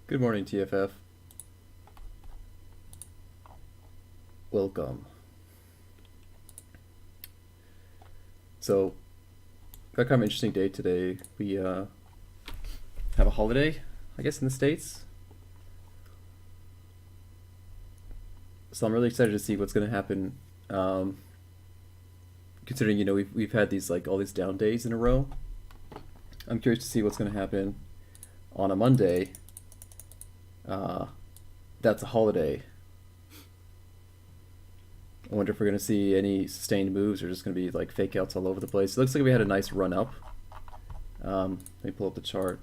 Good morning, TFF. Welcome. So, got kind of an interesting day today. We have a holiday, I guess, in the States. So I'm really excited to see what's going to happen. Considering we've had these all these down days in a row. I'm curious to see what's going to happen on a Monday. That's a holiday. I wonder if we're going to see any sustained moves or just going to be fake outs all over the place. It looks like we had a nice run up. Let me pull up the chart.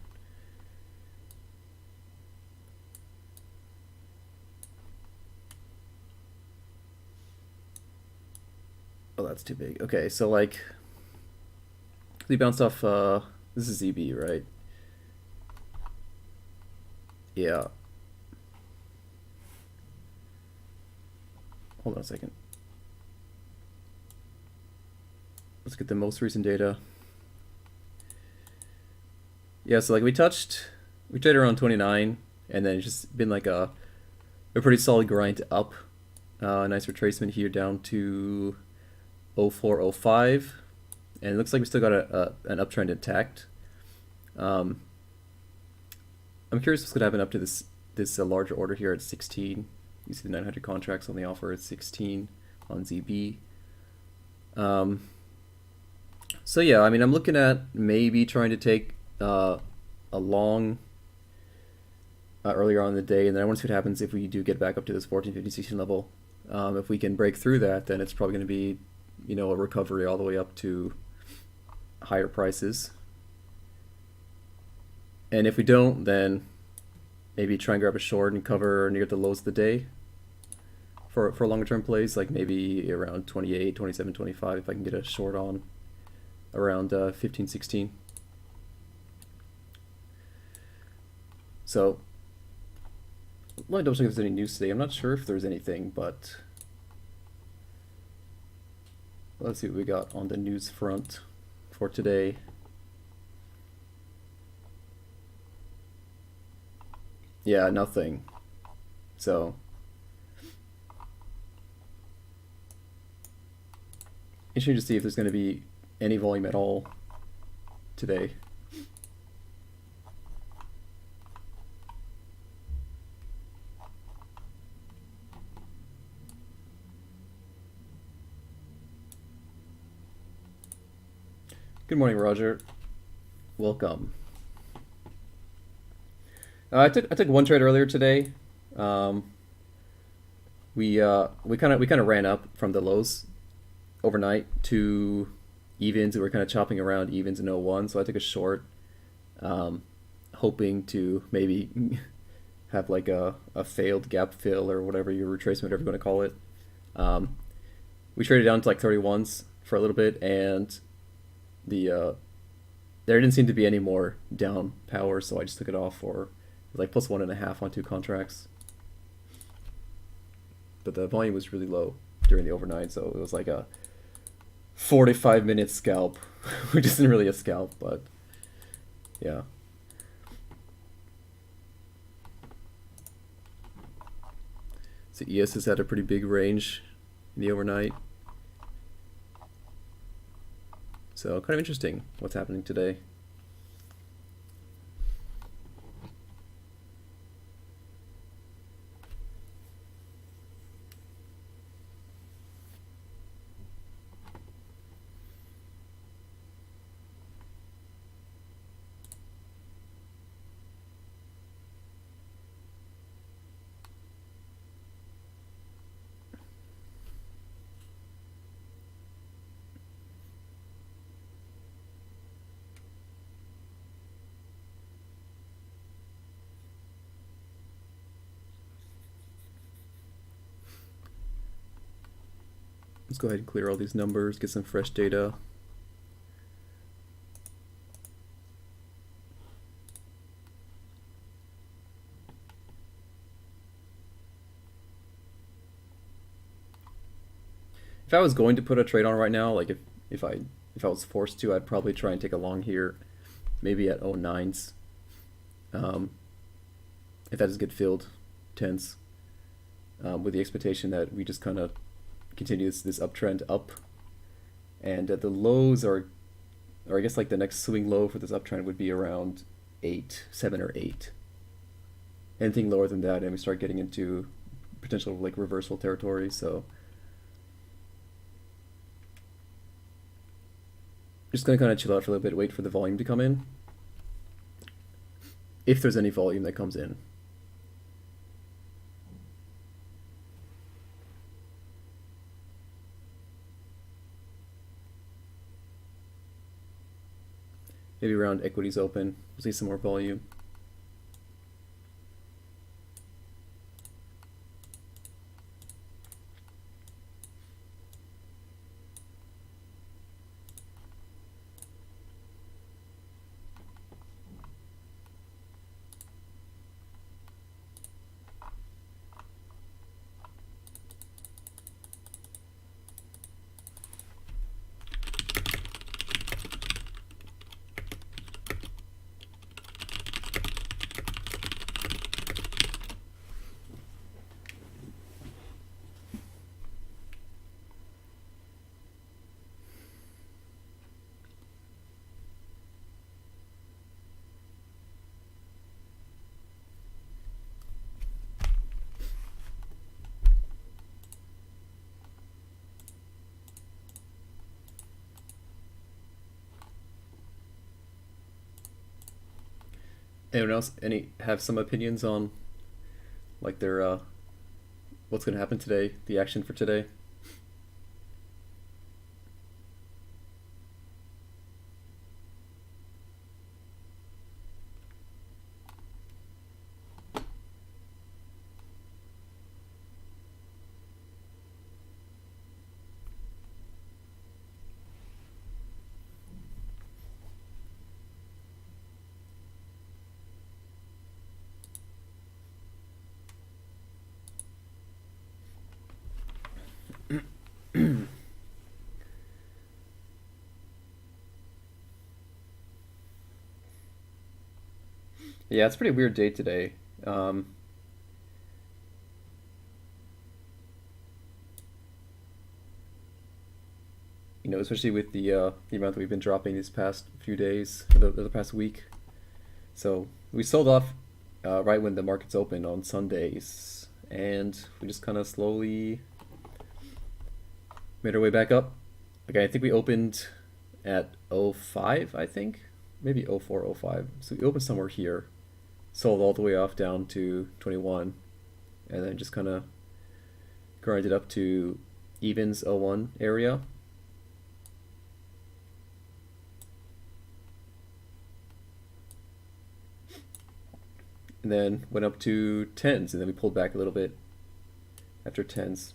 Oh, that's too big. Okay, so we bounced off. This is ZB, right? Yeah. Hold on a second. Let's get the most recent data. Yeah, so we traded around 29, and then it's just been a pretty solid grind up. A nice retracement here down to 0405, and it looks like we still got an uptrend intact. I'm curious what's gonna happen up to this larger order here at 16. You see the 900 contracts on the offer at 16 on ZB. So yeah, I mean, I'm looking at maybe trying to take a long earlier on in the day, and then I want to see what happens if we do get back up to this 14, 15, 16 level. If we can break through that, then it's probably going to be, a recovery all the way up to higher prices. And if we don't, then maybe try and grab a short and cover near the lows of the day for longer term plays, like maybe around 28, 27, 25 if I can get a short on around 15, 16. So let me double check if there's any news today. I'm not sure if there's anything, but let's see what we got on the news front for today. Yeah, nothing. So interesting to see if there's going to be any volume at all today. Good morning, Roger. Welcome. I took one trade earlier today. We kind of ran up from the lows overnight to evens. We were kind of chopping around evens in 01, so I took a short, hoping to maybe have a failed gap fill or whatever your retracement, whatever you want to call it. We traded down to 31s for a little bit, and there didn't seem to be any more down power, so I just took it off for plus 1.5 on 2 contracts. But the volume was really low during the overnight, so it was a 45-minute scalp, which isn't really a scalp, but yeah. So ES has had a pretty big range in the overnight. So kind of interesting what's happening today. Let's go ahead and clear all these numbers, get some fresh data. If I was going to put a trade on right now, like if I was forced to, I'd probably try and take a long here, maybe at 09s. If that does get filled, 10s, with the expectation that we just kind of continue this uptrend up, and the lows are, or I guess like the next swing low for this uptrend would be around 7 or 8. Anything lower than that, and we start getting into potential like reversal territory. So just gonna kind of chill out for a little bit, wait for the volume to come in, if there's any volume that comes in. Maybe around equities open, we'll see some more volume. Anyone else have some opinions on like their what's gonna happen today, the action for today? Yeah, it's a pretty weird day today. Um, Especially with the amount that we've been dropping these past few days, the past week. So we sold off right when the markets opened on Sundays, and we just kind of slowly made our way back up. Okay, I think we opened at 05, I think, maybe 04, 05. So we opened somewhere here, sold all the way off down to 21, and then just kind of grinded up to evens 01 area. And then went up to 10s, and then we pulled back a little bit after 10s.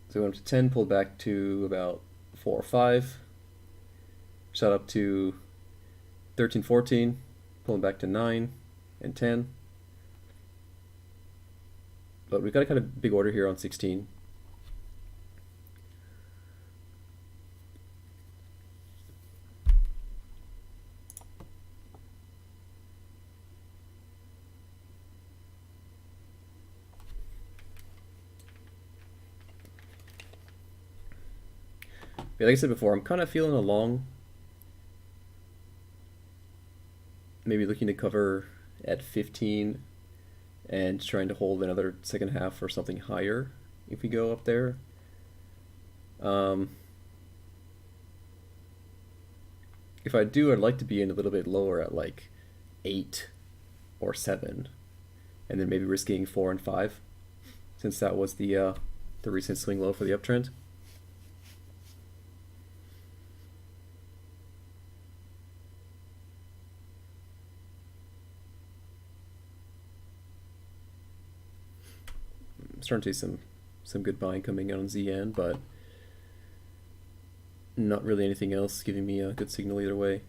So we went up to 10, pulled back to about 4 or 5, shot up to 13, 14, pulling back to 9 and 10. But we've got a kind of big order here on 16. Yeah, like I said before, I'm kind of feeling along. Maybe looking to cover at 15 and trying to hold another second half or something higher if we go up there. If I do, I'd like to be in a little bit lower at like 8 or 7, and then maybe risking 4 and 5, since that was the recent swing low for the uptrend. I'm starting to see some good buying coming out on ZN, but not really anything else giving me a good signal either way.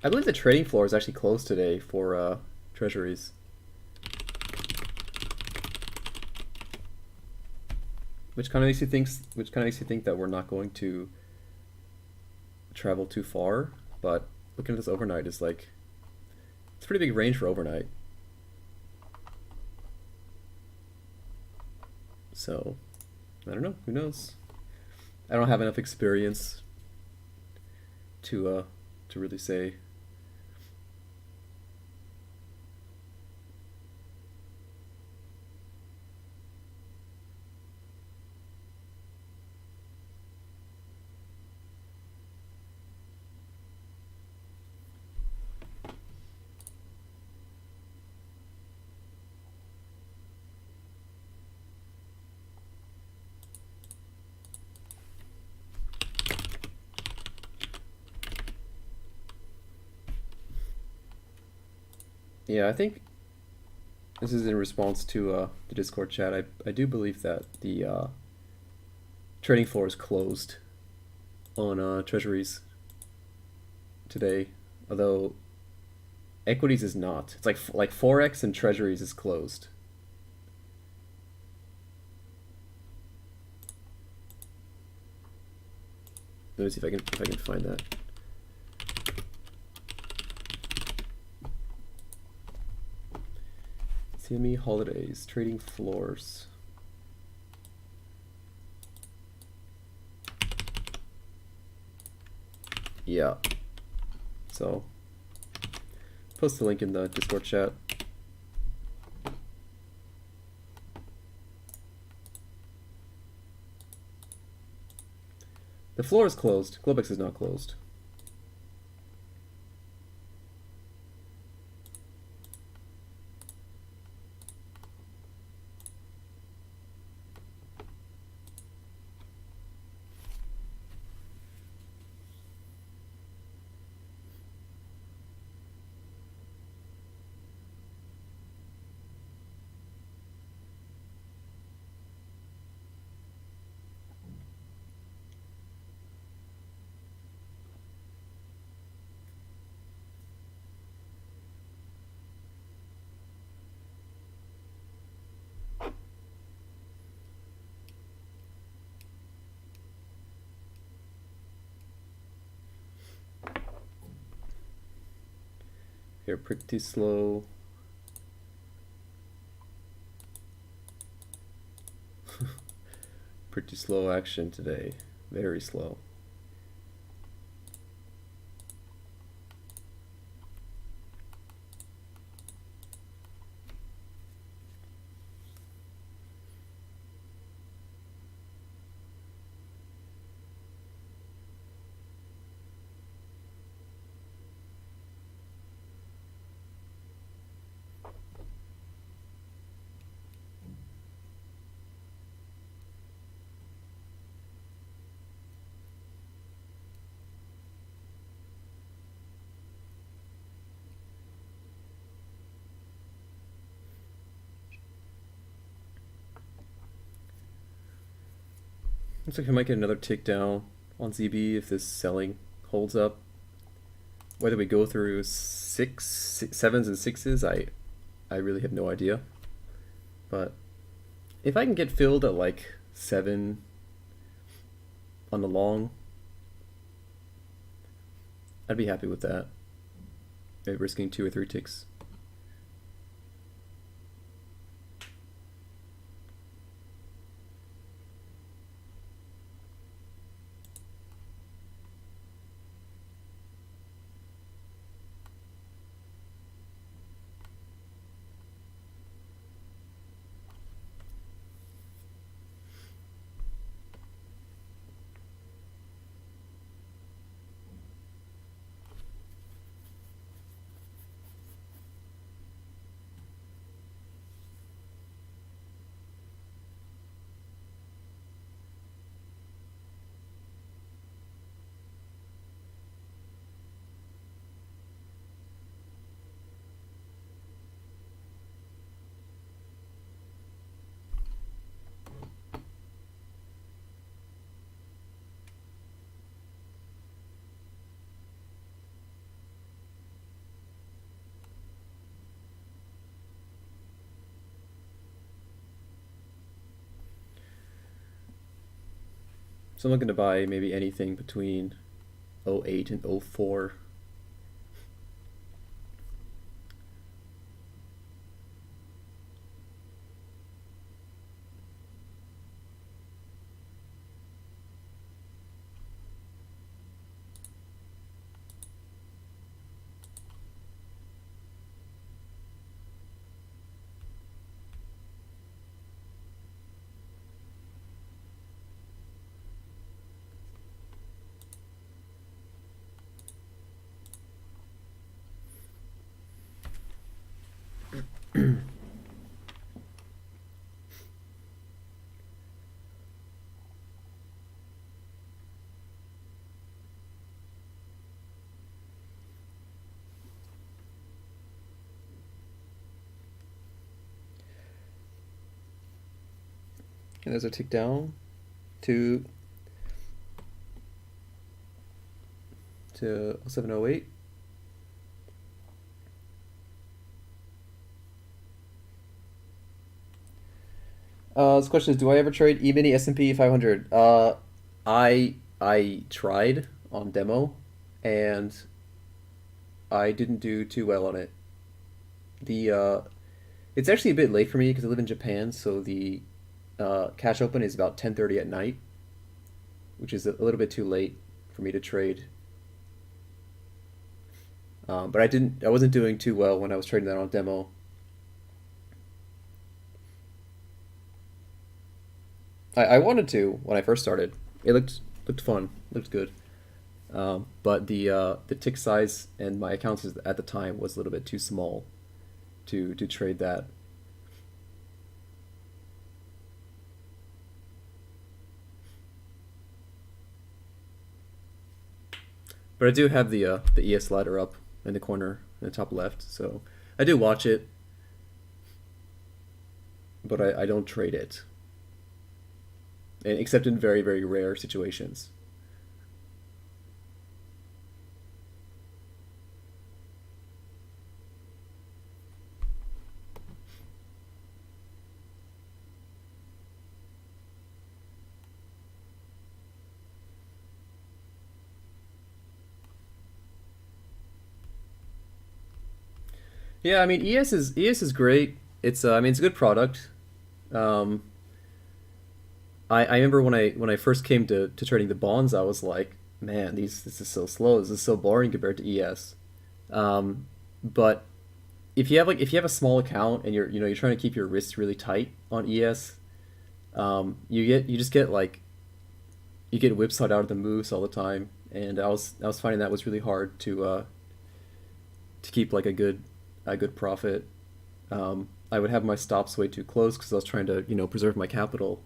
I believe the trading floor is actually closed today for Treasuries, which kind of makes you think that we're not going to travel too far. But looking at this overnight is like it's a pretty big range for overnight. So I don't know. Who knows? I don't have enough experience to really say. Yeah, I think this is in response to the Discord chat. I do believe that the trading floor is closed on Treasuries today, although equities is not. It's like Forex and Treasuries is closed. Let me see if I can find that. CME holidays, trading floors. Yeah. So, post the link in the Discord chat. The floor is closed. Globex is not closed. Here, pretty slow. Pretty slow action today. Very slow. Looks like we might get another tick down on ZB if this selling holds up. Whether we go through sevens and sixes, I really have no idea. But if I can get filled at like 7 on the long, I'd be happy with that. Maybe risking 2 or 3 ticks. So I'm looking to buy maybe anything between 08 and 04. And there's a tick down to 0708. This question is: do I ever trade E-mini S&P 500? I tried on demo, and I didn't do too well on it. The It's actually a bit late for me because I live in Japan, so the cash open is about 10:30 at night, which is a little bit too late for me to trade. But I wasn't doing too well when I was trading that on demo. I wanted to when I first started. It looked fun, looked good. But the tick size and my accounts at the time was a little bit too small to trade that. But I do have the ES ladder up in the corner in the top left, so I do watch it, but I don't trade it, and except in very very rare situations. Yeah, I mean ES is great. It's I mean it's a good product. Um, I remember when I first came to trading the bonds, I was like, man, this is so slow. This is so boring compared to ES. Um, but if you have a small account and you're trying to keep your wrists really tight on ES, you just get like you get whipsawed out of the moves all the time, and I was finding that was really hard to keep like a good profit. I would have my stops way too close because I was trying to preserve my capital.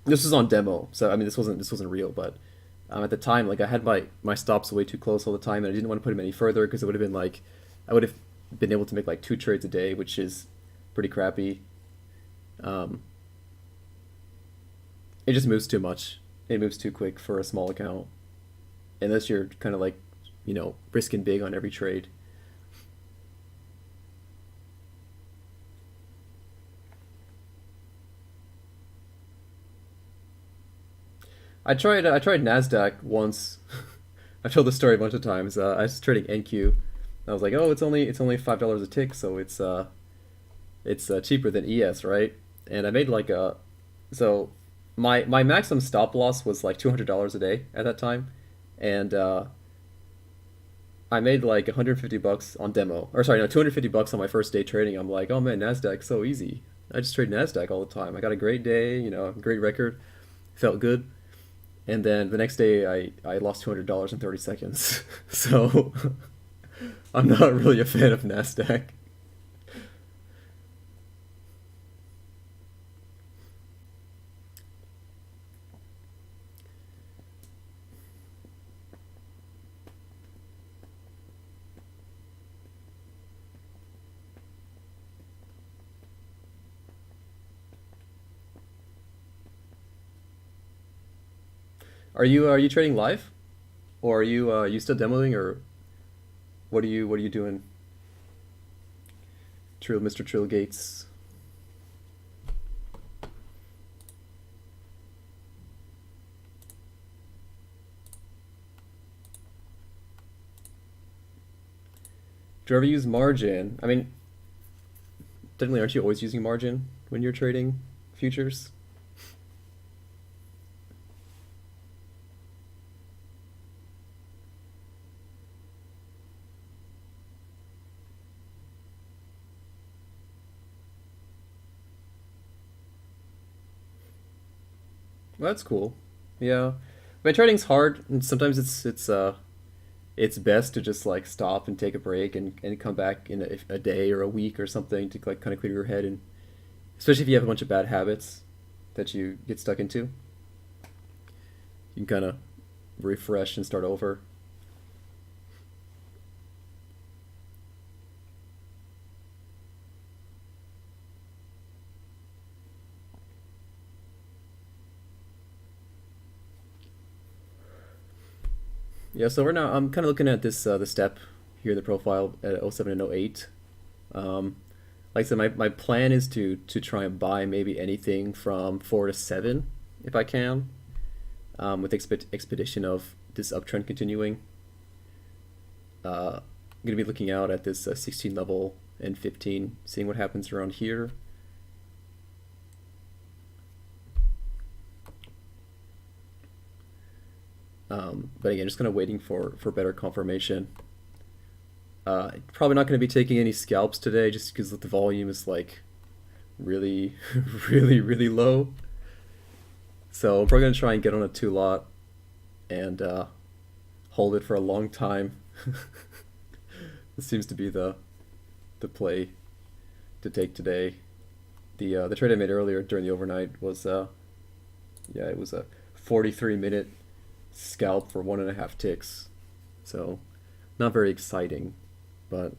This was on demo, so I mean this wasn't real, but at the time like I had my stops way too close all the time, and I didn't want to put them any further because it would have been like I would have been able to make like two trades a day, which is pretty crappy. Um, it just moves too much. It moves too quick for a small account, unless you're kind of like risking big on every trade. I tried Nasdaq once. I've told this story a bunch of times. I was trading NQ. I was like, oh, it's only $5 a tick, so it's cheaper than ES, right? And I made like a so my maximum stop loss was like $200 a day at that time, and I made like 150 bucks on demo, or sorry, no, 250 bucks on my first day trading. I'm like, oh man, Nasdaq so easy. I just trade Nasdaq all the time. I got a great day, great record, felt good. And then the next day, I lost $200 in 30 seconds. So I'm not really a fan of Nasdaq. Are you trading live, or are you still demoing, or what are you doing? Trill, Mr. Trill Gates. Do you ever use margin? I mean, technically, aren't you always using margin when you're trading futures? Well, that's cool. Yeah, my trading's hard, and sometimes it's best to just like stop and take a break and come back in a day or a week or something to like kind of clear your head, and especially if you have a bunch of bad habits that you get stuck into, you can kind of refresh and start over. Yeah, so we're now I'm kind of looking at this the step here in the profile at 07 and 08. Um, like I said, my plan is to try and buy maybe anything from 4 to 7 if I can, with expedition of this uptrend continuing. I'm gonna be looking out at this 16 level and 15, seeing what happens around here. But again, just kind of waiting for better confirmation. Probably not going to be taking any scalps today just because the volume is like really, really low. So I'm probably going to try and get on a 2 lot and hold it for a long time. This seems to be the play to take today. The trade I made earlier during the overnight was yeah, it was a 43-minute scalp for 1.5 ticks. So not very exciting, but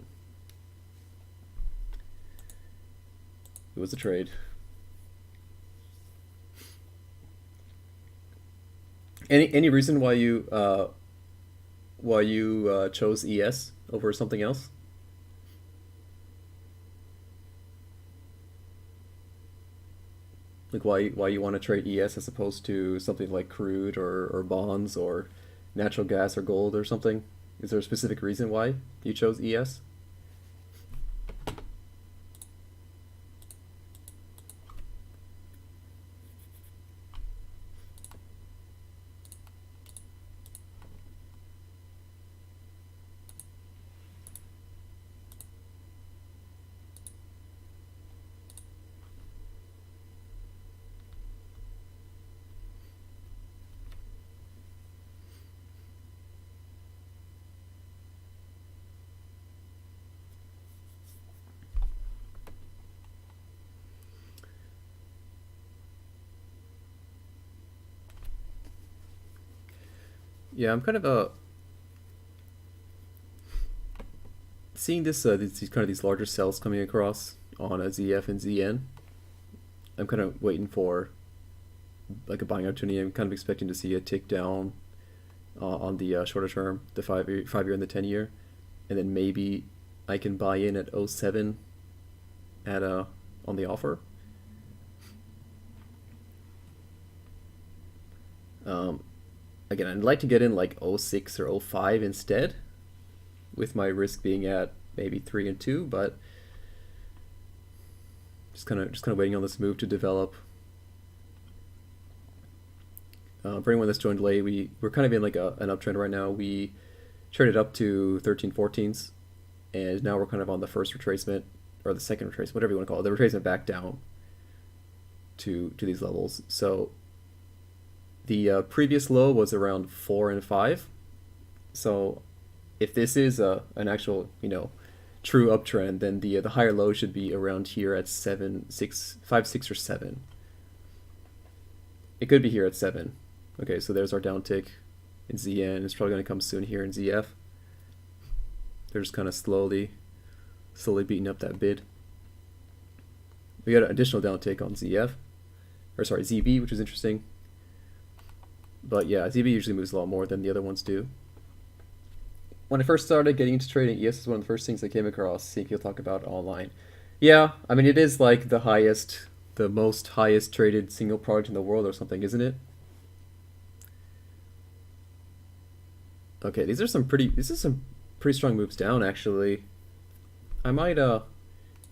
it was a trade. Any reason why you chose ES over something else? Like why you want to trade ES as opposed to something like crude or bonds or natural gas or gold or something? Is there a specific reason why you chose ES? Yeah, I'm kind of seeing these kind of these larger cells coming across on a ZF and ZN. I'm kind of waiting for like a buying opportunity. I'm kind of expecting to see a tick down on the shorter term, the 5 year and the 10 year, and then maybe I can buy in at '07 at on the offer. Um, Again, I'd like to get in like '06 or '05 instead, with my risk being at maybe 3 and 2, but just kind of waiting on this move to develop. For anyone that's joined late, we're kind of in like an uptrend right now. We traded up to 13/14s, and now we're kind of on the first retracement or the second retracement, whatever you want to call it, the retracement back down to these levels. So the previous low was around 4 and 5. So if this is an actual true uptrend, then the higher low should be around here at 7, 6, 5, 6, or 7. It could be here at 7. Okay, so there's our downtick in ZN. It's probably going to come soon here in ZF. They're just kind of slowly beating up that bid. We got an additional downtick on ZF, or sorry, ZB, which is interesting. But yeah, ZB usually moves a lot more than the other ones do. When I first started getting into trading, ES is one of the first things I came across, seeing people talk about online. Yeah, I mean, it is like the most highest traded single product in the world or something, isn't it? Okay, these are some pretty strong moves down actually. I might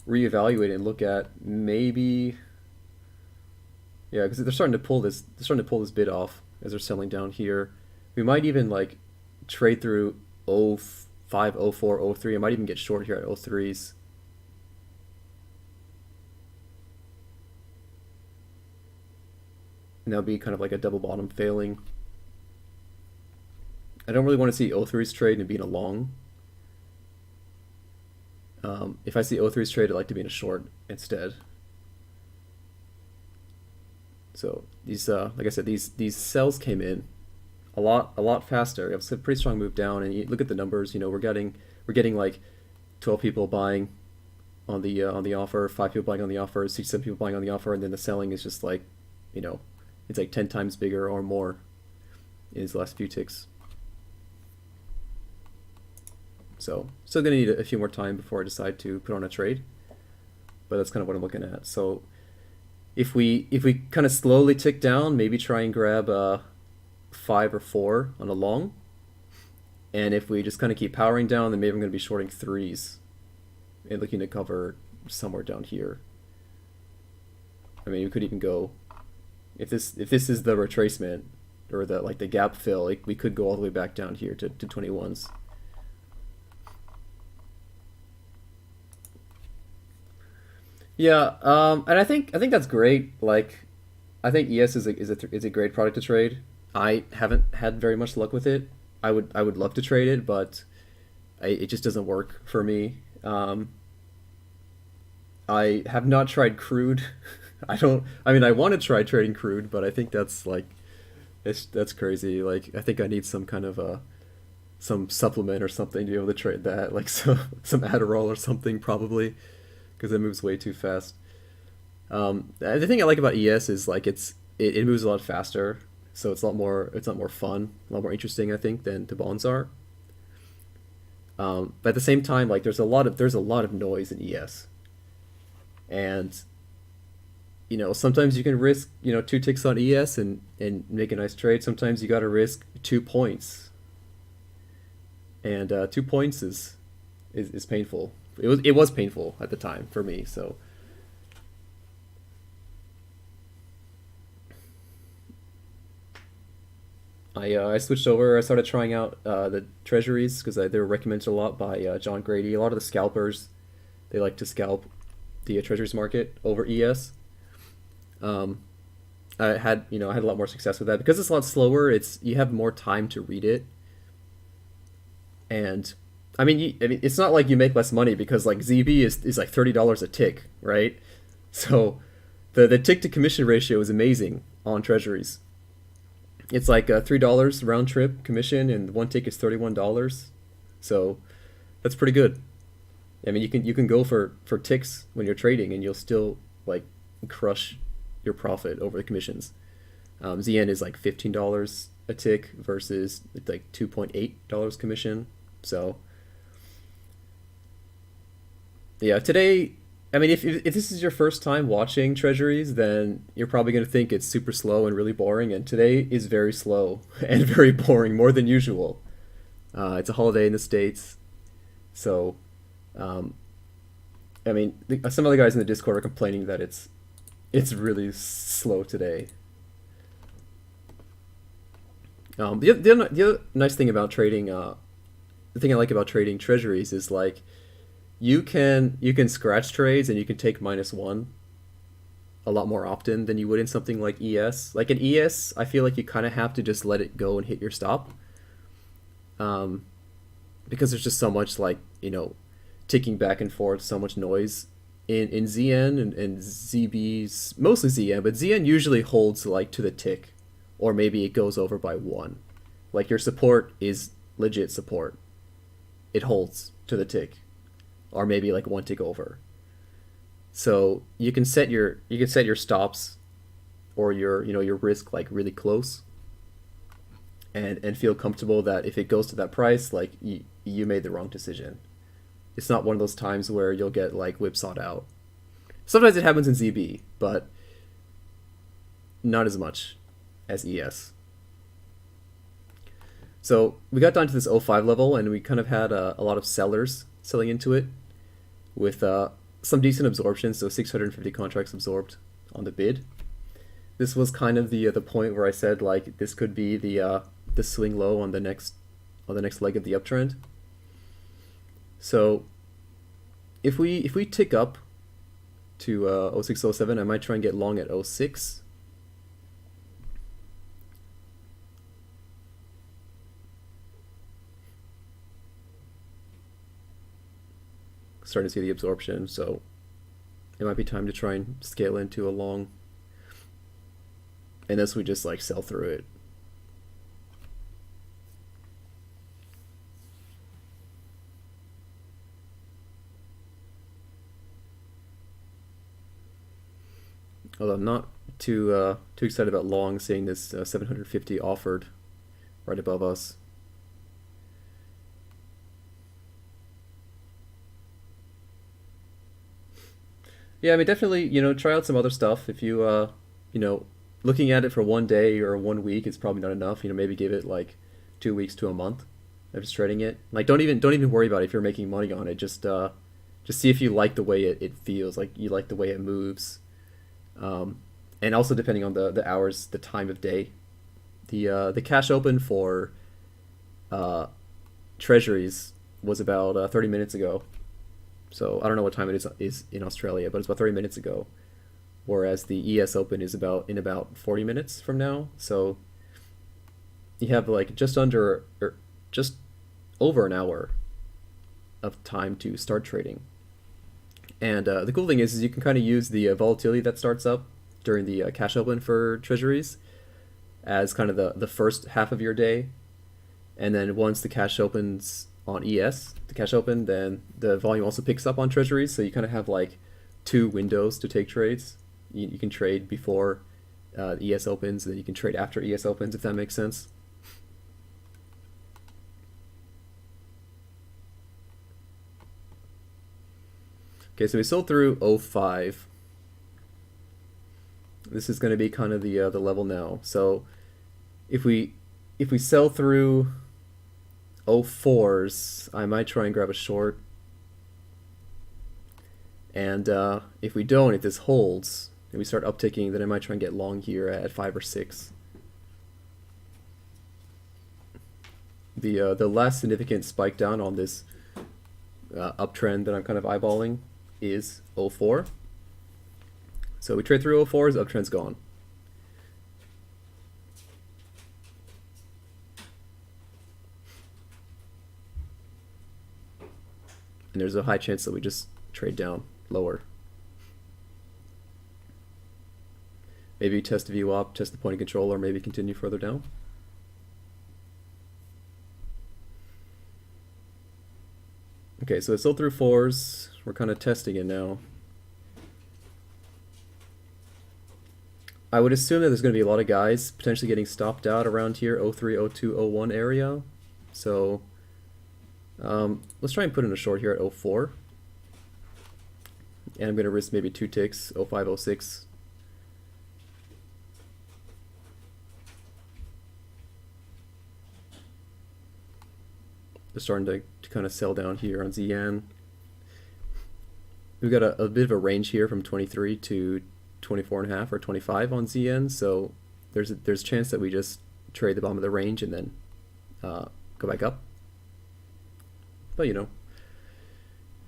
reevaluate and look at maybe, yeah, because they're starting to pull this bid off as they're selling down here. We might even like trade through 05, 04, 03. I might even get short here at 03s. And that'll be kind of like a double bottom failing. I don't really want to see 03s trade and be in a long. If I see 03s trade, I'd like to be in a short instead. So these, like I said, these sells came in a lot faster. It was a pretty strong move down, and you look at the numbers. You know, we're getting like 12 people buying on the offer, 5 people buying on the offer, 6, 7 people buying on the offer, and then the selling is just like, you know, it's like 10 times bigger or more in these last few ticks. So still gonna need a few more time before I decide to put on a trade, but that's kind of what I'm looking at. So if we kind of slowly tick down, maybe try and grab a 5 or 4 on a long, and if we just kind of keep powering down, then maybe I'm going to be shorting 3s and looking to cover somewhere down here. I mean, we could even go, if this is the retracement or the like the gap fill, like we could go all the way back down here to 21s. Yeah, and I think that's great. Like, I think ES is a great product to trade. I haven't had very much luck with it. I would love to trade it, but it just doesn't work for me. I have not tried crude. I don't. I mean, I want to try trading crude, but I think that's like that's crazy. Like, I think I need some kind of a some supplement or something to be able to trade that, like some Adderall or something probably, because it moves way too fast. The thing I like about ES is like it moves a lot faster, so it's a lot more fun, a lot more interesting I think than the bonds are. But at the same time, like there's a lot of noise in ES, and you know sometimes you can risk 2 ticks on ES and make a nice trade. Sometimes you got to risk 2 points, and 2 points is painful. It was painful at the time for me. So I switched over. I started trying out the treasuries because they were recommended a lot by John Grady. A lot of the scalpers, they like to scalp the treasuries market over ES. Um, I had a lot more success with that because it's a lot slower. You have more time to read it, and I mean, it's not like you make less money because like ZB is like $30 a tick, right? So the tick to commission ratio is amazing on treasuries. It's like $3 round trip commission, and one tick is $31. So that's pretty good. I mean, you can go for ticks when you're trading, and you'll still like crush your profit over the commissions. ZN is like $15 a tick versus like $2.8 commission. So yeah, today, I mean, if this is your first time watching treasuries, then you're probably going to think it's super slow and really boring. And today is very slow and very boring, more than usual. It's a holiday in the States. So, um, I mean, some of the guys in the Discord are complaining that it's really slow today. The other nice thing about trading, the thing I like about trading treasuries is like you can scratch trades and you can take -1 a lot more often than you would in something like ES. Like in ES, I feel like you kind of have to just let it go and hit your stop, um, because there's just so much like ticking back and forth, so much noise. In ZN and ZB's, mostly ZN, but ZN usually holds like to the tick, or maybe it goes over by 1. Like your support is legit support. It holds to the tick, or maybe like 1 tick over. So you can set your stops or your risk like really close, and feel comfortable that if it goes to that price, like you made the wrong decision. It's not one of those times where you'll get like whipsawed out. Sometimes it happens in ZB, but not as much as ES. So we got down to this 05 level, and we kind of had a lot of sellers selling into it. with some decent absorption, so 650 contracts absorbed on the bid. This was kind of the point where I said like this could be the swing low on the next leg of the uptrend. So if we tick up to 0607, I might try and get long at 06. Starting to see the absorption, so it might be time to try and scale into a long. And this we just like sell through it. Although I'm not too excited about long, seeing this 750 offered right above us. Yeah, I mean, definitely, try out some other stuff. If looking at it for one day or 1 week is probably not enough. Maybe give it like 2 weeks to a month of just trading it. Like, don't even worry about it if you're making money on it. Just see if you like the way it feels, like you like the way it moves. And also depending on the hours, the time of day. The cash open for Treasuries was about 30 minutes ago. So I don't know what time it is in Australia, but it's about 30 minutes ago. Whereas the ES Open is in about 40 minutes from now. So you have like just under or just over an hour of time to start trading. And the cool thing is you can kind of use the volatility that starts up during the cash open for Treasuries as kind of the first half of your day. And then once the cash opens on ES, the cash open, then the volume also picks up on Treasuries. So you kind of have like 2 windows to take trades. You can trade before ES opens, and then you can trade after ES opens, if that makes sense. Okay, so we sold through 05. This is going to be kind of the level now. So if we sell through 04s, I might try and grab a short. And if we don't, if this holds and we start upticking, then I might try and get long here at 5 or 6. The last significant spike down on this uptrend that I'm kind of eyeballing is 04. So we trade through 04s, uptrend's gone. And there's a high chance that we just trade down lower. Maybe test the view up, test the point of control, or maybe continue further down. Okay, so it's still through 4s. We're kind of testing it now. I would assume that there's going to be a lot of guys potentially getting stopped out around here, 03, 02, 01 area. So let's try and put in a short here at 04. And I'm going to risk maybe 2 ticks, 05, 06. They're starting to kind of sell down here on ZN. We've got a bit of a range here from 23 to 24.5 or 25 on ZN, so there's a chance that we just trade the bottom of the range and then go back up. But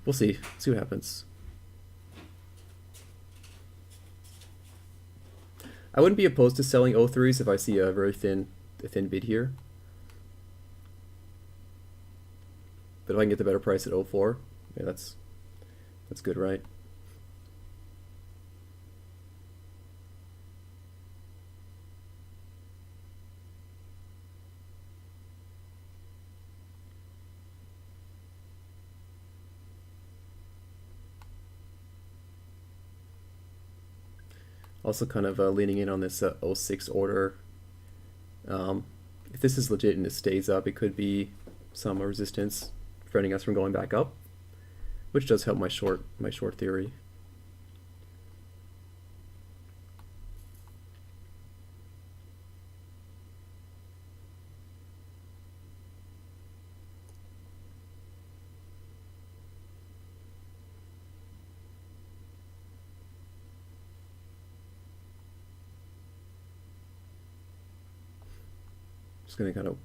we'll see what happens. I wouldn't be opposed to selling 03s if I see a very thin bid here. But if I can get the better price at 04, yeah, that's good, right? Also kind of leaning in on this 06 order. If this is legit and it stays up, it could be some resistance preventing us from going back up, which does help my short theory. Just gonna kind of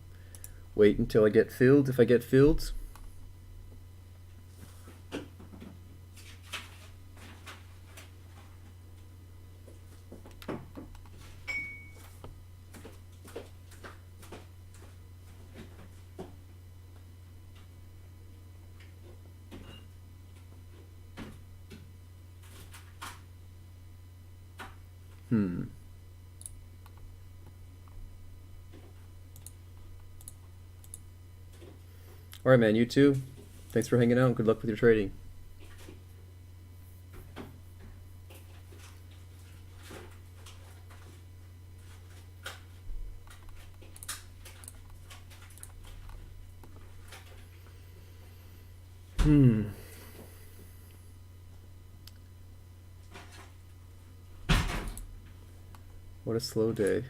wait until I get filled, if I get filled. Alright, man, you too. Thanks for hanging out and good luck with your trading. What a slow day.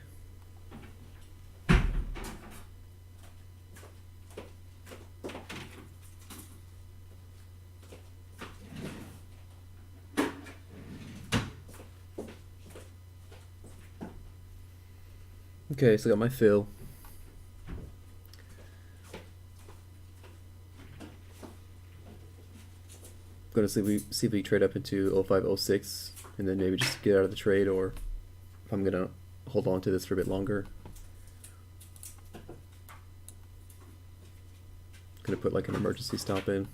Okay, so I got my fill. I'm gonna see if we trade up into 0506 and then maybe just get out of the trade, or if I'm gonna hold on to this for a bit longer. Gonna put like an emergency stop in.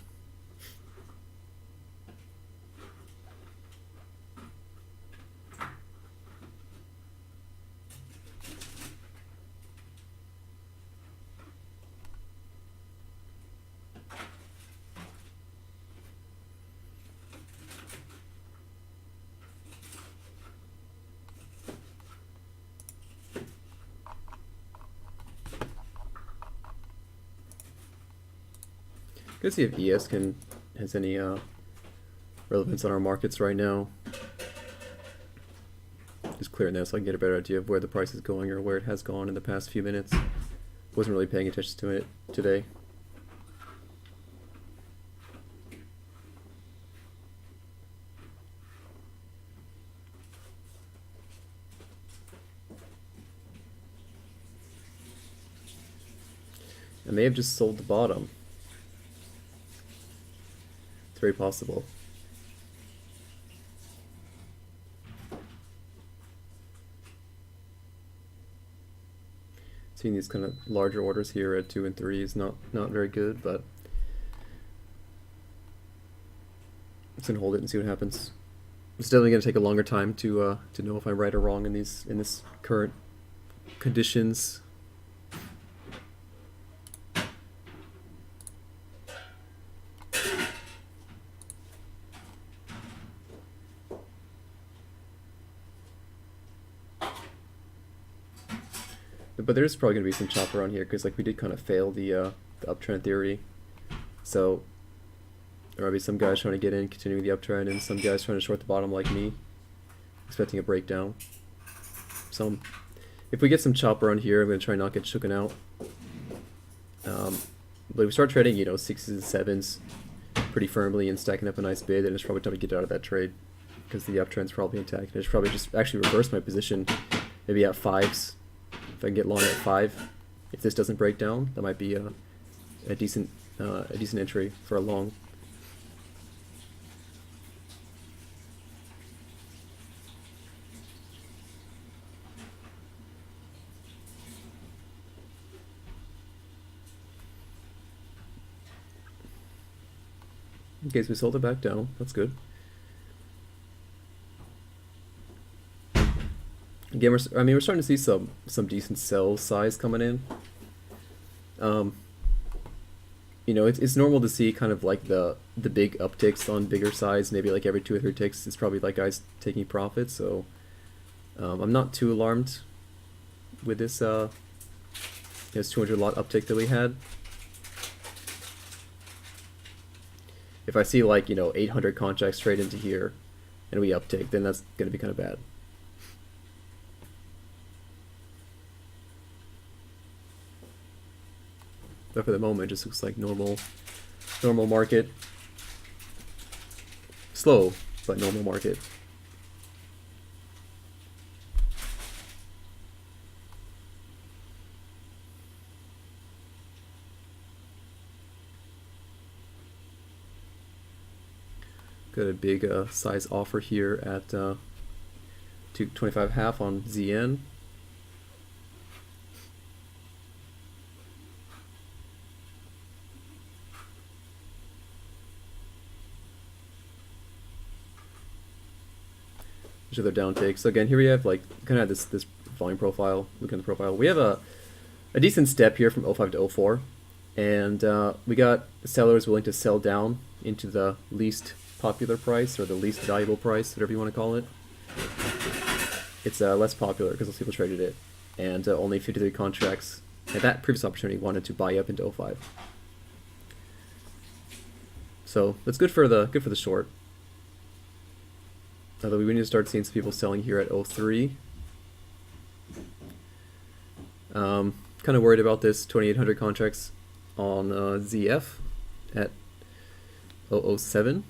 Let's see if ES has any relevance on our markets right now. Just clearing that so I can get a better idea of where the price is going or where it has gone in the past few minutes. Wasn't really paying attention to it today. I may have just sold the bottom. It's very possible. Seeing these kind of larger orders here at 2 and 3 is not very good, but I'm just gonna hold it and see what happens. It's definitely gonna take a longer time to know if I'm right or wrong in this current conditions. But there's probably going to be some chop around here because like we did kind of fail the uptrend theory. So there might be some guys trying to get in, continuing the uptrend, and some guys trying to short the bottom like me, expecting a breakdown. So if we get some chop around here, I'm going to try and not get shooken out. But if we start trading, you know, 6s and 7s pretty firmly and stacking up a nice bid, then it's probably time to get out of that trade because the uptrend's probably intact. And I should probably just actually reverse my position, maybe at 5s. If I can get long at 5, if this doesn't break down, that might be a decent entry for a long. Okay, so we sold it back down. That's good. Again, we're starting to see some decent sell size coming in. You know, it's normal to see kind of like the big upticks on bigger size, maybe like every 2 or 3 ticks. It's probably like guys taking profits. So I'm not too alarmed with this 200 lot uptick that we had. If I see like, you know, 800 contracts trade into here and we uptick, then that's going to be kind of bad. But for the moment, it just looks like normal market. Slow, but normal market. Got a big size offer here at 225.5 on ZN. There's other down takes. So again, here we have like kind of this volume profile. Look at the profile. We have a decent step here from 05 to 04, and we got sellers willing to sell down into the least popular price or the least valuable price, whatever you want to call it. It's less popular because those people traded it, and only 53 contracts at that previous opportunity wanted to buy up into 05. So that's good for the short. Although we need to start seeing some people selling here at 03. Kind of worried about this 2800 contracts on ZF at 007.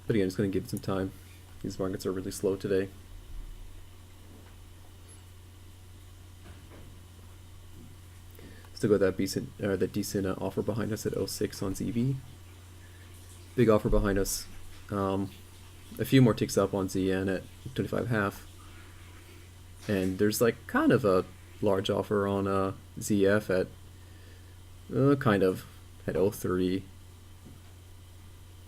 But again, just going to give it some time. These markets are really slow today. Still got that decent offer behind us at 06 on ZV. Big offer behind us. A few more ticks up on ZN at 25.5. And there's like kind of a large offer on ZF at kind of at 03.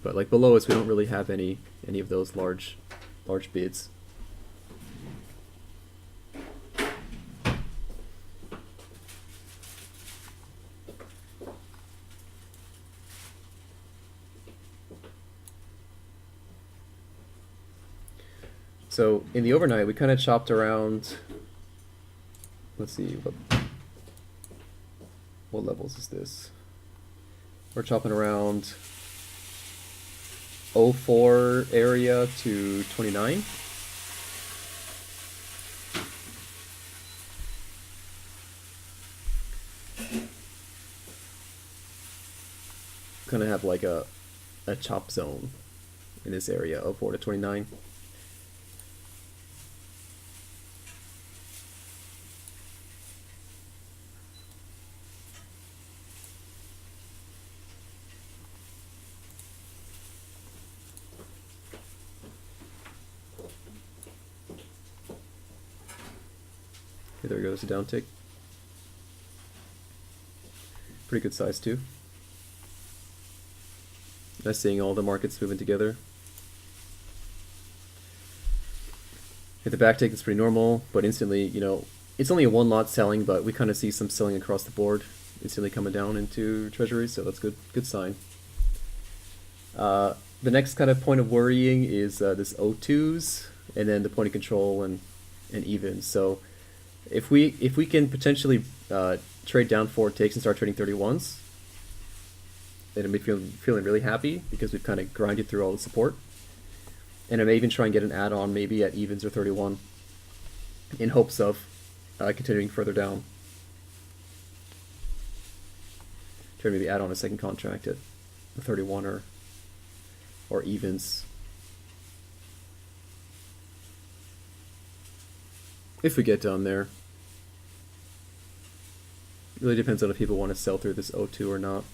But like below us, we don't really have any of those large bids. So in the overnight, we kind of chopped around. Let's see, what levels is this? We're chopping around 04 area to 29. Kind of have like a chop zone in this area, 04 to 29. There goes a down tick. Pretty good size too. Nice seeing all the markets moving together. Hit the back tick, it's pretty normal, but instantly, you know, it's only a one lot selling, but we kind of see some selling across the board, instantly coming down into Treasuries, so that's good sign. The next kind of point of worrying is this O2s, and then the point of control and evens. So if we can potentially trade down 4 ticks and start trading 31s, then I'll be feeling really happy because we've kind of grinded through all the support. And I may even try and get an add-on maybe at evens or 31 in hopes of continuing further down. Try to maybe add on a second contract at 31 or evens. If we get down there. It really depends on if people want to sell through this O2 or not,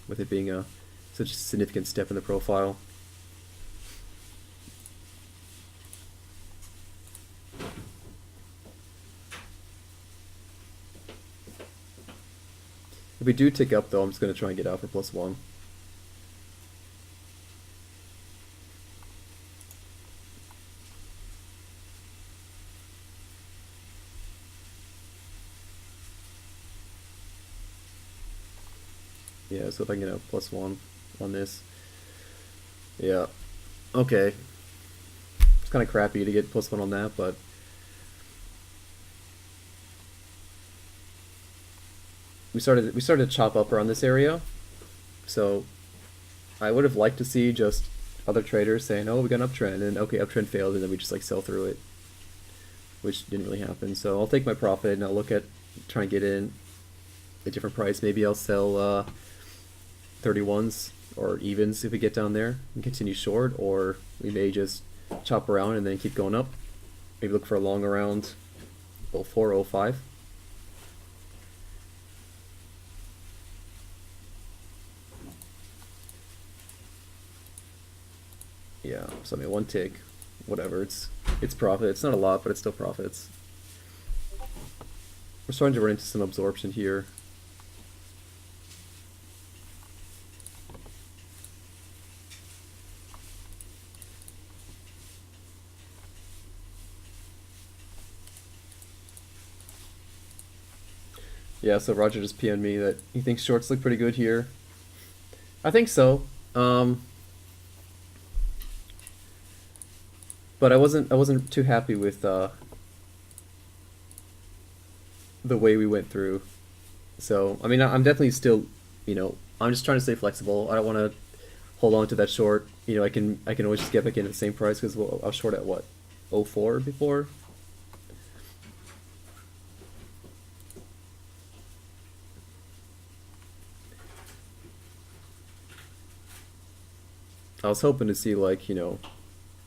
with it being such a significant step in the profile. If we do tick up though, I'm just going to try and get out for +1. Yeah, so if I can get a +1 on this. Yeah. Okay. It's kind of crappy to get +1 on that, but we started to chop up around this area. So I would have liked to see just other traders saying, "Oh, we got an uptrend," and okay, uptrend failed, and then we just like sell through it, which didn't really happen. So I'll take my profit and I'll look at trying to get in a different price. Maybe I'll sell 31s or evens if we get down there and continue short, or we may just chop around and then keep going up. Maybe look for a long around 04, 05. Yeah, so I mean, one tick, whatever. It's profit. It's not a lot, but it's still profits. We're starting to run into some absorption here. Yeah, so Roger just PM'd me that he thinks shorts look pretty good here. I think so. But I wasn't too happy with the way we went through. So I mean, I'm definitely still, I'm just trying to stay flexible. I don't want to hold on to that short. I can always just get back in at the same price because I was short at what, 04 before. I was hoping to see like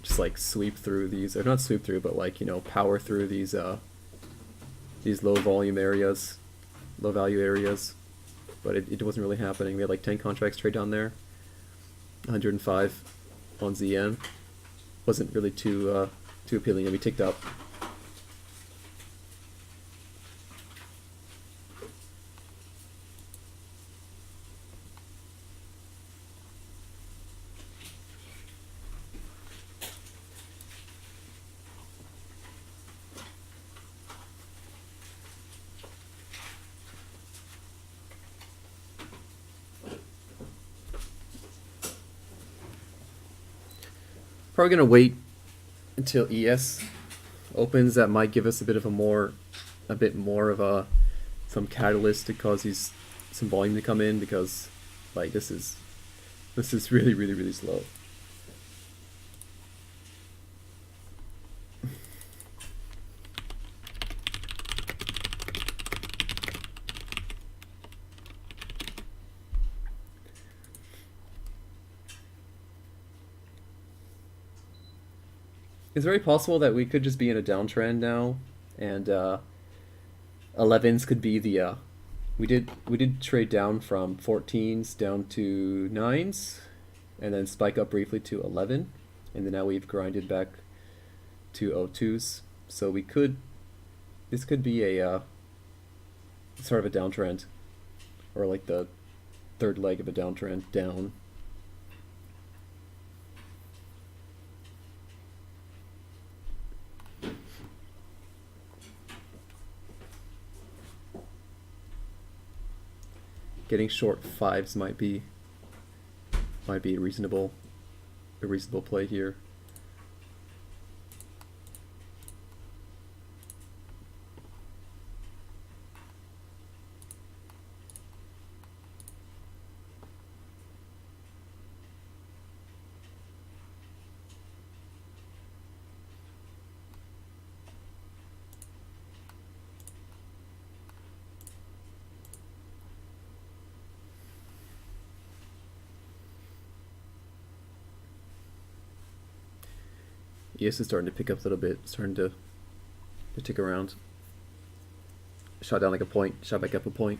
just like sweep through these, or not sweep through, but like power through these low volume areas, low value areas, but it wasn't really happening. We had like 10 contracts trade down there, 105 on ZN. Wasn't really too appealing, and we ticked up. Probably gonna wait until ES opens. That might give us a bit more of some catalyst to cause some volume to come in, because like this is really really really slow. It's very possible that we could just be in a downtrend now, and 11s could be the. We did trade down from 14s down to 9s, and then spike up briefly to 11, and then now we've grinded back to 02s. So this could be a sort of a downtrend, or like the third leg of a downtrend down. Getting short 5s might be a reasonable play here. ES is starting to pick up a little bit, starting to tick around. Shot down like a point, shot back up a point.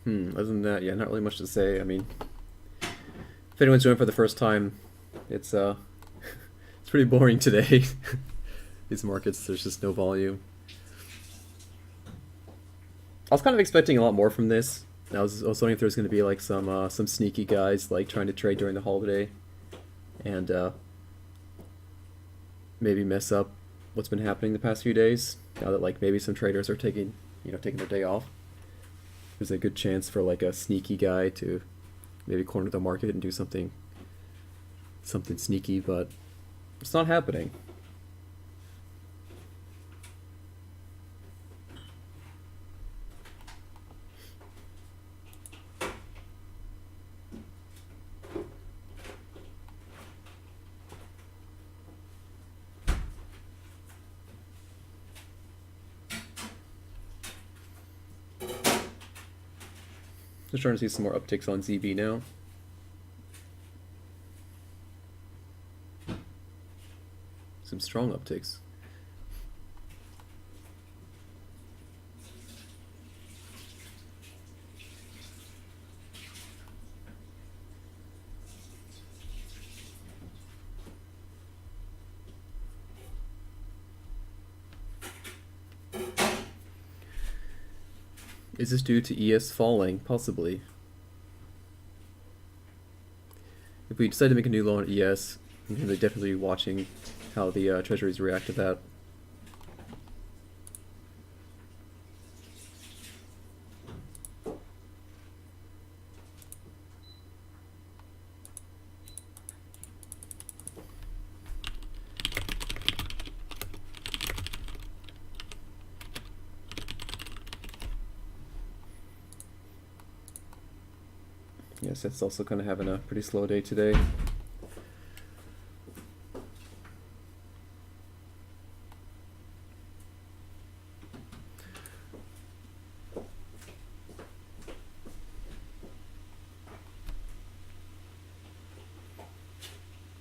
Other than that, yeah, not really much to say. I mean, if anyone's joined for the first time, it's it's pretty boring today. These markets, there's just no volume. I was kind of expecting a lot more from this. I was wondering if there's going to be like some sneaky guys like trying to trade during the holiday, and maybe mess up what's been happening the past few days. Now that like maybe some traders are taking their day off. There's a good chance for like a sneaky guy to maybe corner the market and do something sneaky, but it's not happening. Just starting to see some more upticks on ZB now. Some strong upticks. Is this due to ES falling? Possibly. If we decide to make a new low on ES, I'm going to definitely be watching how the treasuries react to that. Yes, that's also kind of having a pretty slow day today.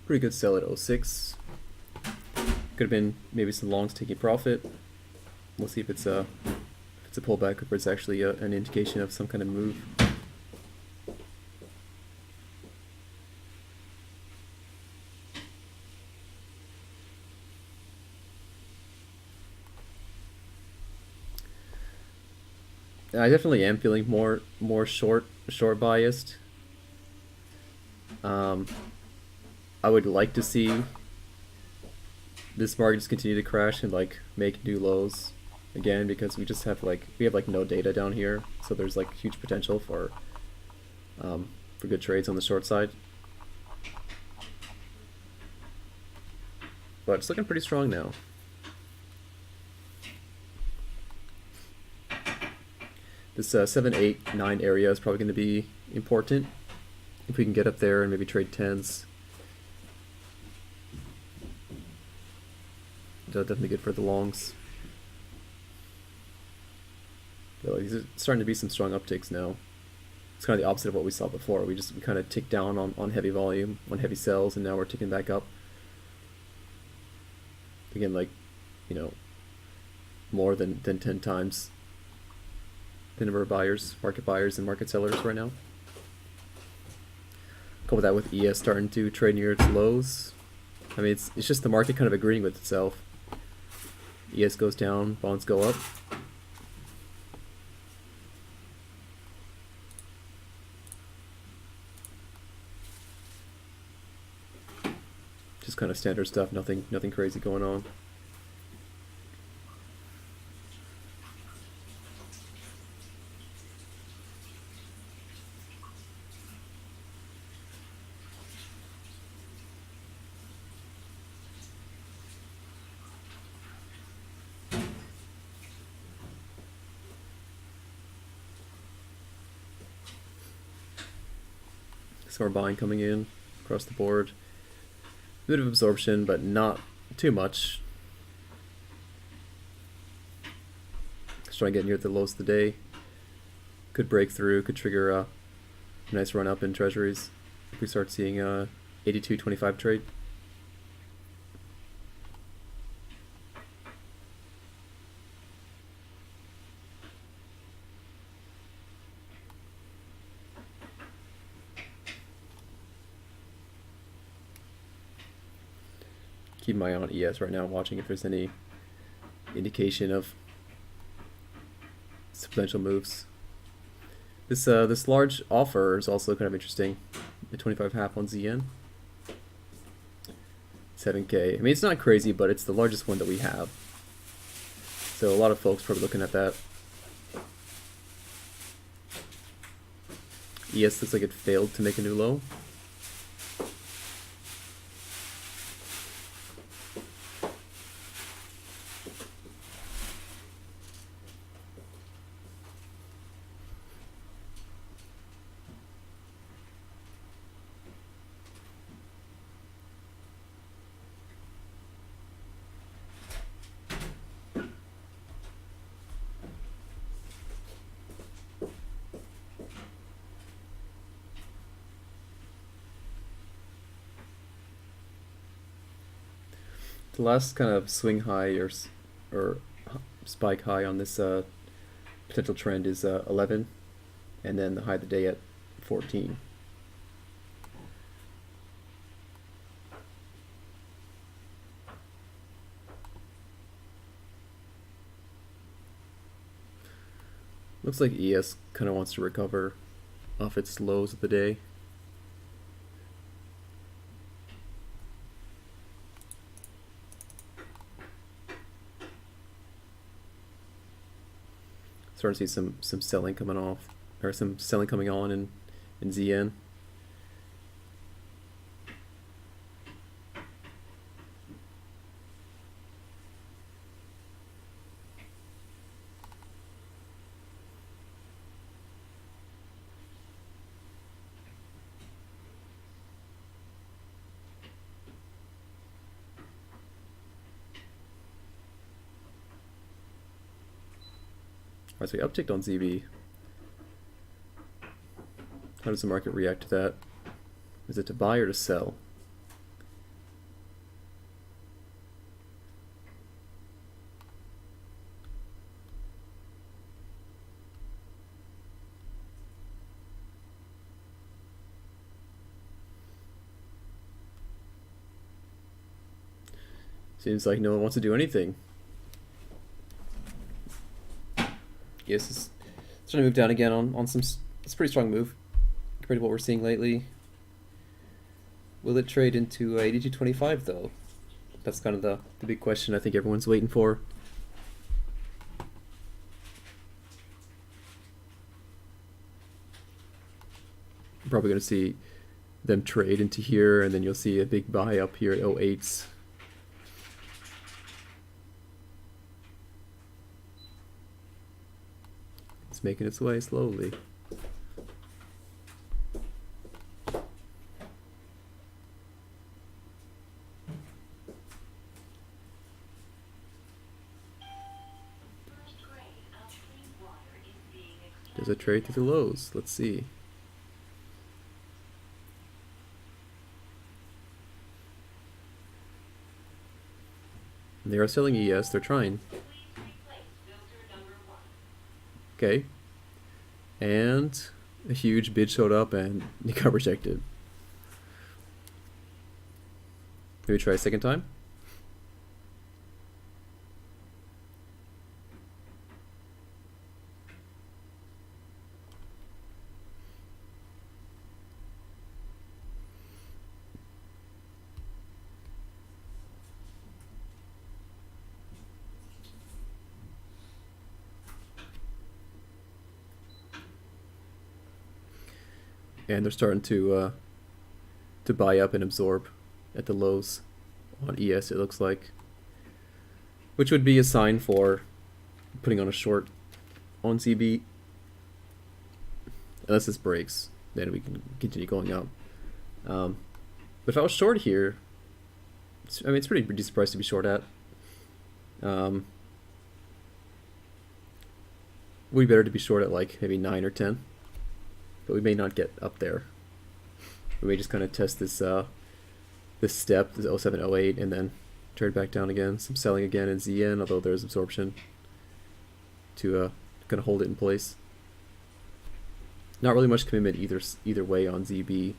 Pretty good sell at 06. Could have been maybe some longs taking profit. We'll see if it's a pullback or it's actually an indication of some kind of move. I definitely am feeling more short biased. I would like to see this market just continue to crash and like make new lows again, because we just have like no data down here, so there's like huge potential for good trades on the short side. But it's looking pretty strong now. This 7, 8, 9 area is probably going to be important if we can get up there and maybe trade 10s. Definitely good for the longs. These are starting to be some strong upticks now. It's kind of the opposite of what we saw before. We kind of ticked down on heavy volume, on heavy sells, and now we're ticking back up. Again, like, you know, more than 10 times the number of market buyers and market sellers right now. Couple that with ES starting to trade near its lows. I mean, it's just the market kind of agreeing with itself. ES goes down, bonds go up. Just kind of standard stuff, nothing crazy going on. Some more buying coming in across the board. A bit of absorption, but not too much. Just trying to get near the lows of the day. Could break through, could trigger a nice run up in treasuries if we start seeing 82.25 trade. Keep my eye on ES right now, watching if there's any indication of potential moves. This large offer is also kind of interesting. The 25.5 on ZN. 7K. I mean, it's not crazy, but it's the largest one that we have. So a lot of folks probably looking at that. ES looks like it failed to make a new low. The last kind of swing high or spike high on this potential trend is 11, and then the high of the day at 14. Looks like ES kind of wants to recover off its lows of the day. Starting to see some selling coming off, or some selling coming on in ZN. Alright, so we upticked on ZB. How does the market react to that? Is it to buy or to sell? Seems like no one wants to do anything. Yes, it's trying to move down again on some. It's a pretty strong move compared to what we're seeing lately. Will it trade into 82.25 though? That's kind of the big question I think everyone's waiting for. I'm probably going to see them trade into here, and then you'll see a big buy up here at 08s. It's making its way slowly. Does it trade through the lows? Let's see. They are selling ES, they're trying. Okay. And a huge bid showed up and it got rejected. Maybe try a second time. And they're starting to buy up and absorb at the lows on ES, it looks like, which would be a sign for putting on a short on ZB. Unless this breaks, then we can continue going up. But if I was short here, I mean, it's pretty surprised to be short at. Would be better to be short at like maybe 9 or 10. But we may not get up there. We may just kind of test this this step, this 07, 08, and then trade back down again. Some selling again in ZN, although there's absorption to kind of hold it in place. Not really much commitment either way on ZB.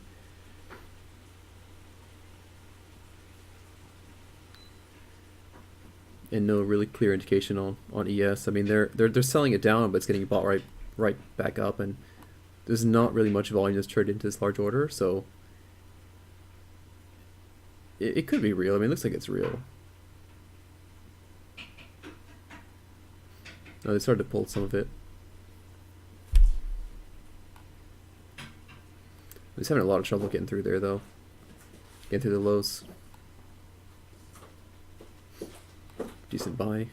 And no really clear indication on ES. I mean, they're selling it down, but it's getting bought right back up, and there's not really much volume that's traded into this large order, so it could be real. I mean, it looks like it's real. No, they started to pull some of it. He's having a lot of trouble getting through there, though. Getting through the lows. Decent buy.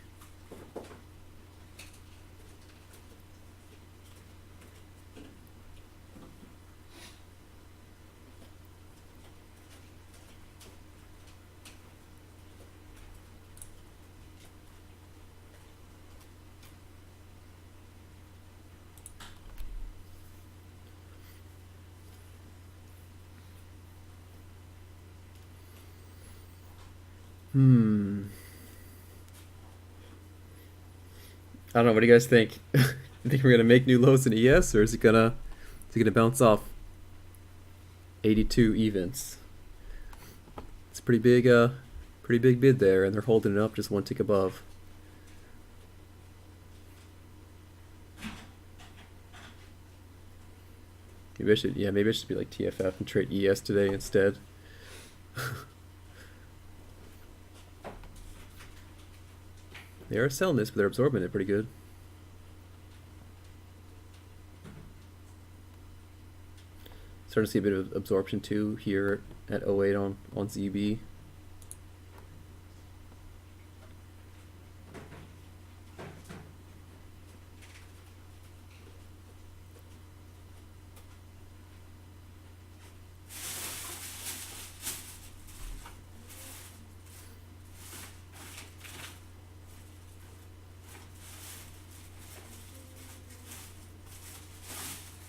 I don't know. What do you guys think? You think we're gonna make new lows in ES, or is it gonna bounce off 82 evens? It's a pretty big bid there, and they're holding it up just one tick above. Maybe I should be like TFF and trade ES today instead. They are selling this, but they're absorbing it pretty good. Starting to see a bit of absorption too here at 08 on ZB.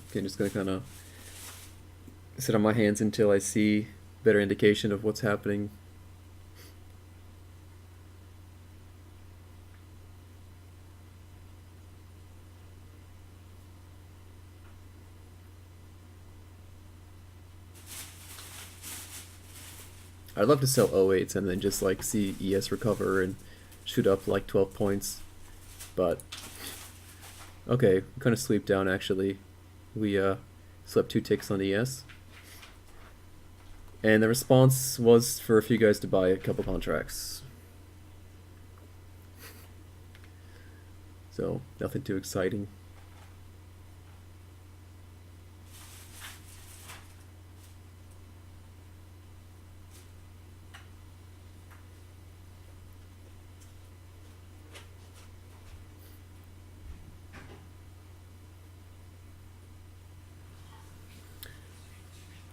Okay, I'm just gonna kind of sit on my hands until I see better indication of what's happening. I'd love to sell 08s and then just like see ES recover and shoot up like 12 points, but okay, we kind of sweep down actually. We slept 2 ticks on ES. And the response was for a few guys to buy a couple contracts. So, nothing too exciting.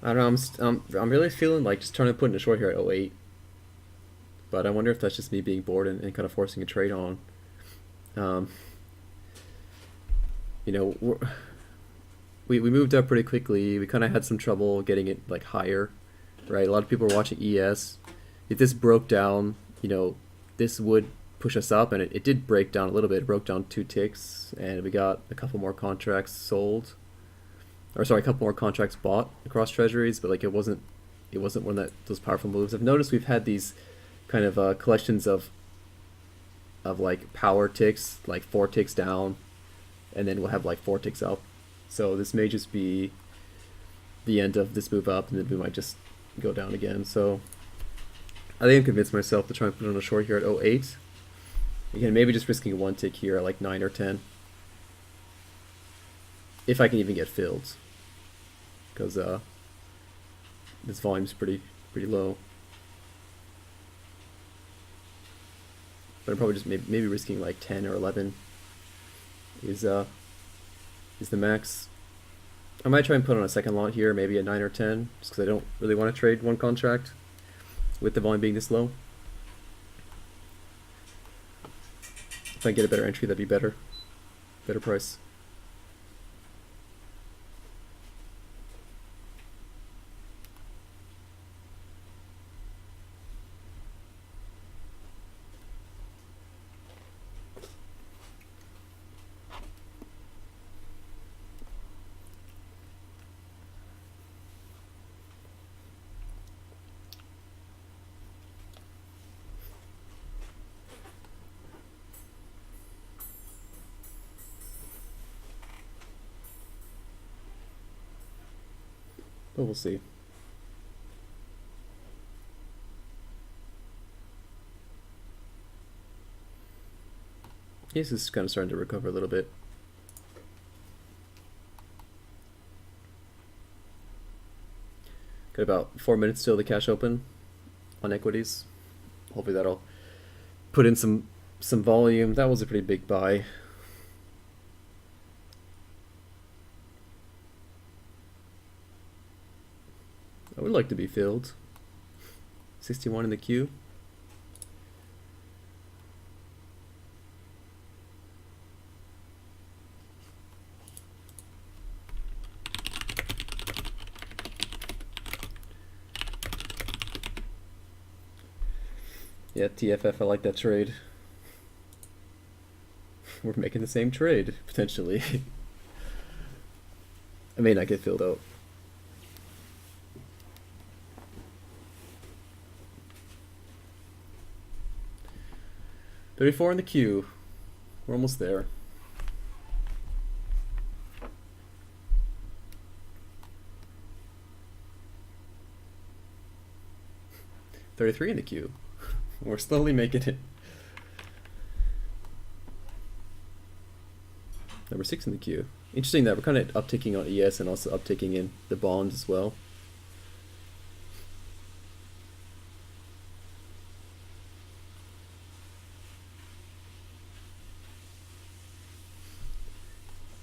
I don't know, I'm really feeling like just trying to put in a short here at 08. But I wonder if that's just me being bored and kind of forcing a trade on. Um, you know, we moved up pretty quickly. We kind of had some trouble getting it like higher, right? A lot of people are watching ES. If this broke down, this would push us up, and it did break down a little bit. It broke down 2 ticks, and we got a couple more contracts sold. Or sorry, a couple more contracts bought across Treasuries, but like it wasn't one of those powerful moves. I've noticed we've had these kind of collections of like power ticks, like 4 ticks down, and then we'll have like 4 ticks up. So this may just be the end of this move up, and then we might just go down again. So I think I'm convinced myself to try and put on a short here at 08. Again, maybe just risking 1 tick here at like 9 or 10. If I can even get filled. Because this volume's pretty low. But I'm probably just maybe risking like 10 or 11 is the max. I might try and put on a second lot here, maybe at 9 or 10, just because I don't really want to trade one contract with the volume being this low. If I get a better entry, that'd be better price. But we'll see. Yes, this is kind of starting to recover a little bit. Got about 4 minutes till the cash open on equities. Hopefully that'll put in some volume. That was a pretty big buy. I would like to be filled. 61 in the queue. Yeah, TFF, I like that trade. we're making the same trade, potentially. I may not get filled out. $34 in the queue. We're almost there. $33 in the queue. We're slowly making it. Number 6 in the queue. Interesting that we're kind of upticking on ES and also upticking in the bonds as well.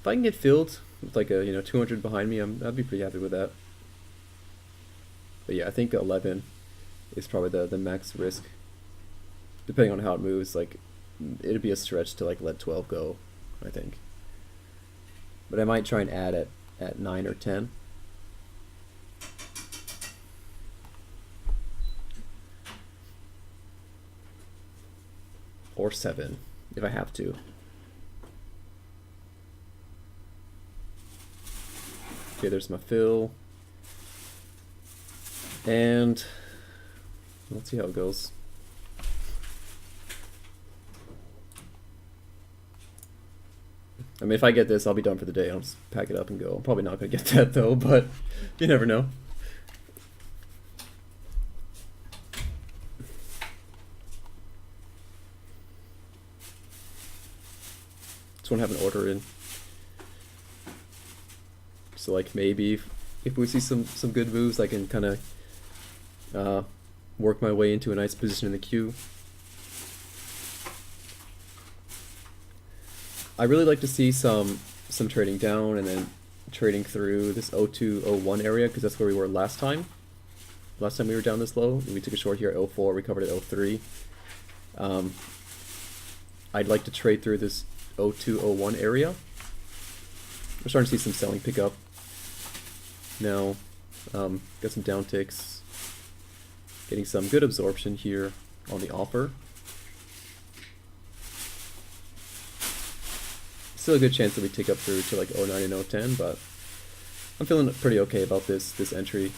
If I can get filled with like a 200 behind me, I'd be pretty happy with that. But yeah, I think 11 is probably the max risk. Depending on how it moves, like it'd be a stretch to like let 12 go, I think. But I might try and add at 9 or 10. Or 7, if I have to. Okay, there's my fill. And let's see how it goes. I mean, if I get this, I'll be done for the day. I'll just pack it up and go. I'm probably not going to get that though, but you never know. Just want to have an order in. So like maybe if we see some good moves, I can kind of work my way into a nice position in the queue. I really like to see some trading down and then trading through this 0201 area, because that's where we were last time. Last time we were down this low, we took a short here at 04, we covered at 03. I'd like to trade through this 0201 area. We're starting to see some selling pick up now. Got some down ticks, getting some good absorption here on the offer. Still a good chance that we take up through to like 09 and 010, but I'm feeling pretty okay about this entry.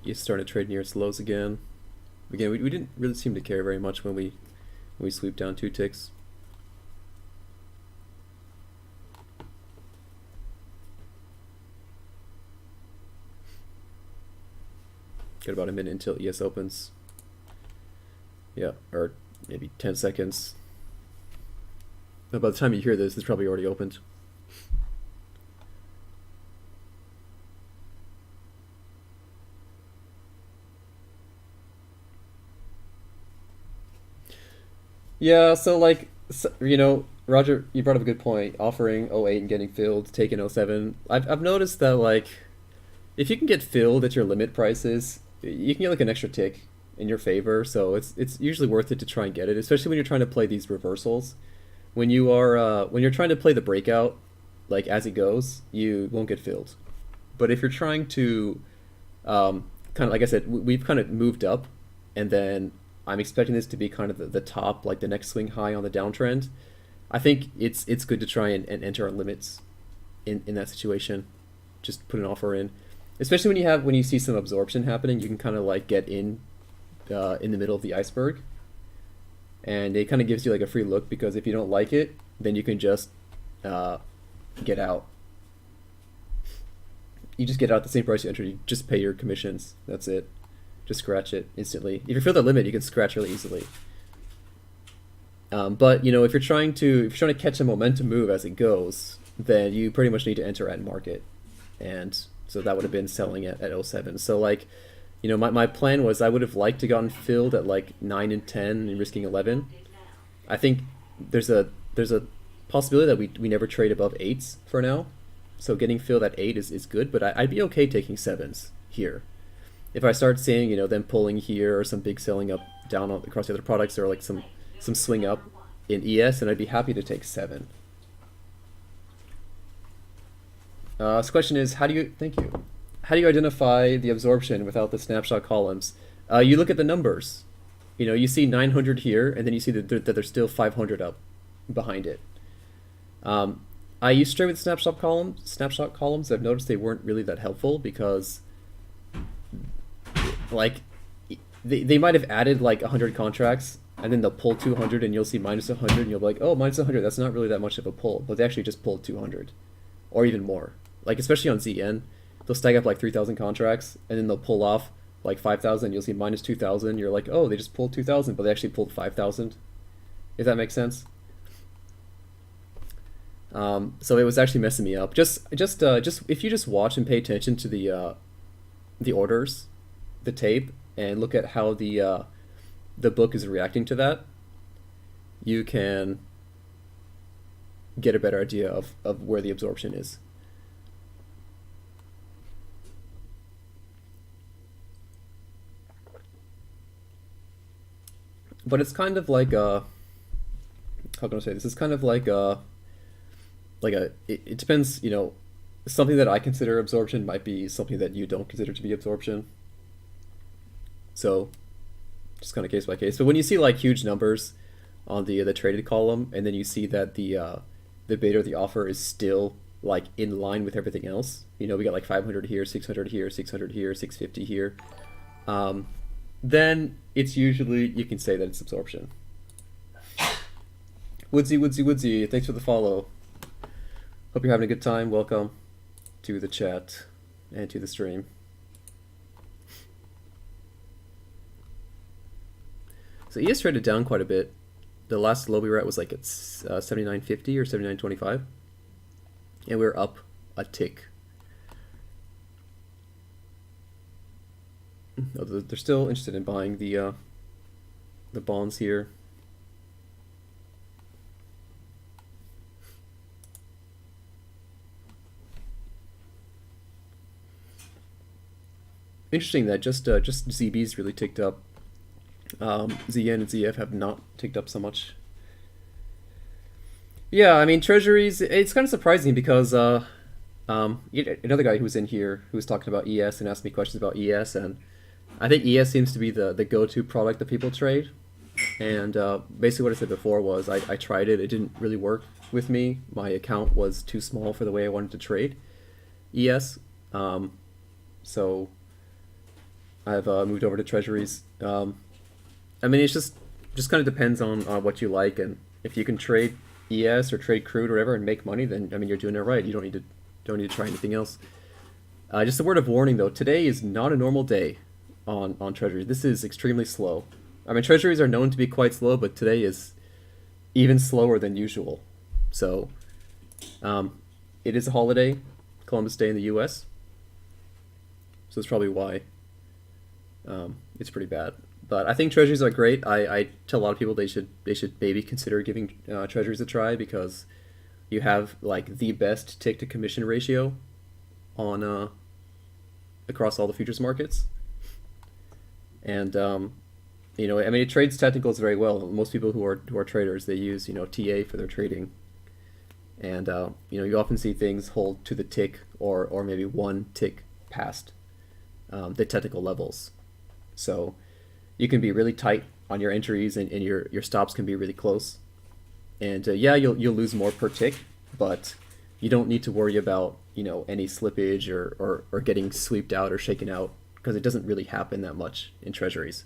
You started to trade near its lows again. Again, we didn't really seem to care very much when we sweep down 2 ticks. Got about a minute until ES opens. Yeah, or maybe 10 seconds. But by the time you hear this, it's probably already opened. Yeah, so like, Roger, you brought up a good point. Offering 08 and getting filled, taking 07. I've noticed that like, if you can get filled at your limit prices, you can get like an extra tick in your favor. So it's usually worth it to try and get it, especially when you're trying to play these reversals. When you're trying to play the breakout, like as it goes, you won't get filled. But if you're trying to, kind of like I said, we've kind of moved up, and then I'm expecting this to be kind of the top, like the next swing high on the downtrend. I think it's good to try and enter our limits in that situation. Just put an offer in, especially when you see some absorption happening. You can kind of like get in the middle of the iceberg, and it kind of gives you like a free look, because if you don't like it, then you can just get out. You just get out at the same price you entered. You just pay your commissions. That's it. Just scratch it instantly. If you fill the limit, you can scratch really easily. But if you're trying to catch a momentum move as it goes, then you pretty much need to enter at market, and so that would have been selling at 07. So like, my plan was I would have liked to gotten filled at like 9 and 10 and risking 11. I think there's a possibility that we never trade above 8s for now. So getting filled at 8 is good, but I'd be okay taking 7s here. If I start seeing, them pulling here, or some big selling up down across the other products, or like some swing up in ES, and I'd be happy to take 7. This question is, how do you, thank you, how do you identify the absorption without the snapshot columns? You look at the numbers. You know, you see 900 here, and then you see that there's still 500 up behind it. I used straight with snapshot columns. I've noticed they weren't really that helpful because, like, they might have added like 100 contracts, and then they'll pull 200, and you'll see minus 100, and you'll be like, oh, minus 100, that's not really that much of a pull. But they actually just pulled 200, or even more. Like, especially on ZN, they'll stack up like 3,000 contracts, and then they'll pull off like 5,000. You'll see minus 2,000. You're like, oh, they just pulled 2,000, but they actually pulled 5,000. If that makes sense. So it was actually messing me up. Just if you just watch and pay attention to the orders, the tape, and look at how the book is reacting to that, you can get a better idea of where the absorption is. But it's kind of like a, how can I say this? It's kind of like a it depends, you know, something that I consider absorption might be something that you don't consider to be absorption. So just kind of case by case. But when you see like huge numbers on the traded column, and then you see that the bid or the offer is still like in line with everything else, you know, we got like 500 here, 600 here, 600 here, 650 here, then it's usually, you can say that it's absorption. Woodsy, thanks for the follow. Hope you're having a good time. Welcome to the chat and to the stream. So ES traded down quite a bit. The last low we were at was like at 79.50 or 79.25, and we were up a tick. They're still interested in buying the bonds here. Interesting that just ZB's really ticked up. ZN and ZF have not ticked up so much. Yeah, I mean, Treasuries, it's kind of surprising because another guy who was in here who was talking about ES and asked me questions about ES, and I think ES seems to be the go-to product that people trade. And basically what I said before was I tried it. It didn't really work with me. My account was too small for the way I wanted to trade ES. So I've moved over to Treasuries. I mean, it's just kind of depends on what you like, and if you can trade ES or trade crude or whatever and make money, then I mean you're doing it right. You don't need to try anything else. Just a word of warning though, today is not a normal day on Treasuries. This is extremely slow. I mean, Treasuries are known to be quite slow, but today is even slower than usual. So it is a holiday, Columbus Day in the U.S. So that's probably why it's pretty bad. But I think Treasuries are great. I tell a lot of people they should maybe consider giving Treasuries a try, because you have like the best tick to commission ratio on across all the futures markets. And you know, I mean, it trades technicals very well. Most people who are traders, they use, you know, TA for their trading. And you know, you often see things hold to the tick or maybe one tick past the technical levels. So you can be really tight on your entries, and your stops can be really close. And yeah, you'll lose more per tick, but you don't need to worry about, you know, any slippage or getting sweeped out or shaken out, because it doesn't really happen that much in Treasuries.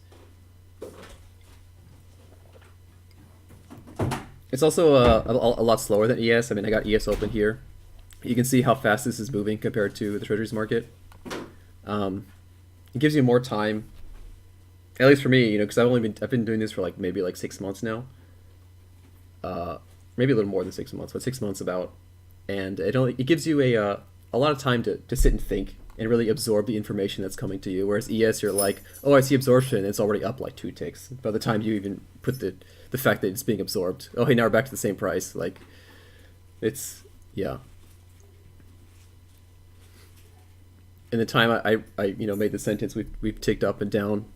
It's also a lot slower than ES. I mean, I got ES open here. You can see how fast this is moving compared to the Treasuries market. It gives you more time. At least for me, you know, because I've been doing this for like maybe like 6 months now. Maybe a little more than 6 months, but 6 months about, and it gives you a lot of time to sit and think and really absorb the information that's coming to you. Whereas ES, you're like, oh, I see absorption, and it's already up like 2 ticks by the time you even put the fact that it's being absorbed. Oh, hey, now we're back to the same price. Like, it's, yeah. In the time I you know made the sentence, we've ticked up and down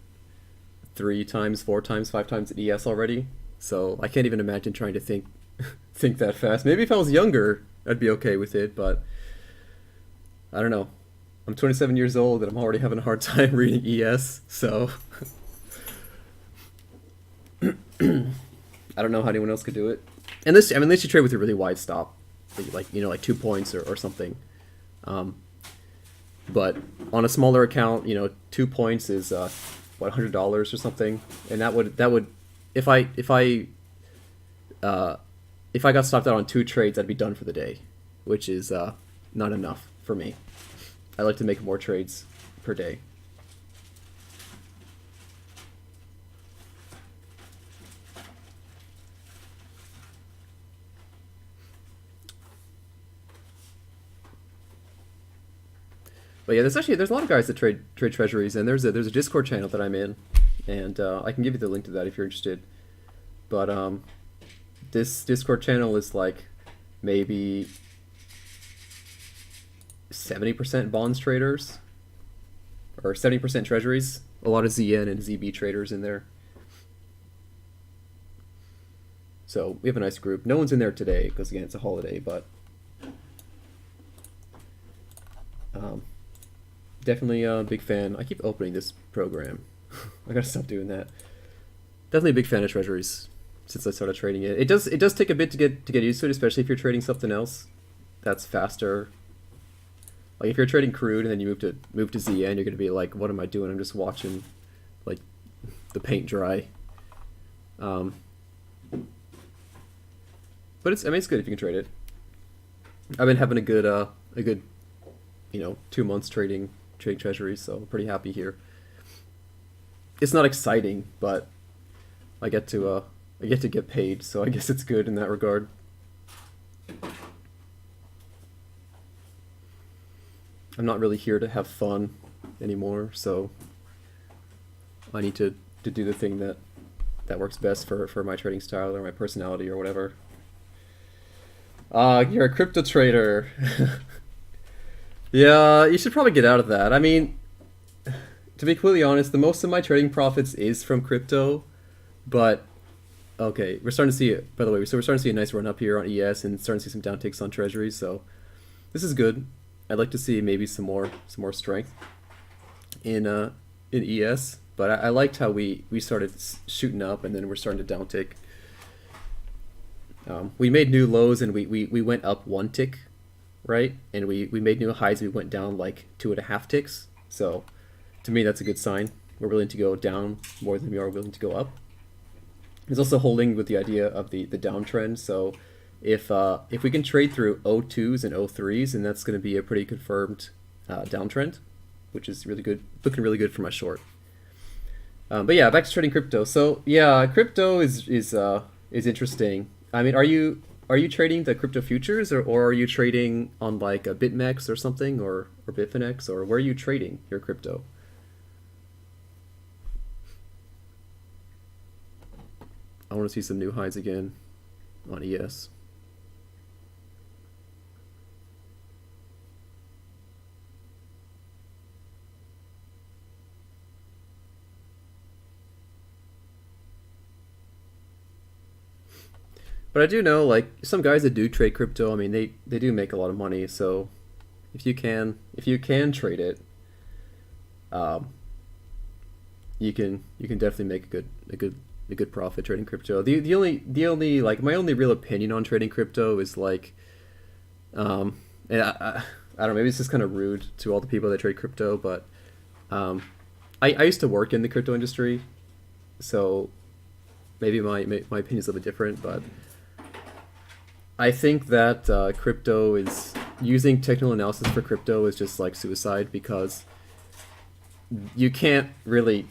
3 times, 4 times, 5 times at ES already. So I can't even imagine trying to think that fast. Maybe if I was younger, I'd be okay with it, but I don't know. I'm 27 years old and I'm already having a hard time reading ES, so I don't know how anyone else could do it. And this, I mean, unless you trade with a really wide stop, like you know, like 2 points or something. Um, but on a smaller account, you know, 2 points is what, $100 or something, and that would uh, if I got stopped out on 2 trades, I'd be done for the day, which is not enough for me. I like to make more trades per day. But yeah, there's a lot of guys that trade treasuries, and there's a Discord channel that I'm in, and I can give you the link to that if you're interested. But this Discord channel is like maybe 70% bonds traders or 70% treasuries. A lot of ZN and ZB traders in there. So we have a nice group. No one's in there today because again it's a holiday, but definitely a big fan. I keep opening this program. I gotta stop doing that. Definitely a big fan of treasuries since I started trading it. It does take a bit to get used to it, especially if you're trading something else that's faster. Like if you're trading crude and then you move to ZN, you're gonna be like, what am I doing? I'm just watching like the paint dry. But I mean it's good if you can trade it. I've been having a good 2 months trading treasuries, so I'm pretty happy here. It's not exciting, but I get to get paid, so I guess it's good in that regard. I'm not really here to have fun anymore, so I need to do the thing that works best for my trading style or my personality or whatever. You're a crypto trader. Yeah, you should probably get out of that. I mean, to be completely honest, the most of my trading profits is from crypto, but okay, we're starting to see it. By the way, so we're starting to see a nice run up here on ES and starting to see some downticks on treasuries. So this is good. I'd like to see maybe some more strength in ES, but I liked how we started shooting up and then we're starting to downtick. We made new lows and we went up 1 tick, right? And we made new highs. We went down like 2.5 ticks. So to me, that's a good sign. We're willing to go down more than we are willing to go up. It's also holding with the idea of the downtrend. So if we can trade through O2s and O3s, then that's going to be a pretty confirmed downtrend, which is really good, looking really good for my short. But yeah, back to trading crypto. So yeah, crypto is interesting. I mean, are you trading the crypto futures or are you trading on like a BitMEX or something or Bitfinex, or where are you trading your crypto? I want to see some new highs again on ES. But I do know, like, some guys that do trade crypto, I mean, they do make a lot of money. So if you can trade it, you can definitely make a good profit trading crypto. The only like my only real opinion on trading crypto is like, and I don't know, maybe it's just kind of rude to all the people that trade crypto, but I used to work in the crypto industry, so maybe my opinion is a little bit different, but I think that crypto is using technical analysis for crypto is just like suicide, because you can't really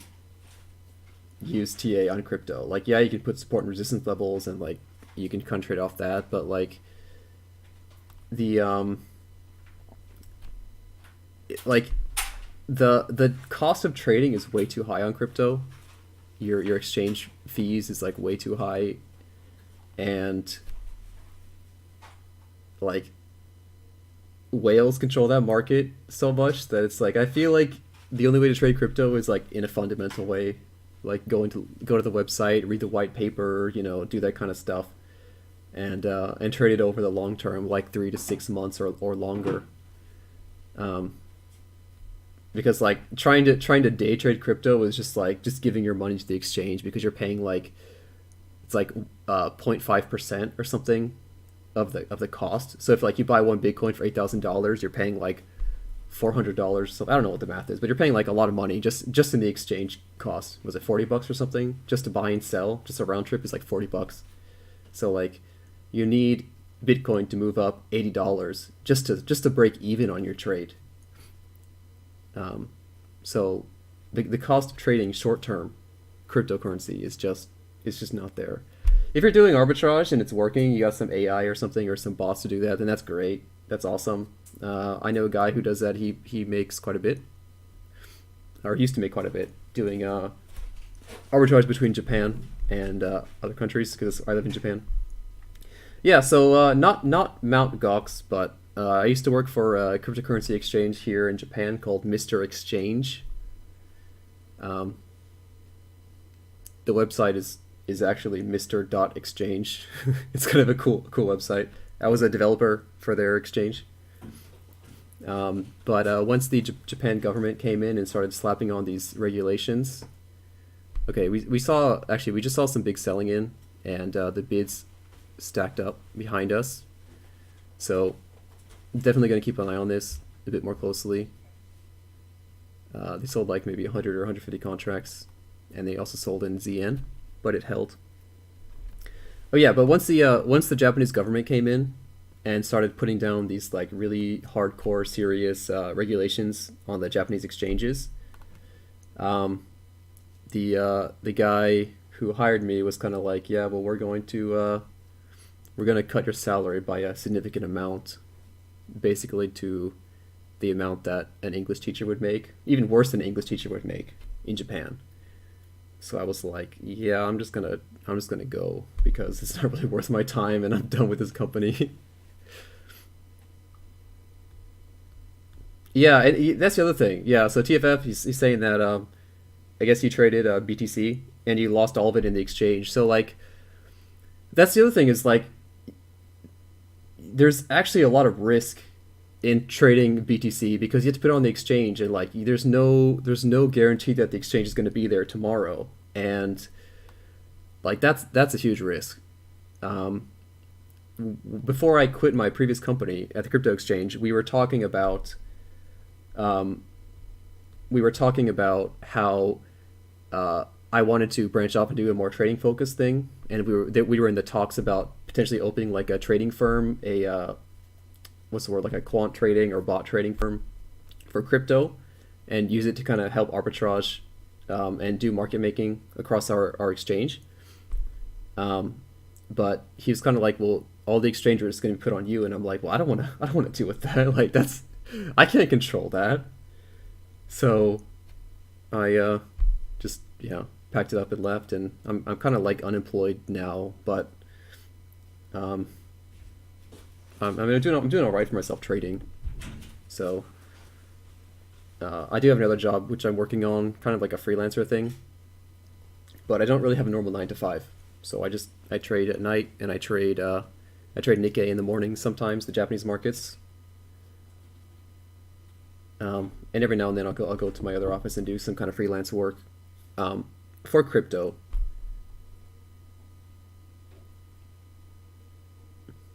use TA on crypto. Like, yeah, you can put support and resistance levels and like you can kind of trade off that, but like the the cost of trading is way too high on crypto. Your exchange fees is like way too high, and like whales control that market so much that it's like I feel like the only way to trade crypto is like in a fundamental way, like go to the website, read the white paper, do that kind of stuff, and trade it over the long term, like 3 to 6 months or longer. Um, because like trying to day trade crypto was just like just giving your money to the exchange because you're paying like it's like 0.5% or something of the cost. So if like you buy one Bitcoin for $8,000, you're paying like $400. So I don't know what the math is, but you're paying like a lot of money just in the exchange cost. Was it $40 or something just to buy and sell? Just a round trip is like $40. So like you need Bitcoin to move up $80 just to break even on your trade. Um, so the cost of trading short term cryptocurrency is just not there. If you're doing arbitrage and it's working, you got some AI or something or some bots to do that, then that's great. That's awesome. I know a guy who does that. He makes quite a bit, or he used to make quite a bit doing arbitrage between Japan and other countries because I live in Japan. Yeah, so not Mount Gox, but I used to work for a cryptocurrency exchange here in Japan called Mr. Exchange. Um, the website is actually Mr. Exchange. It's kind of a cool website. I was a developer for their exchange. But once the Japan government came in and started slapping on these regulations, okay, we saw actually we just saw some big selling in, and the bids stacked up behind us. So definitely going to keep an eye on this a bit more closely. They sold like maybe 100 or 150 contracts, and they also sold in ZN, but it held. Oh yeah, but once the Japanese government came in and started putting down these like really hardcore, serious regulations on the Japanese exchanges, um, the guy who hired me was kind of like, yeah, well, we're going to cut your salary by a significant amount, basically to the amount that an English teacher would make, even worse than an English teacher would make in Japan. So I was like, yeah, I'm just gonna go because it's not really worth my time, and I'm done with this company. Yeah, that's the other thing. Yeah, so TFF, he's saying that I guess he traded BTC and he lost all of it in the exchange. So like that's the other thing is like there's actually a lot of risk in trading BTC because you have to put it on the exchange and like there's no guarantee that the exchange is going to be there tomorrow, and like that's a huge risk. Um, Before I quit my previous company at the crypto exchange, um, we were talking about how I wanted to branch off and do a more trading focused thing, and we were in the talks about potentially opening like a trading firm, a what's the word, like a quant trading or bot trading firm for crypto, and use it to kind of help arbitrage and do market making across our exchange. Um, but he was kind of like, well, all the exchange is going to be put on you, and I'm like, well, I don't want to deal with that. Like that's I can't control that. So I just packed it up and left, and I'm kind of like unemployed now, but um, I mean I'm doing all right for myself trading. So I do have another job which I'm working on, kind of like a freelancer thing, but I don't really have a normal 9 to 5. So I trade at night, and I trade Nikkei in the morning sometimes, the Japanese markets. And every now and then I'll go to my other office and do some kind of freelance work um, for crypto.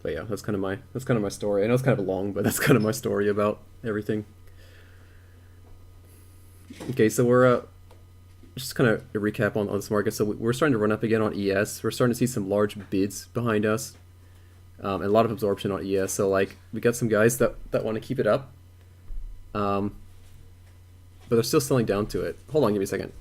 But yeah, that's kind of my story. I know it's kind of long, but that's kind of my story about everything. Okay, so we're just kind of a recap on this market. So we're starting to run up again on ES. We're starting to see some large bids behind us, and a lot of absorption on ES. So like we got some guys that want to keep it up, um, but they're still selling down to it. Hold on, give me a second.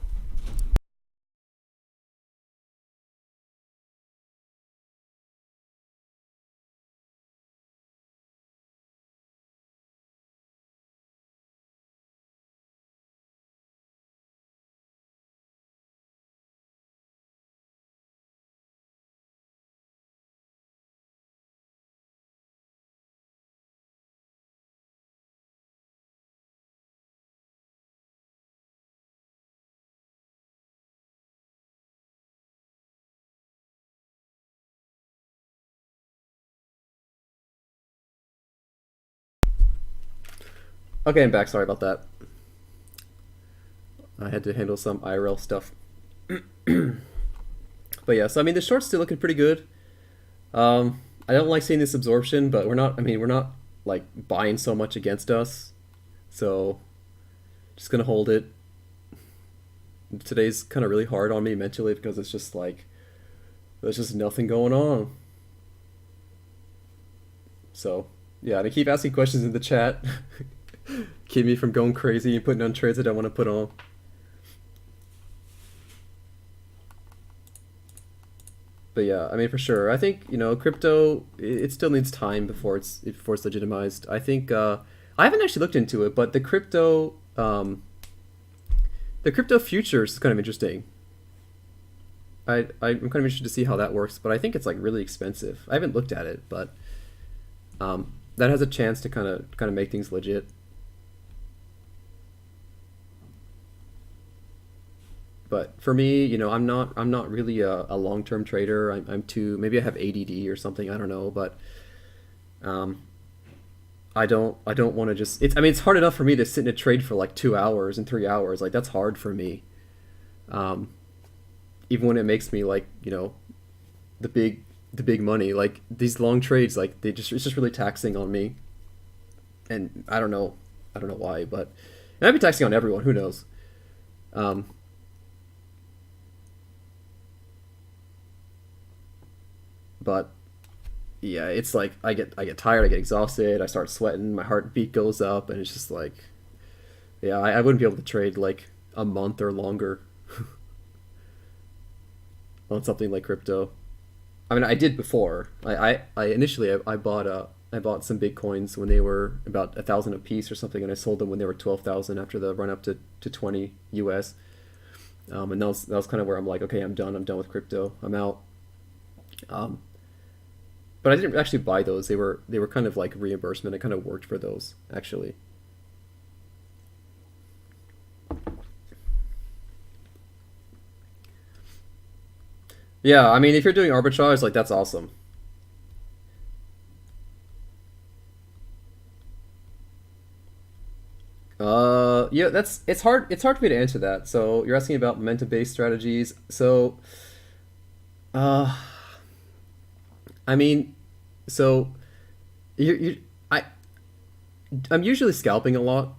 Okay, I'm back. Sorry about that. I had to handle some IRL stuff. But yeah, so I mean the short's still looking pretty good. I don't like seeing this absorption, but we're not. I mean, we're not like buying so much against us, so just gonna hold it. Today's kind of really hard on me mentally because it's just like there's just nothing going on. So yeah, they keep asking questions in the chat, keep me from going crazy and putting on trades I don't want to put on. But yeah, I mean for sure. I think crypto. It still needs time before it's legitimized. I think I haven't actually looked into it, but the crypto futures is kind of interesting. I'm kind of interested to see how that works, but I think it's like really expensive. I haven't looked at it, but that has a chance to kind of make things legit. But for me, I'm not really a long term trader. I'm too maybe I have ADD or something. I don't know, but um, I don't want to just. It's I mean it's hard enough for me to sit in a trade for like 2 hours and 3 hours. Like that's hard for me. Um, Even when it makes me like the big money. Like these long trades, like it's just really taxing on me. And I don't know why, but it might be taxing on everyone. Who knows? Um, but yeah, it's like I get tired, I get exhausted, I start sweating, my heartbeat goes up, and it's just like yeah, I wouldn't be able to trade like a month or longer on something like crypto. I mean, I did before. I initially I bought some bitcoins when they were about 1,000 a piece or something, and I sold them when they were 12,000 after the run up to 20 US. And that was kind of where I'm like, okay, I'm done. I'm done with crypto. I'm out. Um, but I didn't actually buy those. They were kind of like reimbursement. I kind of worked for those actually. Yeah, I mean, if you're doing arbitrage, like that's awesome. Yeah, that's it's hard for me to answer that. So you're asking about momentum-based strategies. So, uh, I mean, so you I I'm usually scalping a lot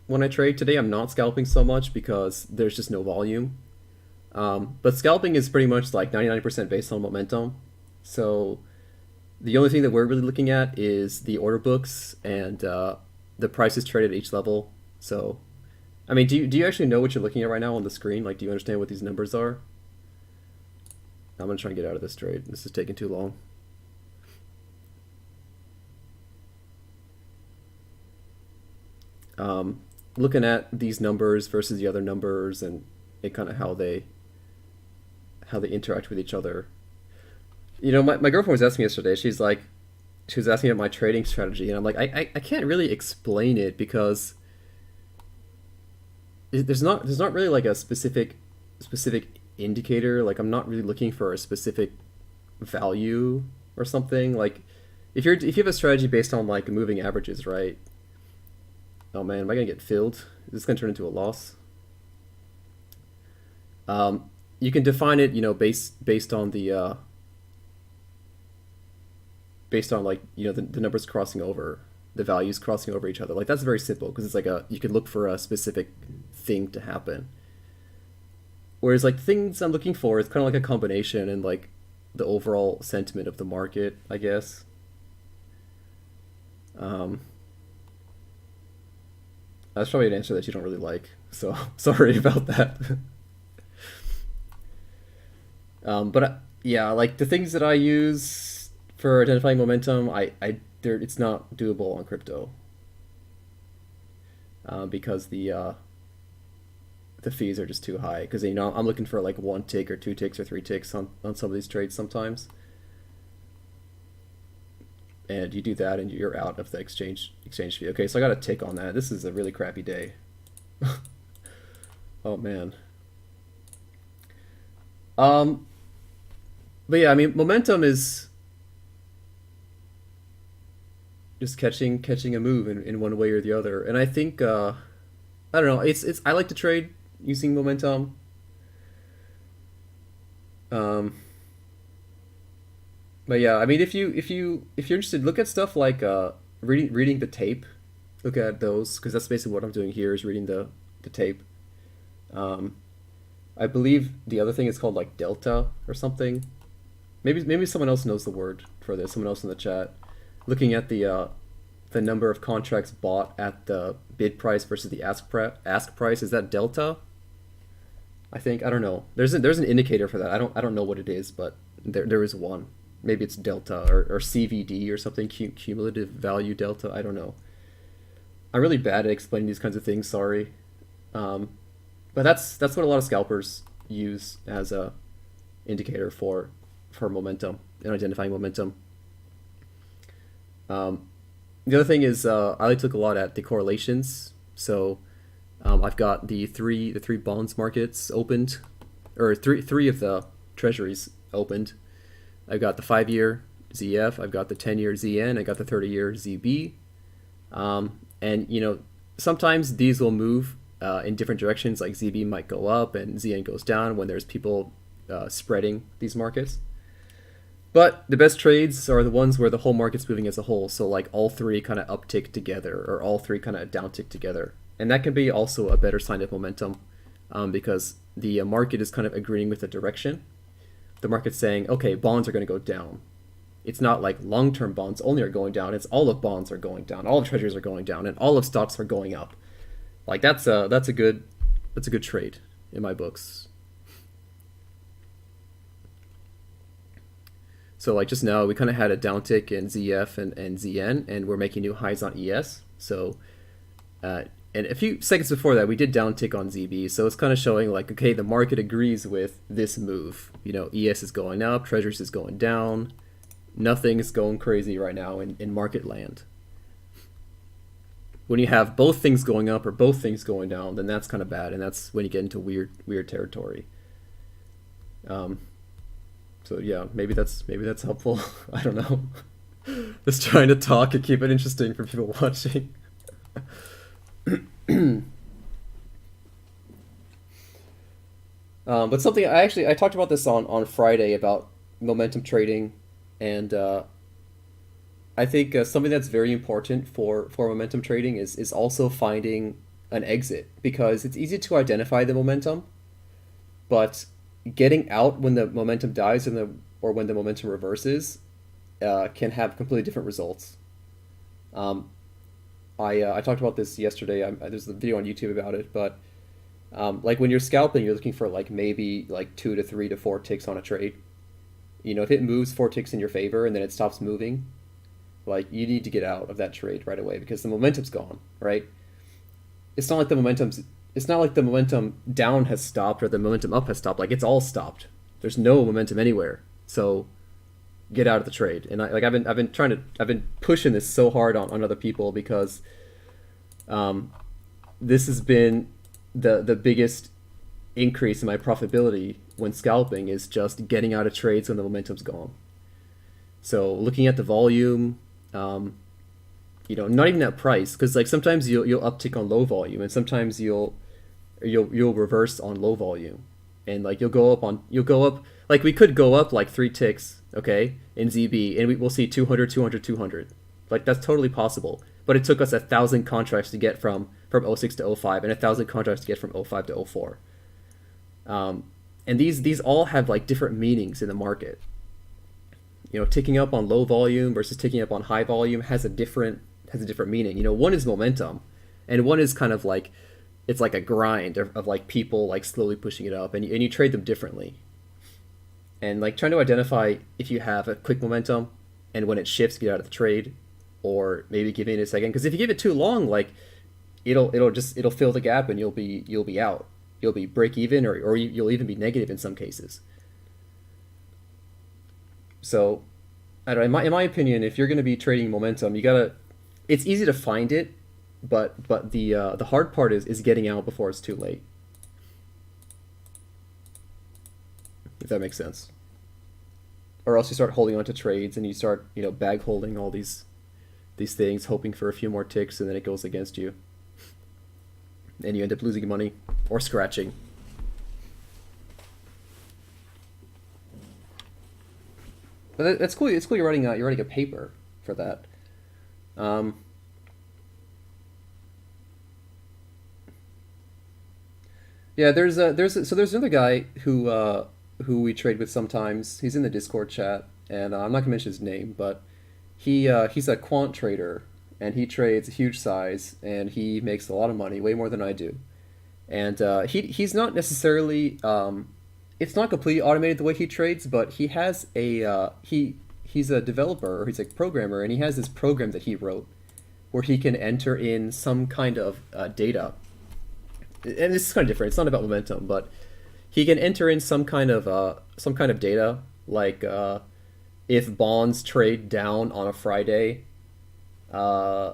when I trade. Today I'm not scalping so much because there's just no volume. But scalping is pretty much like 99% based on momentum. So the only thing that we're really looking at is the order books and the prices traded at each level. So, I mean, do you actually know what you're looking at right now on the screen? Like, do you understand what these numbers are? I'm gonna try and get out of this trade. This is taking too long. Um, Looking at these numbers versus the other numbers and kind of how they interact with each other. My girlfriend was asking me yesterday. She was asking about my trading strategy, and I'm like, I can't really explain it because there's not really like a specific indicator. Like I'm not really looking for a specific value or something. Like if you have a strategy based on like moving averages, right? Oh man, am I gonna get filled? Is this gonna turn into a loss? You can define it, based on like the numbers crossing over, the values crossing over each other. Like that's very simple because it's like a you can look for a specific thing to happen. Whereas like things I'm looking for is kind of like a combination and like the overall sentiment of the market, I guess. Um, that's probably an answer that you don't really like. So sorry about that. But yeah, like the things that I use for identifying momentum, it's not doable on crypto because the fees are just too high. Because I'm looking for like one tick or two ticks or three ticks on some of these trades sometimes, and you do that and you're out of the exchange fee. Okay, so I got a tick on that. This is a really crappy day. Oh man. Um, but yeah, I mean momentum is just catching a move in one way or the other. And I think I don't know. It's I like to trade using momentum. Um, but yeah, I mean, if you're interested, look at stuff like reading the tape. Look at those because that's basically what I'm doing here is reading the tape. Um, I believe the other thing is called like delta or something. Maybe someone else knows the word for this. Someone else in the chat. Looking at the number of contracts bought at the bid price versus the ask price, is that delta? I think I don't know. There's an indicator for that. I don't know what it is, but there is one. Maybe it's delta or CVD or something, cumulative value delta. I don't know. I'm really bad at explaining these kinds of things. Sorry, um, but that's what a lot of scalpers use as a indicator for momentum and identifying momentum. Um, the other thing is I like to look a lot at the correlations. So I've got the three bonds markets opened, or three of the treasuries opened. I've got the 5-year ZF, I've got the 10-year ZN, I got the 30-year ZB, and sometimes these will move in different directions. Like ZB might go up and ZN goes down when there's people spreading these markets. But the best trades are the ones where the whole market's moving as a whole. So like all three kind of uptick together or all three kind of downtick together. And that can be also a better sign of momentum because the market is kind of agreeing with the direction. The market's saying, okay, bonds are going to go down. It's not like long-term bonds only are going down. It's all of bonds are going down. All of treasuries are going down, and all of stocks are going up. Like that's a good trade in my books. So like just now, we kind of had a downtick in ZF and ZN, and we're making new highs on ES. So, and a few seconds before that, we did downtick on ZB. So it's kind of showing like, okay, the market agrees with this move. ES is going up, Treasuries is going down. Nothing is going crazy right now in market land. When you have both things going up or both things going down, then that's kind of bad, and that's when you get into weird territory. So yeah, maybe that's helpful. I don't know. Just trying to talk and keep it interesting for people watching. But something I talked about this on Friday about momentum trading, and I think something that's very important for momentum trading is also finding an exit, because it's easy to identify the momentum, but getting out when the momentum dies or when the momentum reverses can have completely different results. Um, I talked about this yesterday. There's a video on YouTube about it, but like when you're scalping, you're looking for like maybe like 2 to 3 to 4 ticks on a trade. If it moves 4 ticks in your favor and then it stops moving, like you need to get out of that trade right away because the momentum's gone, right? It's not like the momentum down has stopped or the momentum up has stopped. Like it's all stopped. There's no momentum anywhere. So get out of the trade. And I've been pushing this so hard on other people because this has been the biggest increase in my profitability when scalping is just getting out of trades when the momentum's gone. So looking at the volume, not even that price, because like sometimes you'll uptick on low volume and sometimes you'll reverse on low volume, and like you'll go up like we could go up like 3 ticks, okay, in ZB, and we'll see 200, 200, 200. Like that's totally possible, but it took us 1,000 contracts to get from '06 to '05 and 1,000 contracts to get from '05 to '04. And these all have like different meanings in the market. Ticking up on low volume versus ticking up on high volume has a different meaning. One is momentum, and one is kind of like it's like a grind of like people like slowly pushing it up, and you trade them differently. And like trying to identify if you have a quick momentum and when it shifts, get out of the trade, or maybe give it a second, because if you give it too long, like it'll fill the gap and you'll be out. You'll be break even, or you'll even be negative in some cases. So, I don't know. In my opinion, if you're going to be trading momentum, you gotta. It's easy to find it, but the hard part is getting out before it's too late. If that makes sense. Or else you start holding on to trades and you start bag holding all these these things, hoping for a few more ticks, and then it goes against you, and you end up losing money or scratching. But that's cool. It's cool. You're writing a paper for that. Um, yeah, there's another guy who we trade with sometimes. He's in the Discord chat, and I'm not gonna mention his name, but he's a quant trader, and he trades a huge size, and he makes a lot of money, way more than I do. And he's not necessarily it's not completely automated the way he trades, but he has he's a developer, or he's a programmer, and he has this program that he wrote where he can enter in some kind of data. And this is kind of different. It's not about momentum, but he can enter in some kind of data, like if bonds trade down on a Friday, uh,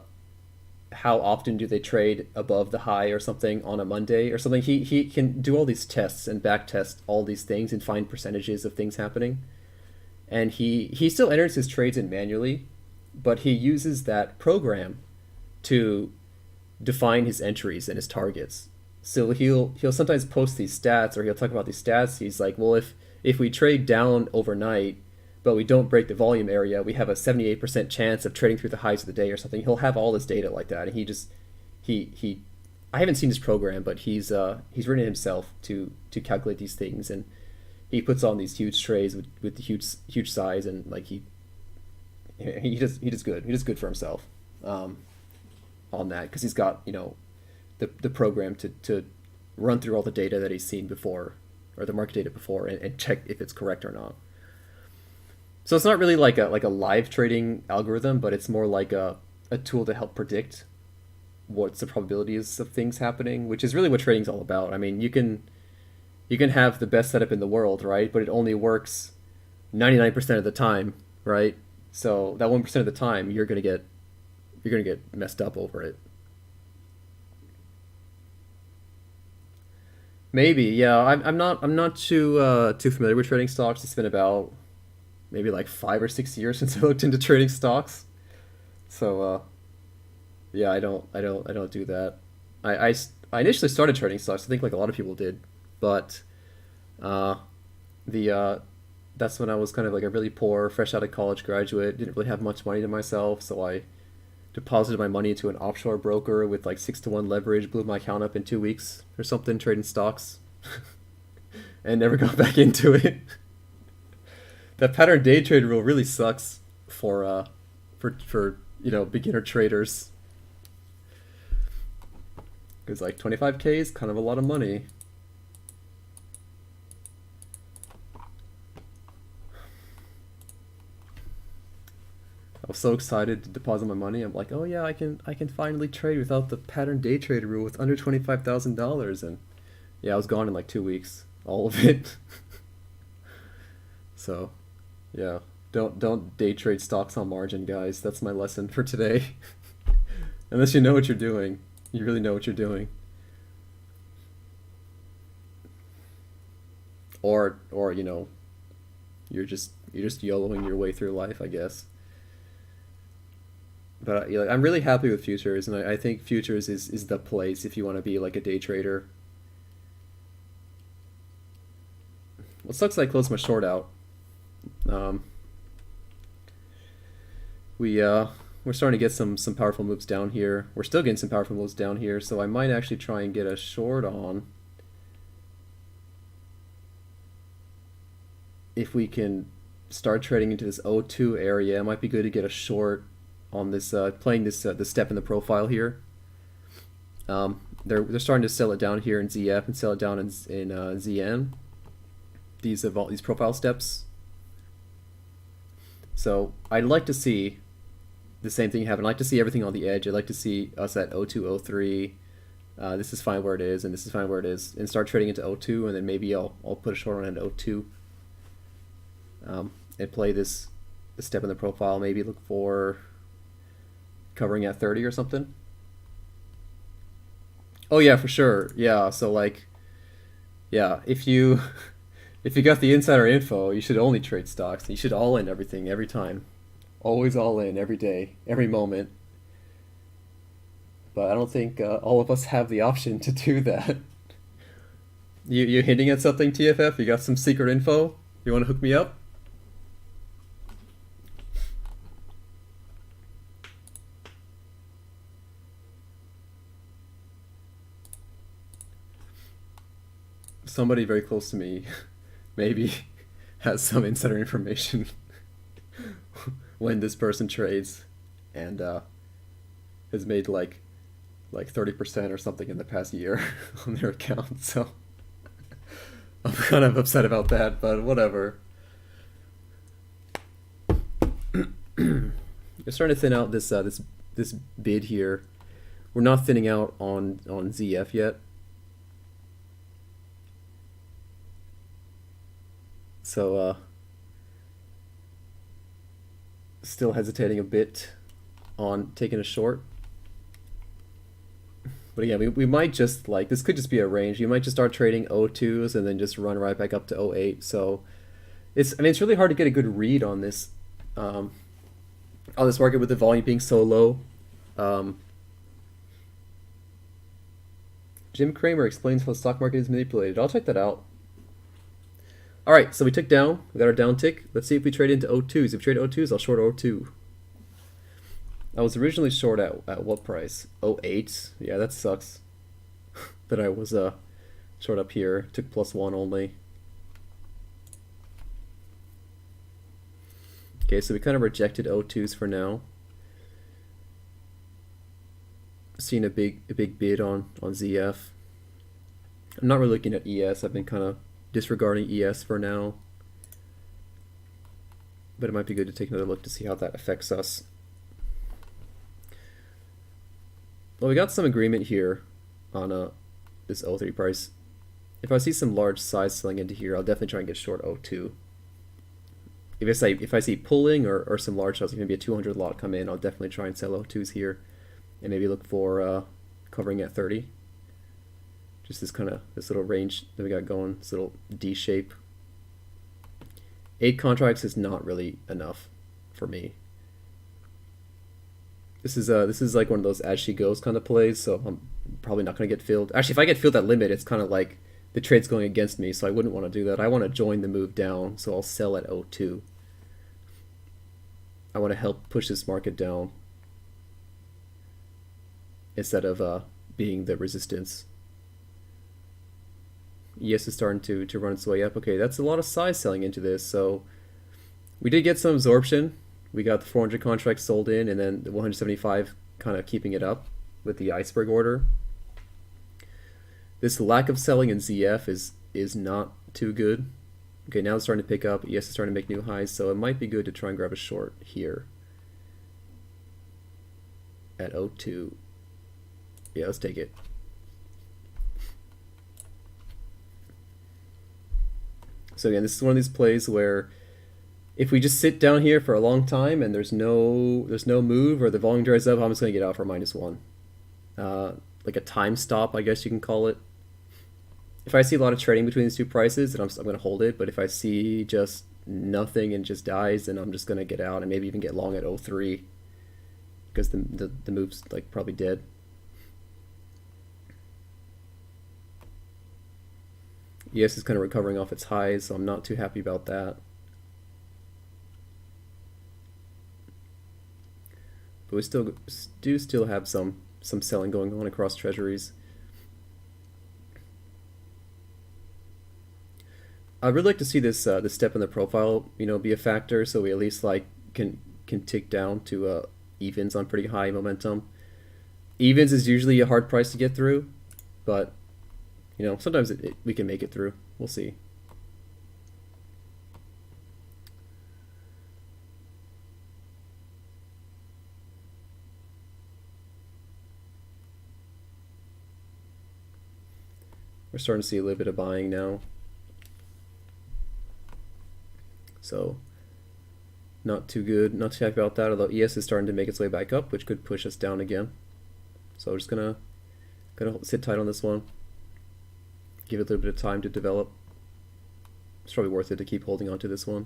how often do they trade above the high or something on a Monday or something. He can do all these tests and back test all these things and find percentages of things happening. And he still enters his trades in manually, but he uses that program to define his entries and his targets. So he'll sometimes post these stats, or he'll talk about these stats. He's like, well, if we trade down overnight, but we don't break the volume area, we have a 78% chance of trading through the highs of the day or something. He'll have all this data like that, and he I haven't seen his program, but he's written it himself to calculate these things, and he puts on these huge trays with the huge size, and like he does good. He does good for himself on that, because he's got, the program to run through all the data that he's seen before, or the market data before, and check if it's correct or not. So it's not really like a live trading algorithm, but it's more like a tool to help predict what's the probabilities of things happening, which is really what trading's all about. I mean, you can have the best setup in the world, right? But it only works 99% of the time, right? So that 1% of the time, you're gonna get messed up over it. Maybe, yeah. I'm not too familiar with trading stocks. It's been about maybe like 5 or 6 years since I looked into trading stocks. So yeah, I don't do that. I initially started trading stocks. I think like a lot of people did, but uh, the that's when I was kind of like a really poor, fresh out of college graduate. Didn't really have much money to myself, so I deposited my money into an offshore broker with like 6-to-1 leverage. Blew my account up in 2 weeks or something trading stocks, and never got back into it. That pattern day trade rule really sucks for beginner traders, because like 25K is kind of a lot of money. I was so excited to deposit my money. I'm like, oh yeah, I can finally trade without the pattern day trade rule with under $25,000, and yeah, I was gone in like 2 weeks, all of it. So yeah, don't day trade stocks on margin, guys. That's my lesson for today. Unless you know what you're doing, you really know what you're doing, or you're just YOLOing your way through life, I guess. But yeah, like, I'm really happy with futures, and I think futures is the place if you want to be like a day trader. What sucks, I closed my short out. Um, we're starting to get some powerful moves down here. We're still getting some powerful moves down here, so I might actually try and get a short on if we can start trading into this O2 area. It might be good to get a short on this playing this step in the profile here. They're starting to sell it down here in ZF and sell it down in ZN. These profile steps. So I'd like to see the same thing happen. I'd like to see everything on the edge. I'd like to see us at O2, O3. This is fine where it is, and this is fine where it is, and start trading into O2, and then maybe I'll put a short on at O2, and play this step in the profile. Maybe look for covering at 30 or something. Oh yeah, for sure. Yeah, so like, yeah, if you if you got the insider info, you should only trade stocks. You should all in everything every time. Always all in every day, every moment. But I don't think all of us have the option to do that. You hinting at something, TFF? You got some secret info? You want to hook me up? Somebody very close to me maybe has some insider information when this person trades and has made like 30% or something in the past year on their account. So I'm kind of upset about that, but whatever. We're starting to thin out this bid here. We're not thinning out on ZF yet. So still hesitating a bit on taking a short. But again, we might just this could just be a range. You might just start trading O2s and then just run right back up to O8. So it's really hard to get a good read on this market with the volume being so low. Jim Cramer explains how the stock market is manipulated. I'll check that out. All right, so we tick down. We got our down tick. Let's see if we trade into O2s. If we trade O2s, I'll short O2. I was originally short at what price? O8. Yeah, that sucks. That I was short up here. Took +1 only. Okay, so we kind of rejected O2s for now. Seen a big bid on ZF. I'm not really looking at ES. I've been kind of disregarding ES for now, but it might be good to take another look to see how that affects us. Well, we got some agreement here on this O3 price. If I see some large size selling into here, I'll definitely try and get short O2. If I see pulling or some large size, like maybe a 200 lot come in, I'll definitely try and sell O2s here, and maybe look for covering at 30. Just this little range that we got going, this little D shape. 8 contracts is not really enough for me. This is like one of those as she goes kind of plays, so I'm probably not going to get filled. Actually, if I get filled at limit, it's kind of like the trade's going against me, so I wouldn't want to do that. I want to join the move down, so I'll sell at O2. I want to help push this market down instead of being the resistance. ES is starting to run its way up. Okay, that's a lot of size selling into this, so we did get some absorption. We got the 400 contracts sold in, and then the 175 kind of keeping it up with the iceberg order. This lack of selling in ZF is not too good. Okay, now it's starting to pick up. ES is starting to make new highs, so it might be good to try and grab a short here at O2. Yeah, let's take it. So again, this is one of these plays where if we just sit down here for a long time and there's no move or the volume dries up, I'm just going to get out for -1. Like a time stop, I guess you can call it. If I see a lot of trading between these two prices, then I'm going to hold it. But if I see just nothing and just dies, then I'm just going to get out and maybe even get long at O3 because the move's like probably dead. ES is kind of recovering off its highs, so I'm not too happy about that. But we still have some selling going on across treasuries. I'd really like to see this step in the profile, be a factor, so we at least can tick down to evens on pretty high momentum. Evens is usually a hard price to get through, but sometimes we can make it through. We'll see. We're starting to see a little bit of buying now. So not too good, not too happy about that, although ES is starting to make its way back up, which could push us down again. So we're just gonna sit tight on this one. Give it a little bit of time to develop. It's probably worth it to keep holding on to this one.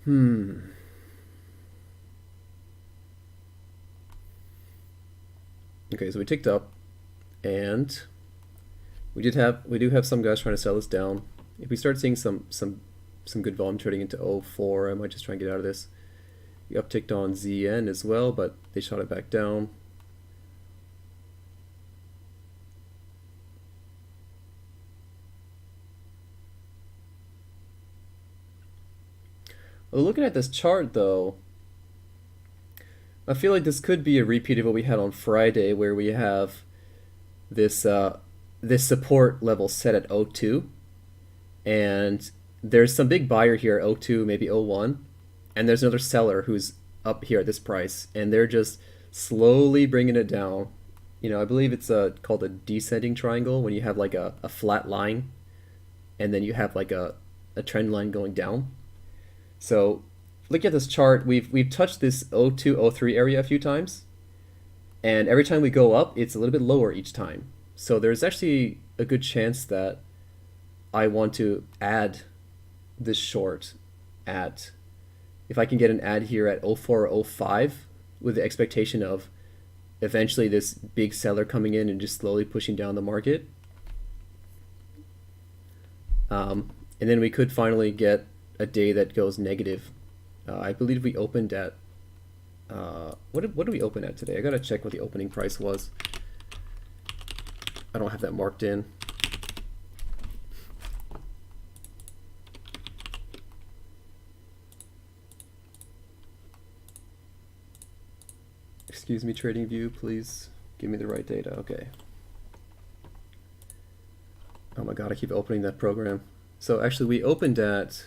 Okay, so we ticked up, and we do have some guys trying to sell this down. If we start seeing some good volume trading into 04, I might just try and get out of this. We upticked on ZN as well, but they shot it back down. Well, looking at this chart though, I feel like this could be a repeat of what we had on Friday, where we have this this support level set at 02, and there's some big buyer here at 02, maybe 01, and there's another seller who's up here at this price, and they're just slowly bringing it down. You know, I believe it's called a descending triangle, when you have like a flat line, and then you have like a trend line going down. So look at this chart. We've touched this 02, 03 area a few times, and every time we go up, it's a little bit lower each time. So there's actually a good chance that I want to add this short at, if I can get an add here at 04 or 05, with the expectation of eventually this big seller coming in and just slowly pushing down the market. And then we could finally get a day that goes negative. I believe we opened at what did we open at today? I gotta check what the opening price was. I don't have that marked in. Excuse me, TradingView, please give me the right data. Okay. Oh my god, I keep opening that program. So actually we opened at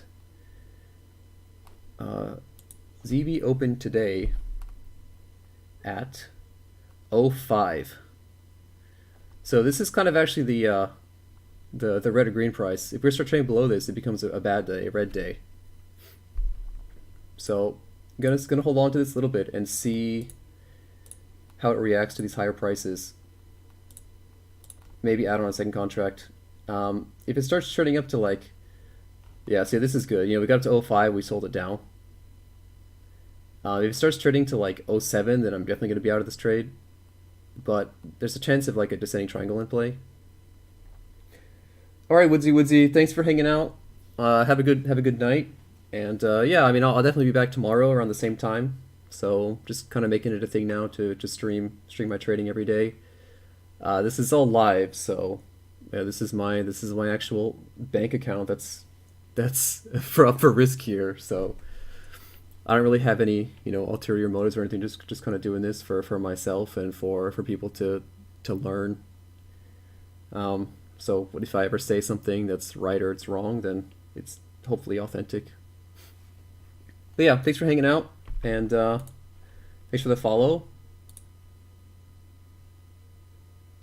ZB opened today at 05. So this is kind of actually the red or green price. If we start trading below this, it becomes a bad day, a red day. So I'm gonna hold on to this a little bit and see how it reacts to these higher prices. Maybe add on a second contract. If it starts turning up to like, yeah, see, this is good. You know, we got up to 05, we sold it down. If it starts trading to like 07, then I'm definitely going to be out of this trade. But there's a chance of like a descending triangle in play. All right, Woodsy, thanks for hanging out. Have a good night. And yeah, I mean, I'll definitely be back tomorrow around the same time. So just kind of making it a thing now to stream my trading every day. This is all live, so yeah, this is my actual bank account. That's for up for risk here. So I don't really have any, you know, ulterior motives or anything. Just kind of doing this for myself and for people to learn. So if I ever say something that's right or it's wrong, then it's hopefully authentic. But yeah, thanks for hanging out, and thanks for the follow.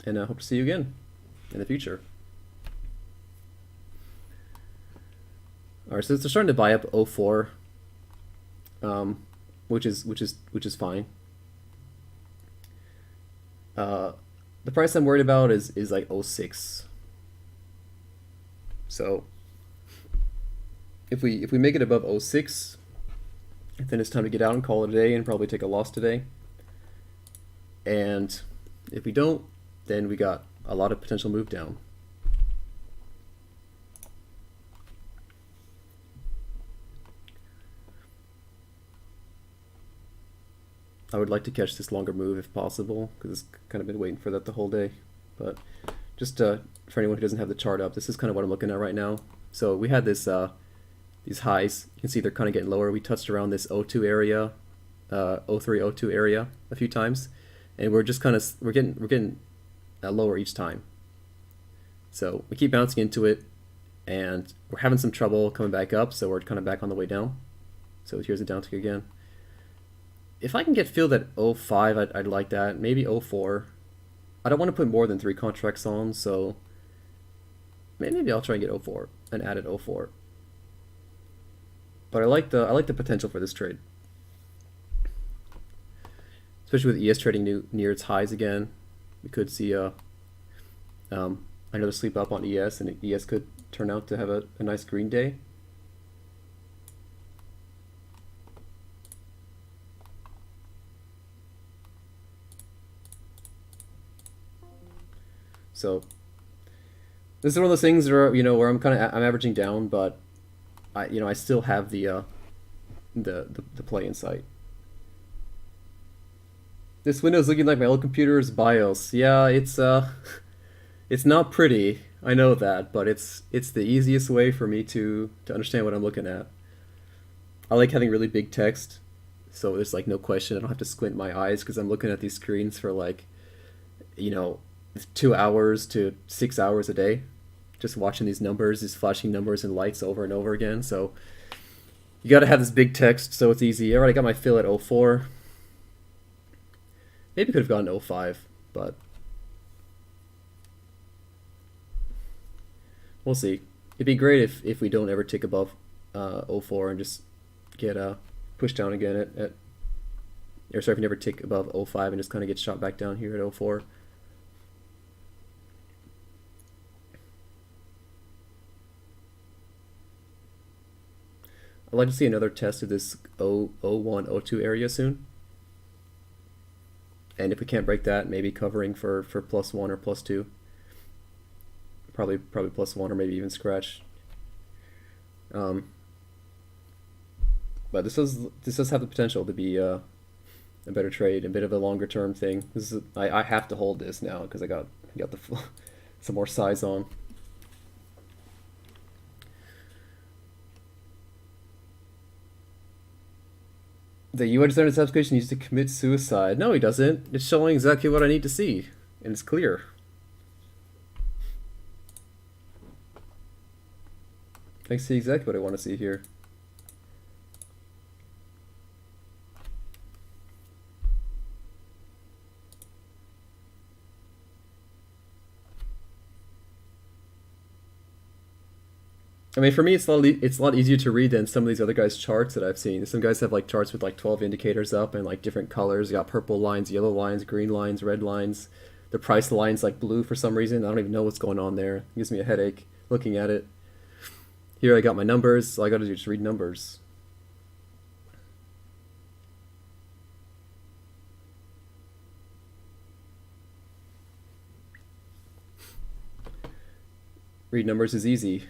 And I hope to see you again in the future. All right, so they're starting to buy up 04, which is fine. The price I'm worried about is like 06. So if we make it above 06, then it's time to get out and call it a day and probably take a loss today. And if we don't, then we got a lot of potential move down. I would like to catch this longer move if possible, because I've kind of been waiting for that the whole day. But just for anyone who doesn't have the chart up, this is kind of what I'm looking at right now. So we had this these highs. You can see they're kind of getting lower. We touched around this 02 area, 03, 02 area a few times, and we're just kind of we're getting lower each time. So we keep bouncing into it, and we're having some trouble coming back up. So we're kind of back on the way down. So here's a downtick again. If I can get filled at 05, I'd like that. Maybe 04. I don't want to put more than 3 contracts on, so maybe I'll try and get 04 and add at 04. But I like the potential for this trade, especially with ES trading near its highs again. We could see another sleep up on ES, and ES could turn out to have a nice green day. So this is one of those things where where I'm averaging down, but I still have the play in sight. This window is looking like my old computer's BIOS. Yeah, it's it's not pretty. I know that, but it's the easiest way for me to understand what I'm looking at. I like having really big text, so there's like no question I don't have to squint my eyes because I'm looking at these screens for like, you know, 2 hours to 6 hours a day, just watching these numbers, these flashing numbers and lights over and over again. So you got to have this big text so it's easy. All right, I got my fill at 04. Maybe could have gone 05, but we'll see. It'd be great if we don't ever tick above 04 and just get pushed down again at or sorry, if we never tick above 05 and just kind of get shot back down here at 04. I'd like to see another test of this 01, 02 area soon. And if we can't break that, maybe covering for +1 or +2. Probably +1 or maybe even scratch. But this does have the potential to be a better trade, a bit of a longer term thing. I have to hold this now because I got the some more size on. The UI designer's application used to commit suicide. No, he doesn't. It's showing exactly what I need to see, and it's clear. I see exactly what I want to see here. I mean, for me, it's a lot easier to read than some of these other guys' charts that I've seen. Some guys have like charts with like 12 indicators up and like different colors. You got purple lines, yellow lines, green lines, red lines. The price line's like blue for some reason. I don't even know what's going on there. It gives me a headache looking at it. Here I got my numbers. All I got to do is just read numbers. Read numbers is easy.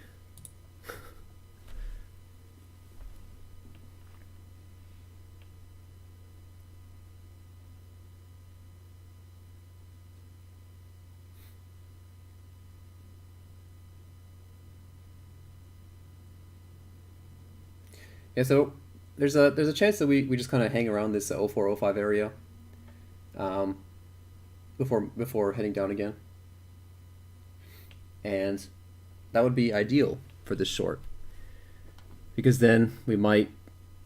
Yeah, so there's a chance that we just kind of hang around this 0405 area um, before heading down again, and that would be ideal for this short because then we might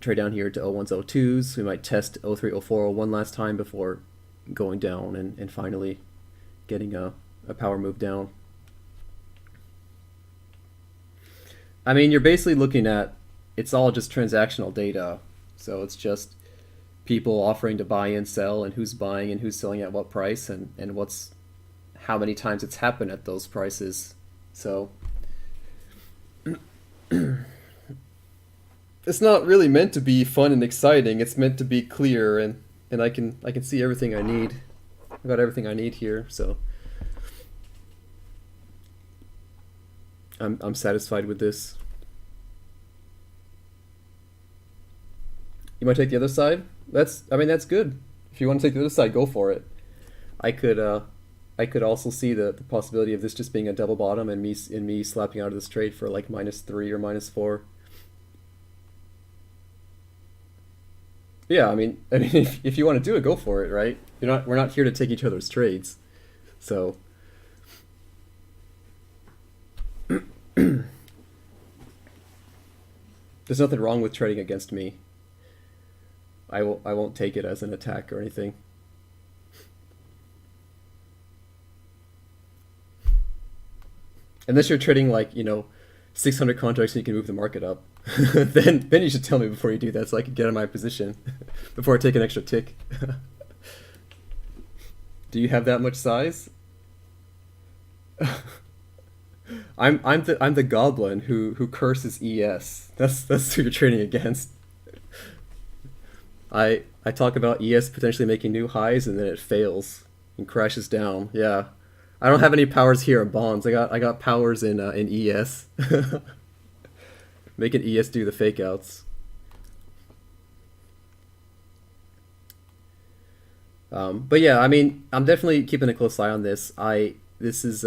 trade down here to 01s, 02s. We might test 03, 04, 01 last time before going down and finally getting a power move down. I mean, you're basically looking at it's all just transactional data. So it's just people offering to buy and sell and who's buying and who's selling at what price and what's how many times it's happened at those prices. So it's not really meant to be fun and exciting. It's meant to be clear and I can see everything I need. I've got everything I need here, so I'm satisfied with this. You might take the other side. I mean that's good. If you want to take the other side, go for it. I could also see the possibility of this just being a double bottom and me slapping out of this trade for like -3 or -4. Yeah, I mean if you want to do it, go for it, right? We're not here to take each other's trades. So there's nothing wrong with trading against me. I won't take it as an attack or anything. Unless you're trading like 600 contracts and you can move the market up, then you should tell me before you do that so I can get in my position before I take an extra tick. Do you have that much size? I'm the goblin who curses ES. That's who you're trading against. I talk about ES potentially making new highs and then it fails and crashes down. Yeah. I don't have any powers here in bonds. I got powers in ES. Making ES do the fake outs. But yeah, I mean, I'm definitely keeping a close eye on this. This is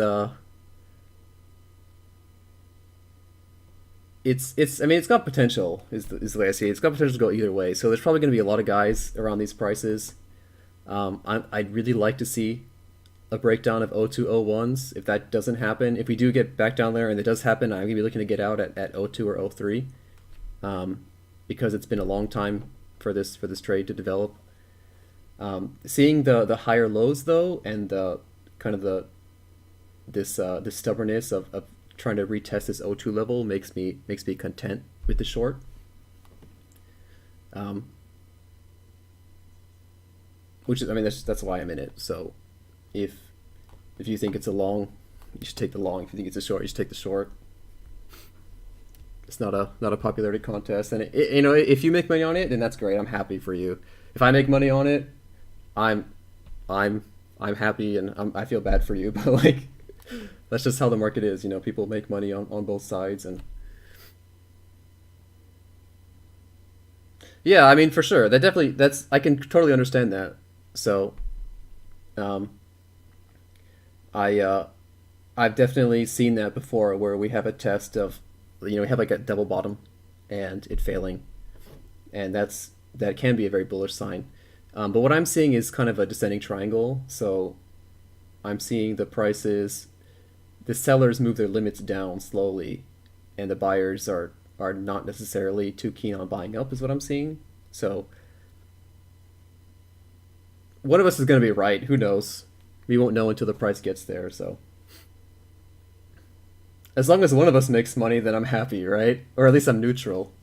it's I mean it's got potential is the way I see it. It's got potential to go either way. So there's probably going to be a lot of guys around these prices. I'd really like to see a breakdown of 0201s. If that doesn't happen, if we do get back down there and it does happen, I'm gonna be looking to get out at 02 or 03, because it's been a long time for this trade to develop. Seeing the higher lows though, and the kind of this stubbornness of trying to retest this O2 level makes me content with the short. Which is, I mean, that's why I'm in it. So if you think it's a long, you should take the long. If you think it's a short, you should take the short. It's not a popularity contest, and you know, if you make money on it, then that's great. I'm happy for you. If I make money on it, I'm I'm I'm happy, and I feel bad for you. But like, that's just how the market is. You know, people make money on both sides, and yeah, I mean, for sure, that's I can totally understand that. So, um, I I've definitely seen that before, where we have a test of, you know, we have like a double bottom, and it failing, and that can be a very bullish sign. But what I'm seeing is kind of a descending triangle. So I'm seeing the sellers move their limits down slowly, and the buyers are not necessarily too keen on buying up, is what I'm seeing. So one of us is going to be right. Who knows? We won't know until the price gets there. So as long as one of us makes money, then I'm happy, right? Or at least I'm neutral.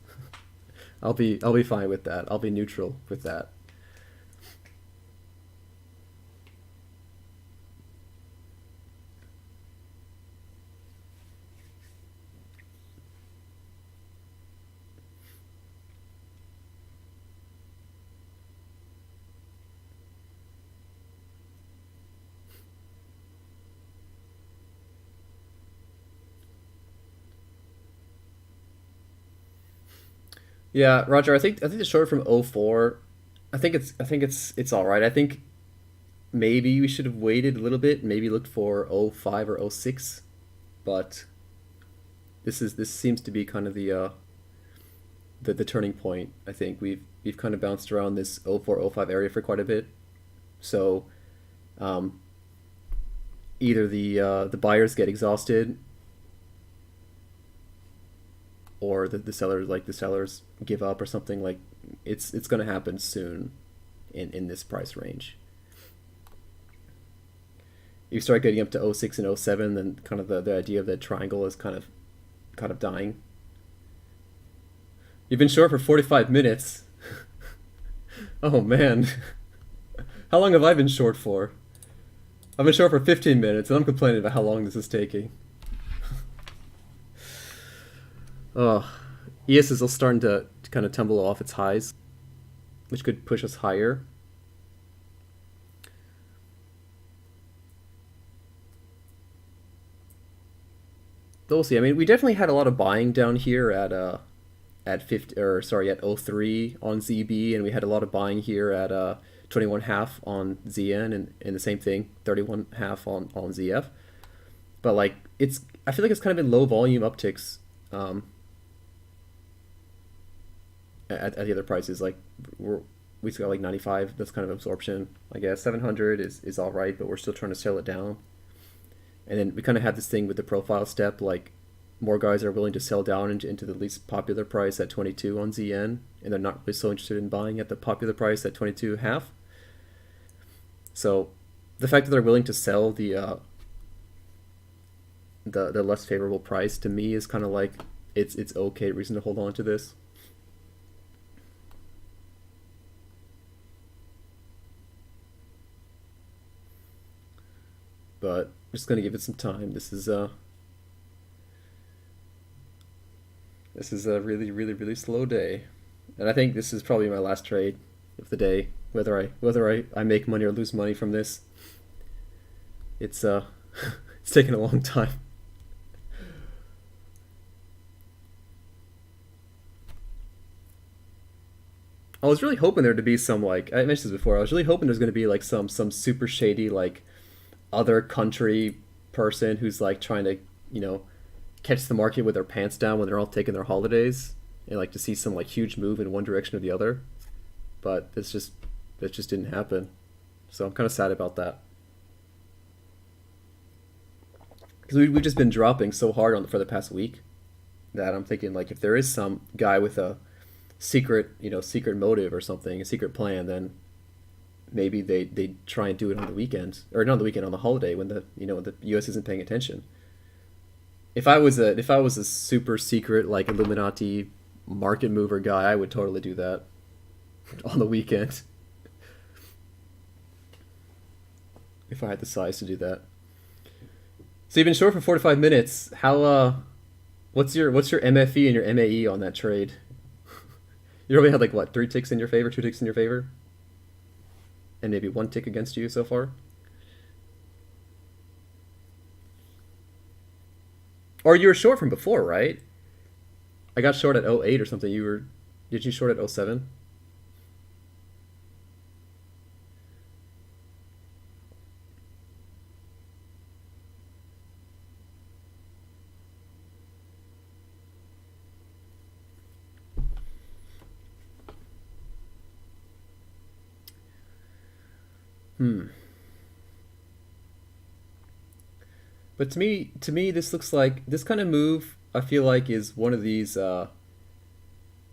I'll be fine with that. I'll be neutral with that. Yeah, Roger. I think the short from '04. I think it's all right. I think maybe we should have waited a little bit. Maybe looked for '05 or '06. But this seems to be kind of the turning point. I think we've kind of bounced around this '04 '05 area for quite a bit. So um, either the buyers get exhausted, or the sellers give up or something. Like, it's going to happen soon in this price range. You start getting up to '06 and '07, then kind of the idea of the triangle is kind of dying. You've been short for 45 minutes. Oh man. How long have I been short for? I've been short for 15 minutes, and I'm complaining about how long this is taking. Oh, ES is starting to kind of tumble off its highs, which could push us higher. But we'll see. I mean, we definitely had a lot of buying down here at 50, or sorry, at '03 on ZB, and we had a lot of buying here at 21 half on ZN, and the same thing, 31 half on ZF. But like, I feel like it's kind of been low volume upticks, um, at the other prices. Like, we still got like 95. That's kind of absorption, I guess. 700 is all right, but we're still trying to sell it down. And then we kind of have this thing with the profile step, like, more guys are willing to sell down into the least popular price at 22 on ZN, and they're not really so interested in buying at the popular price at 22 half. So the fact that they're willing to sell the less favorable price, to me, is kind of like, it's okay reason to hold on to this. But I'm just gonna give it some time. This is a really, really, really slow day, and I think this is probably my last trade of the day. Whether I make money or lose money from this, it's It's taken a long time. I was really hoping there to be some, like I mentioned this before. I was really hoping there's going to be like some super shady like other country person who's like trying to you know catch the market with their pants down when they're all taking their holidays, and like to see some like huge move in one direction or the other. But that just didn't happen. So I'm kind of sad about that because we've just been dropping so hard on for the past week that I'm thinking like if there is some guy with a secret secret motive or something, a secret plan, then maybe they try and do it on the weekend, or not on the weekend, on the holiday when the U.S. isn't paying attention. If I was a super secret like Illuminati market mover guy, I would totally do that on the weekend if I had the size to do that. So you've been short for 45 minutes. How what's your MFE and your MAE on that trade? You only had like what, three ticks in your favor, two ticks in your favor, and maybe one tick against you so far. Or you were short from before, right? I got short at '08 or something. Did you short at '07? Hmm. But to me, this looks like this kind of move. I feel like is one of these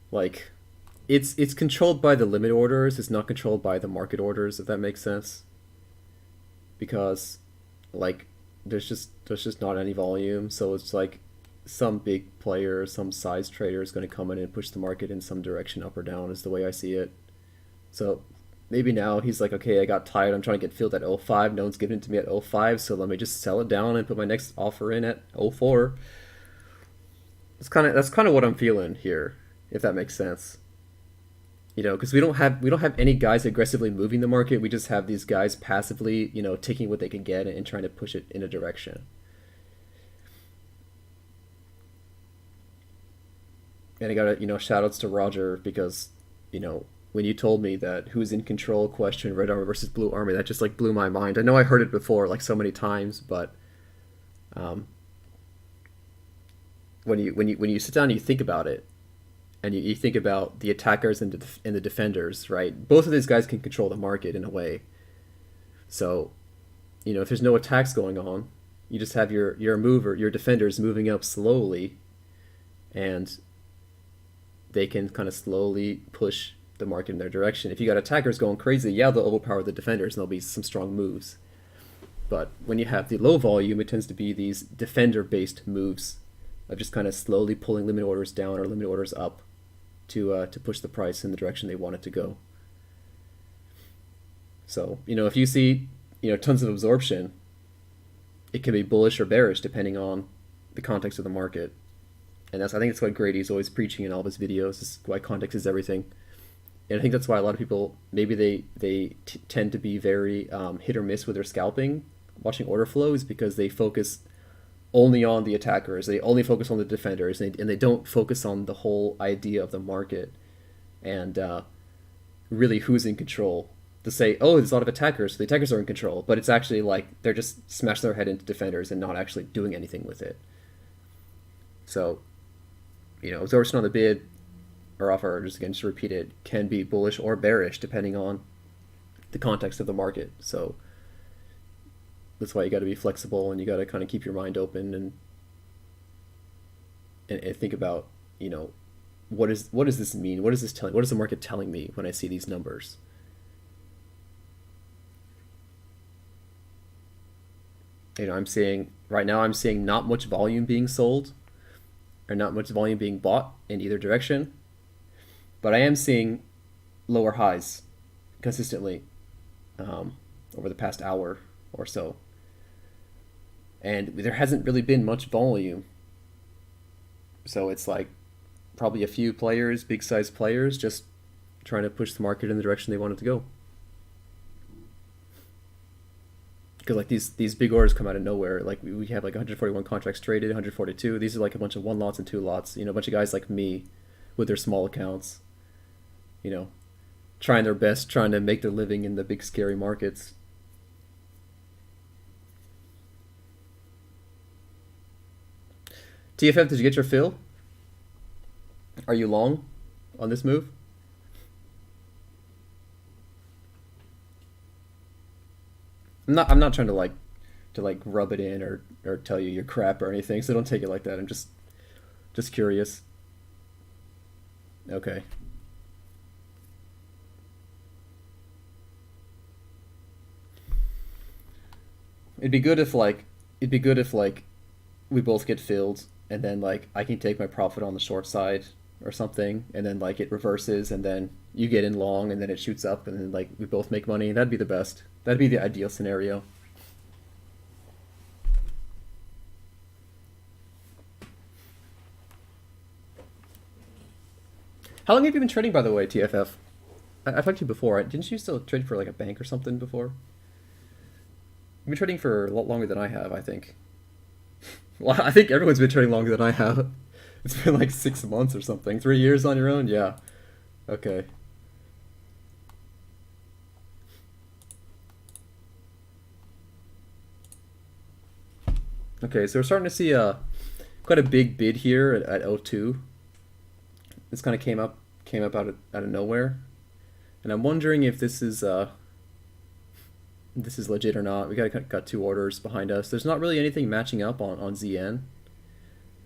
like it's controlled by the limit orders. It's not controlled by the market orders. If that makes sense, because like there's just not any volume. So it's like some big player, some size trader is going to come in and push the market in some direction, up or down. Is the way I see it. So maybe now he's like, okay, I got tired. I'm trying to get filled at '05. No one's giving it to me at '05, so let me just sell it down and put my next offer in at '04. That's kind of what I'm feeling here, if that makes sense. Because we don't have any guys aggressively moving the market. We just have these guys passively, taking what they can get and trying to push it in a direction. And I got to, shout outs to Roger because, when you told me that who's in control question, Red Army versus Blue Army, that just like blew my mind. I know I heard it before like so many times, but um, when you sit down and you think about it, and you think about the attackers and the defenders, right? Both of these guys can control the market in a way. So, if there's no attacks going on, you just have your defenders moving up slowly, and they can kind of slowly push the market in their direction. If you got attackers going crazy, yeah, they'll overpower the defenders and there'll be some strong moves. But when you have the low volume, it tends to be these defender-based moves of just kind of slowly pulling limit orders down or limit orders up to push the price in the direction they want it to go. So if you see tons of absorption, it can be bullish or bearish depending on the context of the market. And I think that's what Grady's always preaching in all of his videos. Is why context is everything. And I think that's why a lot of people maybe they tend to be very hit or miss with their scalping, watching order flows, because they focus only on the attackers. They only focus on the defenders, and they don't focus on the whole idea of the market and really who's in control. To say, oh, there's a lot of attackers, so the attackers are in control, but it's actually like they're just smashing their head into defenders and not actually doing anything with it. So, absorption on the bid or offer, just to repeat it, can be bullish or bearish depending on the context of the market. So that's why you got to be flexible, and you got to kind of keep your mind open and think about, what does this mean? What is this telling? What is the market telling me when I see these numbers? I'm seeing right now. I'm seeing not much volume being sold, or not much volume being bought in either direction. But I am seeing lower highs consistently over the past hour or so. And there hasn't really been much volume. So it's like probably a few players, big size players, just trying to push the market in the direction they want it to go. because like these big orders come out of nowhere. Like we have like 141 contracts traded, 142. These are like a bunch of one lots and two lots. You know, a bunch of guys like me with their small accounts. You know, trying their best, trying to make their living in the big scary markets. TFF, did you get your fill? Are you long on this move? I'm not trying to like rub it in or tell you you're crap or anything, so don't take it like that. I'm just curious. Okay. It'd be good if we both get filled and then like I can take my profit on the short side or something and then like it reverses and then you get in long and then it shoots up and then like we both make money. That'd be the best. That'd be the ideal scenario. How long have you been trading, by the way, TFF? I've talked to you before. Didn't you still trade for like a bank or something before? You've been trading for a lot longer than I have, I think. Well, I think everyone's been trading longer than I have. It's been like 6 months or something. 3 years on your own? Yeah. Okay. Okay, so we're starting to see quite a big bid here at 02. This kind of came up out of nowhere. And I'm wondering if this is legit or not. We got two orders behind us. There's not really anything matching up on ZN.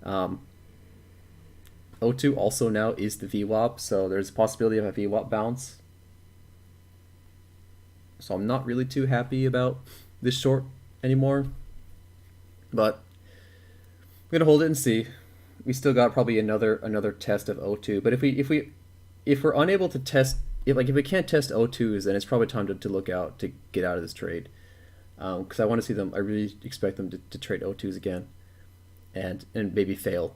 Um, O2 also now is the VWAP, so there's a possibility of a VWAP bounce. So I'm not really too happy about this short anymore. But I'm gonna hold it and see. We still got probably another test of O2. But if we're unable to test if we can't test O2s, then it's probably time to look out to get out of this trade. Because I want to see them. I really expect them to trade O2s again, and maybe fail,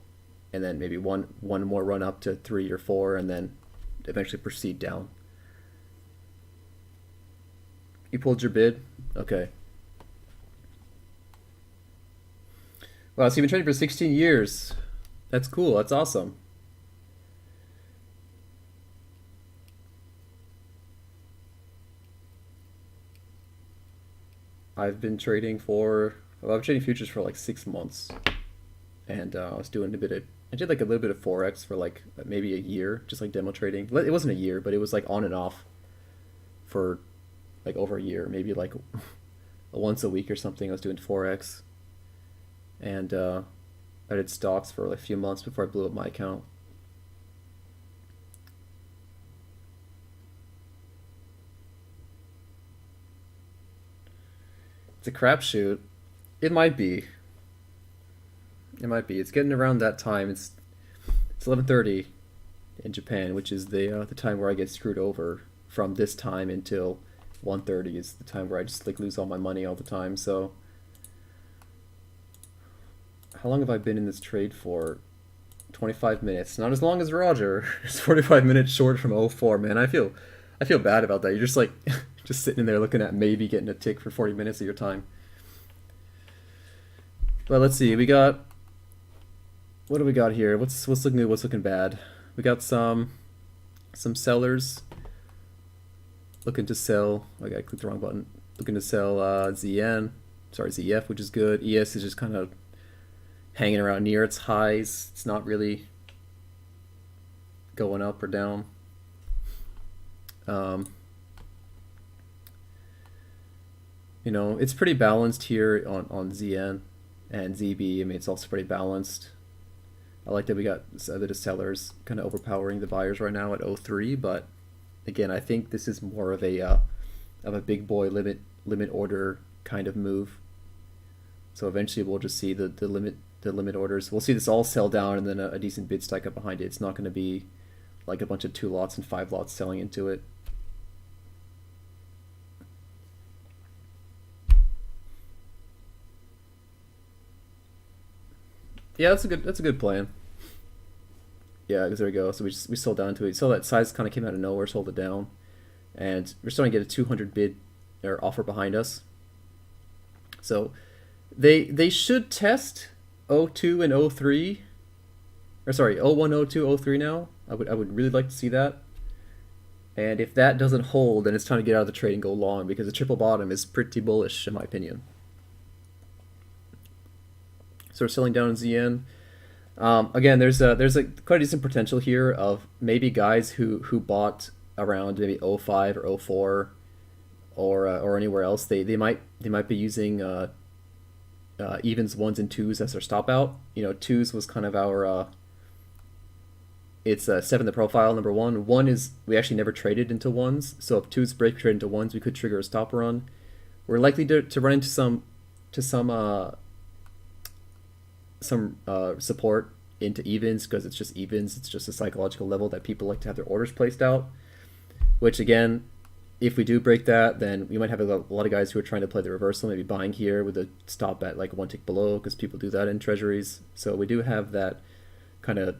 and then maybe one more run up to 3 or 4, and then eventually proceed down. You pulled your bid, okay. Wow, so you've been trading for 16 years. That's cool. That's awesome. I've been trading I've been trading futures for like 6 months, and I was doing I did like a little bit of forex for like maybe a year, just like demo trading. It wasn't a year, but it was like on and off for like over a year, maybe like once a week or something. I was doing forex, and I did stocks for like a few months before I blew up my account. It's a crapshoot. It might be. It might be. It's getting around that time. It's 11:30 in Japan, which is the time where I get screwed over. From this time until 1:30 is the time where I just like lose all my money all the time. So how long have I been in this trade for? 25 minutes. Not as long as Roger. It's 45 minutes short from 04, man. I feel bad about that. You're just like just sitting in there looking at maybe getting a tick for 40 minutes of your time. Well, let's see. What do we got here? What's looking good? What's looking bad? We got some sellers looking to sell. I clicked the wrong button. Looking to sell ZF, which is good. ES is just kind of hanging around near its highs. It's not really going up or down. It's pretty balanced here on ZN and ZB. I mean, it's also pretty balanced. I like that we got a bit of sellers kind of overpowering the buyers right now at 03, but again, I think this is more of a big boy limit order kind of move. So eventually we'll just see the limit orders. We'll see this all sell down and then a decent bid stack up behind it. It's not going to be like a bunch of 2 lots and 5 lots selling into it. Yeah, that's a good plan. Yeah, because there we go. So we sold down to it. So that size kind of came out of nowhere, sold it down, and we're starting to get a 200 bid or offer behind us. So they should test O2 and O3, or sorry, O1, O2, O3 now. I would really like to see that. And if that doesn't hold, then it's time to get out of the trade and go long, because the triple bottom is pretty bullish in my opinion. So we're selling down in ZN. Again, there's a quite a decent potential here of maybe guys who bought around maybe 05 or 04 or anywhere else. They might be using evens, ones, and twos as their stop out. You know, twos was kind of our it's 7 the profile number one. One is we actually never traded into ones, so if twos break trade into ones, we could trigger a stop run. We're likely to run into some support into evens because it's just evens. It's just a psychological level that people like to have their orders placed out, which again, if we do break that, then we might have a lot of guys who are trying to play the reversal, maybe buying here with a stop at like one tick below, because people do that in treasuries. So we do have that kind of,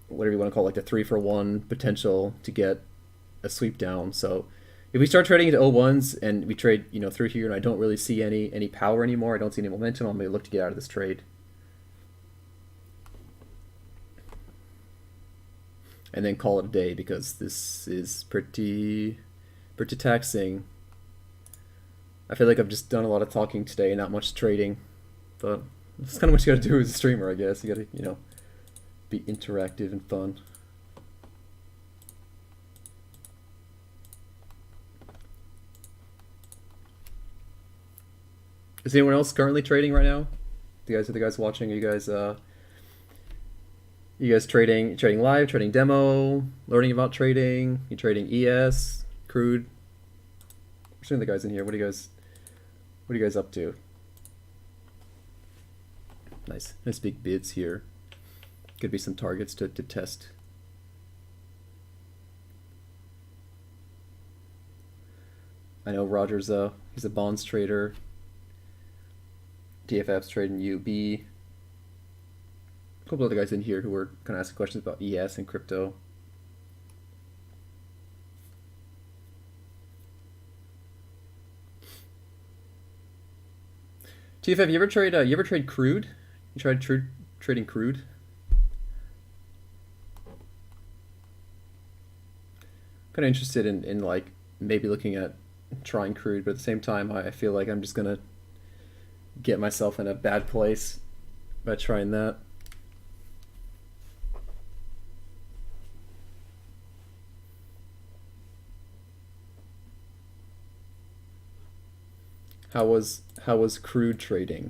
whatever you want to call it, like the 3-for-1 potential to get a sweep down. So if we start trading into O1s and we trade, you know, through here and I don't really see any power anymore, I don't see any momentum, I'm going to look to get out of this trade. And then call it a day, because this is pretty taxing. I feel like I've just done a lot of talking today, not much trading, but that's kind of what you gotta do as a streamer, I guess. You gotta, you know, be interactive and fun. Is anyone else currently trading right now? Are the guys watching? Are you guys trading live, trading demo, learning about trading? You trading ES, crude? What's the guys in here? What are you guys up to? Nice big bids here. Could be some targets to test. I know Roger's he's a bonds trader. DFF's trading UB. A couple other guys in here who were kind of asking questions about ES and crypto. TFF, you ever trade crude? You tried trading crude? Kind of interested in like maybe looking at trying crude, but at the same time I feel like I'm just gonna get myself in a bad place by trying that. How was crude trading?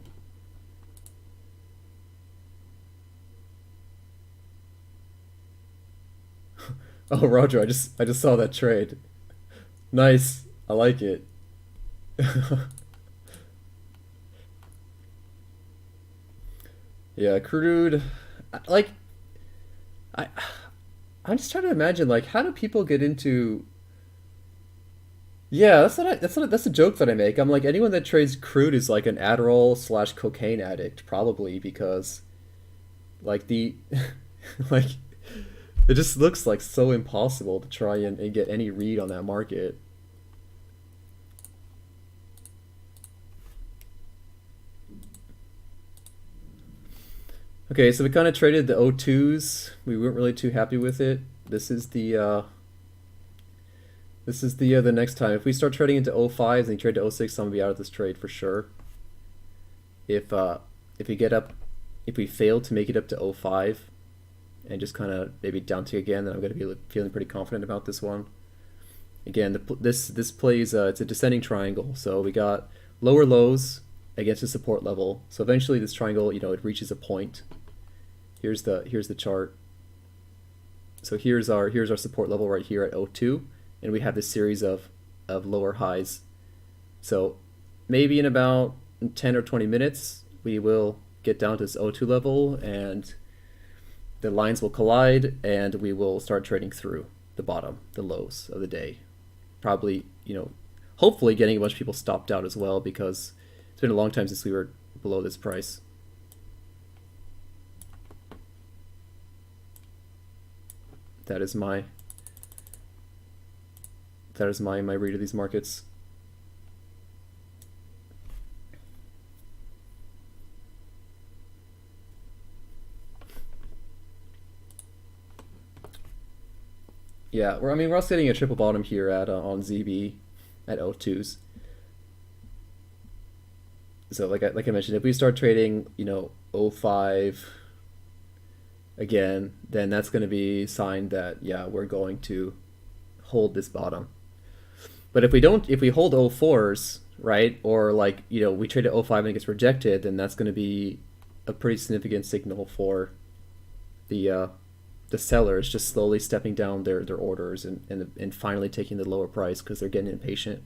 Oh, Roger, I just saw that trade. Nice. I like it. Yeah, crude. Like, I I'm just trying to imagine, like, how do people get into? Yeah, that's a joke that I make. I'm like, anyone that trades crude is like an Adderall slash cocaine addict, probably, because like the like it just looks like so impossible to try and get any read on that market. Okay, so we kind of traded the O2s. We weren't really too happy with it. This is the next time. If we start trading into O5s and you trade to O6, I'm gonna be out of this trade for sure. If we fail to make it up to O5 and just kind of maybe down tick again, then I'm gonna be feeling pretty confident about this one. Again, this plays it's a descending triangle, so we got lower lows against a support level. So eventually this triangle, you know, it reaches a point. Here's the chart. So here's our support level right here at O2, and we have this series of lower highs. So maybe in about 10 or 20 minutes we will get down to this O2 level and the lines will collide and we will start trading through the bottom, the lows of the day. Probably, you know, hopefully getting a bunch of people stopped out as well, because it's been a long time since we were below this price. That is my read of these markets. Yeah, I mean, we're also getting a triple bottom here at on ZB at O2s. So like I mentioned, if we start trading, O5 again, then that's going to be a sign that yeah, we're going to hold this bottom. But if we don't, if we hold O4s, right, or like we trade at O5 and it gets rejected, then that's going to be a pretty significant signal for the uh, the sellers just slowly stepping down their orders and finally taking the lower price because they're getting impatient.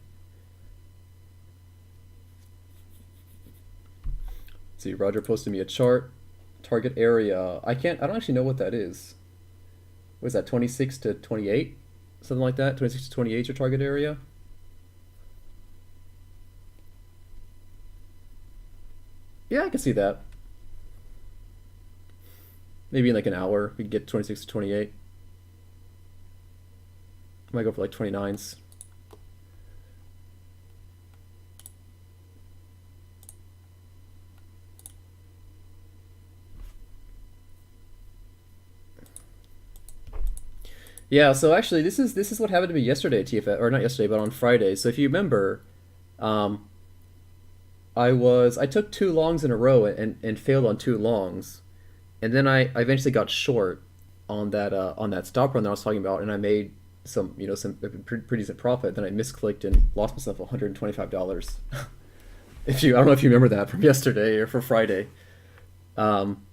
See, Roger posted me a chart. Target area. I don't actually know what that is. What is that, 26 to 28? Something like that? 26 to 28 is your target area? Yeah, I can see that. Maybe in like an hour, we can get 26 to 28. I might go for like 29s. Yeah, so actually this is what happened to me yesterday at TFS, or not yesterday, but on Friday. So if you remember, um, I took two longs in a row and failed on two longs, and then I eventually got short on that stop run that I was talking about, and I made some pretty decent profit. Then I misclicked and lost myself $125. If you I don't know if you remember that from yesterday or for Friday. Um,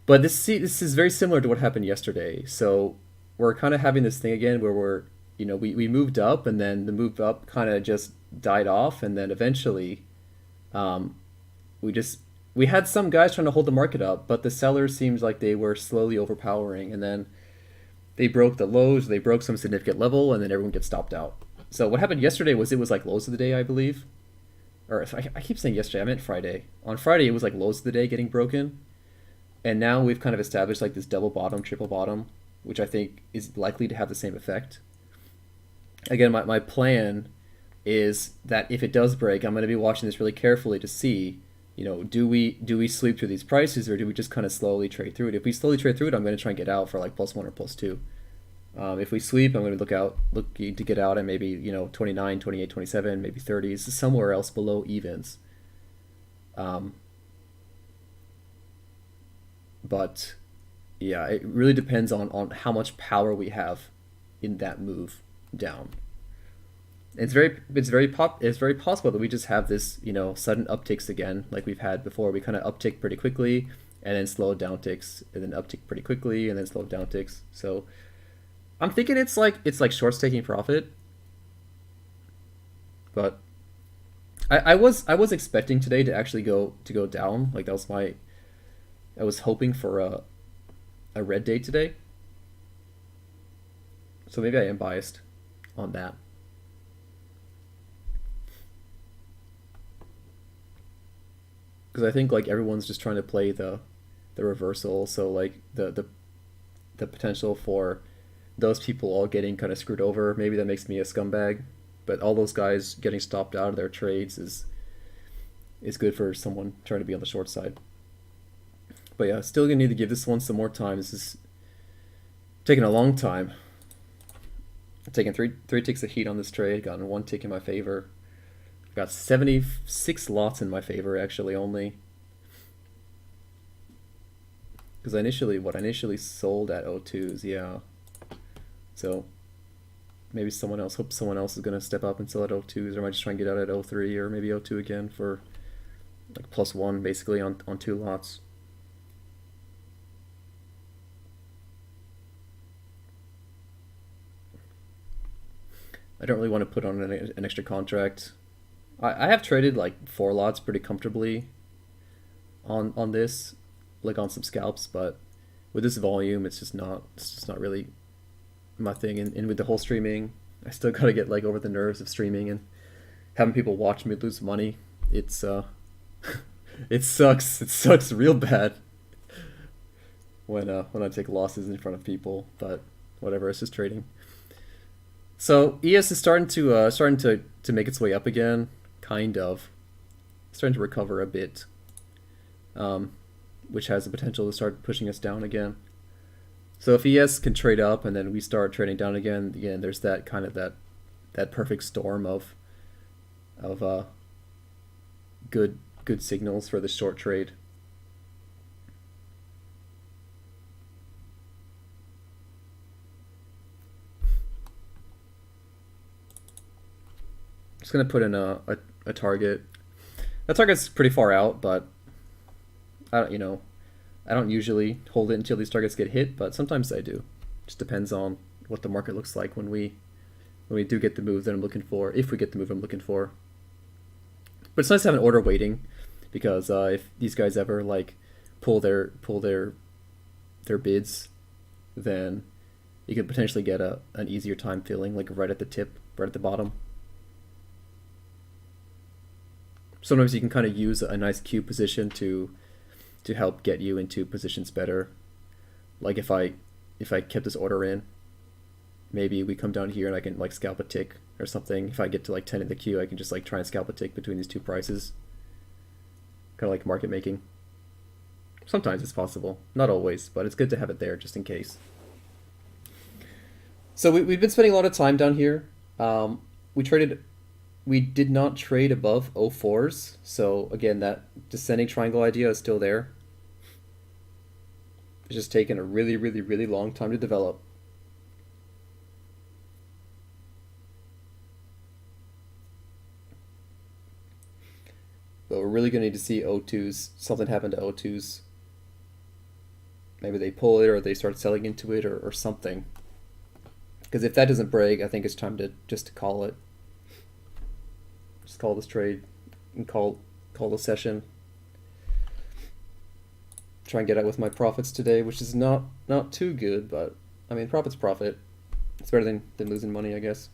but this is very similar to what happened yesterday. So we're kind of having this thing again where we moved up and then the move up kind of just died off, and then eventually um, we just we had some guys trying to hold the market up, but the sellers seems like they were slowly overpowering, and then they broke the lows, they broke some significant level, and then everyone gets stopped out. So what happened yesterday was it was like lows of the day, I believe, or I keep saying yesterday, I meant Friday. On Friday, it was like lows of the day getting broken, and now we've kind of established like this double bottom, triple bottom, which I think is likely to have the same effect. Again, my plan is that if it does break, I'm going to be watching this really carefully to see, do we sweep through these prices, or do we just kind of slowly trade through it? If we slowly trade through it, I'm going to try and get out for like +1 or +2. If we sweep, I'm going to looking to get out at maybe 29, 28, 27, maybe 30s, somewhere else below evens. Um, but yeah, it really depends on how much power we have in that move down. It's very possible that we just have this sudden upticks again like we've had before. We kind of uptick pretty quickly and then slow downticks and then uptick pretty quickly and then slow downticks. So I'm thinking it's like shorts taking profit, but I was expecting today to actually go down. Like that was my I was hoping for a red day today. So maybe I am biased on that. Because I think like everyone's just trying to play the reversal. So like the potential for those people all getting kind of screwed over. Maybe that makes me a scumbag, but all those guys getting stopped out of their trades is good for someone trying to be on the short side. But yeah, still gonna need to give this one some more time. This is taking a long time. I've taken three ticks of heat on this trade. Gotten one tick in my favor. I've got 76 lots in my favor actually only. Because I initially sold at O2s, yeah. So maybe hope someone else is gonna step up and sell at O2s, or I might just try and get out at O3 or maybe O2 again for like +1 basically on two lots. I don't really want to put on an extra contract. I have traded like four lots pretty comfortably on this, like on some scalps, but with this volume, it's just not really my thing. And with the whole streaming, I still gotta get like over the nerves of streaming and having people watch me lose money. It's it sucks. It sucks real bad when I take losses in front of people. But whatever, it's just trading. So ES is starting to make its way up again, kind of starting to recover a bit, which has the potential to start pushing us down again. So if ES can trade up and then we start trading down again, there's that kind of that perfect storm of good signals for the short trade. Just gonna put in a target. That target's pretty far out, but I don't I don't usually hold it until these targets get hit, but sometimes I do. Just depends on what the market looks like when we do get the move that I'm looking for, if we get the move I'm looking for. But it's nice to have an order waiting, because if these guys ever like pull their bids, then you could potentially get an easier time filling, like right at the tip, right at the bottom. Sometimes you can kind of use a nice Q position to help get you into positions better. Like if I kept this order in, maybe we come down here and I can like scalp a tick or something. If I get to like 10 in the queue, I can just like try and scalp a tick between these two prices. Kind of like market making. Sometimes it's possible, not always, but it's good to have it there just in case. So we've been spending a lot of time down here. We did not trade above 04s. So again, that descending triangle idea is still there. It's just taken a really, really, really long time to develop. But we're really going to need to see O2s, something happen to O2s. Maybe they pull it or they start selling into it or something. Because if that doesn't break, I think it's time to just call it. Just call this trade and call the session. Try and get out with my profits today, which is not too good, but I mean, profit's profit. It's better than losing money, I guess.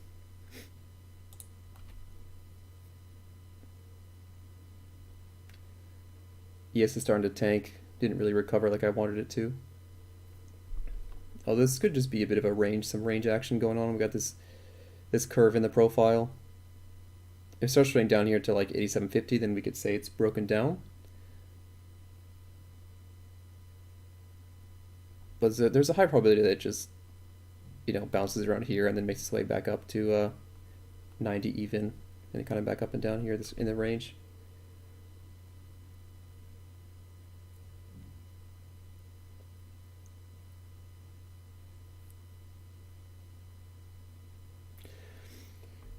ES is starting to tank. Didn't really recover like I wanted it to. Oh, this could just be a bit of some range action going on. We got this curve in the profile. If it starts trading down here to like 87.50, then we could say it's broken down. But there's a high probability that it just, bounces around here and then makes its way back up to 90 even, and kind of back up and down here in the range.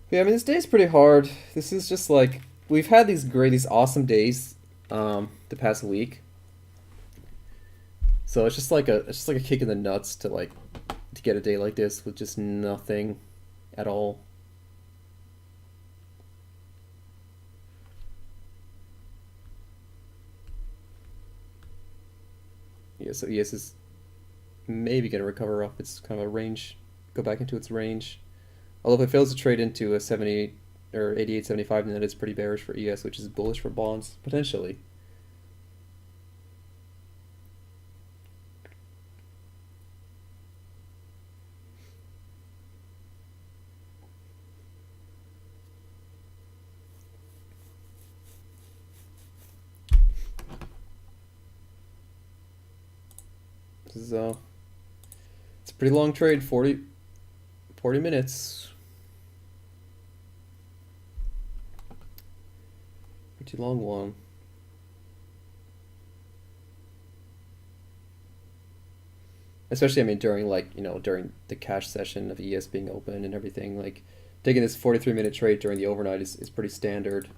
Yeah, I mean, this day's pretty hard. This is just like, we've had these awesome days the past week. So it's just like a kick in the nuts to get a day like this with just nothing at all. Yeah, so ES is maybe going to recover off its kind of a range, go back into its range. Although if it fails to trade into a 78 or 88.75, then that is pretty bearish for ES, which is bullish for bonds, potentially. This is it's a pretty long trade, 40 minutes. Pretty long one. Especially, I mean, during during the cash session of ES being open and everything, like taking this 43-minute trade during the overnight is pretty standard.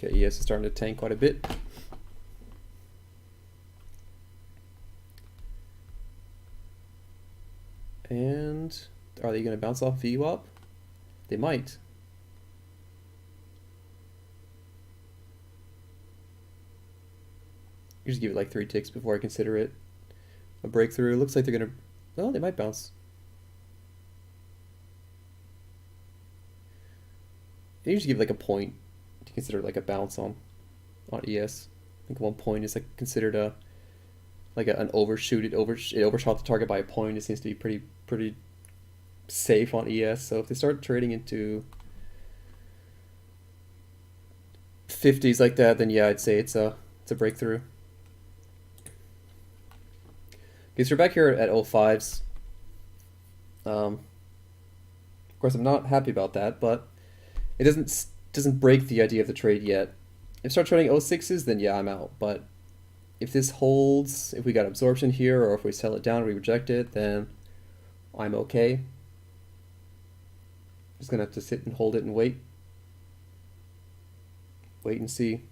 Okay, ES is starting to tank quite a bit. And are they going to bounce off VWAP? They might. You just give it like 3 ticks before I consider it a breakthrough. It looks like they're going to... Well, they might bounce. You just give like a point to consider like a bounce on ES. I think 1 point is like considered an overshoot. It overshot the target by a point. It seems to be pretty safe on ES. So if they start trading into 50s like that, then yeah, I'd say it's a breakthrough. Okay, so we're back here at 05s. Of course, I'm not happy about that, but it doesn't break the idea of the trade yet. If it starts trading 06s, then yeah, I'm out. But if this holds, if we got absorption here, or if we sell it down, we reject it, then I'm okay. Just gonna have to sit and hold it and wait. Wait and see.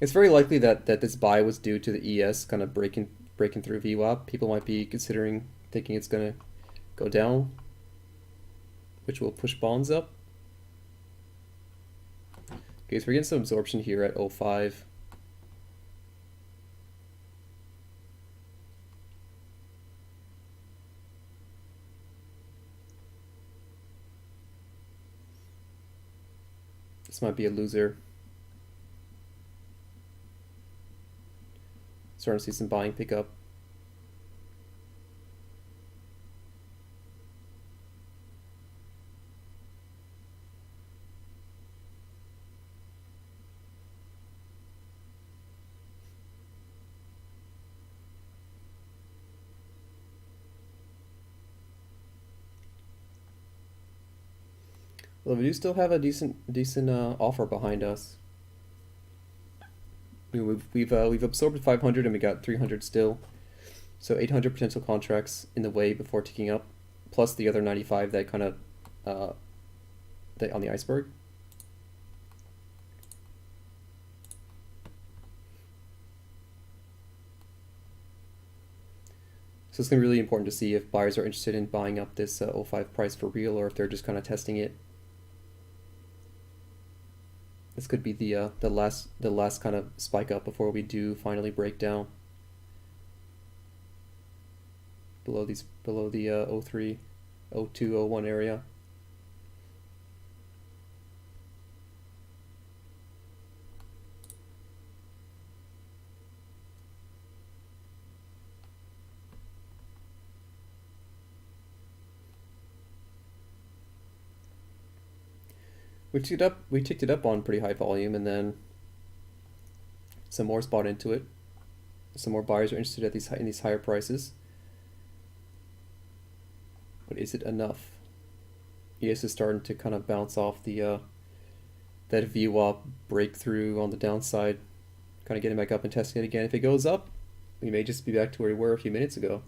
It's very likely that this buy was due to the ES kind of breaking through VWAP. People might be considering thinking it's gonna go down, which will push bonds up. Okay, so we're getting some absorption here at 05. This might be a loser. Starting to see some buying pick up. Well, we do still have a decent offer behind us. We've absorbed 500 and we got 300 still, so 800 potential contracts in the way before ticking up, plus the other 95 that kind of that on the iceberg. So it's gonna be really important to see if buyers are interested in buying up this 05 price for real, or if they're just kind of testing it. This could be the last kind of spike up before we do finally break down below the 03, 02, 01 area. We ticked it up on pretty high volume, and then some more bought into it. Some more buyers are interested at in these higher prices. But is it enough? ES is starting to kind of bounce off the that VWAP breakthrough on the downside, kind of getting back up and testing it again. If it goes up, we may just be back to where we were a few minutes ago.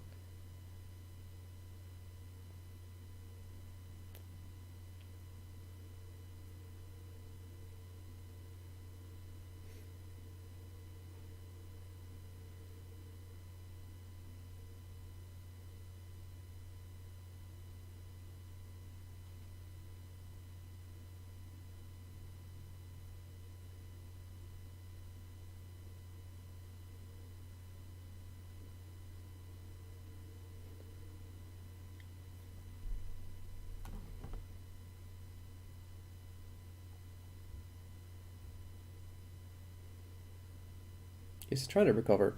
It's trying to recover.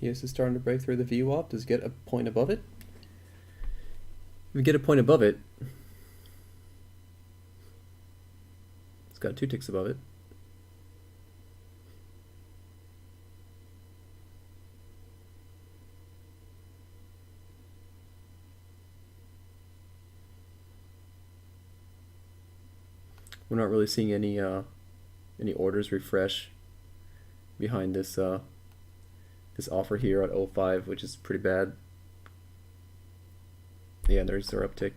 Yes, it's starting to break through the VWAP. Does it get a point above it? If we get a point above it, it's got 2 ticks above it. We're not really seeing any orders refresh behind this this offer here at 05, which is pretty bad. Yeah, there's our uptick.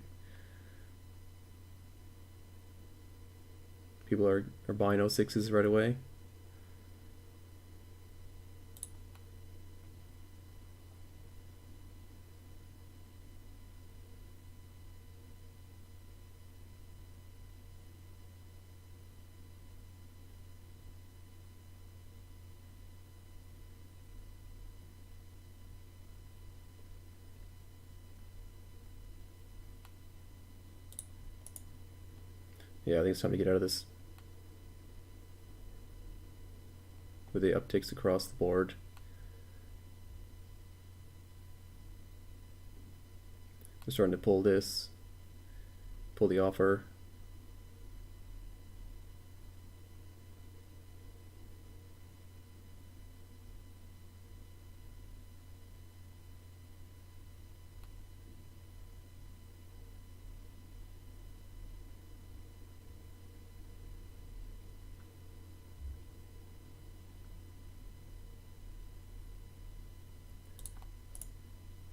People are buying 06s right away. Yeah, I think it's time to get out of this. with the upticks across the board. We're starting to pull this, pull the offer.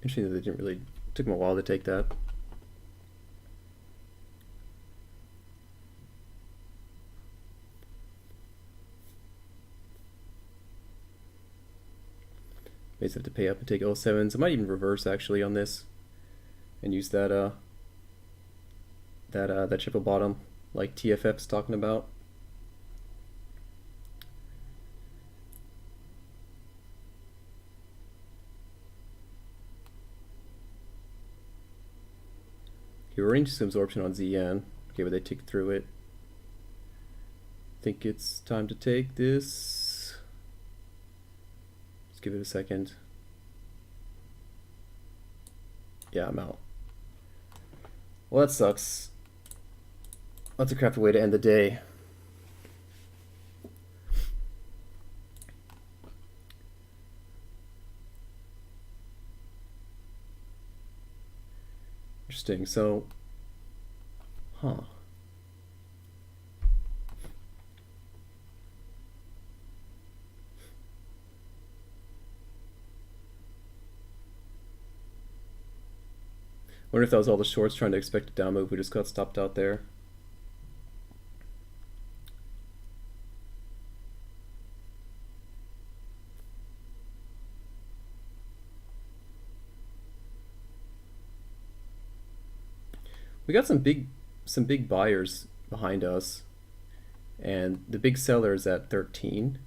Interesting that they didn't really, took them a while to take that. May have to pay up and take 07s. I might even reverse actually on this and use that that triple bottom like TFF's talking about. Okay, we're into some absorption on ZN. Okay, but they ticked through it. Think it's time to take this. Let's give it a second. Yeah, I'm out. Well, that sucks. That's a crappy way to end the day. Interesting. So, huh. Wonder if that was all the shorts trying to expect a down move. We just got stopped out there. We got some big buyers behind us, and the big seller is at 13.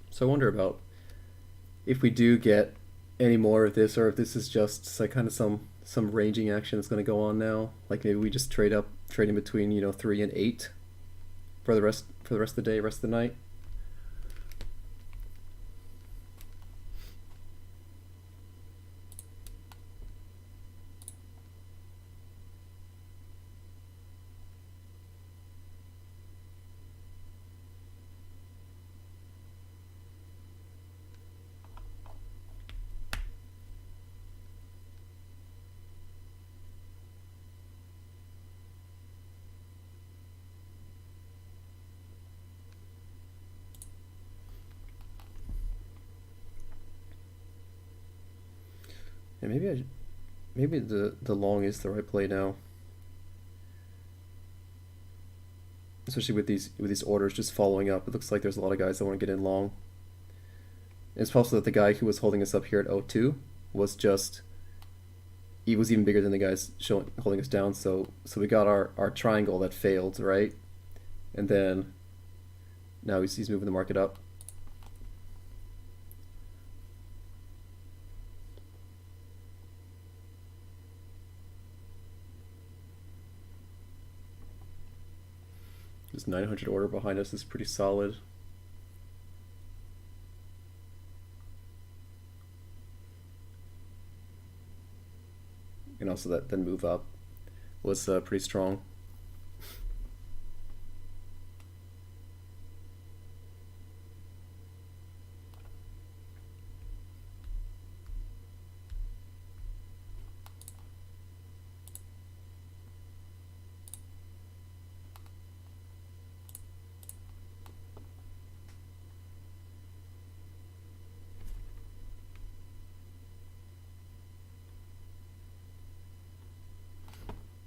So I wonder about if we do get any more of this, or if this is just like kind of some ranging action that's going to go on now. Like maybe we just trade in between 3 and 8 for the rest of the day, rest of the night. And maybe the long is the right play now, especially with these orders just following up. It looks like there's a lot of guys that want to get in long. And it's possible that the guy who was holding us up here at 02 was he was even bigger than the guys holding us down. So we got our triangle that failed, right? And then now he's moving the market up. This 900 order behind us is pretty solid. And also that then move up was pretty strong.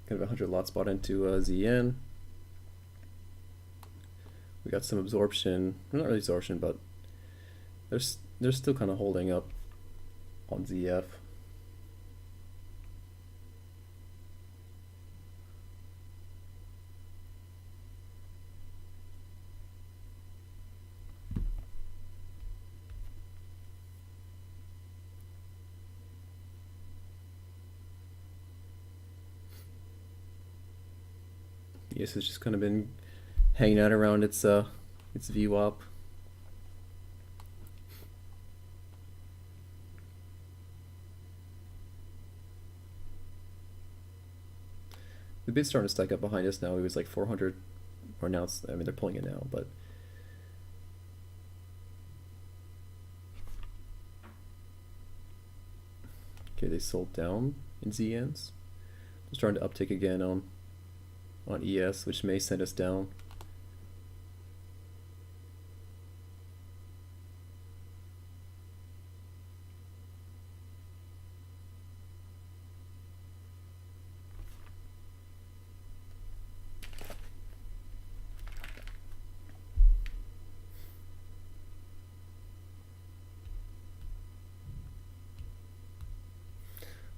Kind of 100 lot spot into ZN. We got some absorption, not really absorption, but they're still kind of holding up on ZF. Yes, it's just kind of been hanging out around its VWAP. The bid's starting to stack up behind us now. It was like 400, or now it's, I mean, they're pulling it now, but okay, they sold down in ZNs. They're starting to uptick again on ES, which may send us down.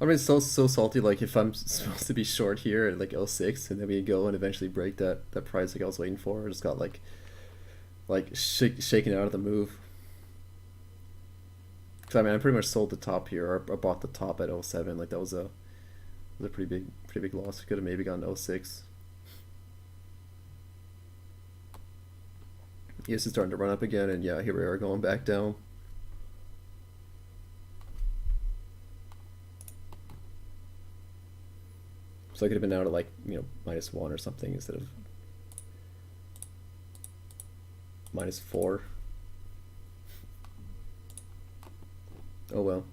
I mean, it's so salty. Like if I'm supposed to be short here at like '06, and then we go and eventually break that price like I was waiting for, I just got like shaken out of the move. Cause I mean, I pretty much sold the top here, or bought the top at '07. Like that was a pretty big loss. Could have maybe gone '06. Yes, it's starting to run up again, and yeah, here we are going back down. So I could have been out at like, -1 or something instead of -4. Oh well.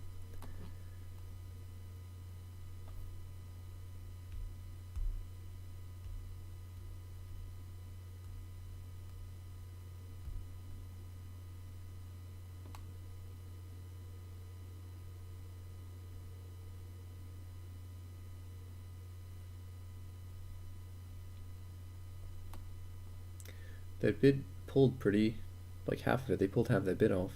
That bid pulled pretty, like half of it. They pulled half that bid off.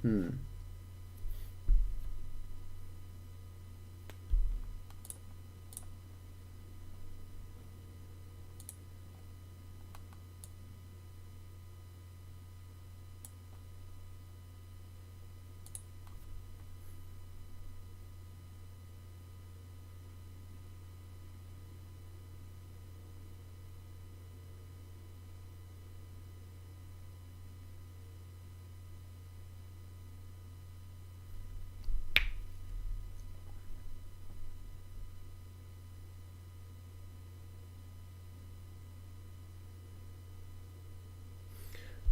Hmm.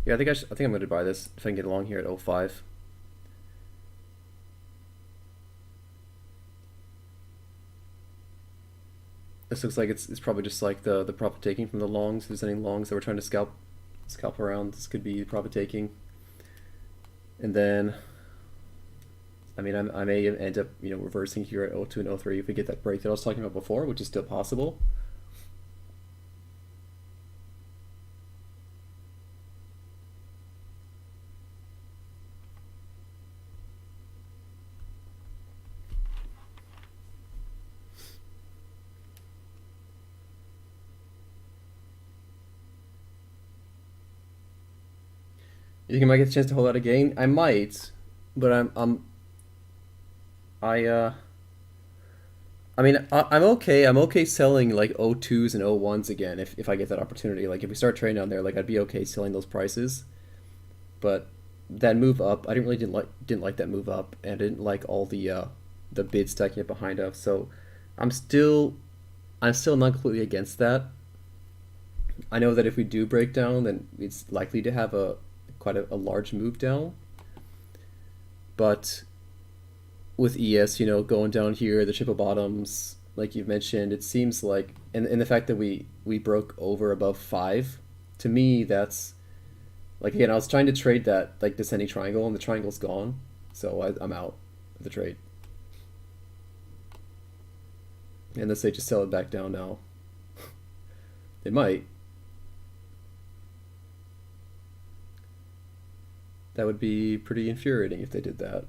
Yeah, I think I'm going to buy this if I can get along here at '05. This looks like it's probably just like the profit taking from the longs. If there's any longs that we're trying to scalp around, this could be profit taking. And then, I mean, I may end up reversing here at '02 and '03 if we get that break that I was talking about before, which is still possible. You think I might get a chance to hold out again? I might, but I I mean, I'm okay. I'm okay selling like '02s and '01s again if I get that opportunity. Like if we start trading on there, like I'd be okay selling those prices. But that move up, I didn't like that move up, and I didn't like all the bids stacking up behind us. So I'm still I'm still not completely against that. I know that if we do break down, then it's likely to have quite a large move down. But with ES, going down here, the triple bottoms, like you've mentioned, it seems like, and the fact that we broke over above 5, to me, that's like, again, I was trying to trade that like descending triangle, and the triangle's gone, so I'm out of the trade. Unless they just sell it back down now, they might. That would be pretty infuriating if they did that.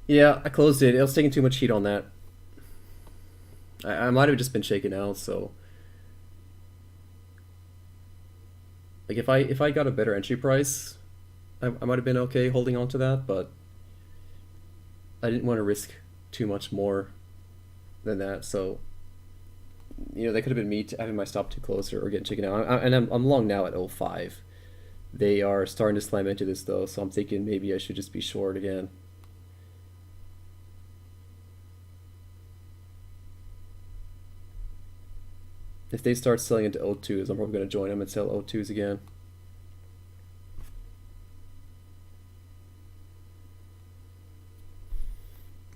Yeah, I closed it. It was taking too much heat on that. I might have just been shaken out. So like if I got a better entry price, I might have been okay holding on to that. But I didn't want to risk too much more than that. So that could have been me having my stop too close or getting shaken out. And I'm long now at 05. They are starting to slam into this though, so I'm thinking maybe I should just be short again. If they start selling into O2s, I'm probably going to join them and sell O2s again.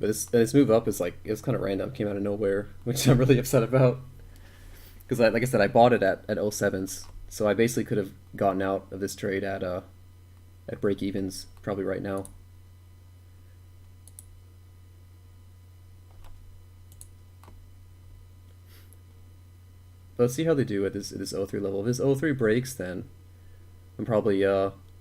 But this move up is like, it was kind of random, came out of nowhere, which I'm really upset about. Because like I said, I bought it at 07s, so I basically could have gotten out of this trade at break evens probably right now. But let's see how they do at this O3 level. If this O3 breaks, then I'm probably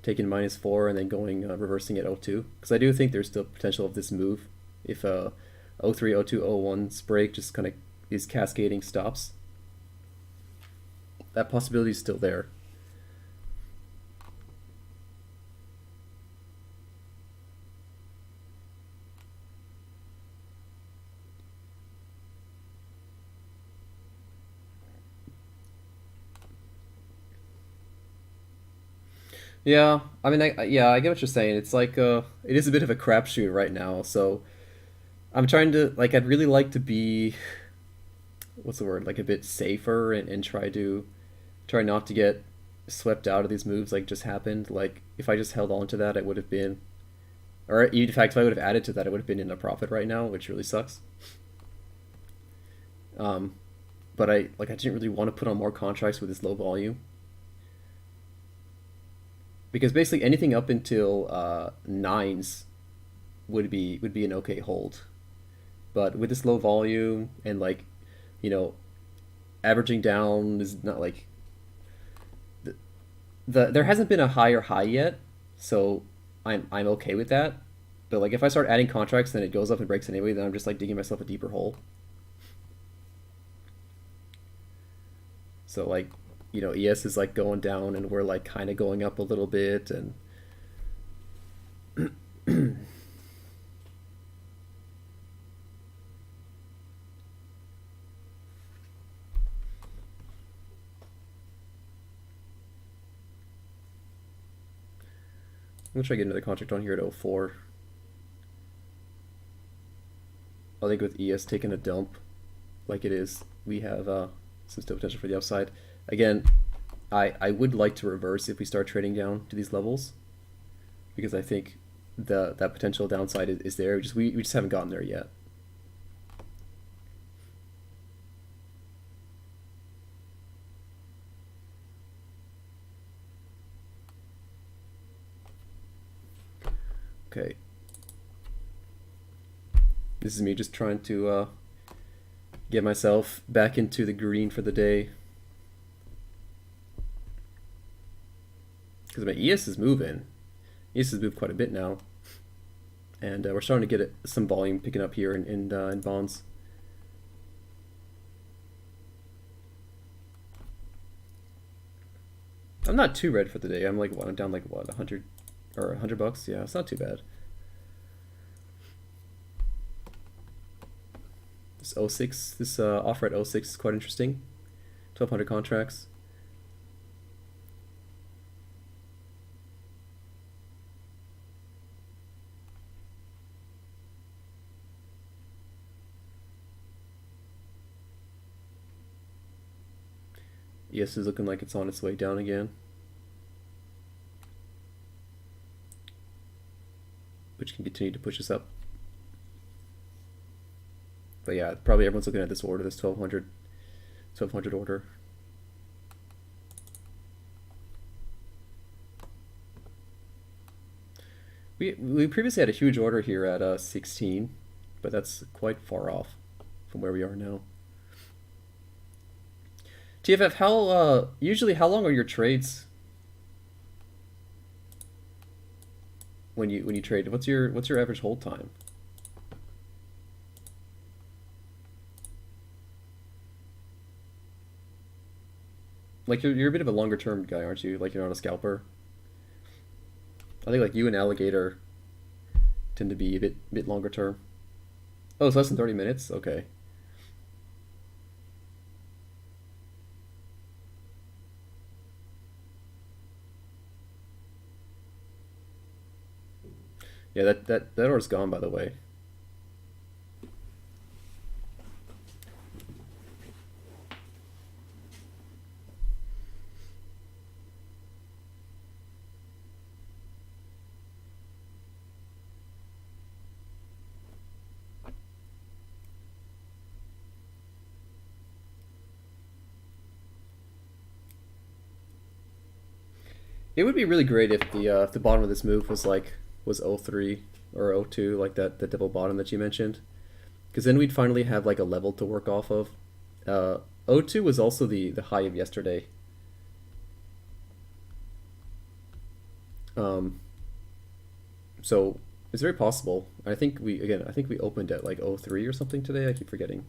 taking -4 and then going reversing at O2, because I do think there's still potential of this move if O3, O2, O1's break, just kind of these cascading stops. That possibility is still there. Yeah, I mean, I get what you're saying. It's like it is a bit of a crapshoot right now. So I'm trying to like, I'd really like to be, what's the word, like a bit safer and try not to get swept out of these moves like just happened. Like if I just held on to that, I would have been, or in fact, if I would have added to that, I would have been in a profit right now, which really sucks. Um, but I didn't really want to put on more contracts with this low volume, because basically anything up until nines would be an okay hold. But with this low volume and like, you know, averaging down is not like there hasn't been a higher high yet, so I'm okay with that. But like if I start adding contracts, then it goes up and breaks anyway. Then I'm just like digging myself a deeper hole. So like, ES is like going down, and we're like kind of going up a little bit, and I'm gonna try to get another contract on here at 04. I think with ES taking a dump like it is, we have some still potential for the upside. Again, I would like to reverse if we start trading down to these levels, because I think that potential downside is there. We just haven't gotten there yet. Okay. This is me just trying to get myself back into the green for the day. Because my ES is moving. ES has moved quite a bit now. And we're starting to get some volume picking up here in bonds. I'm not too red for the day. I'm like, what? I'm down like, what, 100 or $100? Yeah, it's not too bad. This 06, this offer at 06 is quite interesting. 1,200 contracts. ES is looking like it's on its way down again, which can continue to push us up. But yeah, probably everyone's looking at this order, this 1,200 order. We previously had a huge order here at 16, but that's quite far off from where we are now. TFF, usually how long are your trades when you trade? What's your average hold time? Like you're a bit of a longer term guy, aren't you? Like you're not a scalper. I think like you and Alligator tend to be a bit longer term. Oh, it's less than 30 minutes. Okay. Yeah, that order's gone, by the way. It would be really great if the bottom of this move was 03 or 02, like that double bottom that you mentioned, because then we'd finally have like a level to work off of. 02 was also the high of yesterday. Um, so it's very possible. I think we opened at like 03 or something today. I keep forgetting.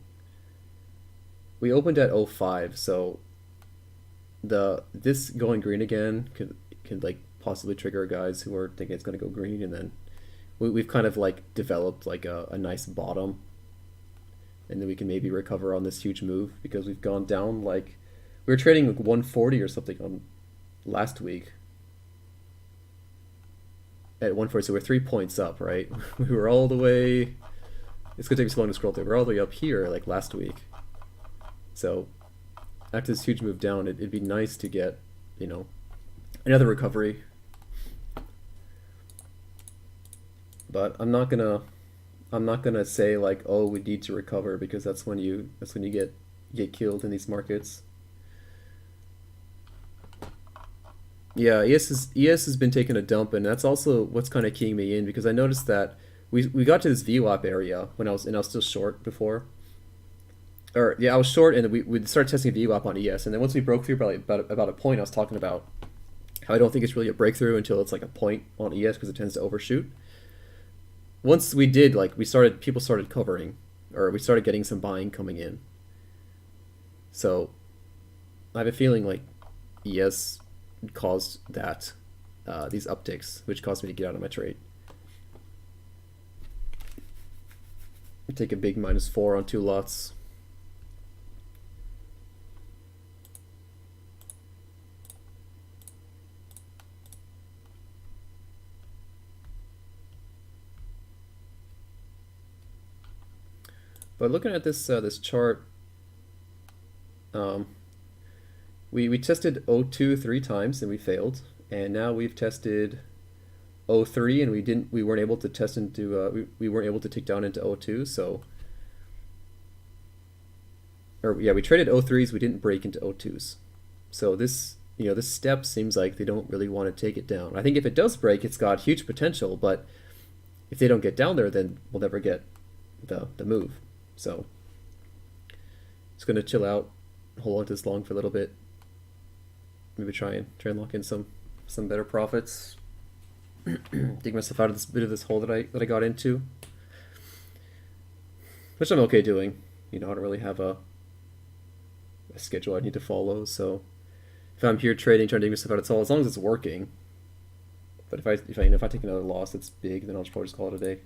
We opened at 05, so the this going green again could like possibly trigger guys who are thinking it's going to go green, and then we've kind of like developed like a nice bottom, and then we can maybe recover on this huge move because we've gone down like we were trading like 140 or something on last week at 140, so we're 3 points up, right? We were all the way. It's gonna take me so long to scroll through. We're all the way up here like last week, so after this huge move down, it'd be nice to get, you know, another recovery. But I'm not gonna say like, oh, we need to recover, because that's when you get killed in these markets. Yeah, ES has been taking a dump, and that's also what's kind of keying me in, because I noticed that we got to this VWAP area when I was still short before. Or yeah, I was short, and we started testing VWAP on ES, and then once we broke through by about a point, I was talking about how I don't think it's really a breakthrough until it's like a point on ES because it tends to overshoot. Once we did, like people started covering, or we started getting some buying coming in. So I have a feeling like ES caused that these upticks, which caused me to get out of my trade. Take a big -4 on two lots. But looking at this chart, um, we tested 02 3 times and we failed, and now we've tested 03 and we weren't able to test into we weren't able to tick down into 02. So, or yeah, we traded 03s, we didn't break into 02s. So this, you know, this step seems like they don't really want to take it down. I think if it does break, it's got huge potential, but if they don't get down there, then we'll never get the move. So just gonna chill out, hold on to this long for a little bit, maybe try and lock in some better profits. Dig myself out of this bit of this hole that I got into, which I'm okay doing. You know, I don't really have a schedule I need to follow, so if I'm here trading, trying to dig myself out of this hole, as long as it's working. But if I take another loss that's big, then I'll probably just call it a day.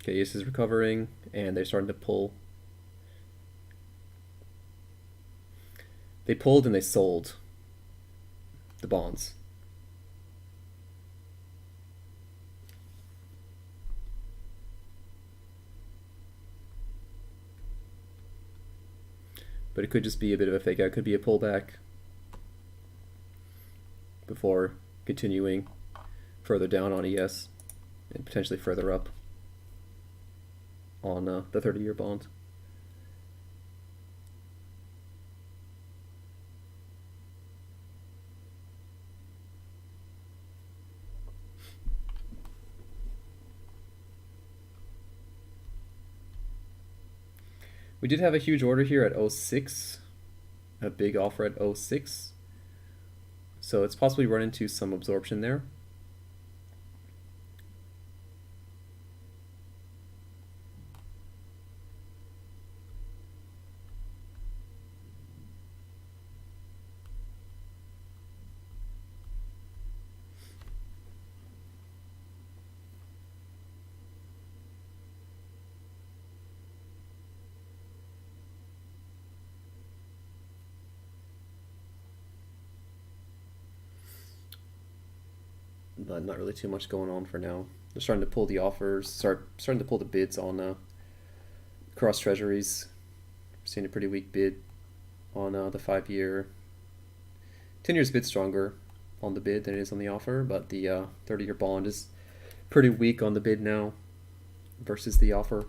Okay, ES is recovering, and they're starting to pull. They pulled and they sold the bonds. But it could just be a bit of a fake out. It could be a pullback before continuing further down on ES and potentially further up on the 30-year bond. We did have a huge order here at 06, a big offer at 06, so it's possibly run into some absorption there. but not really too much going on for now. They're starting to pull the offers, starting to pull the bids on cross treasuries. Seeing a pretty weak bid on the 5-year. 10 years a bit stronger on the bid than it is on the offer, but the 30-year bond is pretty weak on the bid now versus the offer.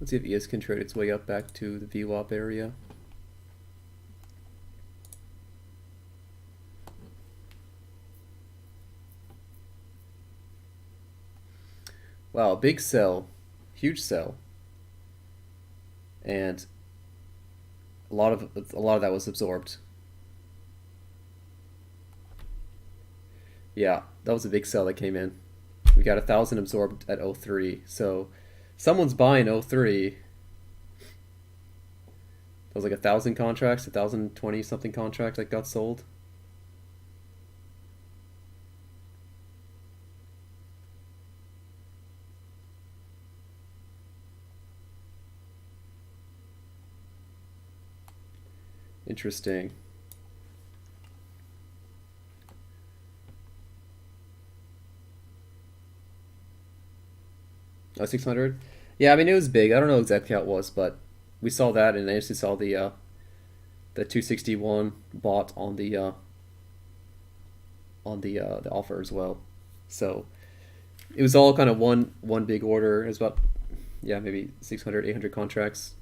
Let's see if ES can trade its way up back to the VWAP area. Wow, big sell, huge sell, and a lot of that was absorbed. Yeah, that was a big sell that came in. We got 1,000 absorbed at 03, so someone's buying 03. That was like 1,000 contracts, 1,020 something contracts that got sold. Interesting. Oh, 600? Yeah, I mean it was big. I don't know exactly how it was, but we saw that, and I actually saw the 261 bought on the offer as well. So it was all kind of one big order. It was about, yeah, maybe 600, 800 contracts.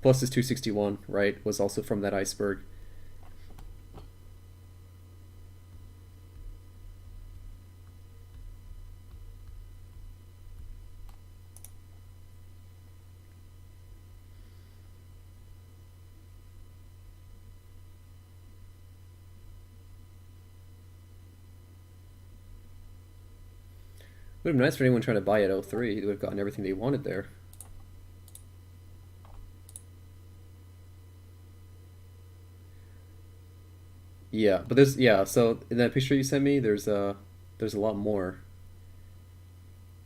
Plus this 261, right, was also from that iceberg. Would have been nice for anyone trying to buy at 03. They would have gotten everything they wanted there. Yeah, but there's, yeah, so in that picture you sent me, there's a lot more.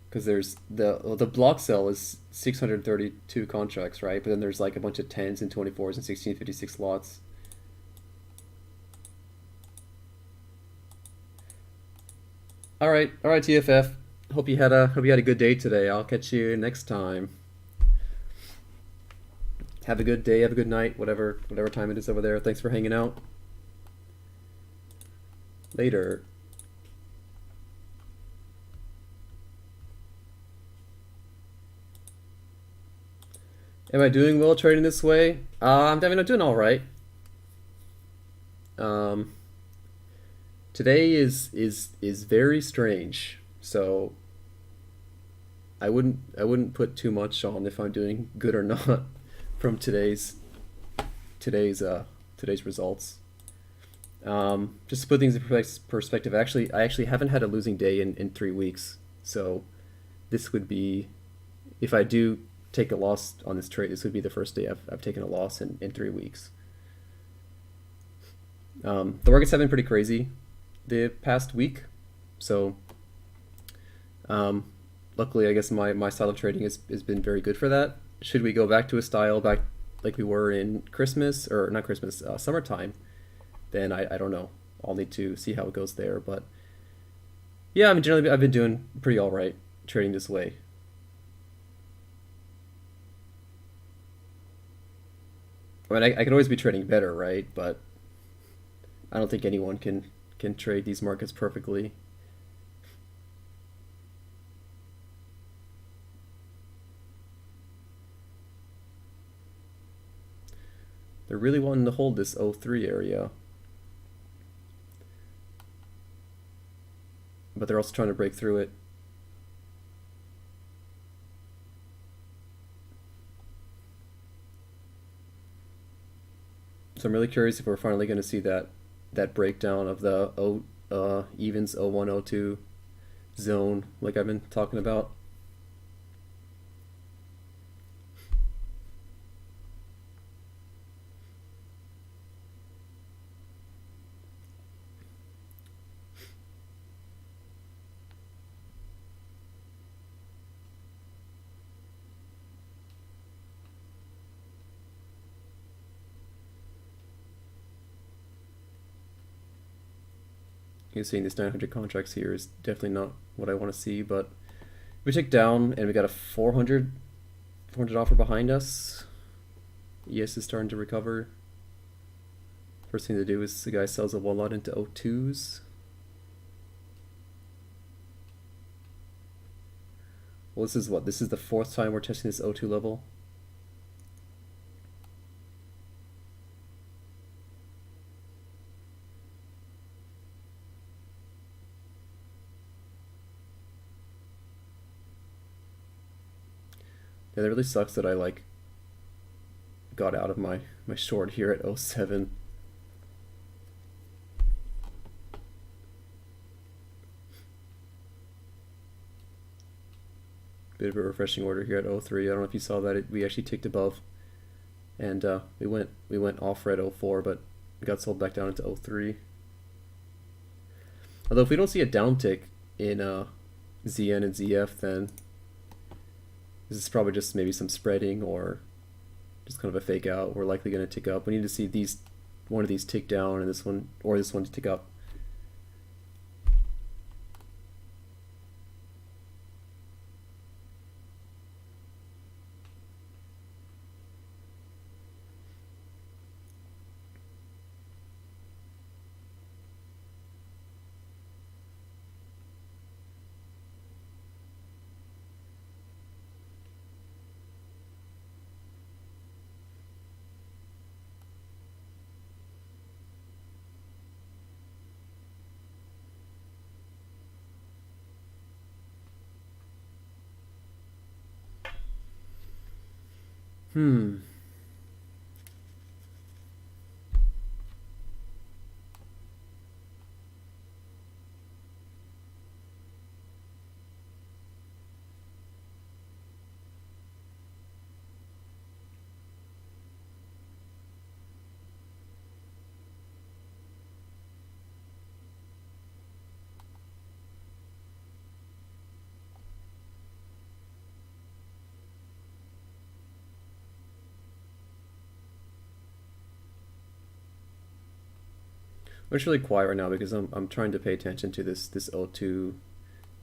Because there's the block sell is 632 contracts, right? But then there's like a bunch of 10s and 24s and 1656 lots. All right, TFF. Hope you had a good day today. I'll catch you next time. Have a good day, have a good night, whatever time it is over there. Thanks for hanging out. Later. Am I doing well trading this way? I'm doing all right. Um, Today is very strange. So I wouldn't put too much on if I'm doing good or not from today's today's results. Just to put things in perspective, I actually haven't had a losing day in 3 weeks. So this would be, if I do take a loss on this trade, this would be the first day I've taken a loss in 3 weeks. The markets have been pretty crazy the past week, so luckily I guess my style of trading has been very good for that. Should we go back to a style back like we were in Christmas, or not Christmas, summertime, then I don't know. I'll need to see how it goes there, but yeah, I mean generally I've been doing pretty all right trading this way. I mean, I could always be trading better, right? But I don't think anyone can trade these markets perfectly. They're really wanting to hold this 03 area, but they're also trying to break through it. So I'm really curious if we're finally going to see that that breakdown of the evens 01, 02 zone like I've been talking about. You're seeing these 900 contracts here is definitely not what I want to see, but we tick down and we got a 400 offer behind us. ES is starting to recover. First thing to do is the guy sells a one lot into O2s. Well, this is what? This is the fourth time we're testing this O2 level. Yeah, that really sucks that I like got out of my short here at 07. Bit of a refreshing order here at 03. I don't know if you saw that we actually ticked above, and we went off at 04, but we got sold back down into 03. Although if we don't see a downtick in ZN and ZF, then this is probably just maybe some spreading or just kind of a fake out. We're likely going to tick up. We need to see one of these tick down and this one to tick up. Hmm. It's really quiet right now because I'm trying to pay attention to this O2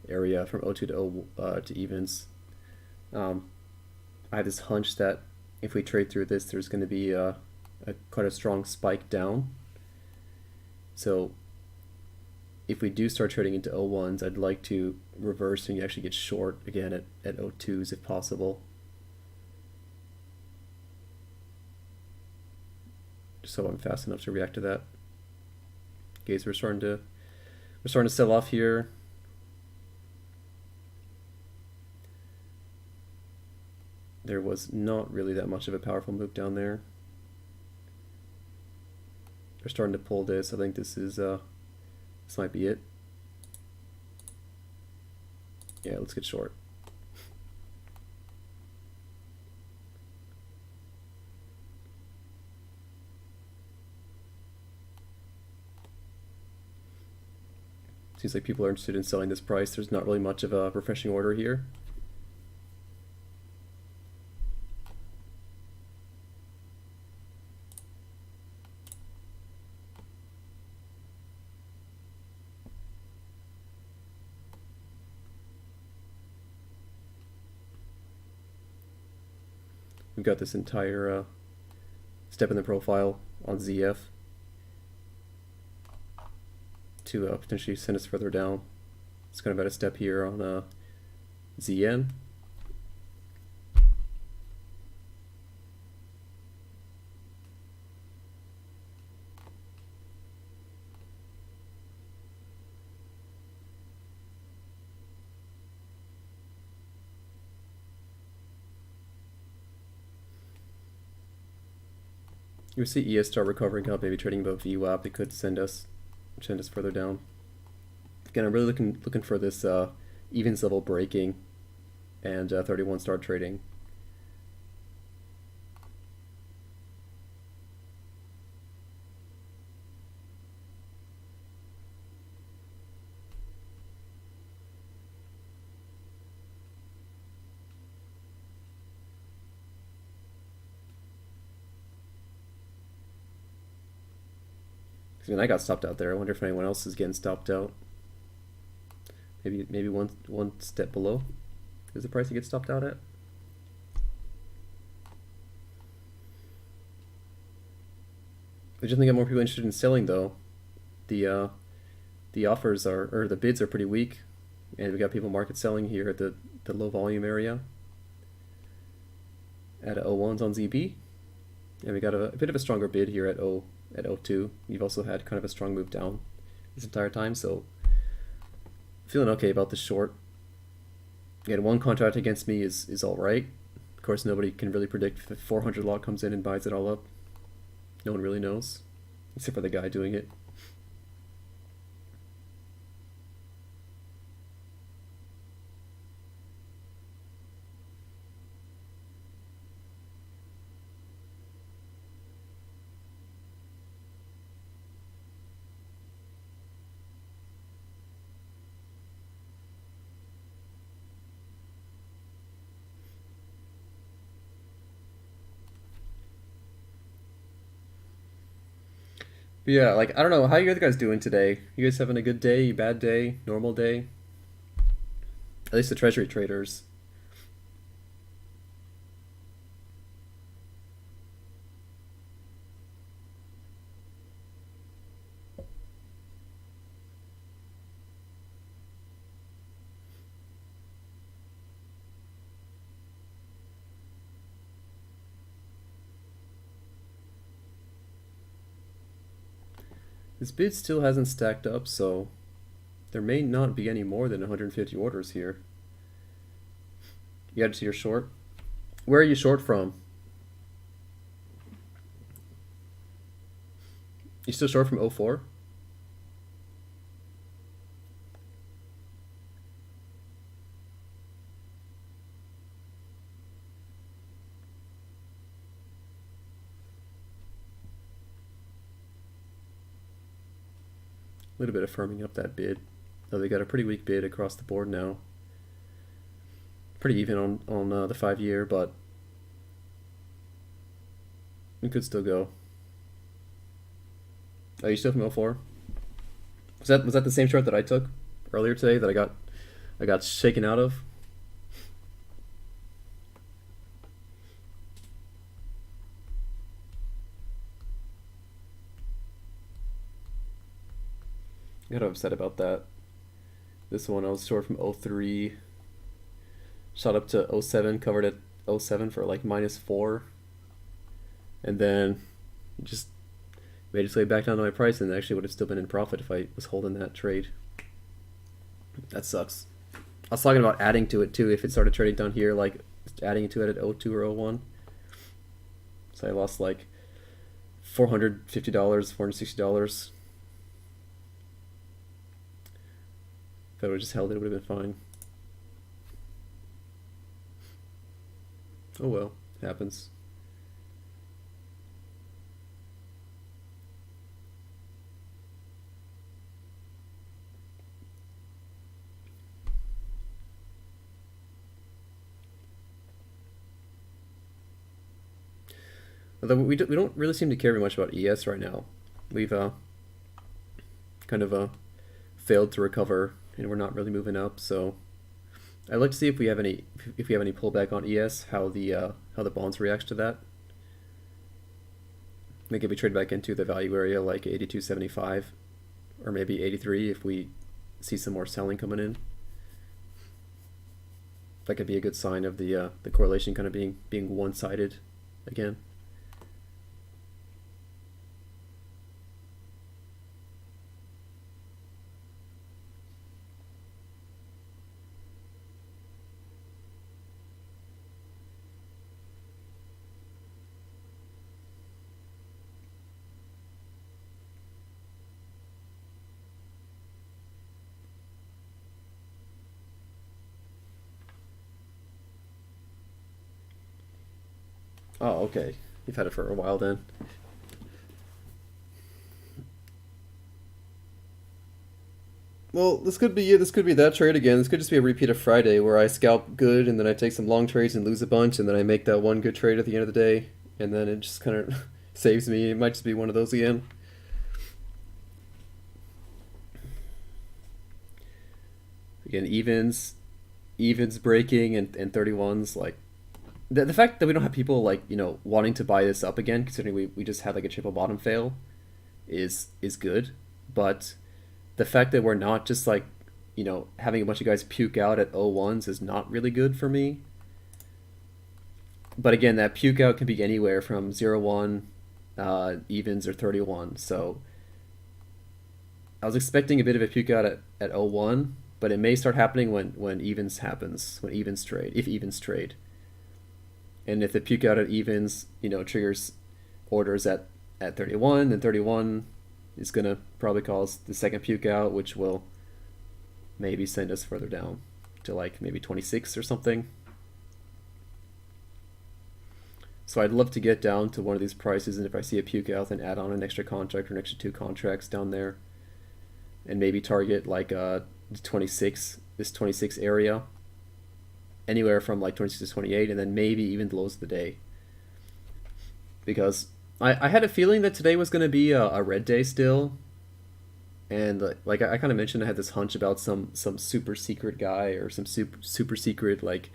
area from O2 to evens. I have this hunch that if we trade through this, there's going to be quite a strong spike down. So if we do start trading into O1s, I'd like to reverse and actually get short again at O2s if possible. Just so I'm fast enough to react to that. Okay, so we're starting to sell off here. There was not really that much of a powerful move down there. We're starting to pull this. I think this might be it. Yeah, let's get short. Seems like people are interested in selling this price. There's not really much of a refreshing order here. We've got this entire step in the profile on ZF to potentially send us further down. It's kind of at a step here on ZN. You see ES start recovering up, maybe trading above VWAP. It could send us further down. Again, I'm really looking for this evens level breaking and 31 start trading. I mean, I got stopped out there. I wonder if anyone else is getting stopped out. Maybe one step below is the price you get stopped out at. I just think I got more people interested in selling though. The offers or the bids are pretty weak, and we got people market selling here at the low volume area at 01s on ZB, and we got a bit of a stronger bid here at 02. You've also had kind of a strong move down this entire time, so feeling okay about the short. Again, one contract against me is all right. Of course, nobody can really predict if the 400 lot comes in and buys it all up. No one really knows, except for the guy doing it. But yeah, like, I don't know, how you guys doing today? You guys having a good day, bad day, normal day? At least the treasury traders. This bid still hasn't stacked up, so there may not be any more than 150 orders here. You added to your short? Where are you short from? You still short from 04? A little bit of firming up that bid. Though they got a pretty weak bid across the board now. Pretty even on the 5-year, but it could still go. Are you still from 04? Was that the same short that I took earlier today that I got shaken out of? I got upset about that. This one I was short from 03, shot up to 07, covered at 07 for like -4, and then just made its way back down to my price, and actually would have still been in profit if I was holding that trade. That sucks. I was talking about adding to it too if it started trading down here, like adding to it at 02 or 01. So I lost like $450, $460. If I would have just held it, it would have been fine. Oh well, it happens. Although we don't really seem to care very much about ES right now. We've kind of failed to recover, and we're not really moving up. So I'd like to see if we have any pullback on ES, how the bonds reacts to that. Maybe we trade back into the value area like 82.75 or maybe 83 if we see some more selling coming in. That could be a good sign of the correlation kind of being one-sided again. Oh, okay. You've had it for a while then. Well, this could be that trade again. This could just be a repeat of Friday where I scalp good and then I take some long trades and lose a bunch and then I make that one good trade at the end of the day and then it just kind of saves me. It might just be one of those again. Again, evens breaking and 31s like the fact that we don't have people like, you know, wanting to buy this up again considering we just had like a triple bottom fail is good, but the fact that we're not just like, you know, having a bunch of guys puke out at 0-1s is not really good for me. But again, that puke out can be anywhere from 0-1, evens, or 31. So I was expecting a bit of a puke out at 0-1, but it may start happening when evens happens, when evens trade, if evens trade. And if the puke out at evens, you know, triggers orders at 31, then 31 is going to probably cause the second puke out, which will maybe send us further down to like maybe 26 or something. So I'd love to get down to one of these prices, and if I see a puke out, then add on an extra contract or an extra 2 contracts down there, and maybe target like 26, this 26 area, anywhere from like 26 to 28, and then maybe even the lows of the day. Because I had a feeling that today was going to be a red day still, and like I kind of mentioned, I had this hunch about some super secret guy or some super secret like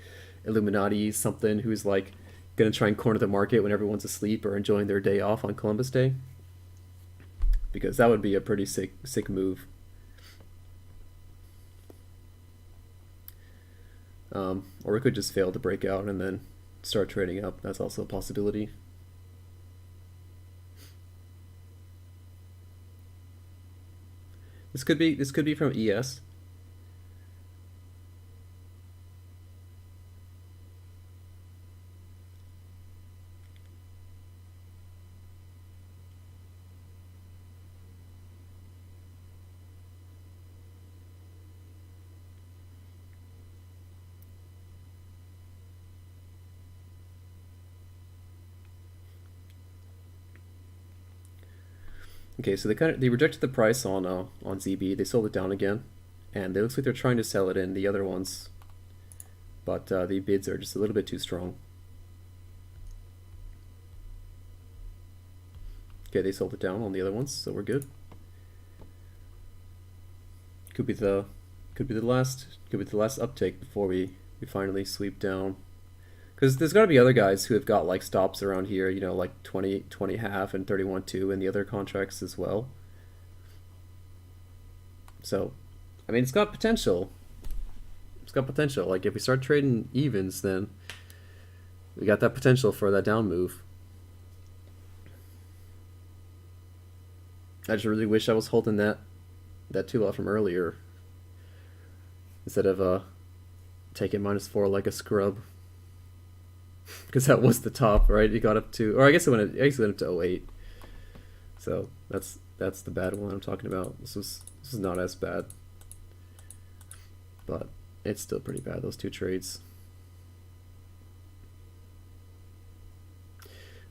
Illuminati something who's like gonna try and corner the market when everyone's asleep or enjoying their day off on Columbus Day, because that would be a pretty sick move. Or it could just fail to break out and then start trading up. That's also a possibility. This could be from ES. Okay, so they rejected the price on ZB. They sold it down again, and it looks like they're trying to sell it in the other ones, but the bids are just a little bit too strong. Okay, they sold it down on the other ones, so we're good. Could be the last uptake before we finally sweep down. Because there's got to be other guys who have got like stops around here, you know, like 20 half and 31.2 and the other contracts as well. So, I mean, it's got potential. It's got potential. Like if we start trading evens, then we got that potential for that down move. I just really wish I was holding that 2-lot from earlier instead of taking -4 like a scrub. Because that was the top, right? It got up to, or I guess it went up to 08. So that's the bad one I'm talking about. This is not as bad, but it's still pretty bad, those 2 trades.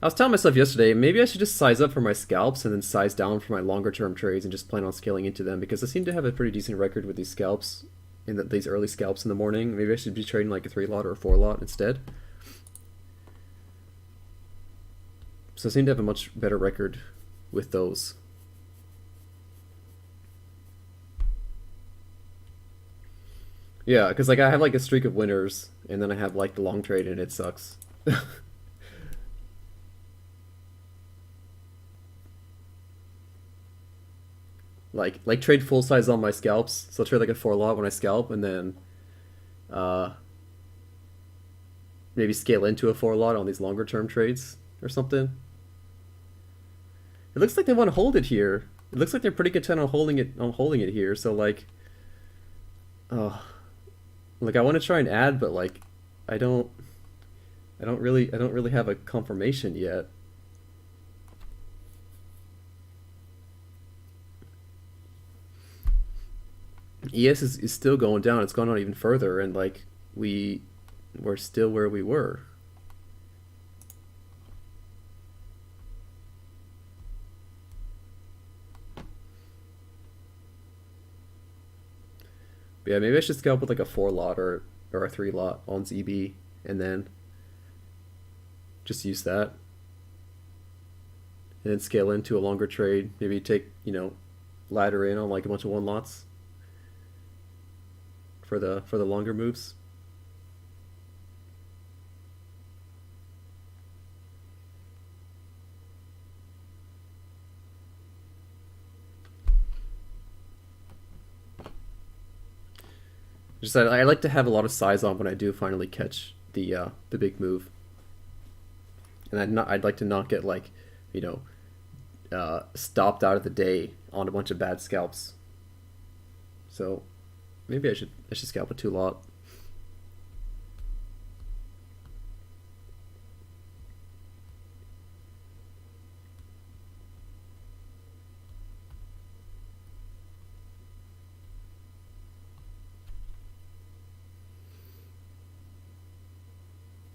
I was telling myself yesterday, maybe I should just size up for my scalps and then size down for my longer term trades and just plan on scaling into them, because I seem to have a pretty decent record with these scalps, these early scalps in the morning. Maybe I should be trading like a 3-lot or a 4-lot instead. So I seem to have a much better record with those. Yeah, because like I have like a streak of winners, and then I have like the long trade, and it sucks. like trade full size on my scalps. So I'll trade like a 4-lot when I scalp, and then uh, maybe scale into a 4-lot on these longer term trades or something. It looks like they want to hold it here. It looks like they're pretty content on holding it here. So like, oh, like I want to try and add, but like, I don't really have a confirmation yet. ES is still going down. It's gone on even further, and like we're still where we were. But yeah, maybe I should scalp with like a 4 lot or a 3 lot on ZB and then just use that. And then scale into a longer trade. Maybe take, ladder in on like a bunch of 1 lots for the longer moves. Just I like to have a lot of size on when I do finally catch the big move, and I'd like to not get like, you stopped out of the day on a bunch of bad scalps. So maybe I should scalp a 2 lot.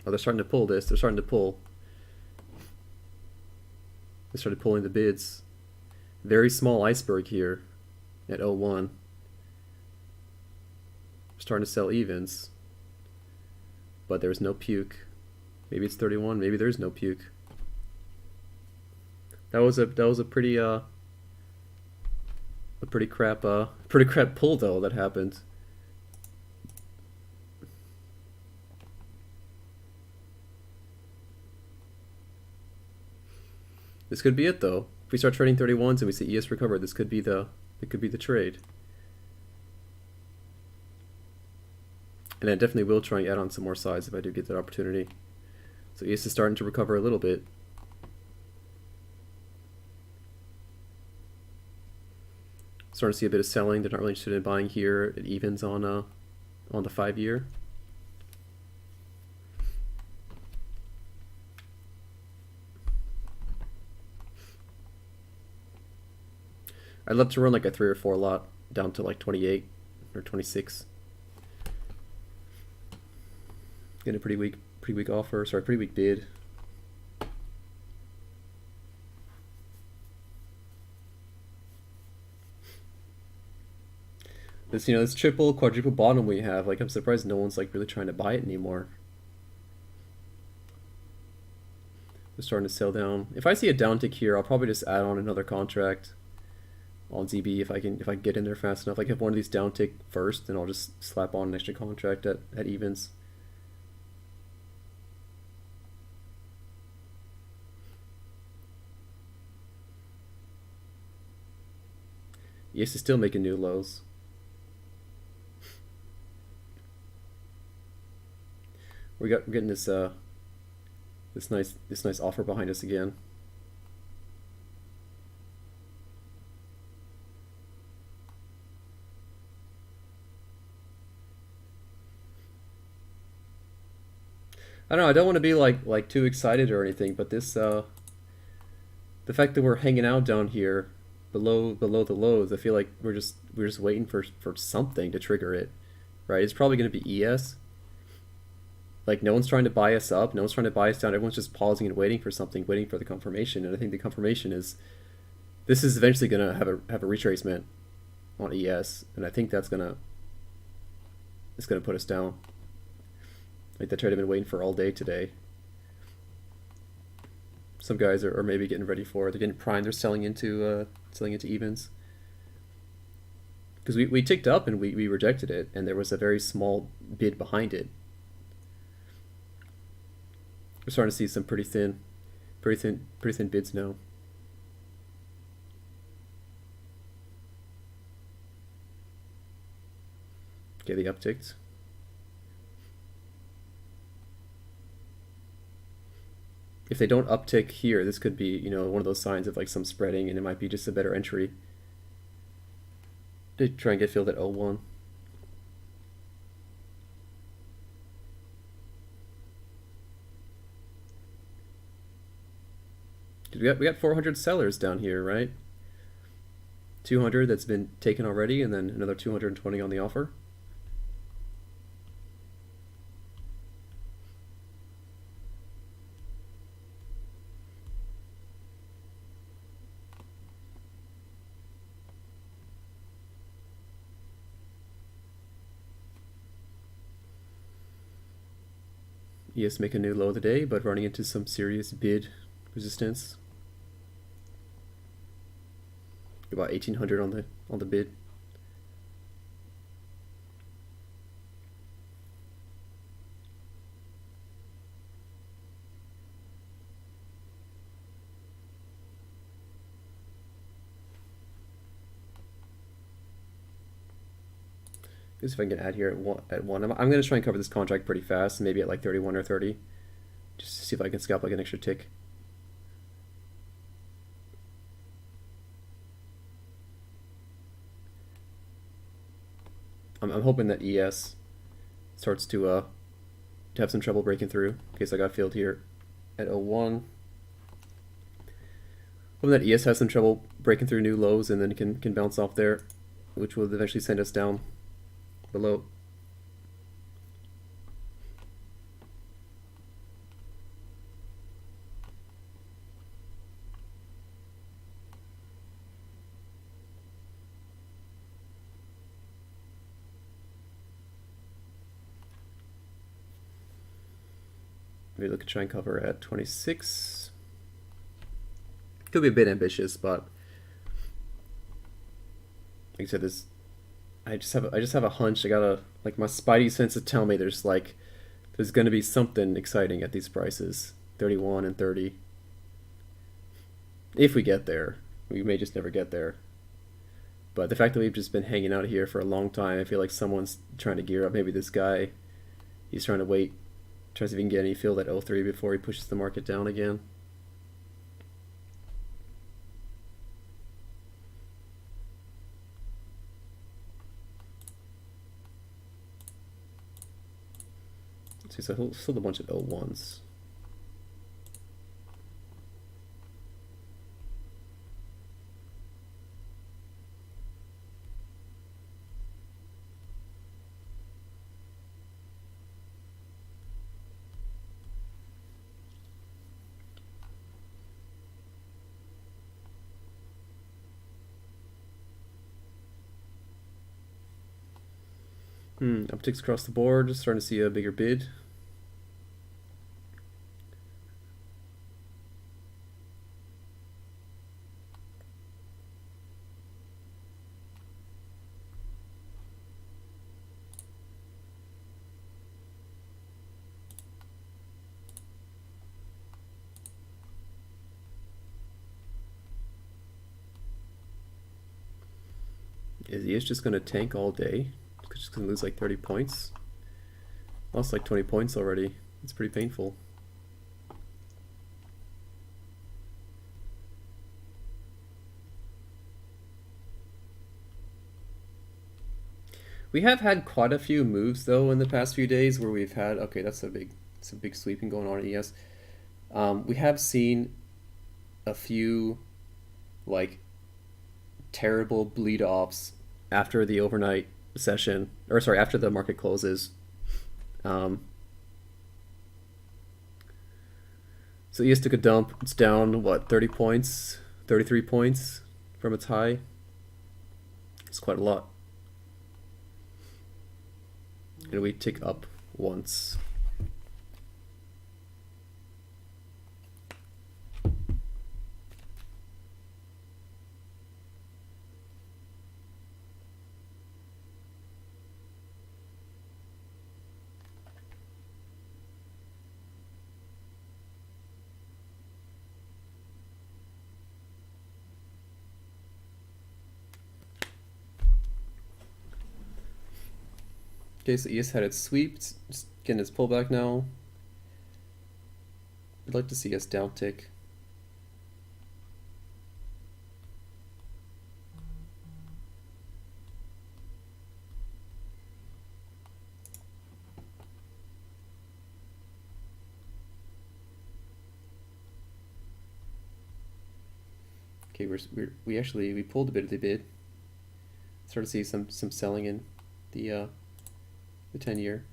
Oh, they're starting to pull this. They're starting to pull. They started pulling the bids. Very small iceberg here at 01. Starting to sell evens, but there's no puke. Maybe it's 31. Maybe there's no puke. That was a pretty crap pull though that happened. This could be it though. If we start trading 31s and we see ES recover, this could be the trade. And I definitely will try and add on some more size if I do get that opportunity. So ES is starting to recover a little bit. Starting to see a bit of selling. They're not really interested in buying here. It evens on the 5-year. I'd love to run like a 3 or 4 lot down to like 28 or 26. Get a pretty weak offer. Sorry, pretty weak bid. This triple, quadruple bottom we have, like I'm surprised no one's like really trying to buy it anymore. We're starting to sell down. If I see a downtick here, I'll probably just add on another contract on ZB if I can get in there fast enough. Like if one of these downtick first, then I'll just slap on an extra contract at evens. Yes, is still making new lows. We're getting this nice offer behind us again. I don't know. I don't want to be like too excited or anything, but this the fact that we're hanging out down here below the lows, I feel like we're just waiting for something to trigger it, right? It's probably going to be ES. Like no one's trying to buy us up, no one's trying to buy us down. Everyone's just pausing and waiting for something, waiting for the confirmation. And I think the confirmation is this is eventually going to have a retracement on ES, and I think it's gonna put us down. Like the trade I've been waiting for all day today. Some guys are maybe getting ready for it. They're getting primed. They're selling into evens. Because we ticked up and we rejected it, and there was a very small bid behind it. We're starting to see some pretty thin bids now. Okay, they upticked. If they don't uptick here, this could be, one of those signs of like some spreading, and it might be just a better entry to try and get filled at 01. We got 400 sellers down here, right? 200 that's been taken already, and then another 220 on the offer. ES make a new low of the day, but running into some serious bid resistance. About 1800 on the bid. Let's see if I can get add here at one. I'm going to try and cover this contract pretty fast, maybe at like 31 or 30, just to see if I can scalp like an extra tick. I'm hoping that ES starts to have some trouble breaking through, in case I got filled here at 01. Hoping that ES has some trouble breaking through new lows and then can bounce off there, which will eventually send us down below. Maybe look at try and cover at 26. Could be a bit ambitious, but like I said, I just have a hunch. I gotta, like, my spidey senses tell me there's gonna be something exciting at these prices, 31 and 30. If we get there, we may just never get there. But the fact that we've just been hanging out here for a long time, I feel like someone's trying to gear up. Maybe this guy, he's trying to wait, tries to see if he can get any fill at 03 before he pushes the market down again. See, so he'll still a bunch of 01s. Upticks across the board, starting to see a bigger bid. Is he just going to tank all day? Just going to lose like 30 points. Lost like 20 points already. It's pretty painful. We have had quite a few moves though in the past few days where we've had, okay, that's a big sweeping going on at ES. We have seen a few like terrible bleed offs after the overnight session, or sorry, after the market closes. So ES took a dump. It's down what, 30 points, 33 points from its high. It's quite a lot. And we tick up once. Okay, so ES had its sweep, it's getting its pullback now. I'd like to see us down tick. Okay, we pulled a bit of the bid. Started to see some selling in the 10-year.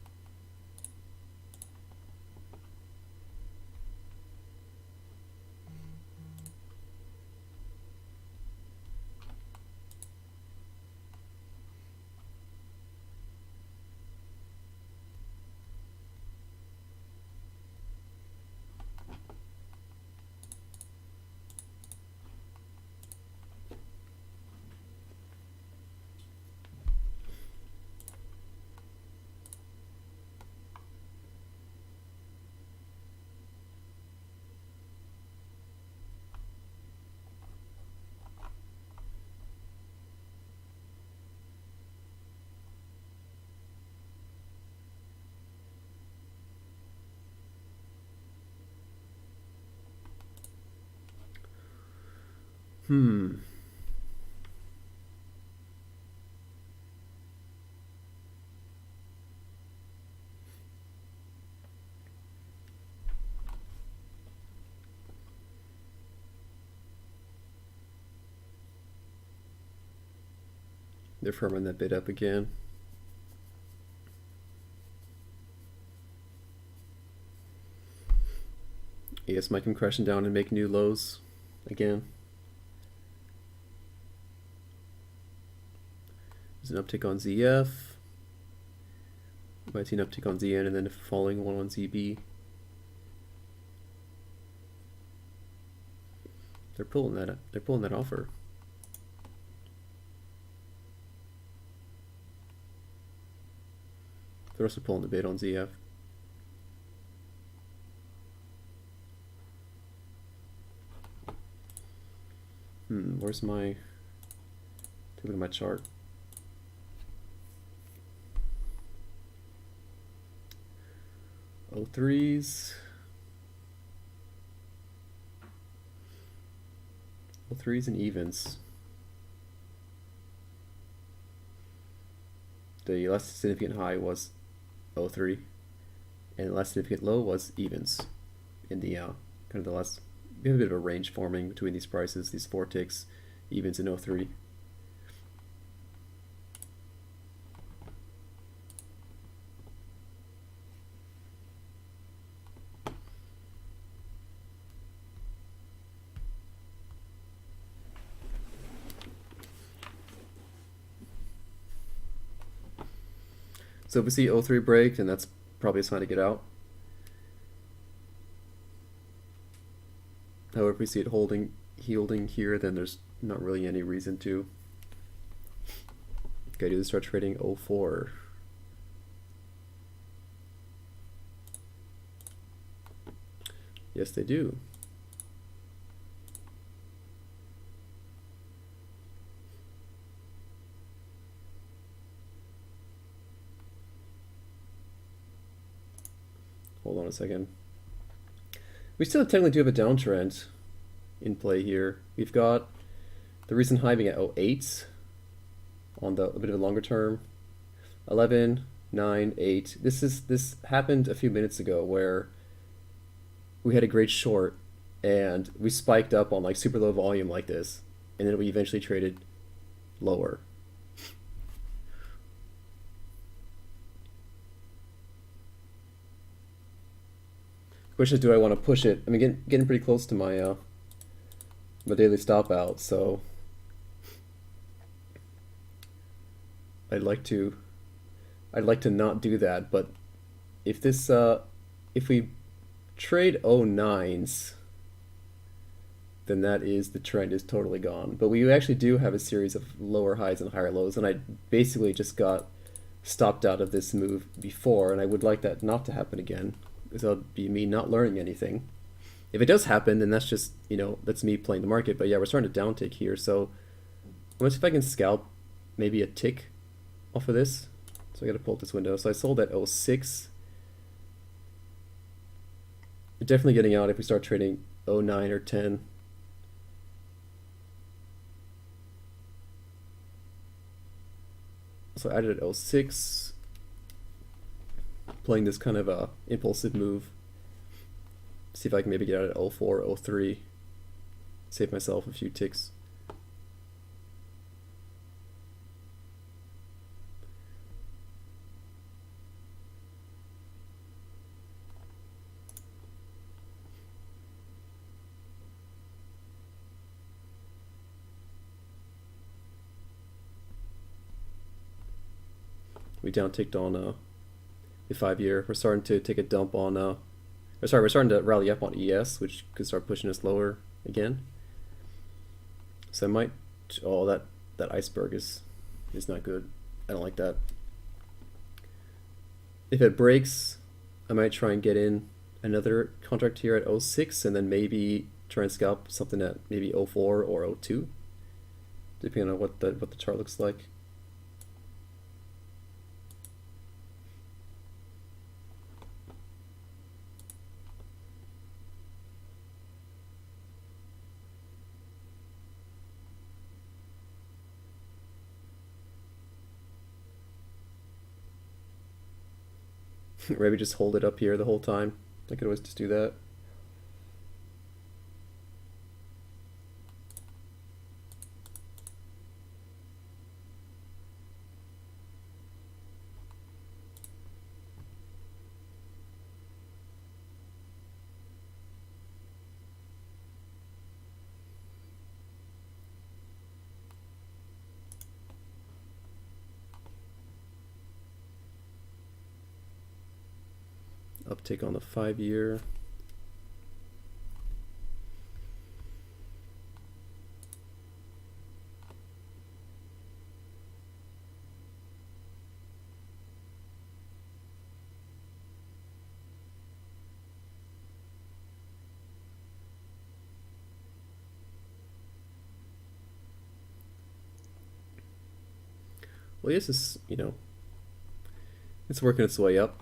Hmm. They're firming that bid up again. Yes, might come crashing down and make new lows again. There's an uptick on ZF. Might see an uptick on ZN and then a falling one on ZB. They're pulling that. They're pulling that offer. They're also pulling the bid on ZF. Where's my? Take a look at my chart. O3s. O3s and evens. The less significant high was O3, and the less significant low was evens. In the kind of the less, we have a bit of a range forming between these prices, these 4 ticks, evens and O3. So if we see O3 break, then that's probably a sign to get out. However, if we see it holding here, then there's not really any reason to. Okay, do they start trading O4? Yes, they do. Hold on a second. We still technically do have a downtrend in play here. We've got the recent high being at 08 on a bit of a longer term. 11, 9, 8. This happened a few minutes ago where we had a great short and we spiked up on like super low volume like this, and then we eventually traded lower. Question is, do I want to push it? I mean, getting pretty close to my my daily stop out, so I'd like to not do that. But if this if we trade 09s, then that is, the trend is totally gone. But we actually do have a series of lower highs and higher lows, and I basically just got stopped out of this move before, and I would like that not to happen again. So that'll be me not learning anything. If it does happen, then that's just, that's me playing the market. But yeah, we're starting to downtick here. So let's see if I can scalp maybe a tick off of this. So I got to pull up this window. So I sold at 06. Definitely getting out if we start trading 09 or 10. So I added at 06. Playing this kind of a impulsive move. See if I can maybe get out at 04, 03. Save myself a few ticks. We downticked on the 5-year. We're starting to take a dump on we're starting to rally up on ES, which could start pushing us lower again. So I might, oh, that iceberg is not good. I don't like that. If it breaks, I might try and get in another contract here at 06 and then maybe try and scalp something at maybe 04 or 02, depending on what the chart looks like. Maybe just hold it up here the whole time. I could always just do that. Uptick on the 5-year. Well, yes, it's, it's working its way up.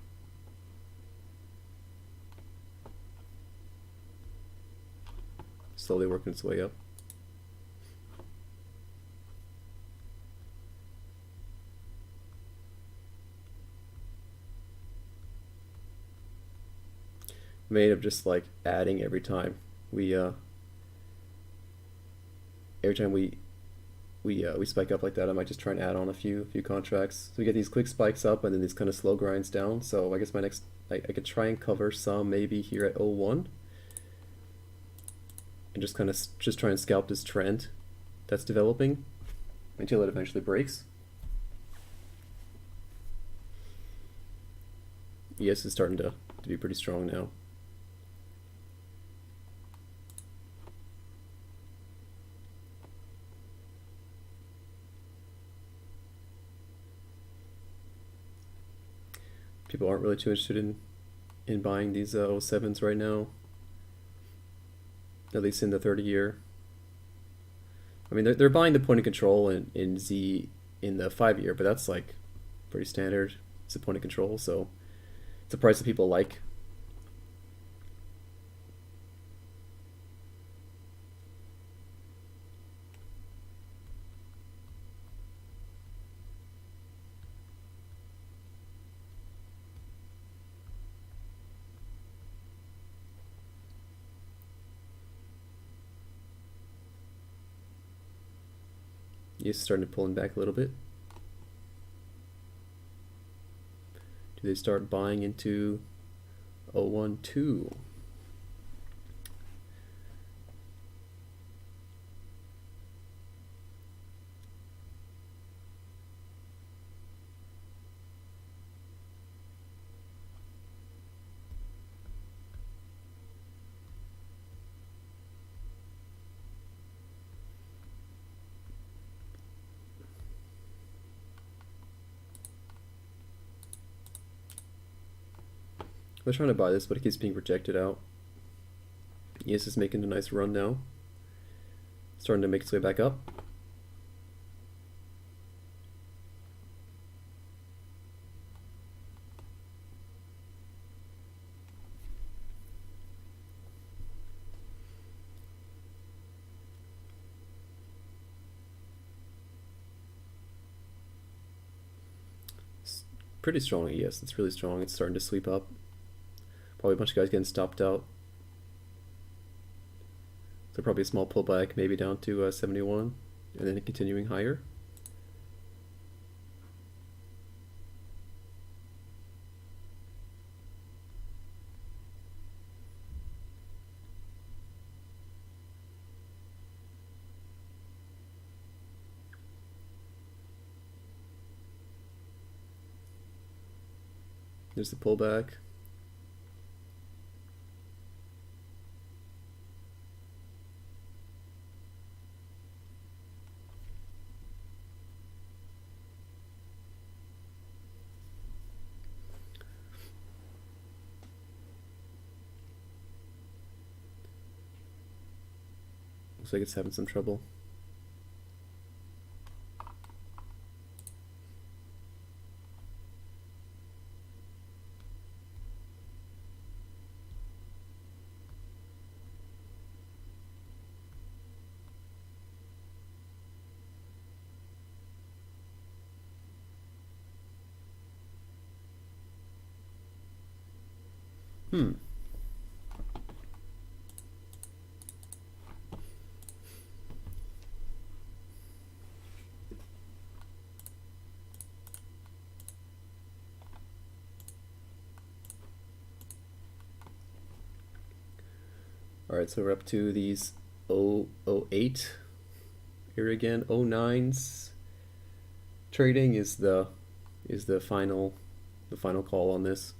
Slowly working its way up. Made of just like adding every time we we spike up like that. I might just try and add on a few contracts. So we get these quick spikes up and then these kind of slow grinds down. So I guess my next I could try and cover some maybe here at 01 and just kind of just try and scalp this trend that's developing until it eventually breaks. ES is starting to be pretty strong now. People aren't really too interested in buying these 07s right now, at least in the 30-year. I mean, they're buying the point of control in Z in the 5-year, but that's like pretty standard. It's a point of control, so it's a price that people like. Yes, starting to pulling back a little bit. Do they start buying into 012? I was trying to buy this, but it keeps being rejected out. ES is making a nice run now. Starting to make its way back up. It's pretty strong ES. It's really strong. It's starting to sweep up. Probably a bunch of guys getting stopped out. So probably a small pullback, maybe down to 71, and then continuing higher. There's the pullback. Looks like it's having some trouble. Hmm. All right, so we're up to these 008 here again. 09s trading is the final call on this.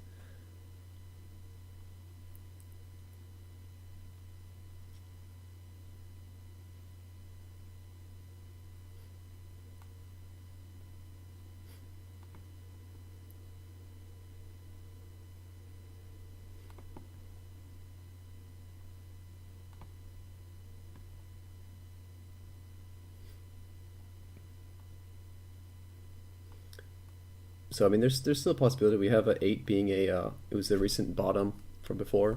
So I mean, there's still a possibility we have a 8 being it was a recent bottom from before,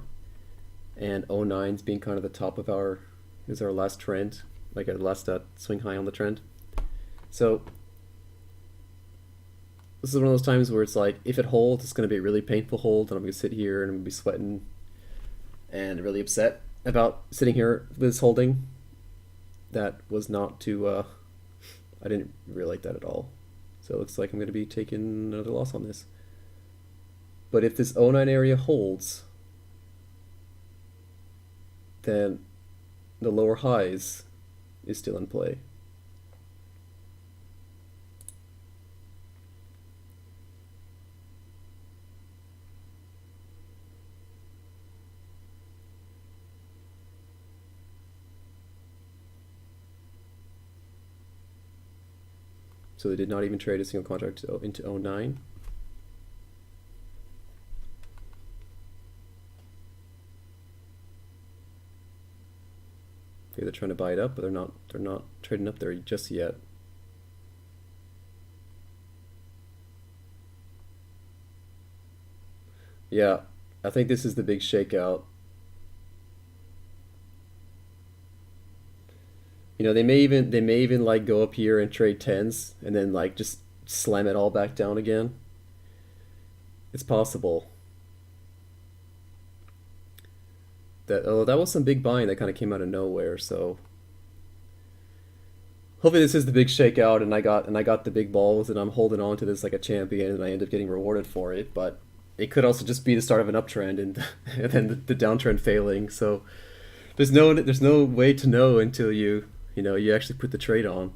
and 09s being kind of the top of our is our last trend, like our last swing high on the trend. So this is one of those times where it's like, if it holds, it's going to be a really painful hold, and I'm going to sit here and I'm going to be sweating and really upset about sitting here with this holding. That was not too. I didn't really like that at all. So it looks like I'm going to be taking another loss on this. But if this 09 area holds, then the lower highs is still in play. So they did not even trade a single contract into 09. Okay, they're trying to buy it up, but they're not trading up there just yet. Yeah, I think this is the big shakeout. You know, they may even like go up here and trade tens and then like just slam it all back down again. It's possible. That was some big buying that kind of came out of nowhere, so hopefully this is the big shakeout and I got the big balls and I'm holding on to this like a champion and I end up getting rewarded for it, but it could also just be the start of an uptrend and and then the downtrend failing. So there's no way to know until you actually put the trade on.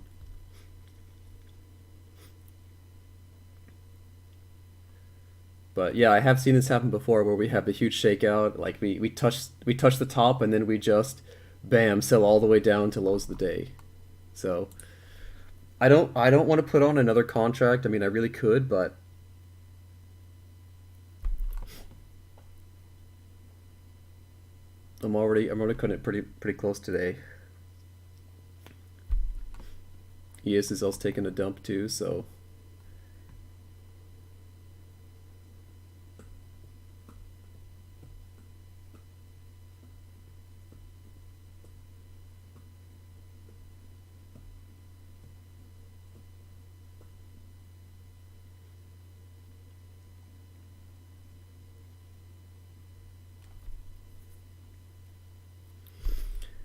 But yeah, I have seen this happen before where we have a huge shakeout, like we touch the top and then we just bam sell all the way down to lows of the day. So I don't want to put on another contract. I mean, I really could, but I'm already cutting it pretty close today. ES is also taking a dump too, so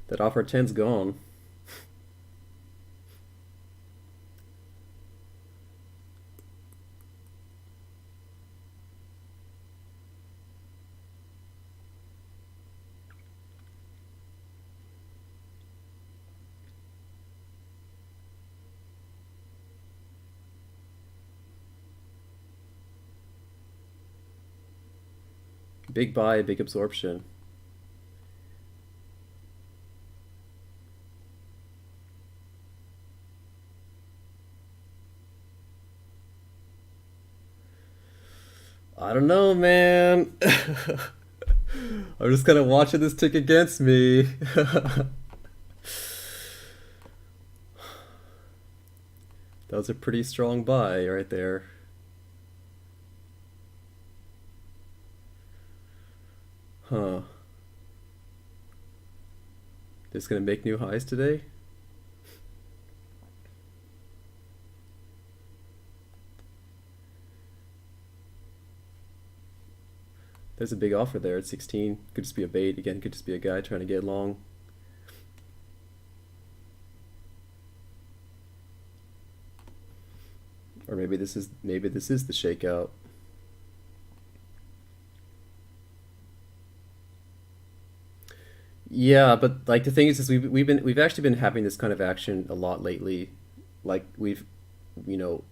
that offer 10's gone. Big buy, big absorption. I don't know, man. I'm just kind of watching this tick against me. That was a pretty strong buy right there. Huh. Just gonna make new highs today? There's a big offer there at 16. Could just be a bait again. Could just be a guy trying to get long. Or maybe this is the shakeout. Yeah, but like the thing is we've actually been having this kind of action a lot lately. Like we've, you know,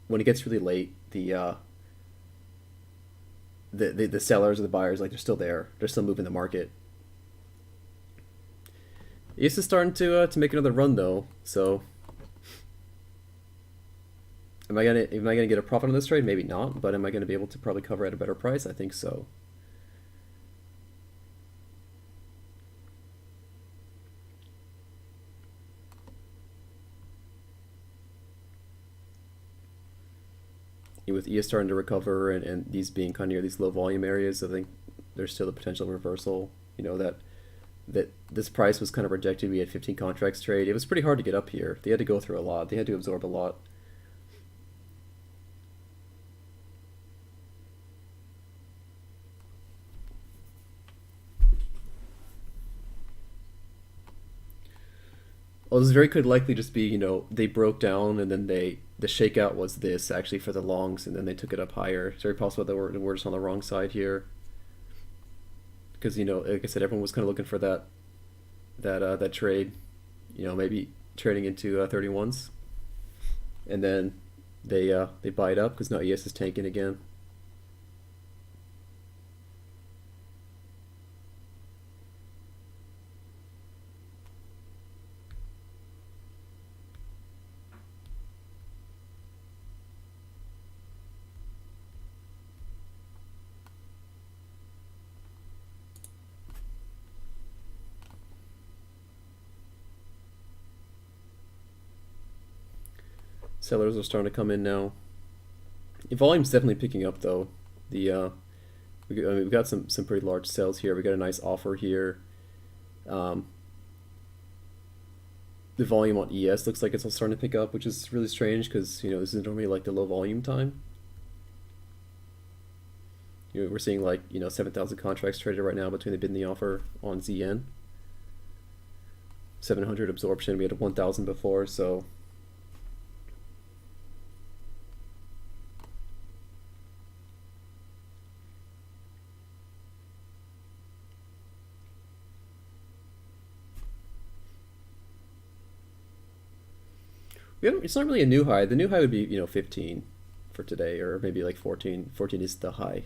when it gets really late, the sellers or the buyers, like they're still there. They're still moving the market. EOS is starting to make another run though. So am I gonna get a profit on this trade? Maybe not, but am I gonna be able to probably cover at a better price? I think so. With EOS starting to recover and these being kind of near these low volume areas, I think there's still the potential reversal. You know that this price was kind of rejected. We had 15 contracts trade. It was pretty hard to get up here. They had to go through a lot. They had to absorb a lot. Well, this very could likely just be, they broke down and then the shakeout was this actually for the longs and then they took it up higher. It's very possible that we're just on the wrong side here. Because, like I said, everyone was kind of looking for that trade, maybe trading into 31s. And then they buy it up because now ES is tanking again. Sellers are starting to come in now. The volume's definitely picking up though. We've got some pretty large sales here. We got a nice offer here. Um, the volume on ES looks like it's all starting to pick up, which is really strange because this is normally like the low volume time. We're seeing like 7,000 contracts traded right now between the bid and the offer on ZN. 700 absorption. We had 1,000 before, so. It's not really a new high. The new high would be 15 for today, or maybe like 14. 14 is the high.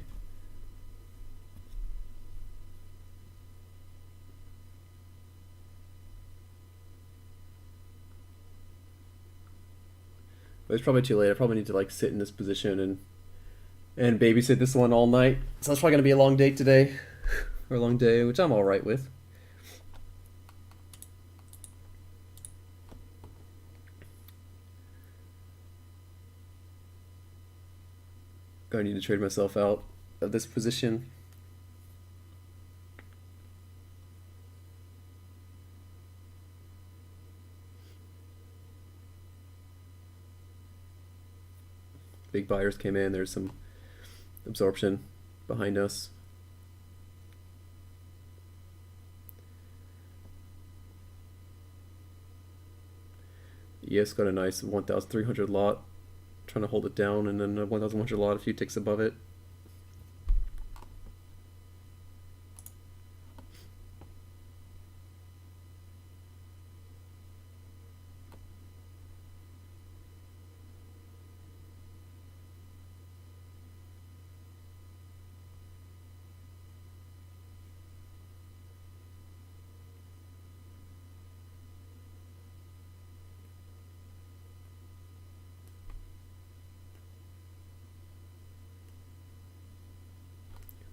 But it's probably too late. I probably need to like sit in this position and babysit this one all night. So it's probably gonna be a long day today, or a long day, which I'm all right with. Gonna need to trade myself out of this position. Big buyers came in. There's some absorption behind us. ES got a nice 1,300 lot, trying to hold it down, and then 1,100 lot a few ticks above it.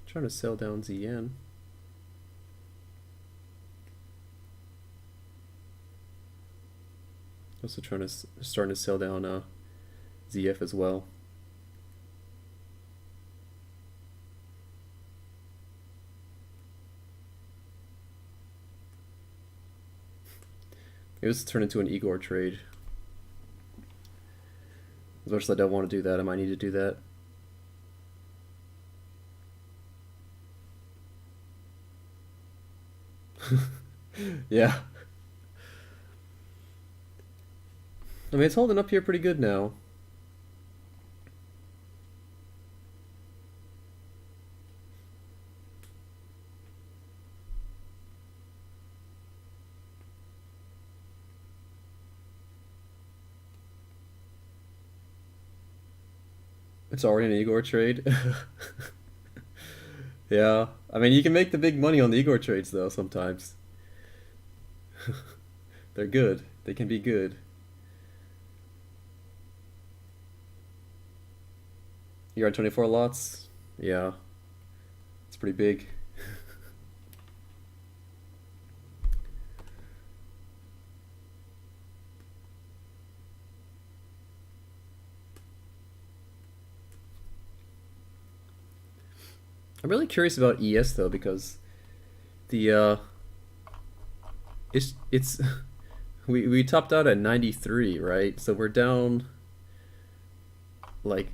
Trying to sell down ZN. Also starting to sell down ZF as well. Maybe this will turn into an Igor trade. As much as I don't want to do that, I might need to do that. Yeah. I mean, it's holding up here pretty good now. It's already an Igor trade. Yeah. I mean, you can make the big money on the Igor trades, though, sometimes. They're good. They can be good. You're on 24 lots? Yeah. It's pretty big. I'm really curious about ES, though, because the, it's, we topped out at 93, right? So we're down, like,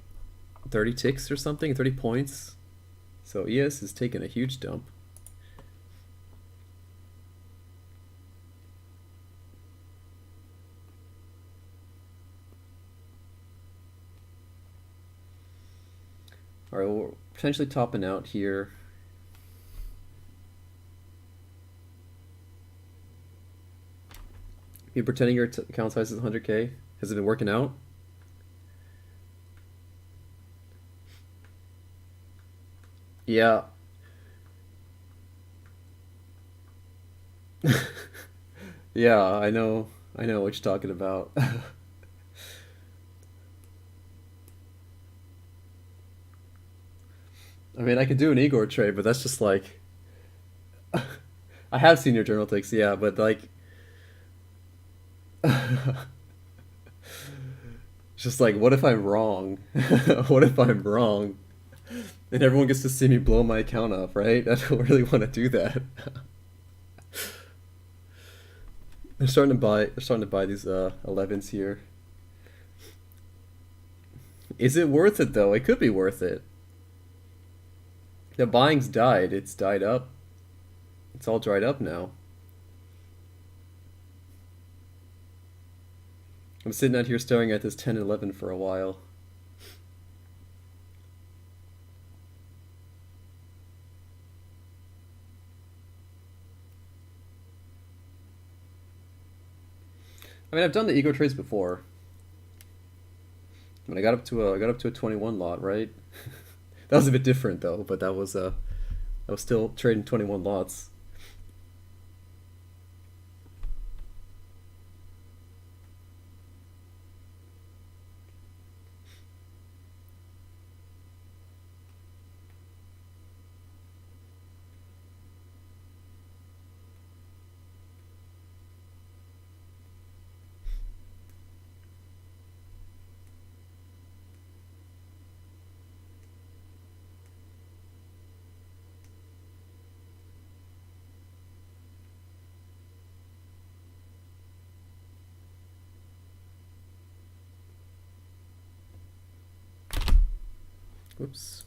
30 ticks or something, 30 points. So ES is taking a huge dump. All right, well, we're potentially topping out here. You pretending your account size is 100K? Has it been working out? Yeah. Yeah, I know. I know what you're talking about. I mean, I could do an Igor trade, but that's just like I have seen your journal ticks, yeah, but like it's just like what if I'm wrong? What if I'm wrong? And everyone gets to see me blow my account up, right? I don't really want to do that. They're starting to buy these 11s here. Is it worth it though? It could be worth it. The buying's died. It's died up. It's all dried up now. I'm sitting out here staring at this 10 and 11 for a while. I mean, I've done the ego trades before. I mean, I got up to a 21 lot, right? That was a bit different though, but I was still trading 21 lots. Whoops.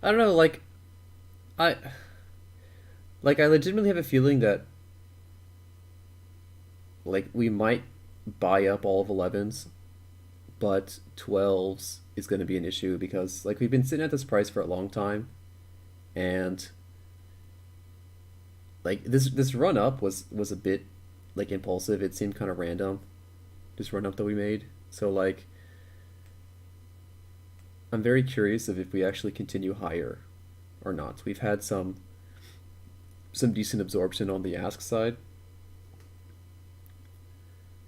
I don't know, I I legitimately have a feeling that we might buy up all of 11s, but 12s is going to be an issue because we've been sitting at this price for a long time, and this run up was a bit impulsive. It seemed kind of random, this run up that we made. So I'm very curious of if we actually continue higher or not. We've had some decent absorption on the ask side.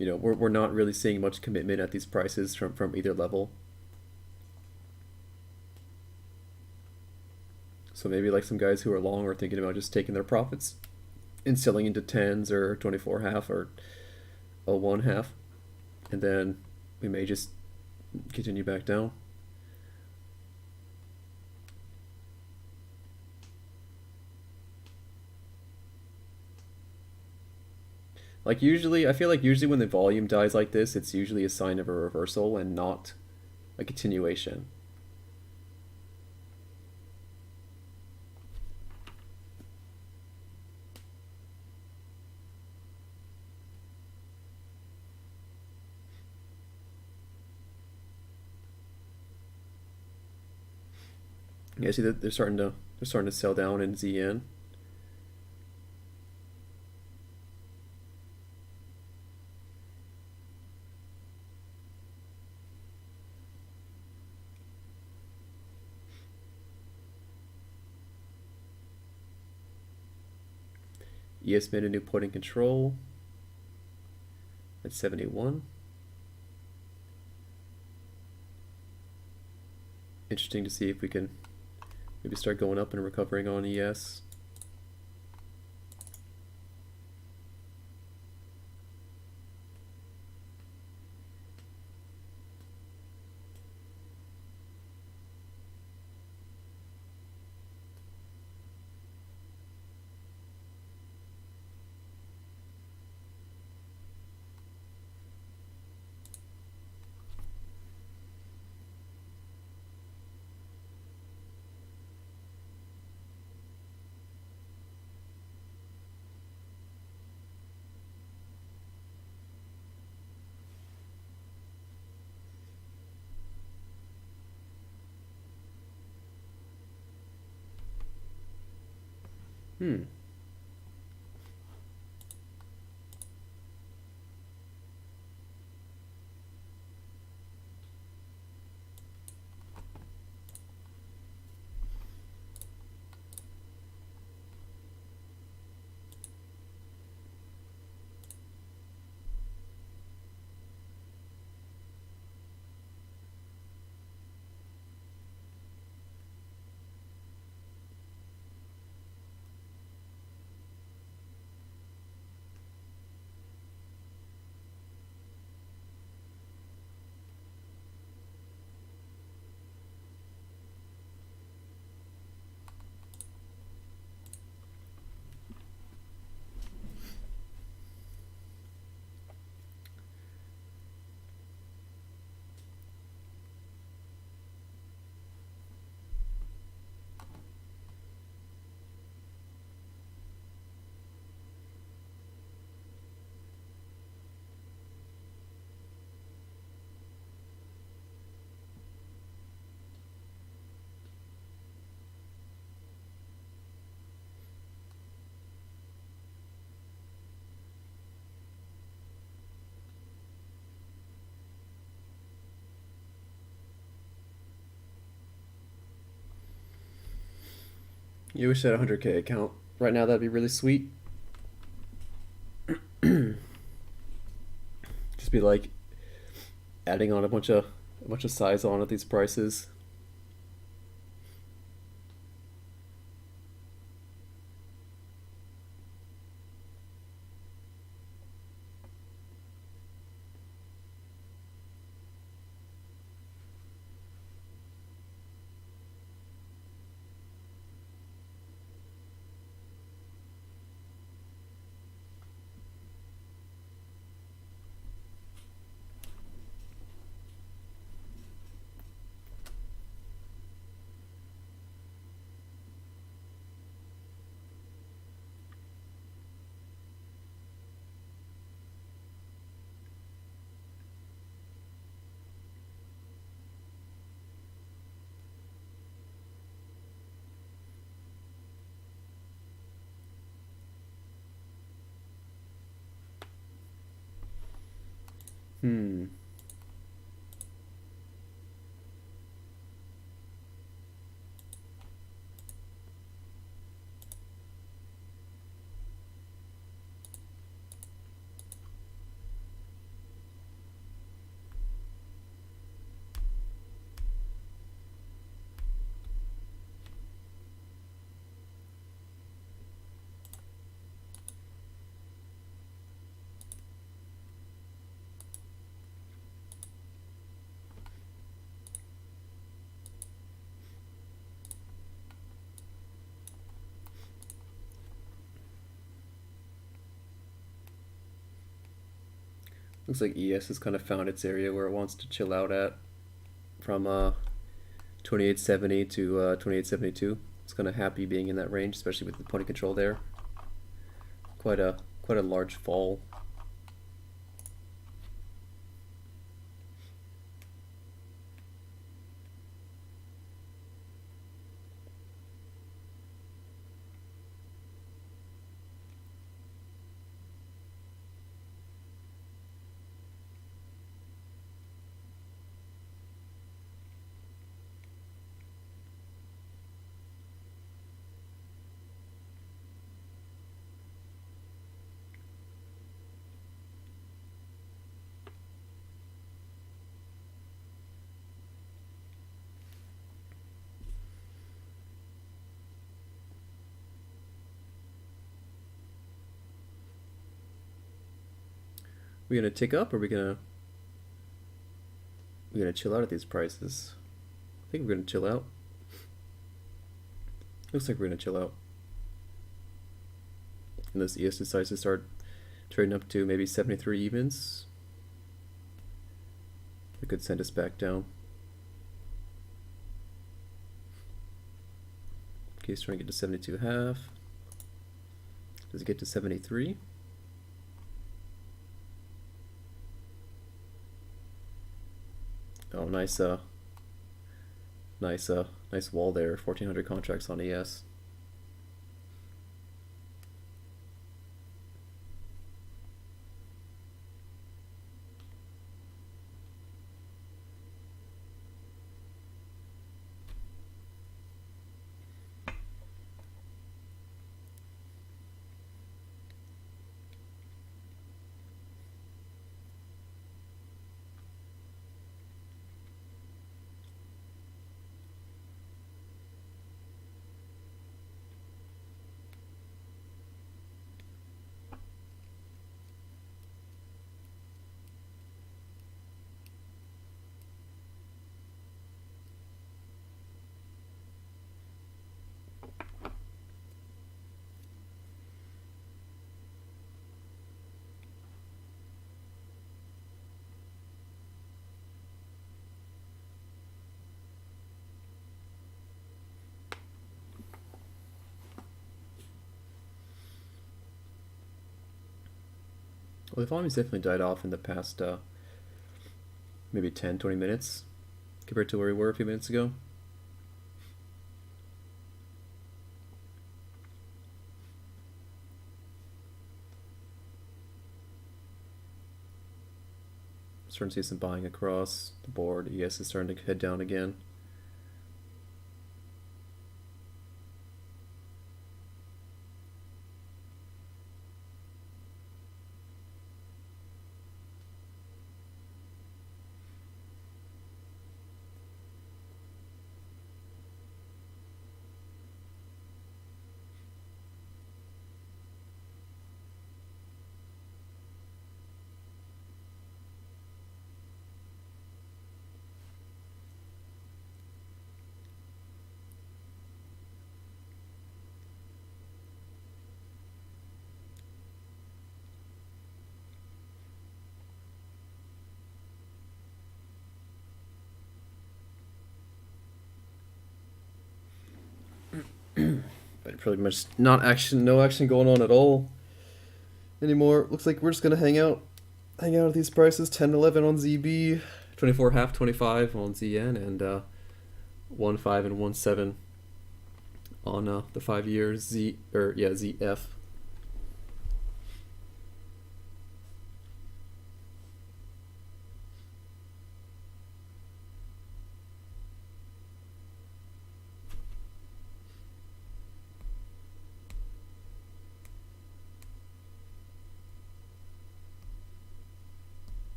We're not really seeing much commitment at these prices from either level. So maybe some guys who are long are thinking about just taking their profits and selling into tens or 24 half or a one half, and then we may just continue back down. Usually, I feel like usually when the volume dies like this, it's usually a sign of a reversal and not a continuation. Yeah, see that they're starting to sell down in ZN. ES made a new point in control at 71. Interesting to see if we can maybe start going up and recovering on ES. Hmm. You wish I had a 100K account right now. That'd be really sweet. Just be like adding on a bunch of size on at these prices. Hmm. Looks like ES has kind of found its area where it wants to chill out at from 2870 to 2872. It's kind of happy being in that range, especially with the pony control there. Quite a large fall. We gonna tick up, or we gonna chill out at these prices? I think we're gonna chill out. Looks like we're gonna chill out. Unless ES decides to start trading up to maybe 73 evens. It could send us back down. Okay, he's trying to get to 72.5. Does it get to 73? Oh, nice wall there. 1,400 contracts on ES. Well, the volume's definitely died off in the past maybe 10-20 minutes compared to where we were a few minutes ago. Starting to see some buying across the board. ES is starting to head down again. But pretty much no action going on at all anymore. Looks like we're just gonna hang out at these prices. 10-11 on ZB, 24.5, 25 on ZN, and 1.5 and 1.7 on the 5-year ZF.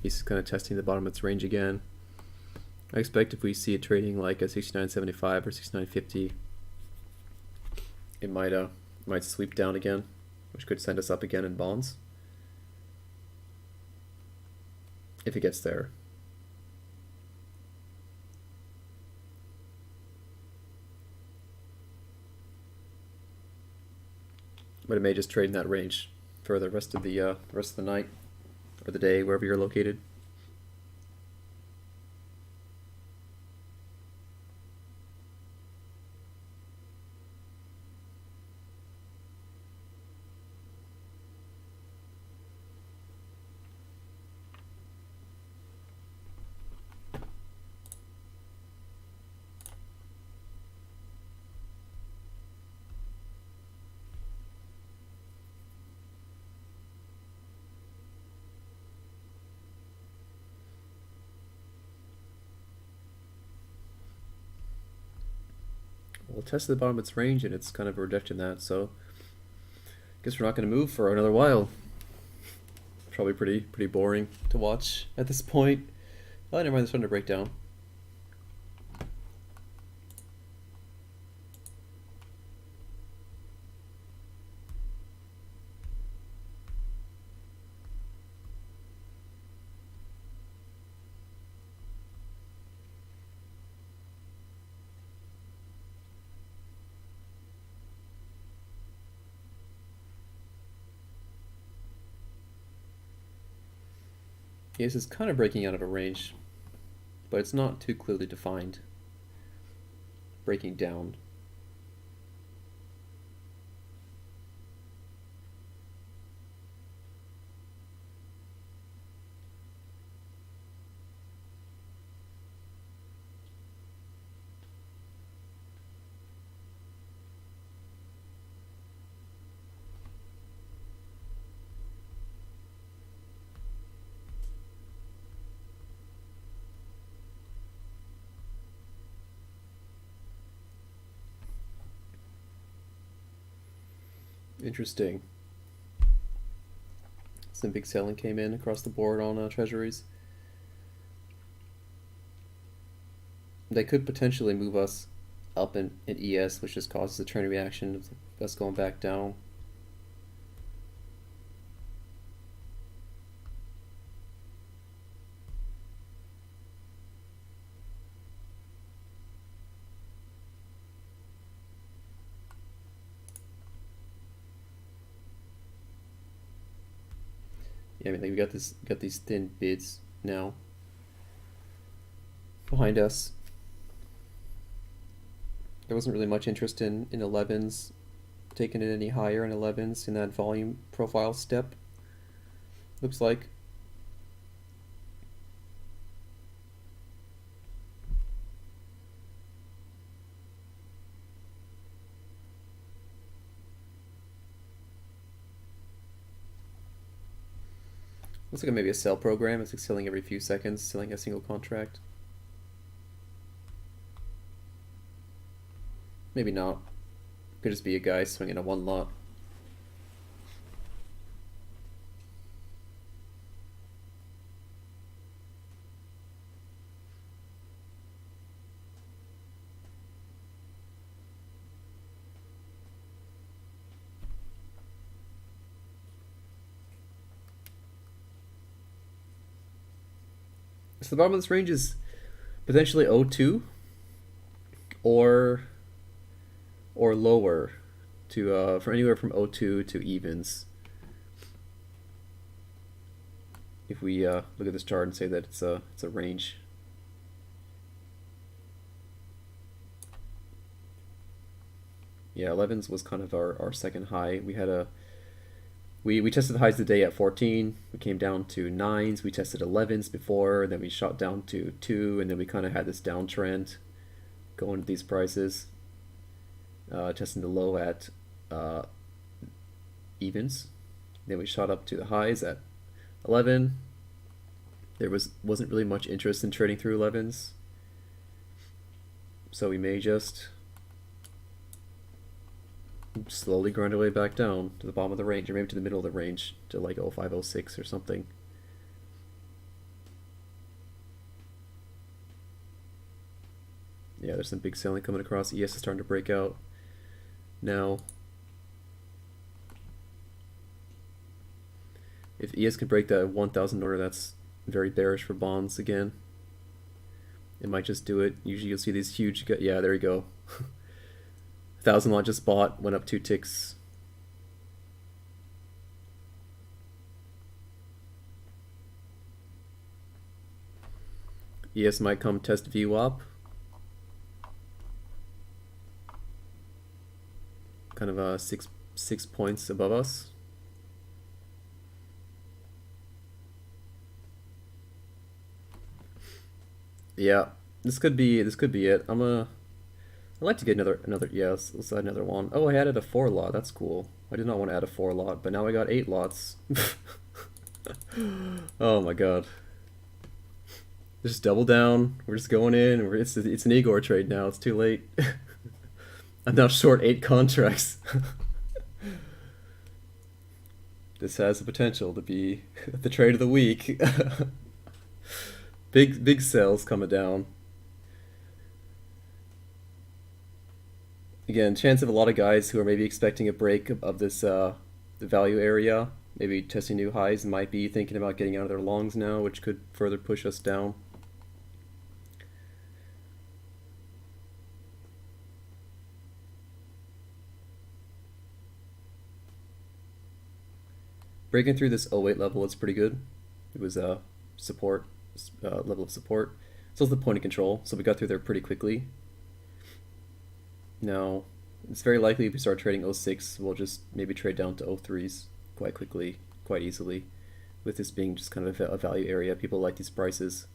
He's kind of testing the bottom of its range again. I expect if we see it trading like a 69.75 or 69.50, it might sweep down again, which could send us up again in bonds if it gets there. But it may just trade in that range for the rest of the night or the day, wherever you're located. We'll test the bottom of its range, and it's kind of rejecting that, so I guess we're not going to move for another while. Probably pretty boring to watch at this point. Oh, never mind, it's starting to break down. Yes, it's kind of breaking out of a range, but it's not too clearly defined. Breaking down. Interesting. Some big selling came in across the board on Treasuries. They could potentially move us up in ES, which just causes a train reaction of us going back down. Yeah, I mean, like we got these thin bids now behind us. There wasn't really much interest in 11s, taking it any higher in 11s in that volume profile step. Looks like. Looks like maybe a sell program. It's like selling every few seconds, selling a single contract. Maybe not. Could just be a guy swinging a one lot. So the bottom of this range is potentially O2 or lower to from anywhere from O2 to evens. If we look at this chart and say that it's a range. Yeah, 11s was kind of our second high. We had a we tested the highs of the day at 14. We came down to 9s. We tested 11s before, then we shot down to 2, and then we kind of had this downtrend going to these prices. Testing the low at evens. Then we shot up to the highs at 11. There wasn't really much interest in trading through 11s, so we may just slowly grind our way back down to the bottom of the range, or maybe to the middle of the range, to like 0506 or something. Yeah, there's some big selling coming across. ES is starting to break out now. If ES can break that 1,000 order, that's very bearish for bonds again. It might just do it. Usually you'll see these huge, yeah, there you go. 1,000 lot just bought, went up 2 ticks. ES might come test VWAP. Kind of 6 points above us. Yeah, this could be it. I'd like to get another yeah, let's add another one. Oh, I added a 4 lot. That's cool. I did not want to add a 4 lot, but now I got 8 lots. Oh my god. Just double down. We're just going in. It's an Igor trade now. It's too late. I'm now short 8 contracts. This has the potential to be the trade of the week. Big sales coming down. Again, chance of a lot of guys who are maybe expecting a break of this the value area, maybe testing new highs, might be thinking about getting out of their longs now, which could further push us down. Breaking through this 08 level is pretty good. It was a support level of support. So it's the point of control. So we got through there pretty quickly. Now, it's very likely if we start trading 06, we'll just maybe trade down to 03s quite quickly, quite easily. With this being just kind of a value area, people like these prices.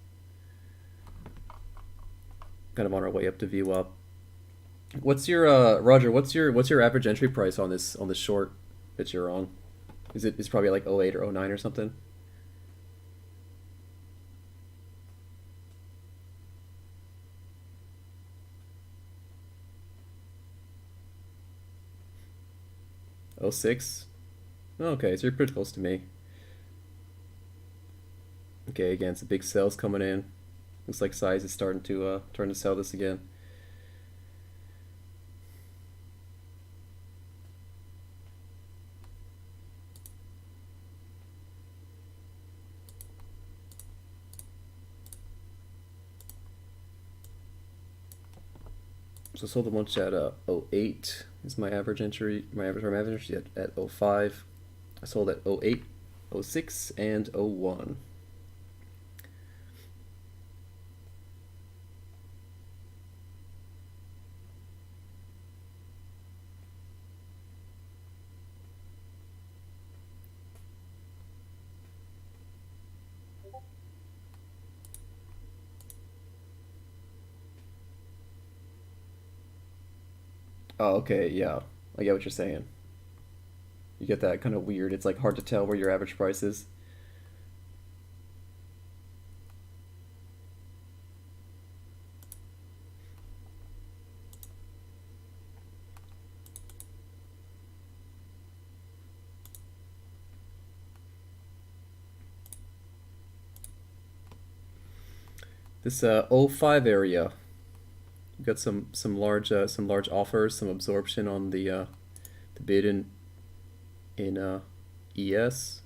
Kind of on our way up to VWAP. What's your Roger? What's your average entry price on this short that you're on? It's probably like 08 or 09 or something? Oh 06? Okay, so you're pretty close to me. Okay, again, it's a big sales coming in. Looks like size is starting to sell this again. So sold a bunch at 08 is my average entry. My average entry at 05. I sold at 08, 06, and 01. Oh, okay, yeah. I get what you're saying. You get that kind of weird. It's like hard to tell where your average price is. This 05 area, we got some large offers, some absorption on the bid in ES.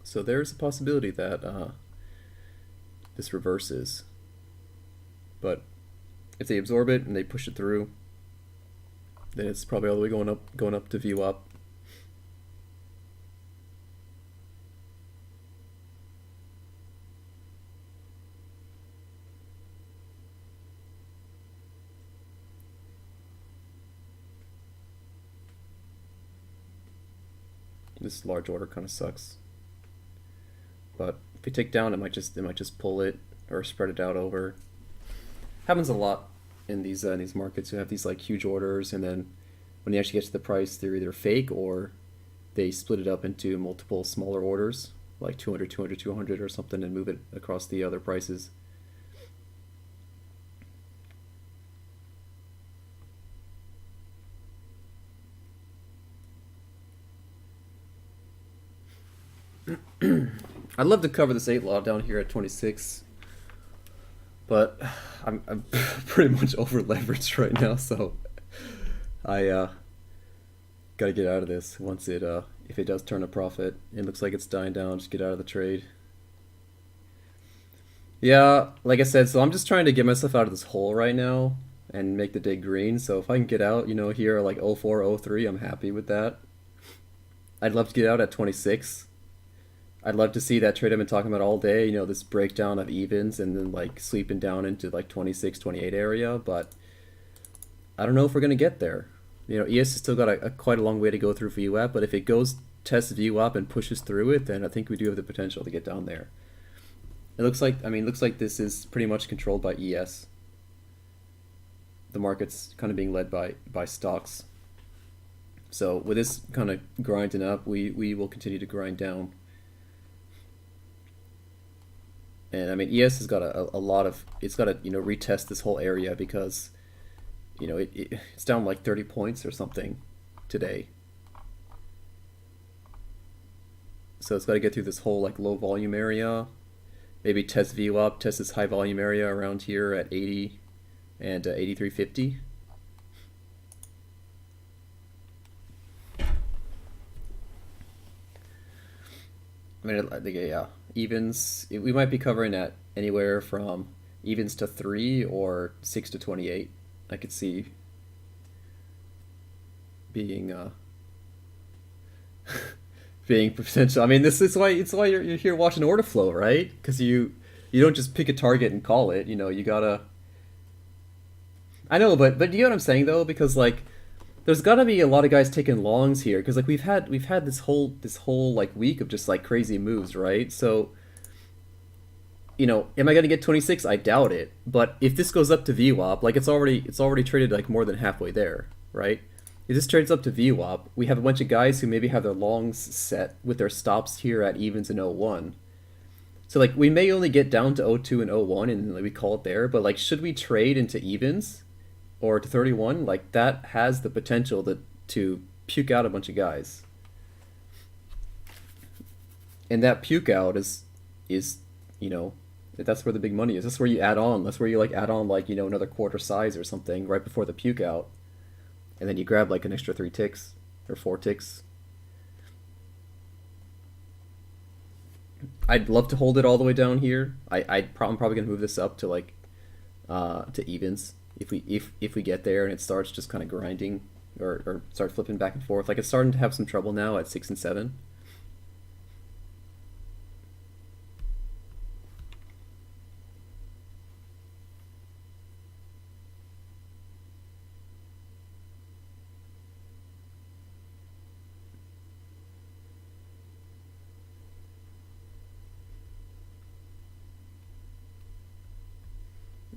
So there's a possibility that this reverses, but if they absorb it and they push it through, then it's probably all the way going up to VWAP. This large order kind of sucks, but if we take down, it might just pull it or spread it out over. Happens a lot in these markets who have these like huge orders, and then when you actually get to the price, they're either fake or they split it up into multiple smaller orders, like 200, 200, 200 or something, and move it across the other prices. I'd love to cover this 8 lot down here at 26, but I'm pretty much over leveraged right now, so I gotta get out of this once if it does turn a profit. It looks like it's dying down. Just get out of the trade. Yeah, like I said, so I'm just trying to get myself out of this hole right now and make the day green. So if I can get out, here like 04, 03, I'm happy with that. I'd love to get out at 26. I'd love to see that trade I've been talking about all day, this breakdown of evens and then like sweeping down into like 26, 28 area, but I don't know if we're going to get there. ES has still got quite a long way to go through VWAP, but if it goes tests VWAP and pushes through it, then I think we do have the potential to get down there. It looks like this is pretty much controlled by ES. The market's kind of being led by stocks. So with this kind of grinding up, we will continue to grind down. And I mean, ES has got a lot of, it's got to retest this whole area because it's down like 30 points or something today. So it's got to get through this whole like low volume area, maybe test VWAP, test this high volume area around here at 80 and 83.50. I mean, I think, yeah, evens. We might be covering at anywhere from evens to 3 or 6 to 28. I could see being being potential. I mean, this is why you're here watching order flow, right? Because you don't just pick a target and call it. You gotta. I know, but you know what I'm saying though, because like there's got to be a lot of guys taking longs here because like we've had this whole like week of just like crazy moves, right? So am I going to get 26? I doubt it. But if this goes up to VWAP, like it's already traded like more than halfway there, right? If this trades up to VWAP, we have a bunch of guys who maybe have their longs set with their stops here at evens and 01. So like we may only get down to 02 and 01 and like, we call it there, but like should we trade into evens or to 31? Like that has the potential to puke out a bunch of guys. And that puke out is you know that's where the big money is. That's where you add on. That's where you like add on like another quarter size or something right before the puke out, and then you grab like an extra 3 ticks or 4 ticks. I'd love to hold it all the way down here. I'm probably gonna move this up to like to evens if we get there and it starts just kind of grinding or start flipping back and forth. Like it's starting to have some trouble now at 6 and 7.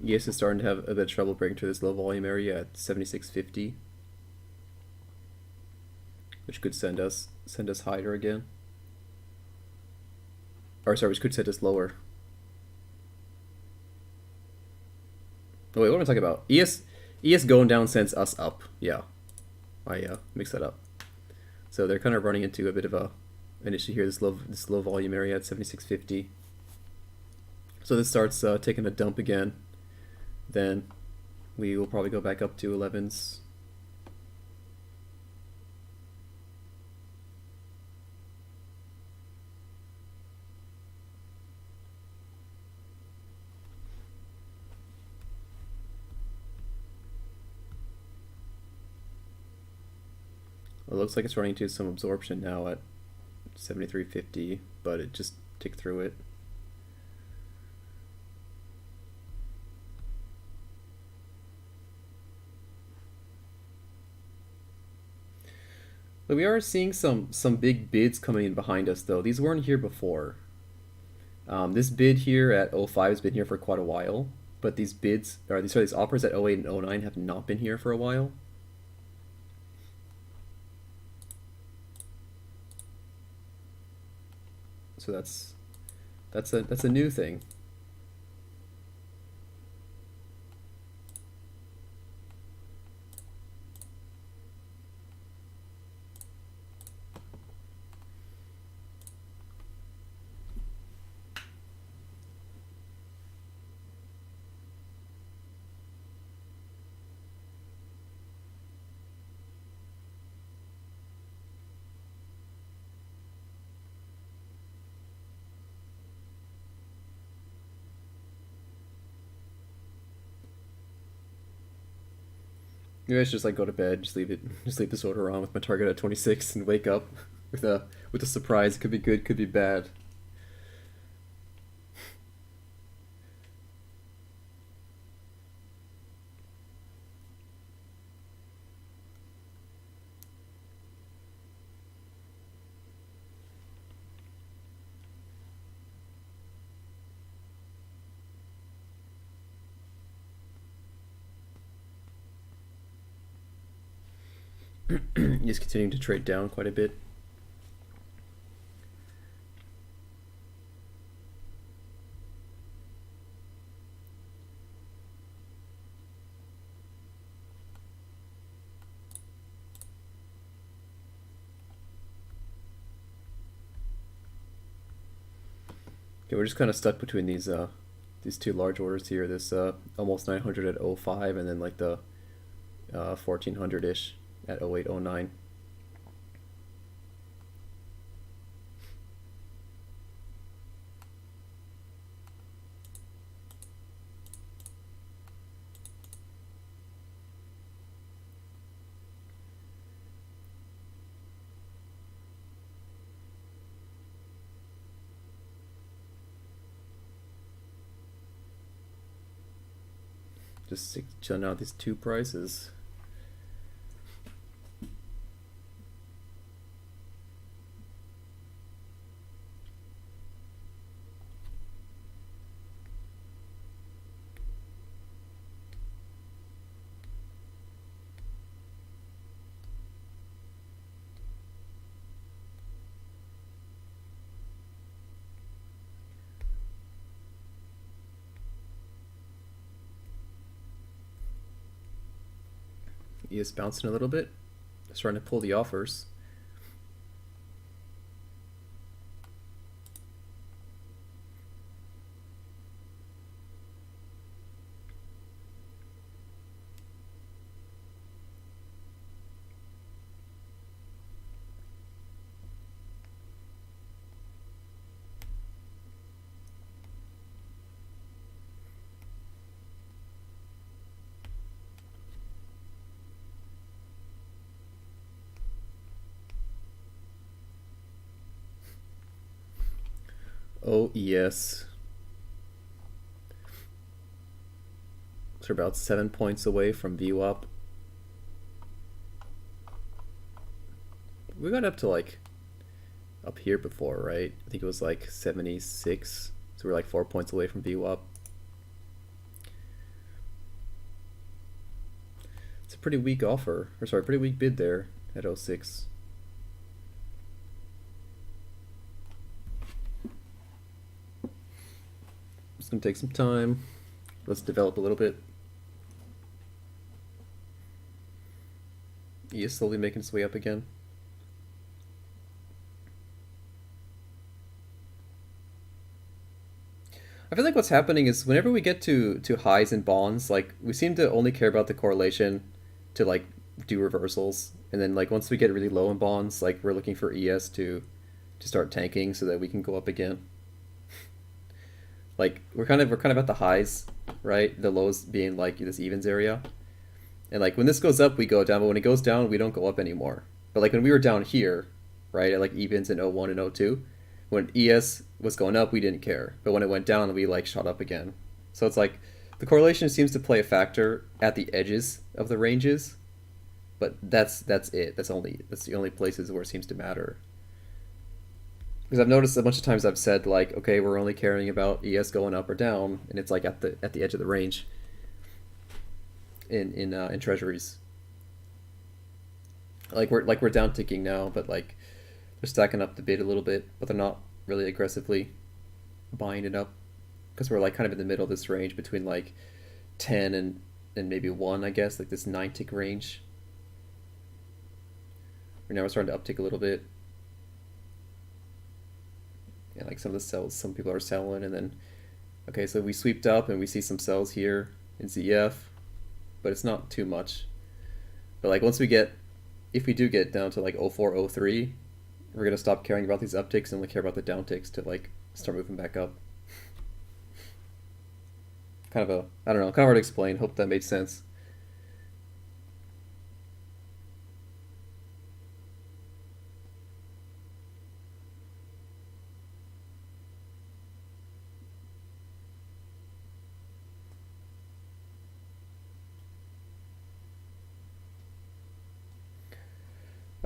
ES is starting to have a bit of trouble breaking through this low volume area at 76.50, which could send us higher again. Or sorry, which could send us lower. Oh wait, what am I talking about? ES going down sends us up. Yeah, I mixed that up. So they're kind of running into a bit of an issue here. This low volume area at 76.50. So this starts taking a dump again. Then we will probably go back up to 11s. It looks like it's running into some absorption now at 73.50, but it just ticked through it. But we are seeing some big bids coming in behind us though. These weren't here before. This bid here at 05 has been here for quite a while, but these bids, or these offers at 08 and 09 have not been here for a while. So that's a new thing. Maybe I should just like go to bed, just leave this order on with my target at 26 and wake up. with a surprise. It could be good, could be bad. He's continuing to trade down quite a bit. Okay, we're just kind of stuck between these two large orders here. This almost 900 at 05 and then like the 1400-ish at 08, 09. Just chilling out these two prices. He is bouncing a little bit. Starting to pull the offers. Oh, yes. So we're about 7 points away from VWAP. We got up to like up here before, right? I think it was like 76. So we're like 4 points away from VWAP. It's a pretty weak offer, or sorry, pretty weak bid there at 06. It's gonna take some time. Let's develop a little bit. He is slowly making his way up again. I feel like what's happening is whenever we get to highs in bonds, like we seem to only care about the correlation to like do reversals, and then like once we get really low in bonds, like we're looking for ES to start tanking so that we can go up again. Like we're kind of at the highs, right? The lows being like this evens area. And like when this goes up, we go down, but when it goes down, we don't go up anymore. But like when we were down here, right, at like evens in 01 and 02, when ES was going up, we didn't care. But when it went down, we like shot up again. So it's like the correlation seems to play a factor at the edges of the ranges, but that's it. That's the only places where it seems to matter. Because I've noticed a bunch of times I've said like, okay, we're only caring about ES going up or down, and it's like at the edge of the range in treasuries. Like we're down ticking now, but like they're stacking up the bid a little bit, but they're not really aggressively buying it up because we're like kind of in the middle of this range between like 10 and maybe 1, I guess, like this 9 tick range. Right now we're starting to uptick a little bit. And like some of the sells, some people are selling, and then okay, so we sweeped up and we see some sells here in ZF, but it's not too much. But like once we get, if we do get down to like 04, 03, we're gonna stop caring about these upticks and only care about the downticks to like start moving back up. Kind of a, I don't know, kind of hard to explain. Hope that made sense.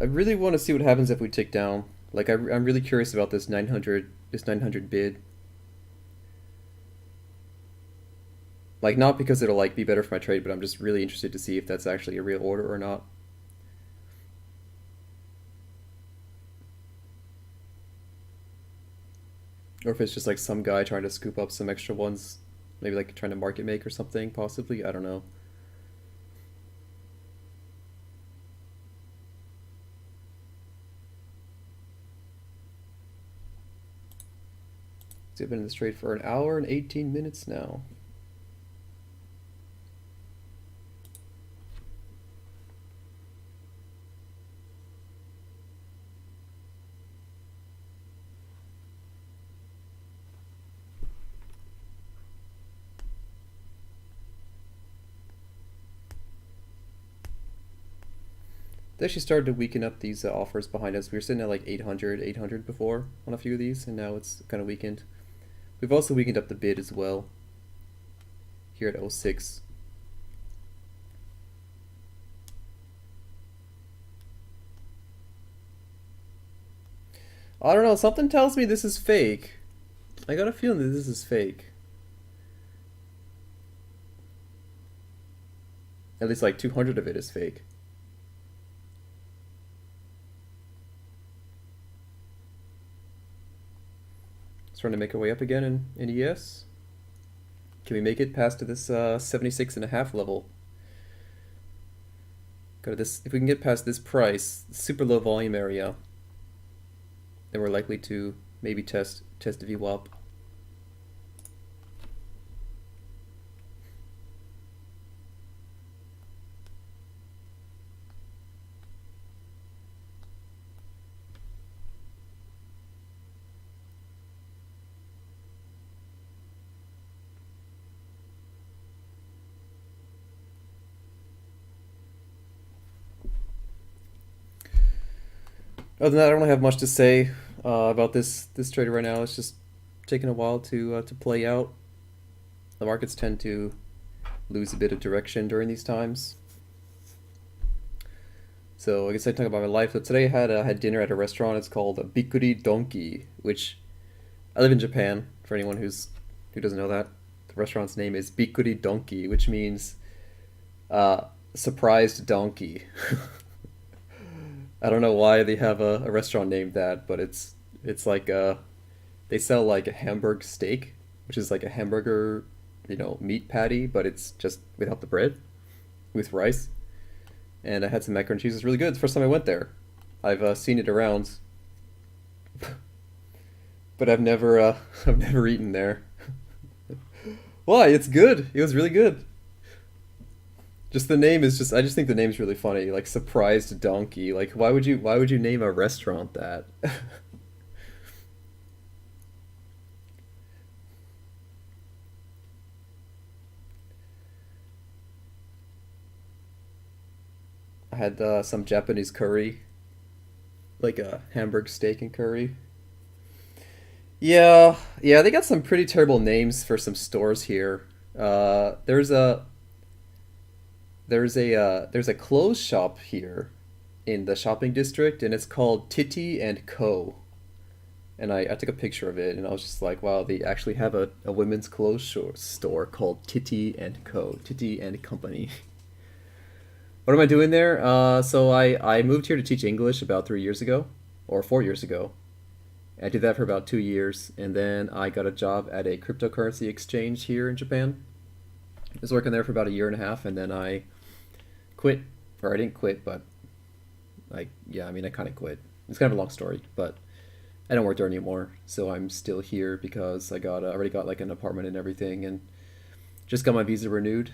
really want to see what happens if we tick down. Like I'm really curious about this 900 bid. Like not because it'll like be better for my trade, but I'm just really interested to see if that's actually a real order or not. Or if it's just like some guy trying to scoop up some extra ones, maybe like trying to market make or something, possibly. I don't know. So I've been in this trade for an hour and 18 minutes now. They actually started to weaken up these offers behind us. We were sitting at like 800 before on a few of these, and now it's kind of weakened. We've also weakened up the bid as well here at 06. I don't know, something tells me this is fake. I got a feeling that this is fake. At least like 200 of it is fake. Trying to make our way up again in ES. Can we make it past to this 76.5 level? Go to this. If we can get past this price, super low volume area, then we're likely to maybe test VWAP. Other than that, I don't really have much to say about this trader right now. It's just taking a while to play out. The markets tend to lose a bit of direction during these times. So I guess I talk about my life. So today I had dinner at a restaurant. It's called Bikuri Donki, which I live in Japan. For anyone who doesn't know that, the restaurant's name is Bikuri Donki, which means surprised donkey. I don't know why they have a restaurant named that, but it's like they sell like a Hamburg steak, which is like a hamburger, meat patty, but it's just without the bread, with rice. And I had some macaroni and cheese. It's really good. It's the first time I went there. I've seen it around, but I've never eaten there. Why? It's good. It was really good. Just the name is just I just think the name's really funny. Like surprised donkey. Like why would you name a restaurant that? I had some Japanese curry, like a Hamburg steak and curry. Yeah, yeah, they got some pretty terrible names for some stores here. There's a clothes shop here in the shopping district, and it's called Titty and Co. And I took a picture of it, and I was just like, wow, they actually have a women's clothes store called Titty and Co. Titty and Company. What am I doing there? So I moved here to teach English about 3 years ago, or 4 years ago. I did that for about 2 years, and then I got a job at a cryptocurrency exchange here in Japan. I was working there for about a year and a half, and then I quit. Or I didn't quit, but yeah, I mean, I kind of quit. It's kind of a long story, but I don't work there anymore, so I'm still here because already got like an apartment and everything, and just got my visa renewed,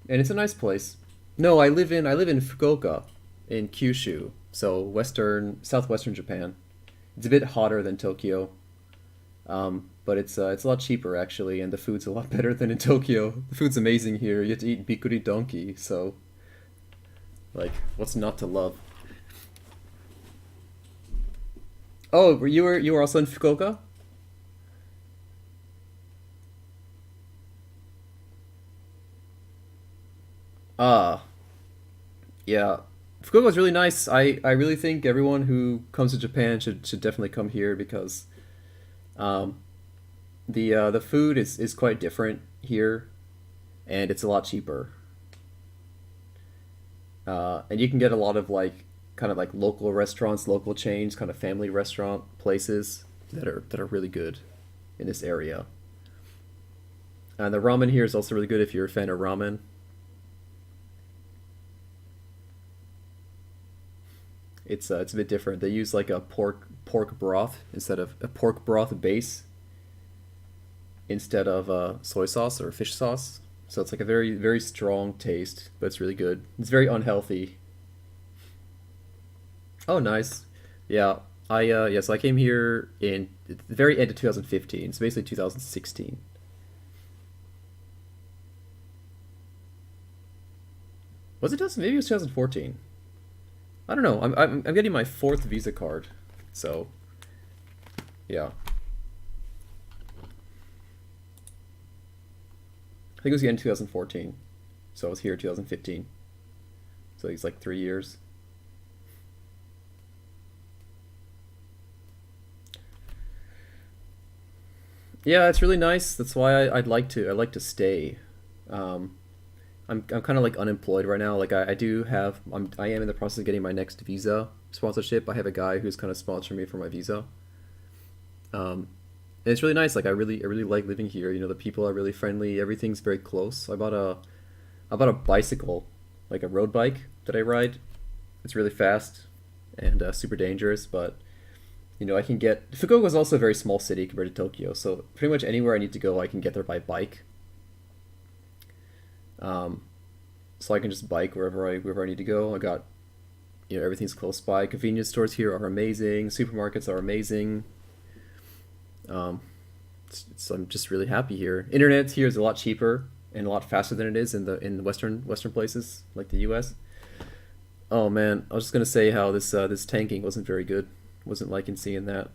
and it's a nice place. No, I live in Fukuoka, in Kyushu, so southwestern Japan. It's a bit hotter than Tokyo, but it's a lot cheaper actually, and the food's a lot better than in Tokyo. The food's amazing here. You have to eat bikuri donkey, so like, what's not to love? Oh, you were also in Fukuoka? Ah, yeah. Fukuoka was really nice. I really think everyone who comes to Japan should definitely come here because um, the food is quite different here and it's a lot cheaper. And you can get a lot of like kind of like local restaurants, local chains, kind of family restaurant places that are really good in this area. And the ramen here is also really good if you're a fan of ramen. It's a bit different. They use like a pork broth instead of a pork broth base instead of soy sauce or fish sauce. So it's like a very strong taste, but it's really good. It's very unhealthy. Oh, nice. Yeah, so I came here in the very end of 2015. So basically 2016. Was it 2000? Maybe it was 2014. I don't know. I'm getting my fourth Visa card, so yeah. I think it was the end of 2014. So I was here 2015. So it's like 3 years. Yeah, it's really nice. That's why I'd like to stay. Um, I'm kind of like unemployed right now. Like I do have I am in the process of getting my next visa sponsorship. I have a guy who's kind of sponsoring me for my visa. Um, and it's really nice. Like I really like living here. The people are really friendly. Everything's very close. I bought a bicycle, like a road bike that I ride. It's really fast and super dangerous, but I can get. Fukuoka is also a very small city compared to Tokyo, so pretty much anywhere I need to go, I can get there by bike. Um, so I can just bike wherever I need to go. I got everything's close by. Convenience stores here are amazing. Supermarkets are amazing. Um, I'm just really happy here. Internet here is a lot cheaper and a lot faster than it is in the Western places like the U.S. Oh man, I was just gonna say how this tanking wasn't very good. Wasn't liking seeing that.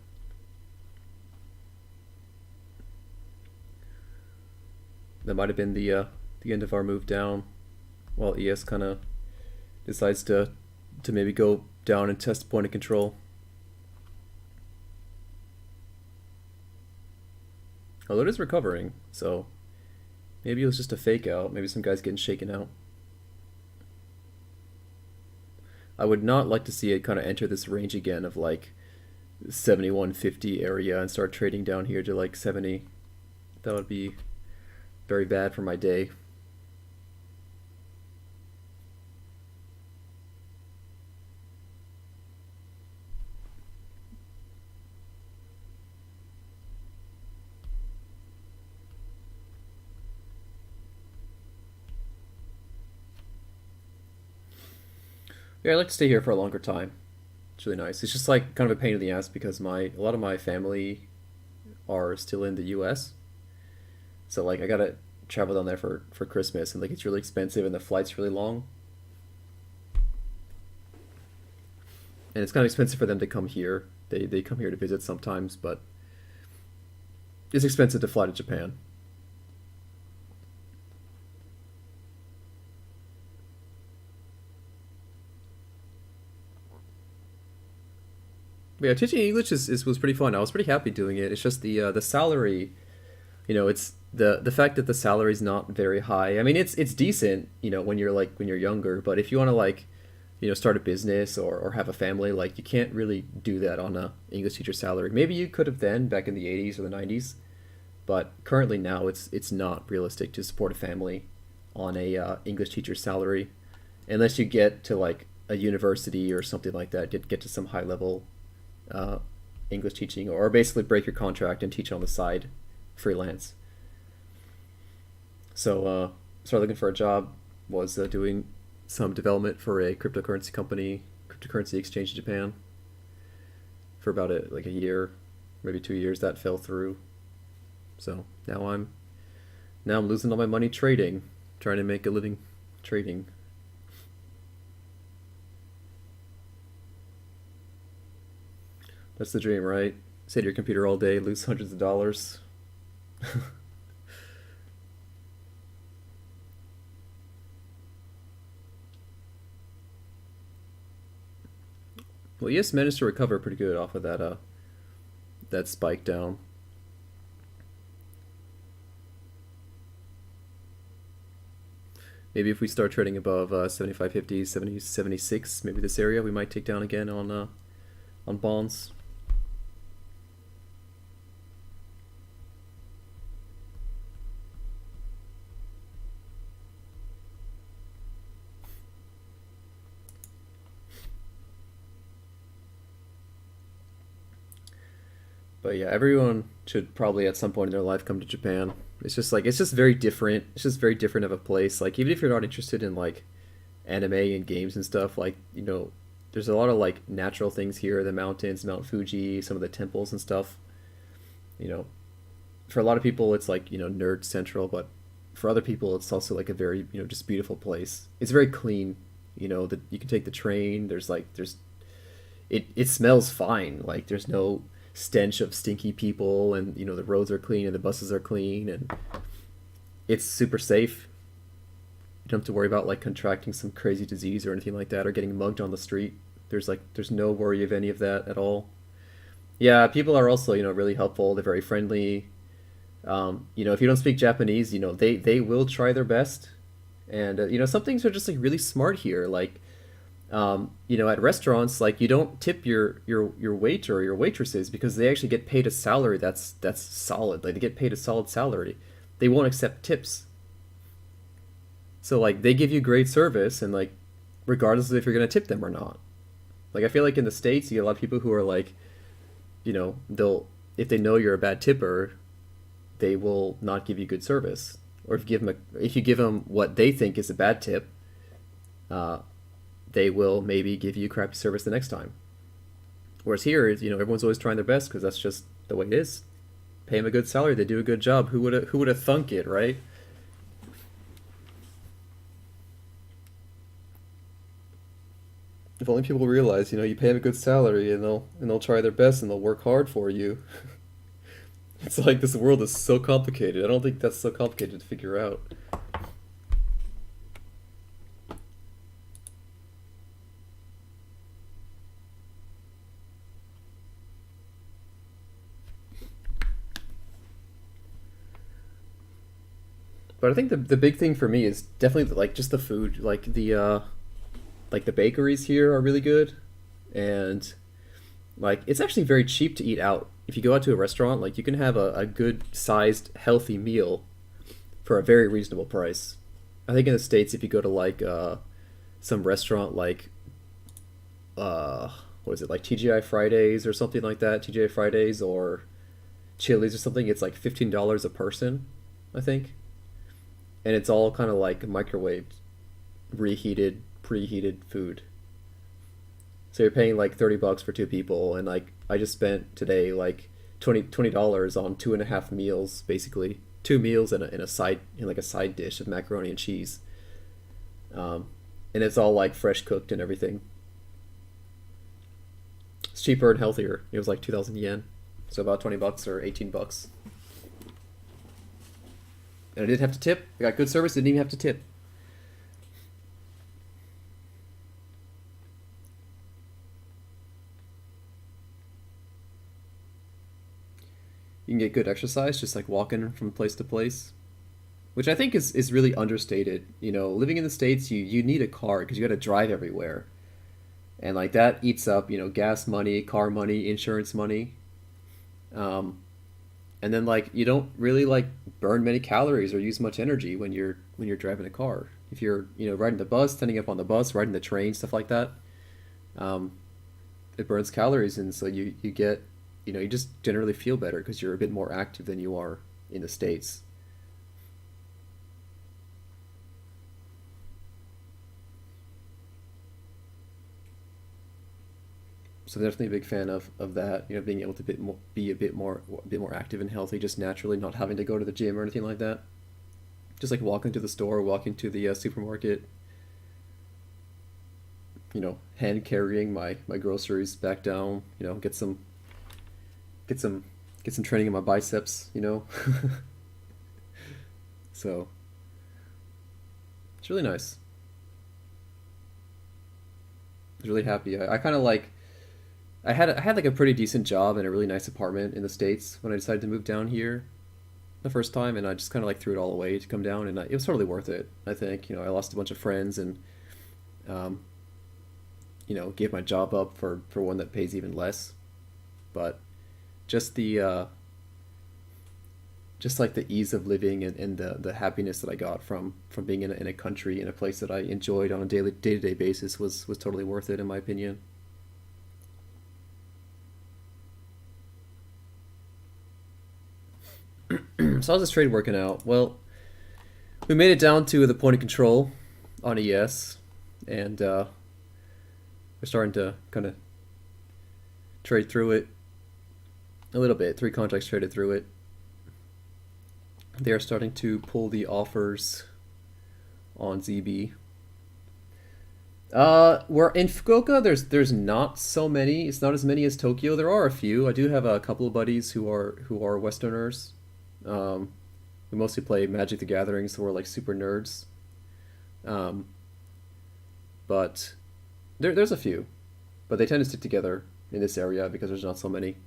That might have been the end of our move down. While ES kind of decides to maybe go down and test point of control. Although it is recovering, so maybe it was just a fake out. Maybe some guy's getting shaken out. I would not like to see it kind of enter this range again of like 7150 area and start trading down here to like 70. That would be very bad for my day. Yeah, I'd like to stay here for a longer time. It's really nice. It's just like kind of a pain in the ass because my a lot of my family are still in the U.S. So like I gotta travel down there for Christmas and like it's really expensive and the flight's really long and it's kind of expensive for them to come here. They come here to visit sometimes, but it's expensive to fly to Japan. But yeah, teaching English was pretty fun. I was pretty happy doing it. It's just the salary. It's the fact that the salary is not very high. I mean, it's decent. When you're younger, but if you want to like start a business or have a family, like you can't really do that on a English teacher salary. Maybe you could have then back in the 80s or the 90s, but currently now it's not realistic to support a family on a English teacher salary unless you get to like a university or something like that. Get to some high level uh, English teaching, or basically break your contract and teach on the side, freelance. So started looking for a job. Was doing some development for a cryptocurrency company, cryptocurrency exchange in Japan for about like a year, maybe 2 years. That fell through. So now I'm losing all my money trading, trying to make a living trading. That's the dream, right? Sit at your computer all day, lose hundreds of dollars. Well, yes, managed to recover pretty good off of that spike down. Maybe if we start trading above 75.50, 70, 76, maybe this area we might take down again on bonds. But yeah, everyone should probably at some point in their life come to Japan. It's just very different. It's just very different of a place. Like even if you're not interested in like anime and games and stuff, like there's a lot of like natural things here, the mountains, Mount Fuji, some of the temples and stuff. You know, for a lot of people it's like nerd central, but for other people it's also like a very just beautiful place. It's very clean. That you can take the train. It smells fine. Like there's no stench of stinky people, and the roads are clean and the buses are clean, and it's super safe. You don't have to worry about like contracting some crazy disease or anything like that, or getting mugged on the street. There's no worry of any of that at all. Yeah, people are also really helpful. They're very friendly. If you don't speak Japanese, they will try their best. And some things are just like really smart here. Like at restaurants, like you don't tip your waiter or your waitresses because they actually get paid a salary that's solid. Like they get paid a solid salary. They won't accept tips. So like they give you great service, and like regardless of if you're gonna tip them or not. Like I feel like in the States you get a lot of people who are like, they'll if they know you're a bad tipper, they will not give you good service. Or if you give them what they think is a bad tip, uh, they will maybe give you crappy service the next time. Whereas here, everyone's always trying their best because that's just the way it is. Pay them a good salary, they do a good job. Who would have thunk it, right? If only people realize, you pay them a good salary and they'll try their best and they'll work hard for you. It's like this world is so complicated. I don't think that's so complicated to figure out. But I think the big thing for me is definitely like just the food. Like the bakeries here are really good, and like it's actually very cheap to eat out. If you go out to a restaurant, like you can have a good sized healthy meal for a very reasonable price. I think in the States, if you go to like some restaurant like uh what is it, like TGI Fridays or something like that, TGI Fridays or Chili's or something, it's like $15 a person, I think, and it's all kind of like microwaved, reheated, preheated food. So you're paying like $30 for two people, and like I just spent today like $20 on 2.5 meals, basically 2 meals and a side and like a side dish of macaroni and cheese, um, and it's all like fresh cooked and everything. It's cheaper and healthier. It was like 2,000 yen, so about $20 or $18, and I didn't have to tip. I got good service. Didn't even have to tip. You can get good exercise just like walking from place to place, which I think is really understated. Living in the States, you need a car because you got to drive everywhere, and like that eats up gas money, car money, insurance money, um, and then like you don't really like burn many calories or use much energy when you're driving a car. If you're riding the bus, standing up on the bus, riding the train, stuff like that, um, it burns calories, and so you get you just generally feel better because you're a bit more active than you are in the States. So I'm definitely a big fan of that. Being able to be a bit more active and healthy, just naturally, not having to go to the gym or anything like that. Just like walking to the store, walking to the supermarket, hand carrying my groceries back down. Get some get some training in my biceps. So it's really nice. I was really happy. I kind of like I had like a pretty decent job and a really nice apartment in the States when I decided to move down here the first time, and I just kind of like threw it all away to come down, and it was totally worth it. I think I lost a bunch of friends and um, gave my job up for one that pays even less, but just the just like the ease of living and the happiness that I got from being in a country in a place that I enjoyed on a daily day-to-day basis was totally worth it in my opinion. So how's this trade working out? Well, we made it down to the point of control on ES, and we're starting to kind of trade through it a little bit. Three contracts traded through it. They are starting to pull the offers on ZB. We're in Fukuoka. There's not so many. It's not as many as Tokyo. There are a few. I do have a couple of buddies who are Westerners. Um, we mostly play Magic the Gathering, so we're like super nerds. Um, but there's a few, but they tend to stick together in this area because there's not so many.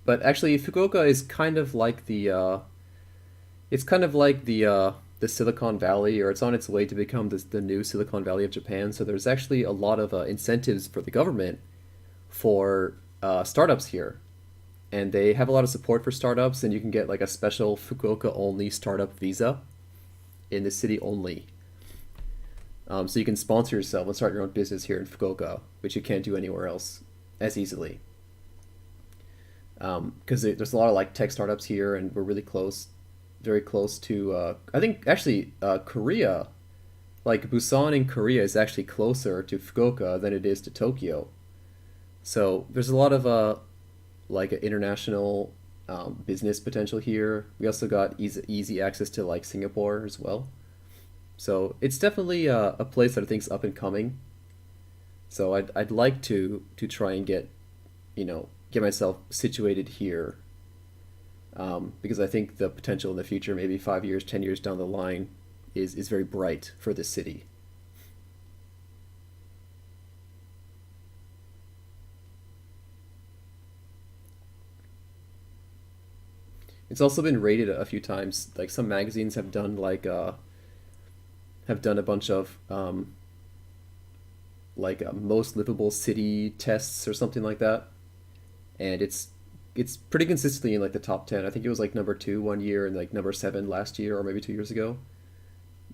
But actually, Fukuoka is kind of like it's kind of like the Silicon Valley, or it's on its way to become the new Silicon Valley of Japan. So there's actually a lot of incentives for the government for startups here, and they have a lot of support for startups, and you can get like a special Fukuoka only startup visa in the city only. So you can sponsor yourself and start your own business here in Fukuoka, which you can't do anywhere else as easily. Because there's a lot of like tech startups here, and we're really close, very close to. I think actually Korea, like Busan in Korea, is actually closer to Fukuoka than it is to Tokyo. So there's a lot of like international business potential here. We also got easy access to like Singapore as well. So it's definitely a place that I think is up and coming. So I'd like to try and get myself situated here, because I think the potential in the future, maybe 5 years, 10 years down the line, is very bright for this city. It's also been rated a few times. Like some magazines have done a bunch of most livable city tests or something like that, and it's pretty consistently in like the top 10. I think it was like number 2 one year and like number 7 last year or maybe 2 years ago.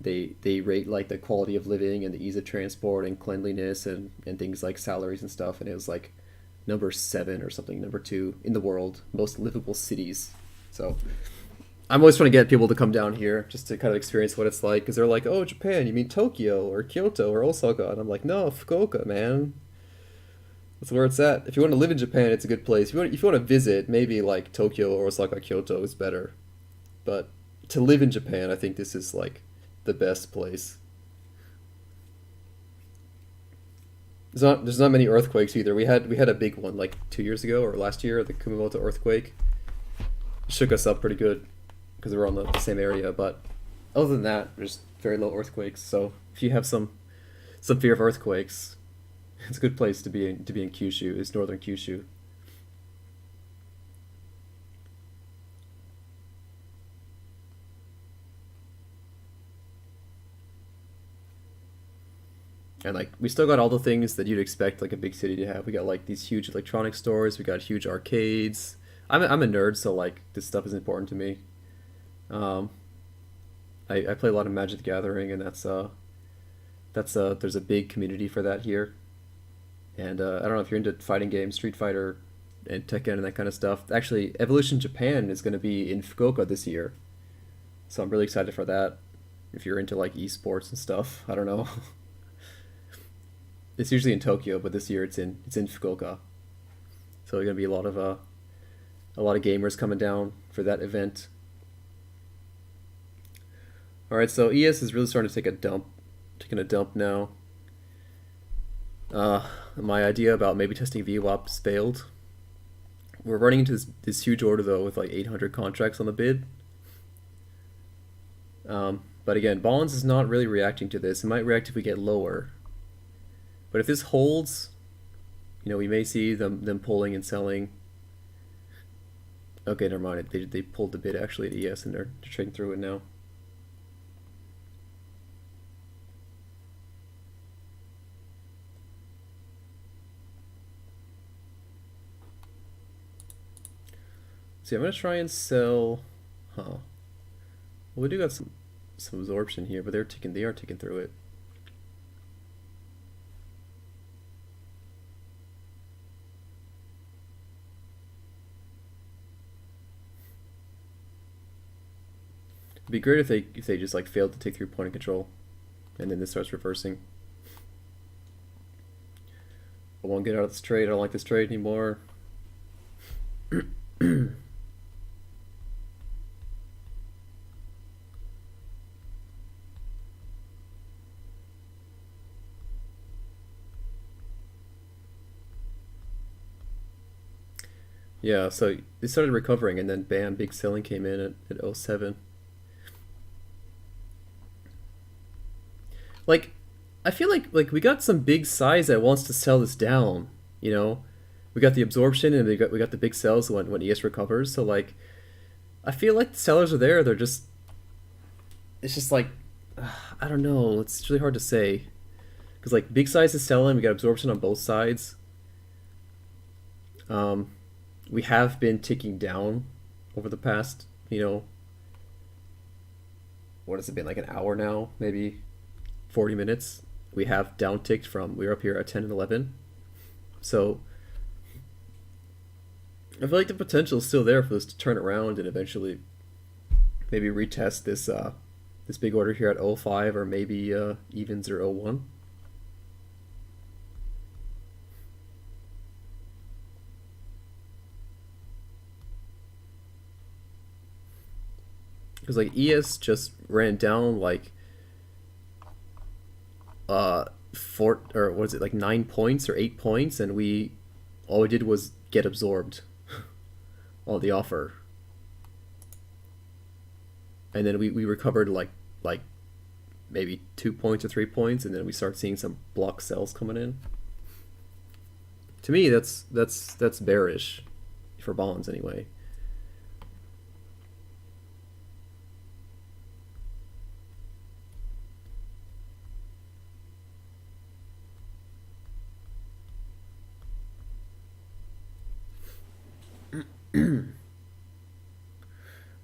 They rate like the quality of living and the ease of transport and cleanliness and things like salaries and stuff, and it was like number 7 or something, number 2 in the world most livable cities. So I'm always trying to get people to come down here just to kind of experience what it's like, because they're like, oh, Japan, you mean Tokyo or Kyoto or Osaka? And I'm like, no, Fukuoka, man. That's where it's at. If you want to live in Japan, it's a good place. If you want to visit, maybe like Tokyo or Osaka, Kyoto is better. But to live in Japan, I think this is like the best place. There's not many earthquakes either. We had a big one like 2 years ago or last year, the Kumamoto earthquake. It shook us up pretty good because we're on the same area. But other than that, there's very low earthquakes. So if you have some fear of earthquakes, it's a good place to be in Kyushu. Is northern Kyushu. And like we still got all the things that you'd expect like a big city to have. We got like these huge electronic stores. We got huge arcades. I'm a nerd, so like this stuff is important to me. Um, I play a lot of Magic the Gathering, and that's there's a big community for that here. And I don't know if you're into fighting games, Street Fighter, and Tekken and that kind of stuff. Actually, Evolution Japan is going to be in Fukuoka this year, so I'm really excited for that. If you're into like esports and stuff, I don't know. It's usually in Tokyo, but this year it's in Fukuoka. So there's gonna be a lot of gamers coming down for that event. All right, so ES is really starting to taking a dump now. My idea about maybe testing VWAPs failed. We're running into this huge order though with like 800 contracts on the bid. But again, Bonds is not really reacting to this. It might react if we get lower. But if this holds, we may see them pulling and selling. Okay, never mind. They pulled the bid actually at ES and they're trading through it now. See, I'm gonna try and sell. Huh. Well, we do got some absorption here, but they are ticking through it. It'd be great if they just like failed to take through point of control, and then this starts reversing. I won't get out of this trade. I don't like this trade anymore. Yeah, so it started recovering, and then bam, big selling came in at 07. Like, I feel like we got some big size that wants to sell this down. You know, we got the absorption, and we got the big sells when ES recovers. So like, I feel like the sellers are there. They're just, it's just like, I don't know. It's really hard to say because like big size is selling. We got absorption on both sides. We have been ticking down over the past, what has it been, like an hour now, maybe 40 minutes. We have down ticked from, we were up here at 10 and 11. So I feel like the potential is still there for this to turn around and eventually maybe retest this big order here at 05 or maybe evens or 01. Because like ES just ran down like four, or was it like 9 points or 8 points, and all we did was get absorbed on the offer, and then we recovered like maybe 2 points or 3 points, and then we start seeing some block sells coming in. To me, that's bearish for bonds anyway.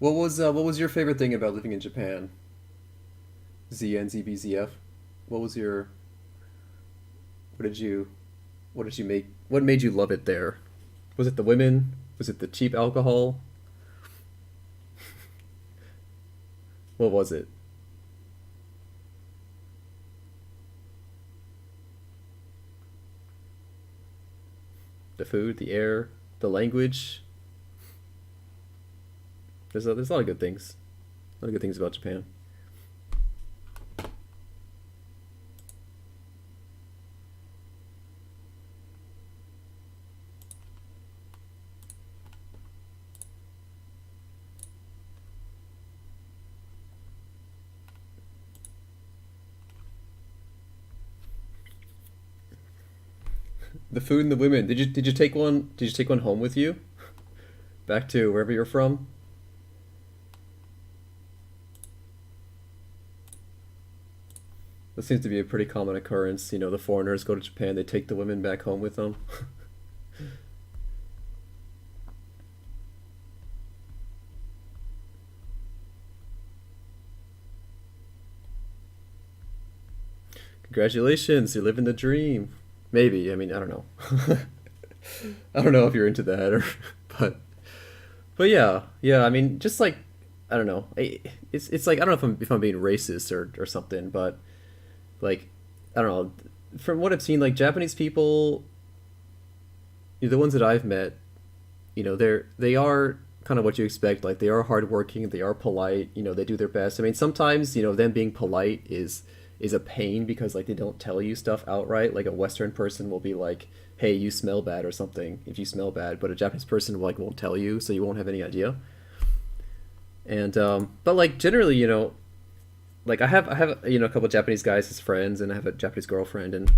What was your favorite thing about living in Japan? ZNZBZF. What was your what did you what made you love it there? Was it the women? Was it the cheap alcohol? What was it? The food, the air, the language? There's a lot of good things. A lot of good things about Japan. The food and the women. Did you take one? Did you take one home with you? Back to wherever you're from? That seems to be a pretty common occurrence. The foreigners go to Japan, they take the women back home with them. Congratulations, you're living the dream. Maybe. I mean, I don't know. I don't know if you're into that or, but yeah. I mean, just like, I don't know. It's like I don't know if I'm being racist or something, but like, I don't know. From what I've seen, like Japanese people, the ones that I've met, they are kind of what you expect. Like they are hardworking, they are polite. They do their best. I mean, sometimes them being polite is a pain because like they don't tell you stuff outright. Like a Western person will be like, "Hey, you smell bad" or something if you smell bad, but a Japanese person like won't tell you, so you won't have any idea. And but like generally, like I have a couple of Japanese guys as friends, and I have a Japanese girlfriend, and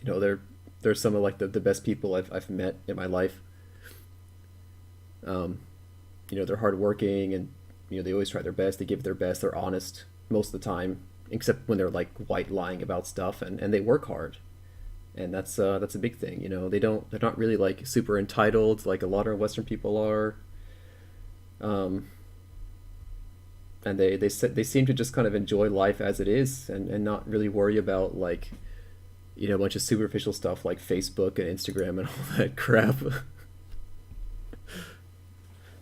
they're They're some of like the best people I've met in my life. Um, they're hardworking and they always try their best. They give their best. They're honest most of the time, except when they're like white lying about stuff, and they work hard. And that's a big thing. They're not really like super entitled like a lot of Western people are. Um, and they seem to just kind of enjoy life as it is, and not really worry about like a bunch of superficial stuff like Facebook and Instagram and all that crap.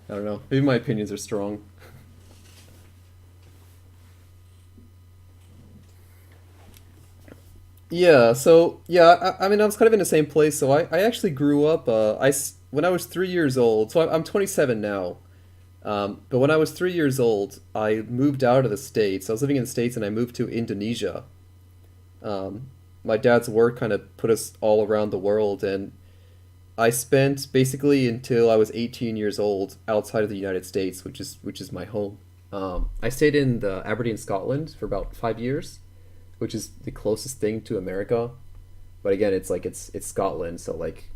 I don't know. Maybe my opinions are strong. Yeah, so yeah, I mean, I was kind of in the same place. So I actually grew up. When I was 3 years old. So I'm 27 now. But when I was 3 years old, I moved out of the States. I was living in the States, and I moved to Indonesia. Um, my dad's work kind of put us all around the world, and I spent basically until I was 18 years old outside of the United States, which is my home. I stayed in the Aberdeen, Scotland, for about 5 years, which is the closest thing to America. But again, it's like it's Scotland, so like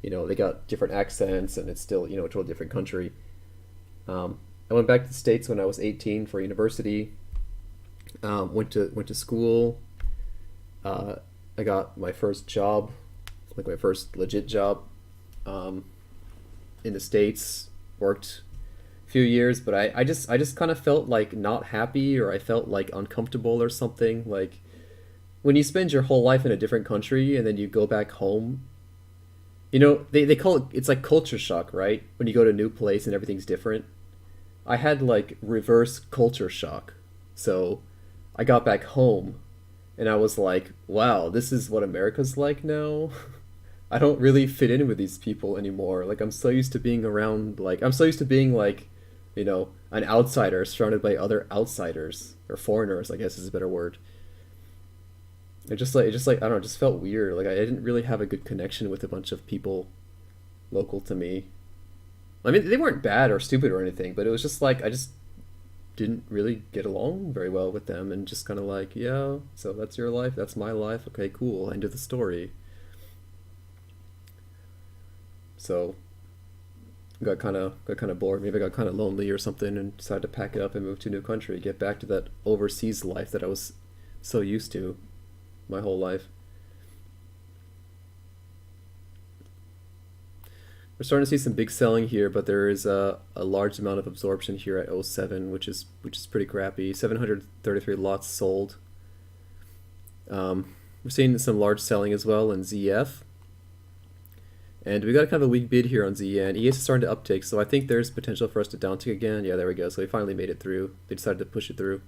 they got different accents, and it's still a totally different country. I went back to the States when I was 18 for university. Went to school. Uh, I got my first job, like my first legit job, um, in the States. Worked a few years, but I just kind of felt like not happy, or I felt like uncomfortable or something. Like when you spend your whole life in a different country and then you go back home, they call it's like culture shock, right? When you go to a new place and everything's different. I had like reverse culture shock. So I got back home and I was like, wow, this is what America's like now. I don't really fit in with these people anymore. Like I'm so used to being around like I'm so used to being like, an outsider surrounded by other outsiders or foreigners, I guess is a better word. It just like I don't know, it just felt weird. Like I didn't really have a good connection with a bunch of people local to me. I mean, they weren't bad or stupid or anything, but it was just like I just didn't really get along very well with them, and just kind of like, yeah, so that's your life, that's my life. Okay, cool. End of the story. So got kind of bored. Maybe I got kind of lonely or something, and decided to pack it up and move to a new country, get back to that overseas life that I was so used to my whole life. We're starting to see some big selling here, but there is a large amount of absorption here at '07, which is pretty crappy. 733 lots sold. We're seeing some large selling as well in ZF. And we got a kind of a weak bid here on Z, and ES is starting to uptick, so I think there's potential for us to downtick again. Yeah, there we go. So we finally made it through. They decided to push it through.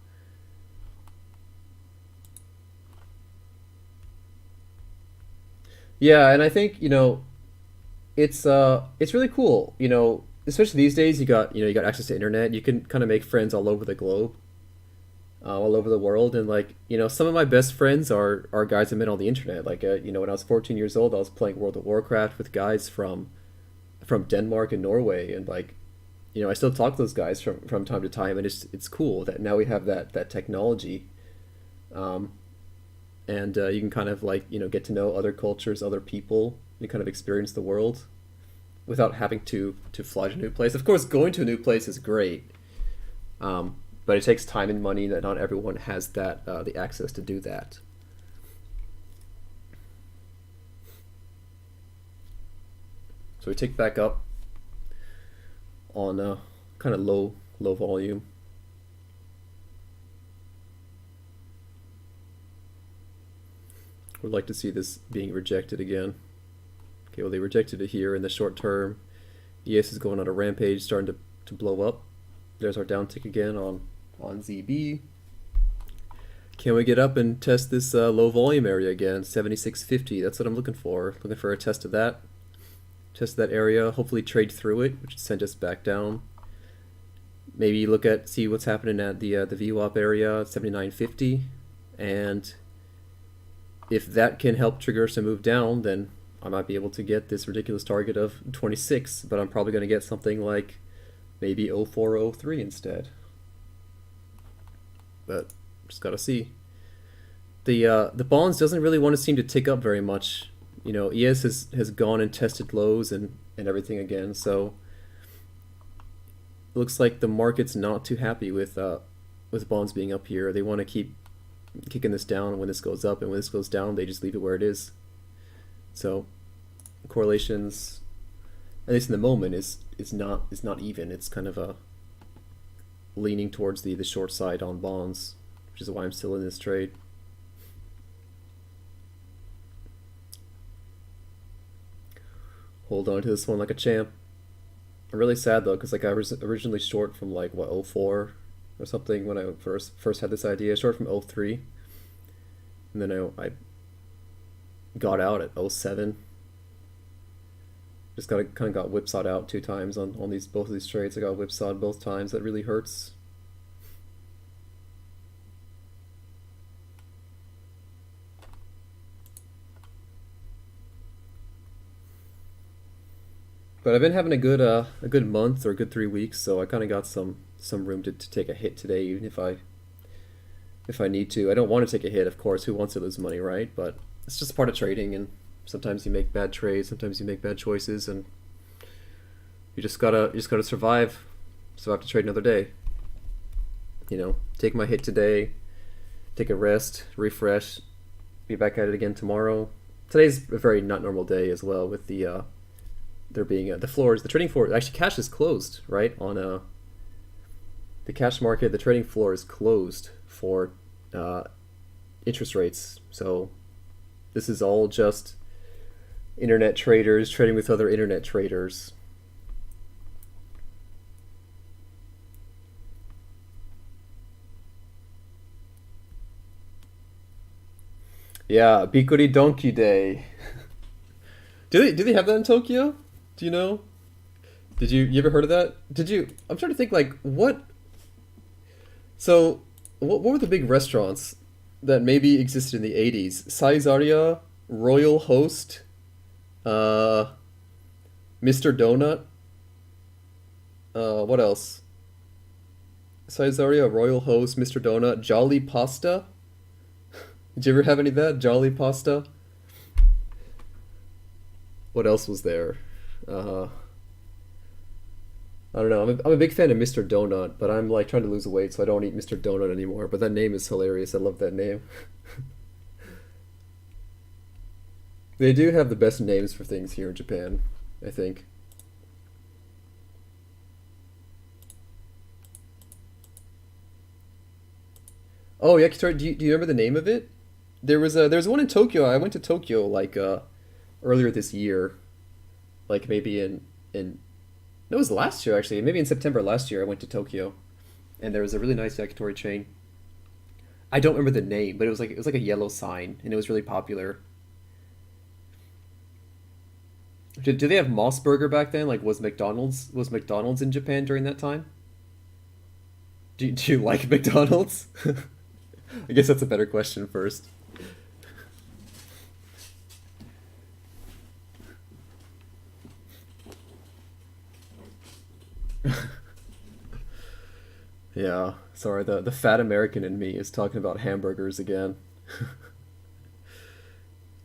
Yeah, and I think, it's really cool. Especially these days, you got access to internet. You can kind of make friends all over the globe, all over the world, and like some of my best friends are guys I met on the internet. Like when I was 14 years old, I was playing World of Warcraft with guys from Denmark and Norway, and like I still talk to those guys from time to time, and it's cool that now we have that technology. Um, and you can kind of like get to know other cultures, other people, and kind of experience the world without having to fly to a new place. Of course, going to a new place is great, but it takes time and money that not everyone has the access to do that. So we take back up on kind of low volume. Would like to see this being rejected again. Okay, well they rejected it here in the short term. ES is going on a rampage, starting to blow up. There's our downtick again on ZB. Can we get up and test this low volume area again? 7650. That's what I'm looking for. Looking for a test of that. Test that area. Hopefully trade through it, which would send us back down. Maybe see what's happening at the VWAP area, 7950, and if that can help trigger us to move down, then I might be able to get this ridiculous target of 26, but I'm probably going to get something like maybe 0403 instead. But just gotta see. The bonds doesn't really want to seem to tick up very much ES has gone and tested lows and everything again. So it looks like the market's not too happy with bonds being up here. They want to keep kicking this down when this goes up, and when this goes down, they just leave it where it is. So correlations, at least in the moment, is not even. It's kind of a leaning towards the short side on bonds, which is why I'm still in this trade. Hold on to this one like a champ. I'm really sad though, because like I was originally short from like what, '04 or something when I first had this idea. Short from '03, and then I got out at '07. Just got whipsawed out 2 times on both of these trades. I got whipsawed both times. That really hurts. But I've been having a good month or a good 3 weeks, so I kind of got some room to take a hit today, even if I need to. I don't want to take a hit, of course. Who wants to lose money, right? But it's just part of trading, and sometimes you make bad trades, sometimes you make bad choices, and you just gotta survive to trade another day. Take my hit today, take a rest, refresh, be back at it again tomorrow. Today's a very not normal day as well, with there being the trading floor. Actually, cash is closed, right? On the cash market, the trading floor is closed for interest rates. So this is all just internet traders trading with other internet traders. Yeah, Bikuri Donkey Day. Do they have that in Tokyo? Do you know? Did you ever heard of that? Did you? I'm trying to think like what. So, what were the big restaurants that maybe existed in the '80s? Saizaria, Royal Host, uh, Mr. Donut. What else? Saizaria, Royal Host, Mr. Donut, Jolly Pasta. Did you ever have any of that? Jolly Pasta. What else was there? Uh, I don't know. I'm a big fan of Mr. Donut, but I'm like trying to lose weight, so I don't eat Mr. Donut anymore. But that name is hilarious. I love that name. They do have the best names for things here in Japan, I think. Oh, yakitori. Do you remember the name of it? There was one in Tokyo. I went to Tokyo like earlier this year, like maybe in no, it was last year actually. Maybe in September last year I went to Tokyo, and there was a really nice yakitori chain. I don't remember the name, but it was like a yellow sign, and it was really popular. Did they have Moss Burger back then? Like was McDonald's in Japan during that time? Do you like McDonald's? I guess that's a better question first. Yeah, sorry, the fat American in me is talking about hamburgers again.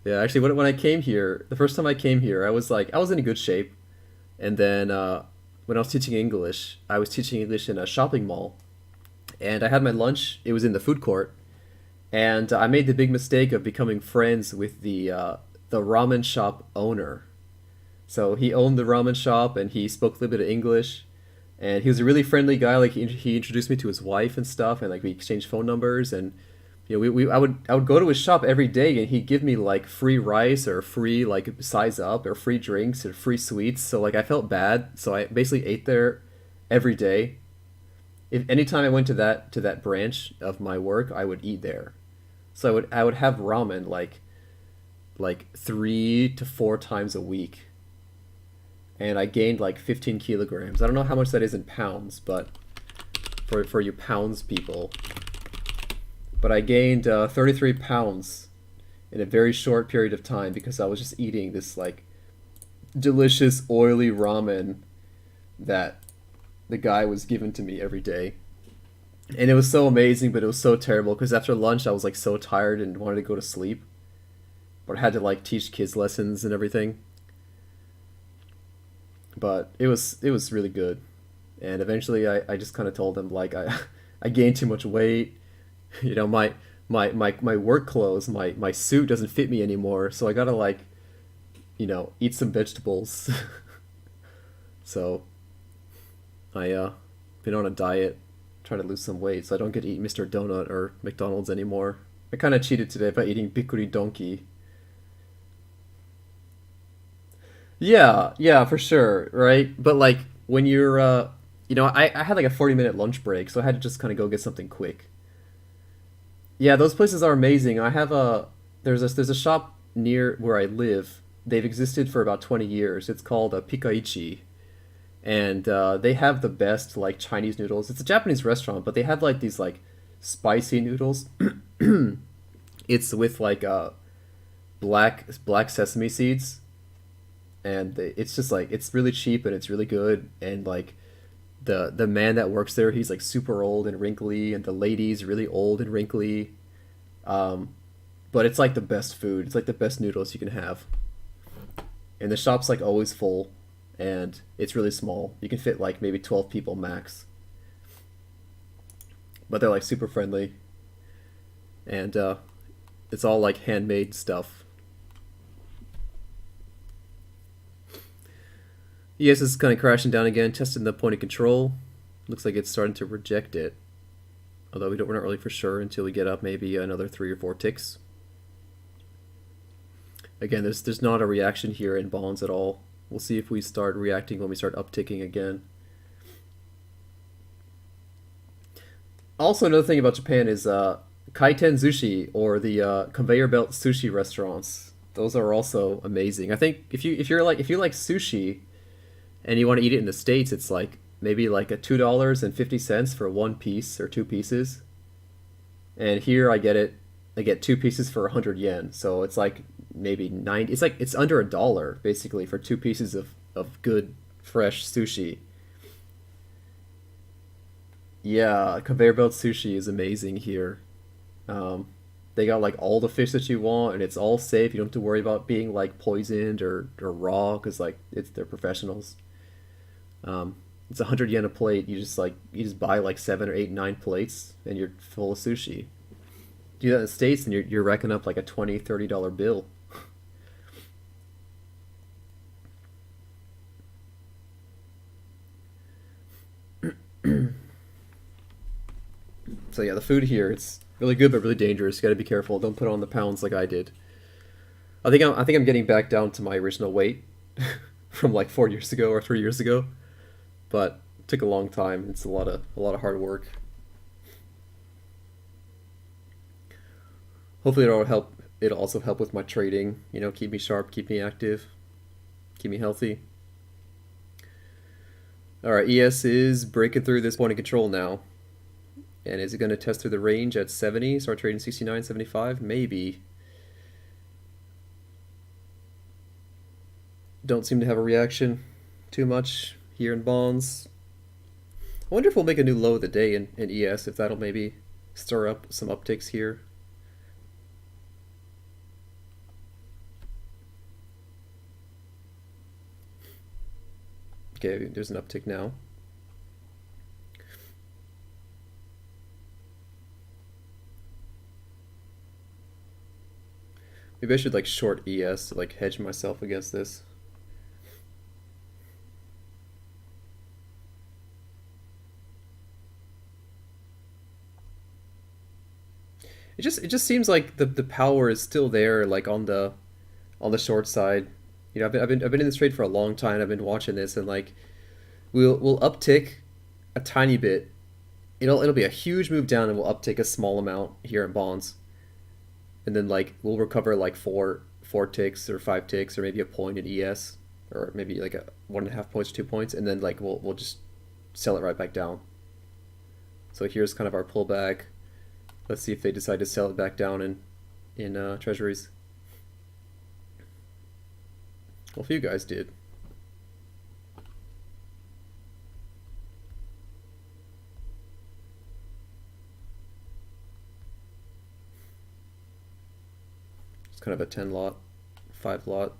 Yeah, actually, when I came here, the first time I came here, I was in a good shape, and then when I was teaching English, I was teaching English in a shopping mall, and I had my lunch. It was in the food court, and I made the big mistake of becoming friends with the ramen shop owner. So he owned the ramen shop, and he spoke a little bit of English, and he was a really friendly guy. Like he introduced me to his wife and stuff, and like we exchanged phone numbers, and I would go to his shop every day, and he'd give me like free rice or free like size up or free drinks or free sweets. So like I felt bad, so I basically ate there every day. If anytime I went to that branch of my work, I would eat there. So I would have ramen like 3 to 4 times a week, and I gained like 15 kilograms. I don't know how much that is in pounds, but for you pounds people, but I gained 33 pounds in a very short period of time because I was just eating this like delicious oily ramen that the guy was giving to me every day. And it was so amazing, but it was so terrible because after lunch I was like so tired and wanted to go to sleep. but I had to like teach kids lessons and everything. But it was really good. And eventually I just kind of told them like I gained too much weight. You know, my work clothes, my suit doesn't fit me anymore, so I gotta like, eat some vegetables. So I been on a diet, trying to lose some weight, so I don't get to eat Mr. Donut or McDonald's anymore. I kind of cheated today by eating Bikuri Donkey. Yeah, yeah, for sure, right? But like when you're, I had like a 40-minute lunch break, so I had to just kind of go get something quick. Yeah, those places are amazing. There's a shop near where I live. They've existed for about 20 years. It's called Pikaichi, and they have the best like Chinese noodles. It's a Japanese restaurant, but they have like these like spicy noodles. It's with like black sesame seeds, and it's just like it's really cheap and it's really good. And like the man that works there, he's like super old and wrinkly, and the lady's really old and wrinkly. Um, but it's like the best food. It's like the best noodles you can have. And the shop's like always full, and it's really small. You can fit like maybe 12 people max. But they're like super friendly, and it's all like handmade stuff. ES is kind of crashing down again, testing the point of control. Looks like it's starting to reject it. Although we're not really for sure until we get up maybe another 3 or 4 ticks. Again, there's not a reaction here in bonds at all. We'll see if we start reacting when we start upticking again. Also, another thing about Japan is kaiten sushi, or the conveyor belt sushi restaurants. Those are also amazing. I think if you like sushi and you want to eat it in the States, it's like maybe like a $2.50 for one piece or two pieces. And here I get two pieces for 100 yen. So it's like maybe 90, it's under $1 basically for two pieces of good fresh sushi. Yeah, conveyor belt sushi is amazing here. Um, they got like all the fish that you want, and it's all safe. You don't have to worry about being like poisoned or raw, because like they're professionals. It's 100 yen a plate. You just buy like 7 or 8, 9 plates, and you're full of sushi. Do that in the States, and you're racking up like a $20, $30 bill. So yeah, the food here, it's really good but really dangerous. You got to be careful. Don't put on the pounds like I did. I think I'm getting back down to my original weight from like 4 years ago or 3 years ago, but it took a long time. It's a lot of hard work. Hopefully it'll help. It'll also help with my trading. Keep me sharp, keep me active, keep me healthy. All right, ES is breaking through this point of control now. And is it going to test through the range at 70? Start trading 69, 75? Maybe. Don't seem to have a reaction too much here in bonds. I wonder if we'll make a new low of the day in ES, if that'll maybe stir up some upticks here. Okay, there's an uptick now. Maybe I should like short ES to like hedge myself against this. It just seems like the power is still there, like on the short side. I've been in this trade for a long time. I've been watching this, and like we'll uptick a tiny bit. It'll be a huge move down, and we'll uptick a small amount here in bonds, and then like we'll recover like four ticks or 5 ticks or maybe a point in ES, or maybe like a 1.5 points, 2 points, and then like we'll just sell it right back down. So here's kind of our pullback. Let's see if they decide to sell it back down in treasuries. Well, a few guys did. kind of a 10 lot, 5 lot.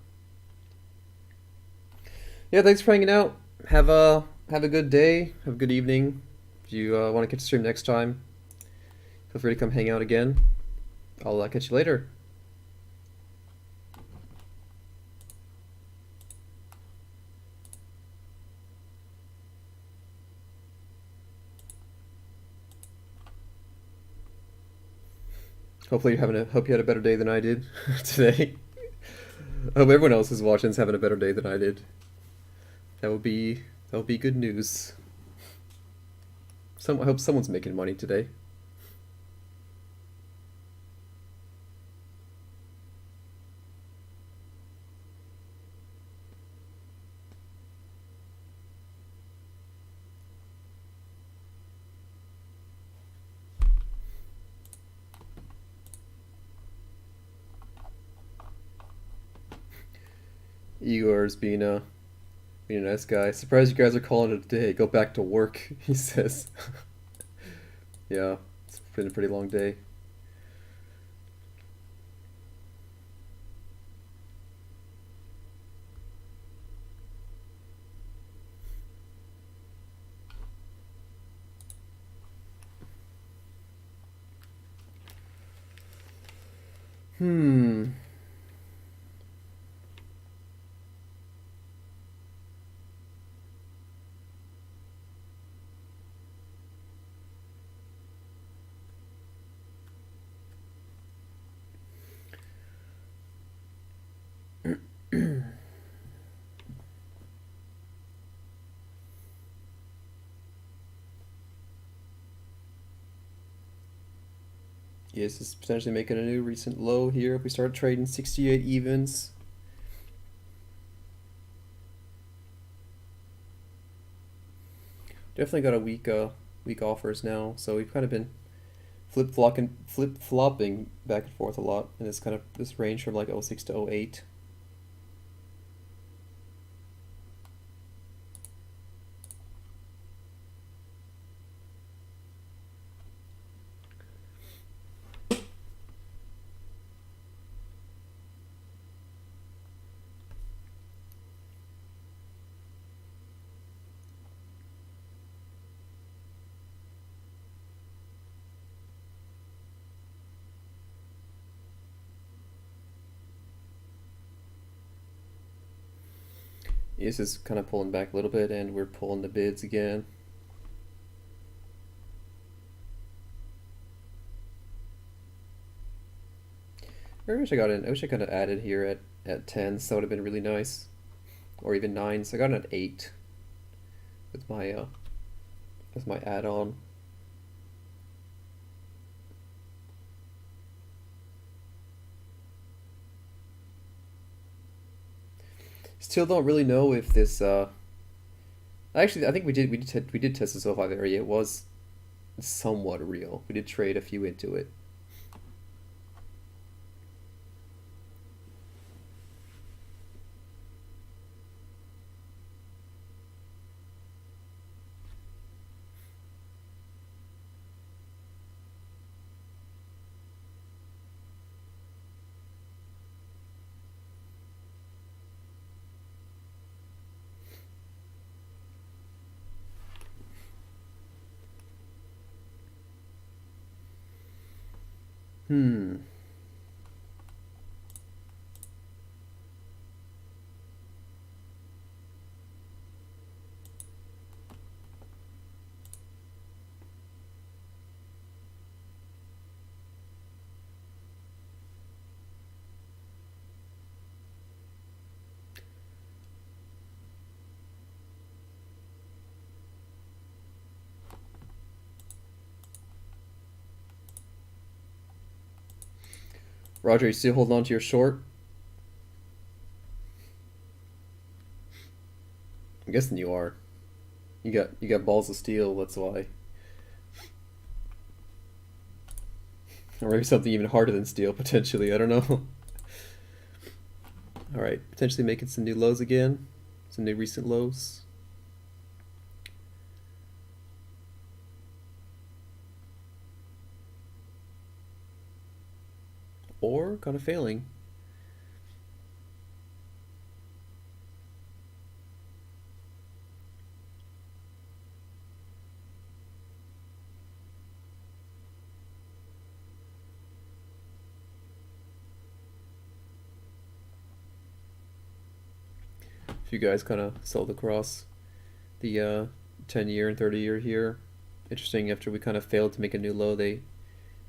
Yeah, thanks for hanging out. Have a good day. Have a good evening. If you want to catch the stream next time, feel free to come hang out again. I'll catch you later. Hopefully hope you had a better day than I did today. I hope everyone else who's watching is having a better day than I did. That would be good news. I hope someone's making money today. Igor's being a nice guy. Surprised you guys are calling it a day. Go back to work, he says. Yeah, it's been a pretty long day. Hmm. Yes, this is potentially making a new recent low here. If we start trading 68 evens. Definitely got a weak offers now, so we've kind of been flip-flopping back and forth a lot in this range from like '06 to '08. This is kind of pulling back a little bit, and we're pulling the bids again. I wish I got in. I wish I could have added here at 10. So that would have been really nice, or even 9. So I got in at 8 with my as my add-on. Still don't really know if this. Actually, I think we did test this 05 area. It was somewhat real. We did trade a few into it. Hmm. Roger, you still holding on to your short? I'm guessing you are. You got balls of steel. That's why. Or maybe something even harder than steel, potentially. I don't know. Alright, potentially making some new lows again. Some new recent lows. Or kind of failing. If you guys kind of sold across the 10-year and 30-year here. Interesting. After we kind of failed to make a new low, they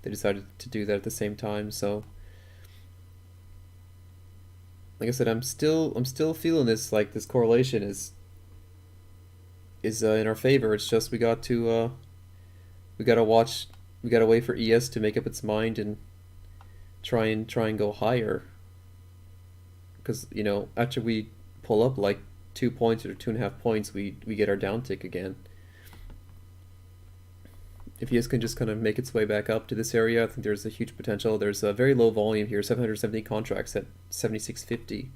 decided to do that at the same time. So, like I said, I'm still feeling this, like this correlation is in our favor. It's just we gotta watch, we gotta wait for ES to make up its mind and try and go higher. Because after we pull up like 2 points or 2.5 points, we get our downtick again. If ES can just kind of make its way back up to this area, I think there's a huge potential. There's a very low volume here, 770 contracts at 76.50.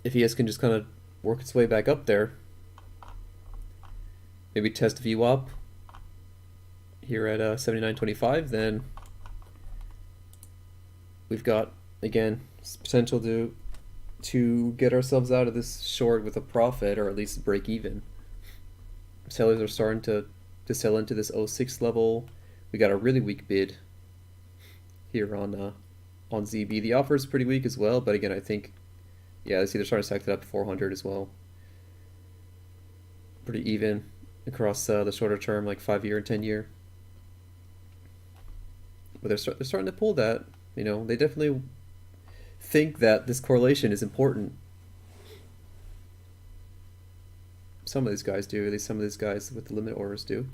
If ES can just kind of work its way back up there, maybe test VWAP here at 79.25, then we've got, again, potential to get ourselves out of this short with a profit, or at least break even. Sellers are starting to sell into this 06 level. We got a really weak bid here on ZB. The offer is pretty weak as well, but again, I think, yeah, I see they're starting to stack it up to 400 as well. Pretty even across the shorter term, like 5-year and 10-year. But they're starting to pull that. They definitely think that this correlation is important. Some of these guys do, at least some of these guys with the limit orders do.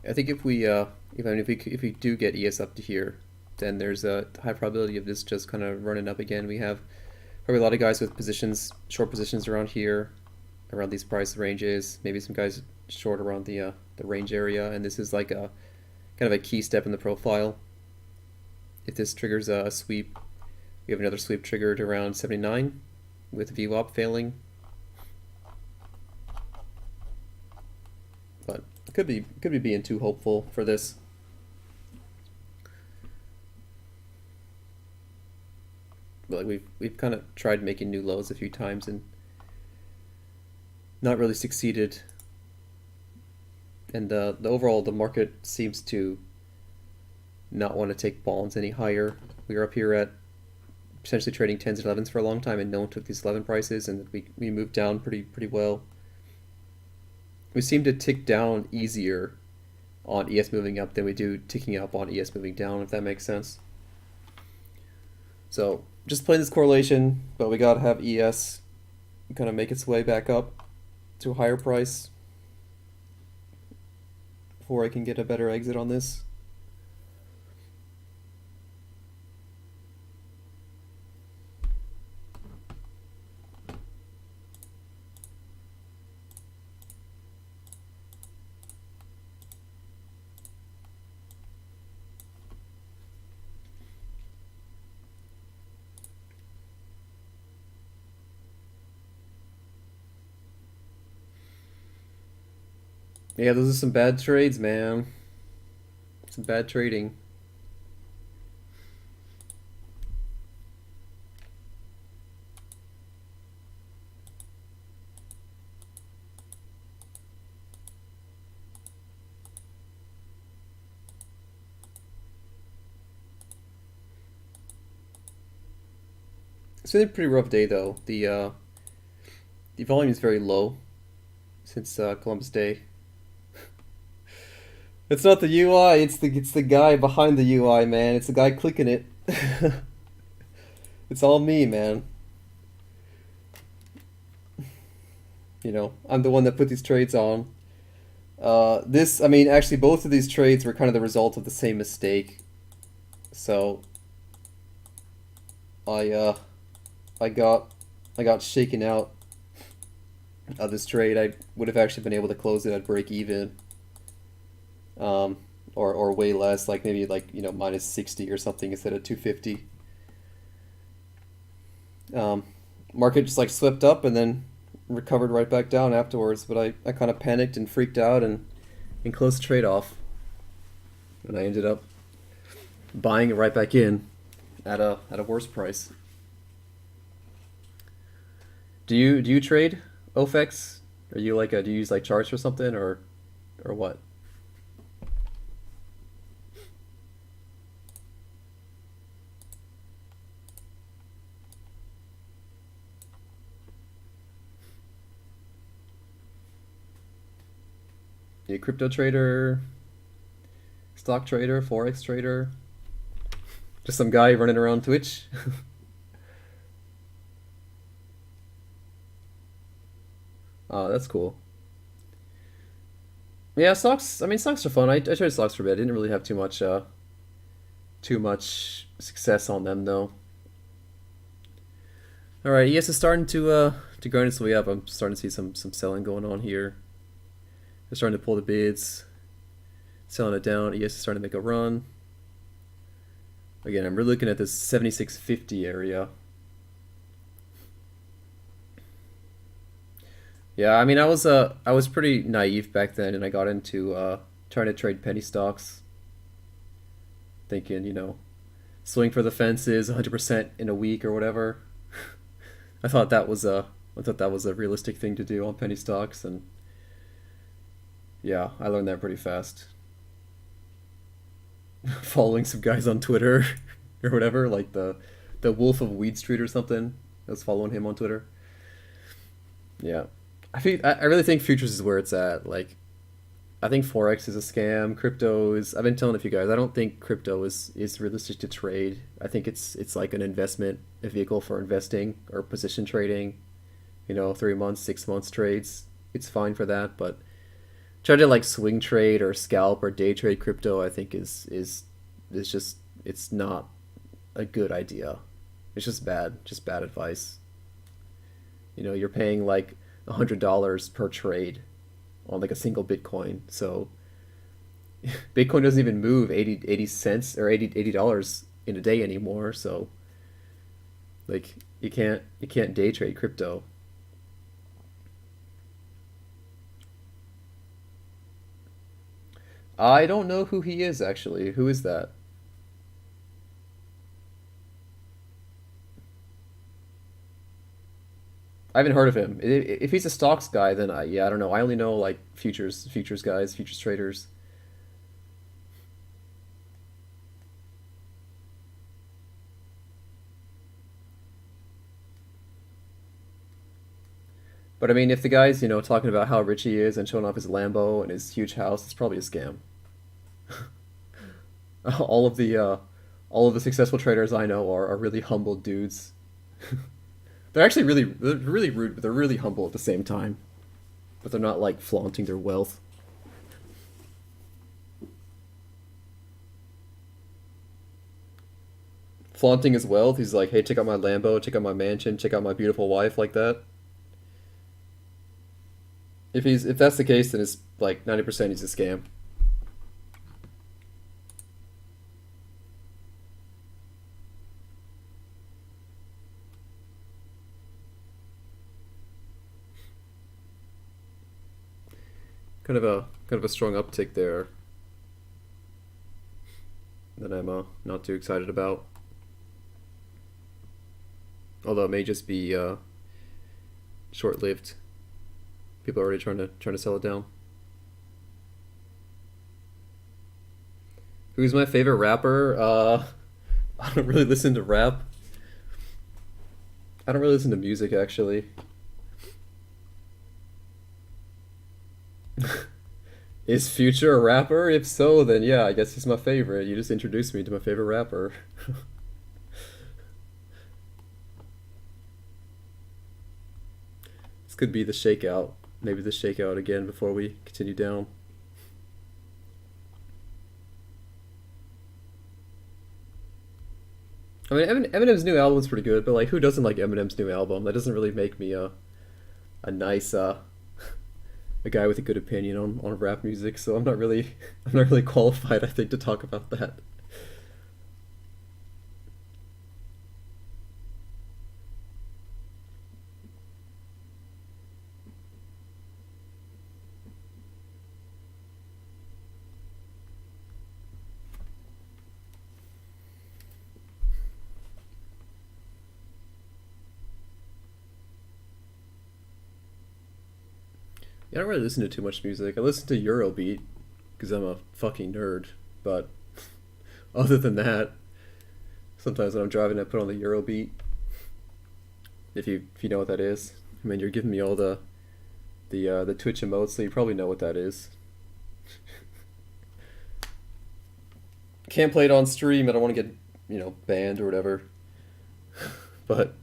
I think if we even if we do get ES up to here, then there's a high probability of this just kind of running up again. We have probably a lot of guys with short positions around here, around these price ranges. Maybe some guys short around the range area, and this is like a kind of a key step in the profile. If this triggers a sweep, we have another sweep triggered around 79 with VWAP failing. But could be being too hopeful for this. But like we've kind of tried making new lows a few times and not really succeeded. And the overall the market seems to not want to take bonds any higher. We were up here at potentially trading 10s and 11s for a long time, and no one took these 11 prices, and we moved down pretty well. We seem to tick down easier on ES moving up than we do ticking up on ES moving down, if that makes sense. So just playing this correlation, but we gotta have ES kind of make its way back up to a higher price before I can get a better exit on this. Yeah, those are some bad trades, man. Some bad trading. It's been a pretty rough day though. The volume is very low since Columbus Day. It's not the UI, it's the guy behind the UI, man. It's the guy clicking it. It's all me, man. I'm the one that put these trades on. I mean, actually, both of these trades were kind of the result of the same mistake. So, I got shaken out of this trade. I would have actually been able to close it at break even. or way less, like maybe like minus 60 or something instead of 250. Um, Market just like slipped up and then recovered right back down afterwards. But I kind of panicked and freaked out and closed the trade off, and I ended up buying it right back in at a worse price. Do you trade OFX? Are you like do you use like charts or something or what? You a crypto trader, stock trader, forex trader, just some guy running around Twitch? Oh, that's cool. Yeah, stocks. I mean, stocks are fun. I tried stocks for a bit. I didn't really have too much success on them though. All right, ES is starting to grind its way up. I'm starting to see some selling going on here. They're starting to pull the bids, selling it down. ES is starting to make a run. Again, I'm really looking at this 7650 area. Yeah, I mean, I was pretty naive back then, and I got into trying to trade penny stocks, thinking swing for the fences, 100% in a week or whatever. I thought that was a I thought that was a realistic thing to do on penny stocks, and yeah, I learned that pretty fast. Following some guys on Twitter or whatever, like the Wolf of Weed Street or something. I was following him on Twitter. Yeah, I really think futures is where it's at. Like, I think forex is a scam. Crypto is. I've been telling a few guys. I don't think crypto is realistic to trade. I think it's like an investment, a vehicle for investing or position trading. 3 months, 6 months trades. It's fine for that, but try to like swing trade or scalp or day trade crypto. I think is just it's not a good idea. It's just bad advice. You're paying like $100 per trade on like a single Bitcoin. So Bitcoin doesn't even move 80 cents or $80 in a day anymore. So like you can't day trade crypto. I don't know who he is actually. Who is that? I haven't heard of him. If he's a stocks guy, then yeah, I don't know. I only know like futures guys, futures traders. But I mean, if the guy's talking about how rich he is and showing off his Lambo and his huge house, it's probably a scam. all of the uh, all of the successful traders I know are really humble dudes. They're really rude, but they're really humble at the same time. But they're not like flaunting their wealth. Flaunting his wealth, he's like, "Hey, check out my Lambo, check out my mansion, check out my beautiful wife," like that. If that's the case, then it's like 90% he's a scam. Kind of a strong uptick there that I'm not too excited about. Although it may just be short-lived. People are already trying to sell it down. Who's my favorite rapper? I don't really listen to rap. I don't really listen to music actually. Is Future a rapper? If so, then yeah, I guess he's my favorite. You just introduced me to my favorite rapper. This could be the shakeout. Maybe the shakeout again before we continue down. I mean, Eminem's new album's pretty good, but like, who doesn't like Eminem's new album? That doesn't really make me a nice a guy with a good opinion on rap music, so I'm not really I'm not really qualified, I think, to talk about that. Yeah, I don't really listen to too much music. I listen to Eurobeat because I'm a fucking nerd, but other than that, sometimes when I'm driving, I put on the Eurobeat. If you know what that is, I mean, you're giving me all the Twitch emotes, so you probably know what that is. Can't play it on stream. I don't want to get banned or whatever. But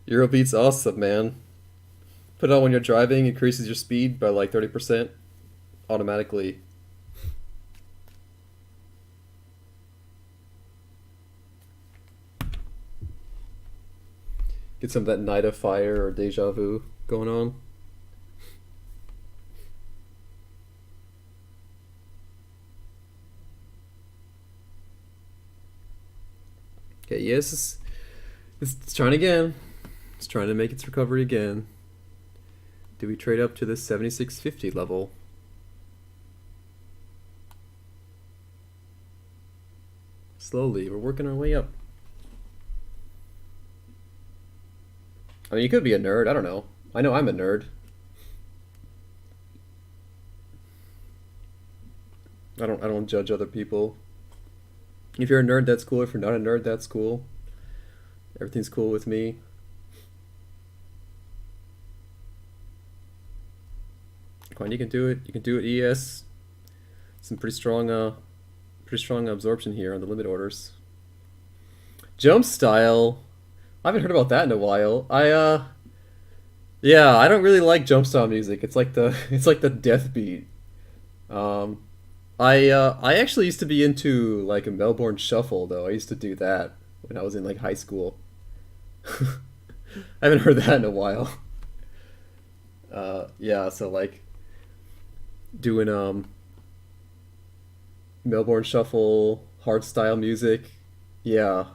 Eurobeat's awesome, man. Put it on when you're driving, increases your speed by like 30% automatically. Get some of that Night of Fire or Deja Vu going on. Okay, yes, it's trying again. It's trying to make its recovery again. Do we trade up to the 7650 level? Slowly, we're working our way up. I mean, you could be a nerd. I don't know. I know I'm a nerd. I don't judge other people. If you're a nerd, that's cool. If you're not a nerd, that's cool. Everything's cool with me. Come on, you can do it. You can do it, ES. Some pretty strong absorption here on the limit orders. Jump style. I haven't heard about that in a while. Yeah, I don't really like jump style music. It's like the death beat. I actually used to be into like a Melbourne shuffle though. I used to do that when I was in like high school. I haven't heard that in a while. Yeah, so like doing Melbourne shuffle hardstyle music. Yeah.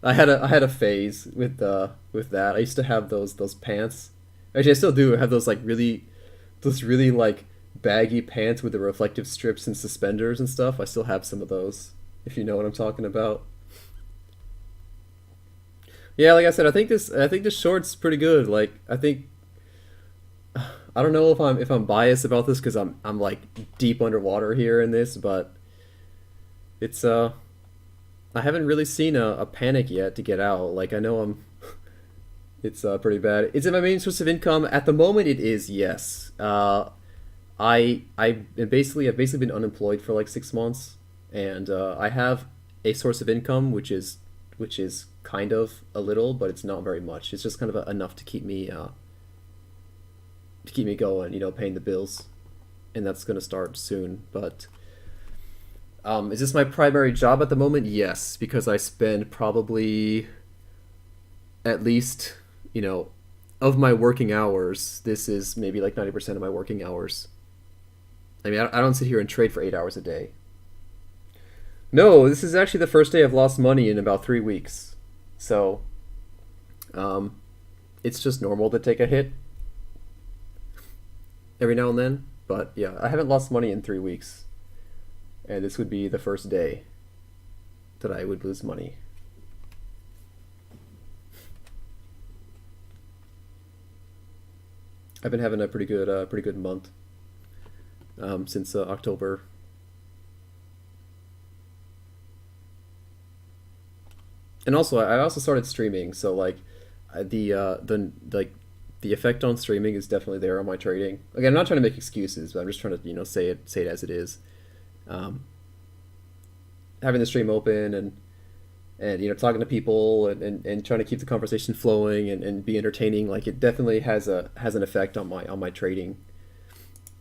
I had a phase with that. I used to have those pants. Actually, I still do have those really like baggy pants with the reflective strips and suspenders and stuff. I still have some of those, if you know what I'm talking about. Yeah, like I said, I think this short's pretty good. Like I don't know if I'm biased about this because I'm like deep underwater here in this, but it's I haven't really seen a panic yet to get out. Like I know it's pretty bad. Is it my main source of income at the moment? It is, yes. I've basically been unemployed for like 6 months, and I have a source of income which is kind of a little, but it's not very much. It's just kind of enough to keep me going, paying the bills, and that's gonna start soon. But is this my primary job at the moment? Yes, because I spend probably at least, of my working hours, this is maybe like 90% of my working hours. I mean, I don't sit here and trade for 8 hours a day. No, this is actually the first day I've lost money in about 3 weeks. So, um, it's just normal to take a hit every now and then. But yeah, I haven't lost money in 3 weeks. And this would be the first day that I would lose money. I've been having a pretty good month since October. And also, I also started streaming, so like the effect on streaming is definitely there on my trading. Again, I'm not trying to make excuses, but I'm just trying to say it as it is. Um, Having the stream open and talking to people and trying to keep the conversation flowing and be entertaining, like it definitely has an effect on my trading.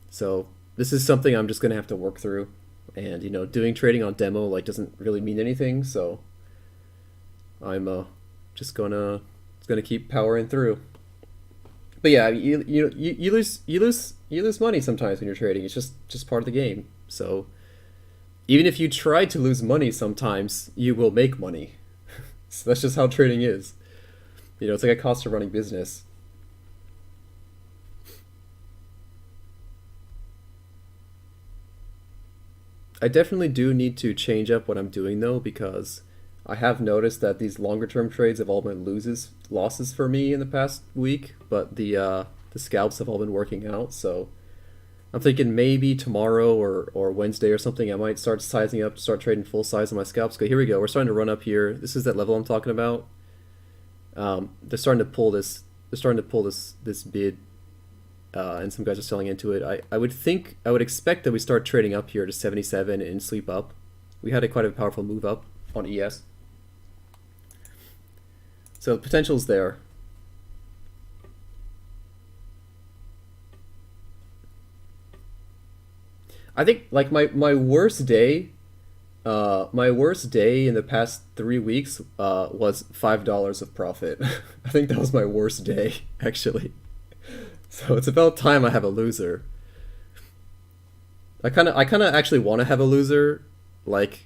So this is something I'm just gonna have to work through, and doing trading on demo like doesn't really mean anything. So I'm just gonna keep powering through. But yeah, you lose money sometimes when you're trading. It's just part of the game. So even if you try to lose money, sometimes you will make money. So that's just how trading is. It's like a cost of running business. I definitely do need to change up what I'm doing though, because I have noticed that these longer term trades have all been losses for me in the past week, but the scalps have all been working out. So I'm thinking maybe tomorrow or Wednesday or something, I might start sizing up, start trading full size on my scalps. Okay, here we go. We're starting to run up here. This is that level I'm talking about. They're starting to pull this. They're starting to pull this bid, and some guys are selling into it. I would expect that we start trading up here to 77 and sweep up. We had quite a powerful move up on ES, so the potential's there. I think like my worst day in the past 3 weeks was $5 of profit. I think that was my worst day actually. So it's about time I have a loser. I kind of actually want to have a loser, like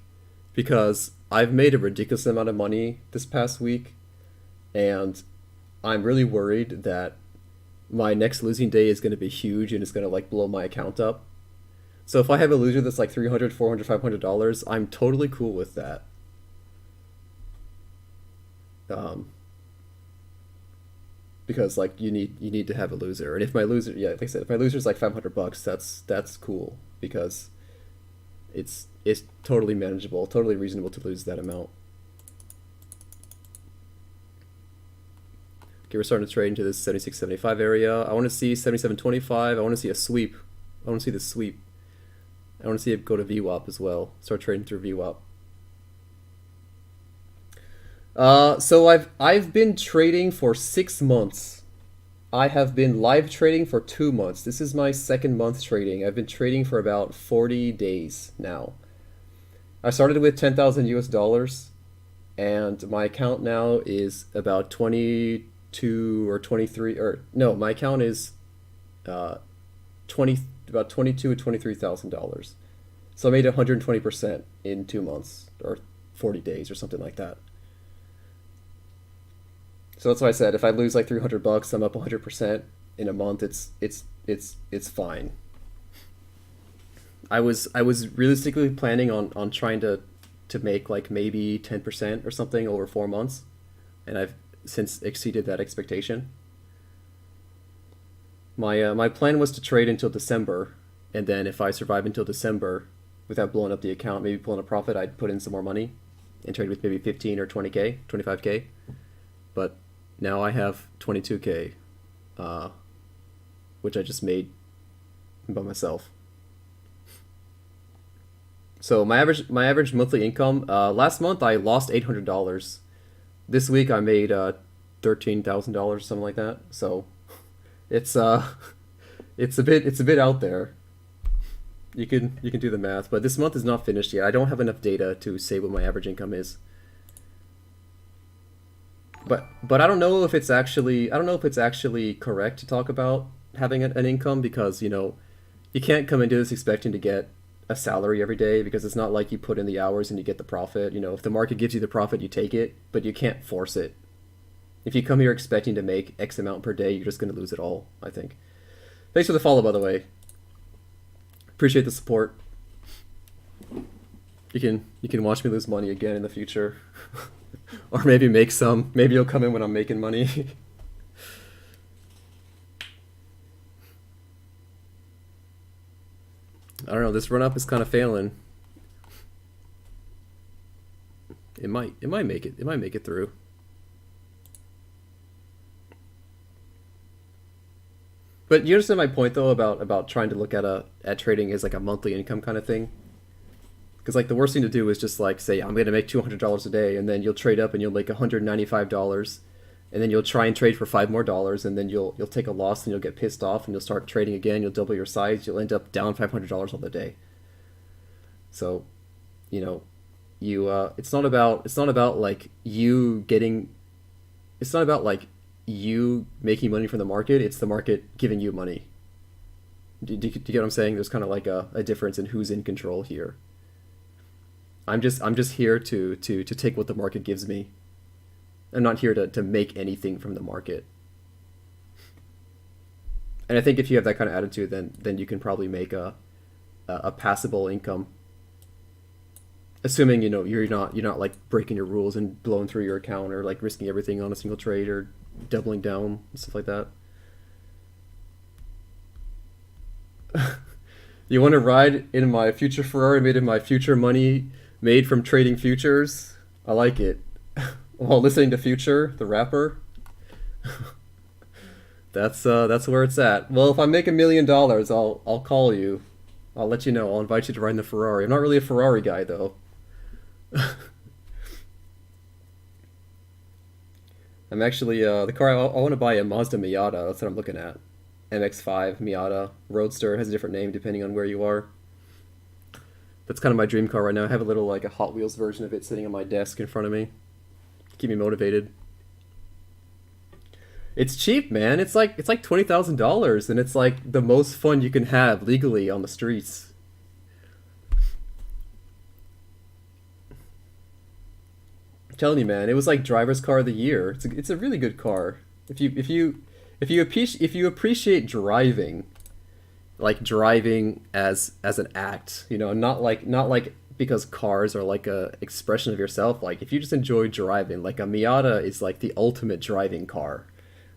because I've made a ridiculous amount of money this past week, and I'm really worried that my next losing day is going to be huge and it's going to like blow my account up. So if I have a loser that's like 300, 400, $500, I'm totally cool with that. Um, because like you need to have a loser, and if my loser, yeah, like I said, if my loser's like $500, that's cool because it's totally manageable, totally reasonable to lose that amount. Okay, we're starting to trade into this 76.75 area. I want to see 77.25. I want to see a sweep. I want to see the sweep. I want to see it go to VWAP as well. Start trading through VWAP. So I've been trading for 6 months. I have been live trading for 2 months. This is my second month trading. I've been trading for about 40 days now. I started with 10,000 US dollars, and my account now is about 22 or 23, or no, my account is uh 20, about 22 or $23,000. So I made 120% in 2 months or 40 days or something like that. So that's why I said if I lose like $300, I'm up 100% in a month. It's fine. I was realistically planning on trying to make like maybe 10% or something over 4 months, and I've since exceeded that expectation. My plan was to trade until December, and then if I survive until December without blowing up the account, maybe pulling a profit, I'd put in some more money and trade with maybe 15 or 20k, 25k. But now I have 22k, uh, which I just made by myself. So my average monthly income, last month I lost $800. This week I made $13,000, something like that. So it's it's a bit out there. You can do the math, but this month is not finished yet. I don't have enough data to say what my average income is. But I don't know if it's actually correct to talk about having an income, because you can't come into this expecting to get a salary every day, because it's not like you put in the hours and you get the profit. If the market gives you the profit, you take it, but you can't force it. If you come here expecting to make X amount per day, you're just going to lose it all, I think. Thanks for the follow, by the way. Appreciate the support. You can watch me lose money again in the future. Or maybe make some. Maybe you'll come in when I'm making money. I don't know, this run up is kind of failing. It might make it. It might make it through. But you understand my point though about trying to look at trading as like a monthly income kind of thing. Because like the worst thing to do is just like say I'm going to make $200 a day, and then you'll trade up and you'll make $195, and then you'll try and trade for $5 more, and then you'll take a loss and you'll get pissed off and you'll start trading again. You'll double your size. You'll end up down $500 on the day. So, you know, it's not about like you getting. It's not about like you making money from the market, it's the market giving you money. Do you get what I'm saying? There's kind of like a difference in who's in control here. I'm just here to take what the market gives me. I'm not here to make anything from the market. And I think if you have that kind of attitude, then you can probably make a passable income, assuming you're not like breaking your rules and blowing through your account or like risking everything on a single trade or doubling down and stuff like that. You want to ride in my future Ferrari made of my future money made from trading futures? I like it. While listening to Future, the rapper. That's where it's at. Well, if I make $1 million, I'll call you. I'll let you know. I'll invite you to ride in the Ferrari. I'm not really a Ferrari guy though. I'm actually the car I want to buy a Mazda Miata. That's what I'm looking at. MX-5 Miata Roadster has a different name depending on where you are. That's kind of my dream car right now. I have a little like a Hot Wheels version of it sitting on my desk in front of me. Keep me motivated. It's cheap, man. It's like $20,000, and it's like the most fun you can have legally on the streets. I'm telling you, man, it was like driver's car of the year. It's a really good car. If you appreciate driving, like driving as an act, not like because cars are like a expression of yourself. Like if you just enjoy driving, like a Miata is like the ultimate driving car,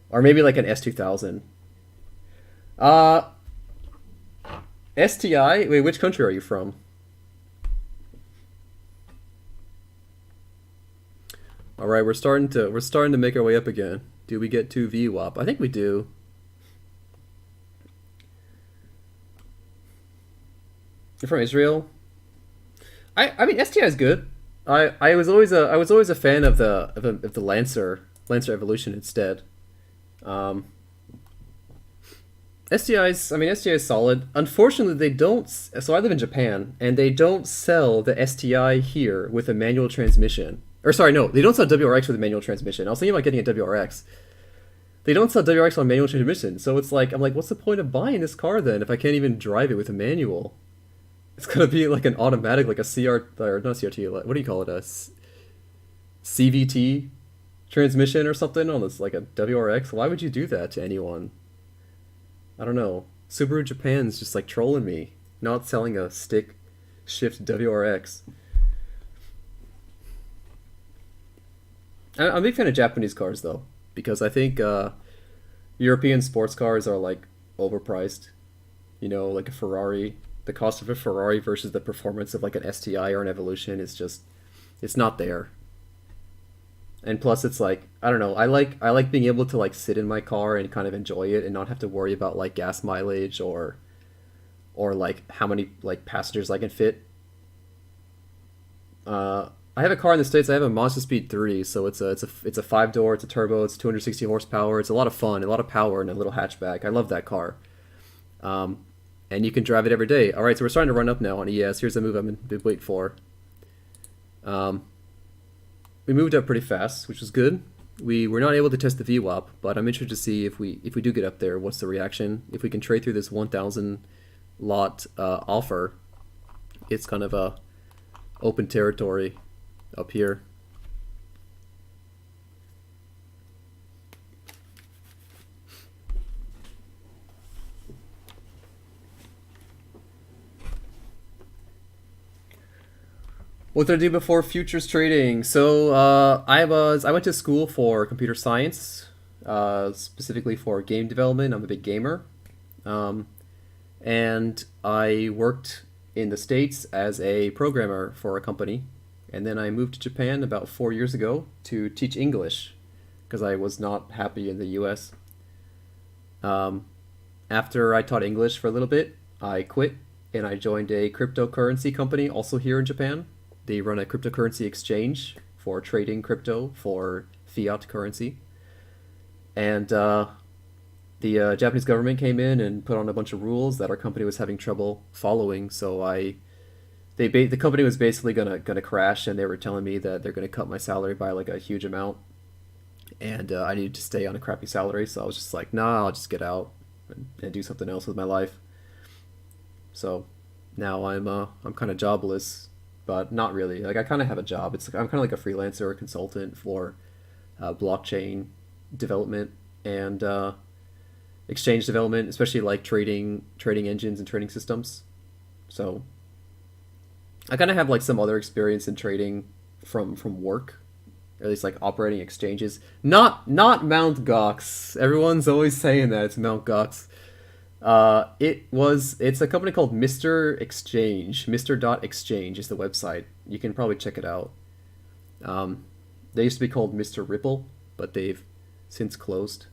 or maybe like an S2000. Uh, STI. Wait, which country are you from? All right, we're starting to make our way up again. Do we get to VWAP? I think we do. You're from Israel. I mean STI is good. I was always a fan of the Lancer evolution instead. Um, STI's I mean STI is solid. Unfortunately, they don't. So I live in Japan, and they don't sell the STI here with a manual transmission. Or sorry, no, they don't sell WRX with a manual transmission. I was thinking about getting a WRX. They don't sell WRX on manual transmission, so it's like I'm like, what's the point of buying this car then if I can't even drive it with a manual? It's gonna be like an automatic, like a CR or not CRT. What do you call it? CVT transmission or something on this, like a WRX. Why would you do that to anyone? I don't know. Subaru Japan's just like trolling me, not selling a stick shift WRX. I'm a big fan of Japanese cars though, because I think European sports cars are like overpriced. Like a Ferrari. The cost of a Ferrari versus the performance of like an STI or an Evolution is just, it's not there. And plus, it's like I don't know. I like being able to like sit in my car and kind of enjoy it and not have to worry about like gas mileage or like how many like passengers I can fit. I have a car in the States. I have a Mazda Speed 3, so it's a 5 door, it's a turbo, it's 260 horsepower. It's a lot of fun, a lot of power in a little hatchback. I love that car. Um, and you can drive it every day. All right, so we're starting to run up now on ES. Here's a move I've been waiting for. Um, we moved up pretty fast, which was good. We were not able to test the VWAP, but I'm interested to see if we do get up there, what's the reaction? If we can trade through this 1,000 lot offer, it's kind of a open territory up here. What did I do before futures trading? So I went to school for computer science, specifically for game development. I'm a big gamer, um, and I worked in the States as a programmer for a company, and then I moved to Japan about 4 years ago to teach English because I was not happy in the U.S. Um, After I taught English for a little bit, I quit and I joined a cryptocurrency company also here in Japan. They run a cryptocurrency exchange for trading crypto for fiat currency. And the Japanese government came in and put on a bunch of rules that our company was having trouble following. So the company was basically gonna crash, and they were telling me that they're gonna cut my salary by like a huge amount. and I needed to stay on a crappy salary, so I was just like, nah, I'll just get out and do something else with my life. So now I'm kind of jobless, but not really. Like I kind of have a job. It's like I'm kind of like a freelancer or a consultant for blockchain development and exchange development, especially like trading engines and trading systems. So I kind of have like some other experience in trading from work, at least like operating exchanges. Not Mount Gox. Everyone's always saying that it's Mount Gox. It's a company called Mr. Exchange. Mr. Dot Exchange is the website. You can probably check it out. They used to be called Mr. Ripple, but they've since closed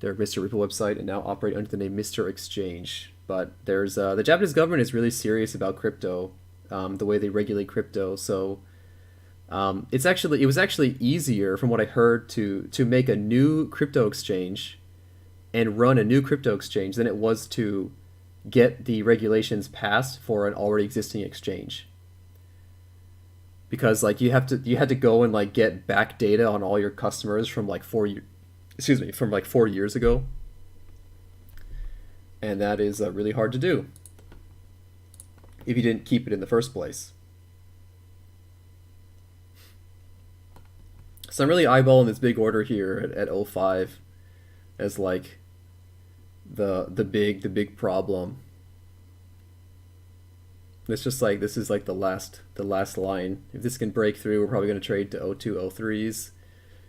their Mr. Ripple website and now operate under the name Mr. Exchange. But there's the Japanese government is really serious about crypto, the way they regulate crypto. So it was actually easier, from what I heard, to make a new crypto exchange and run a new crypto exchange than it was to get the regulations passed for an already existing exchange. Because like you had to go and like get back data on all your customers from like 4 years ago, and that is really hard to do if you didn't keep it in the first place. So I'm really eyeballing this big order here at O5 as like the big problem. It's just like this is like the last line. If this can break through, we're probably going to trade to O2, O3s.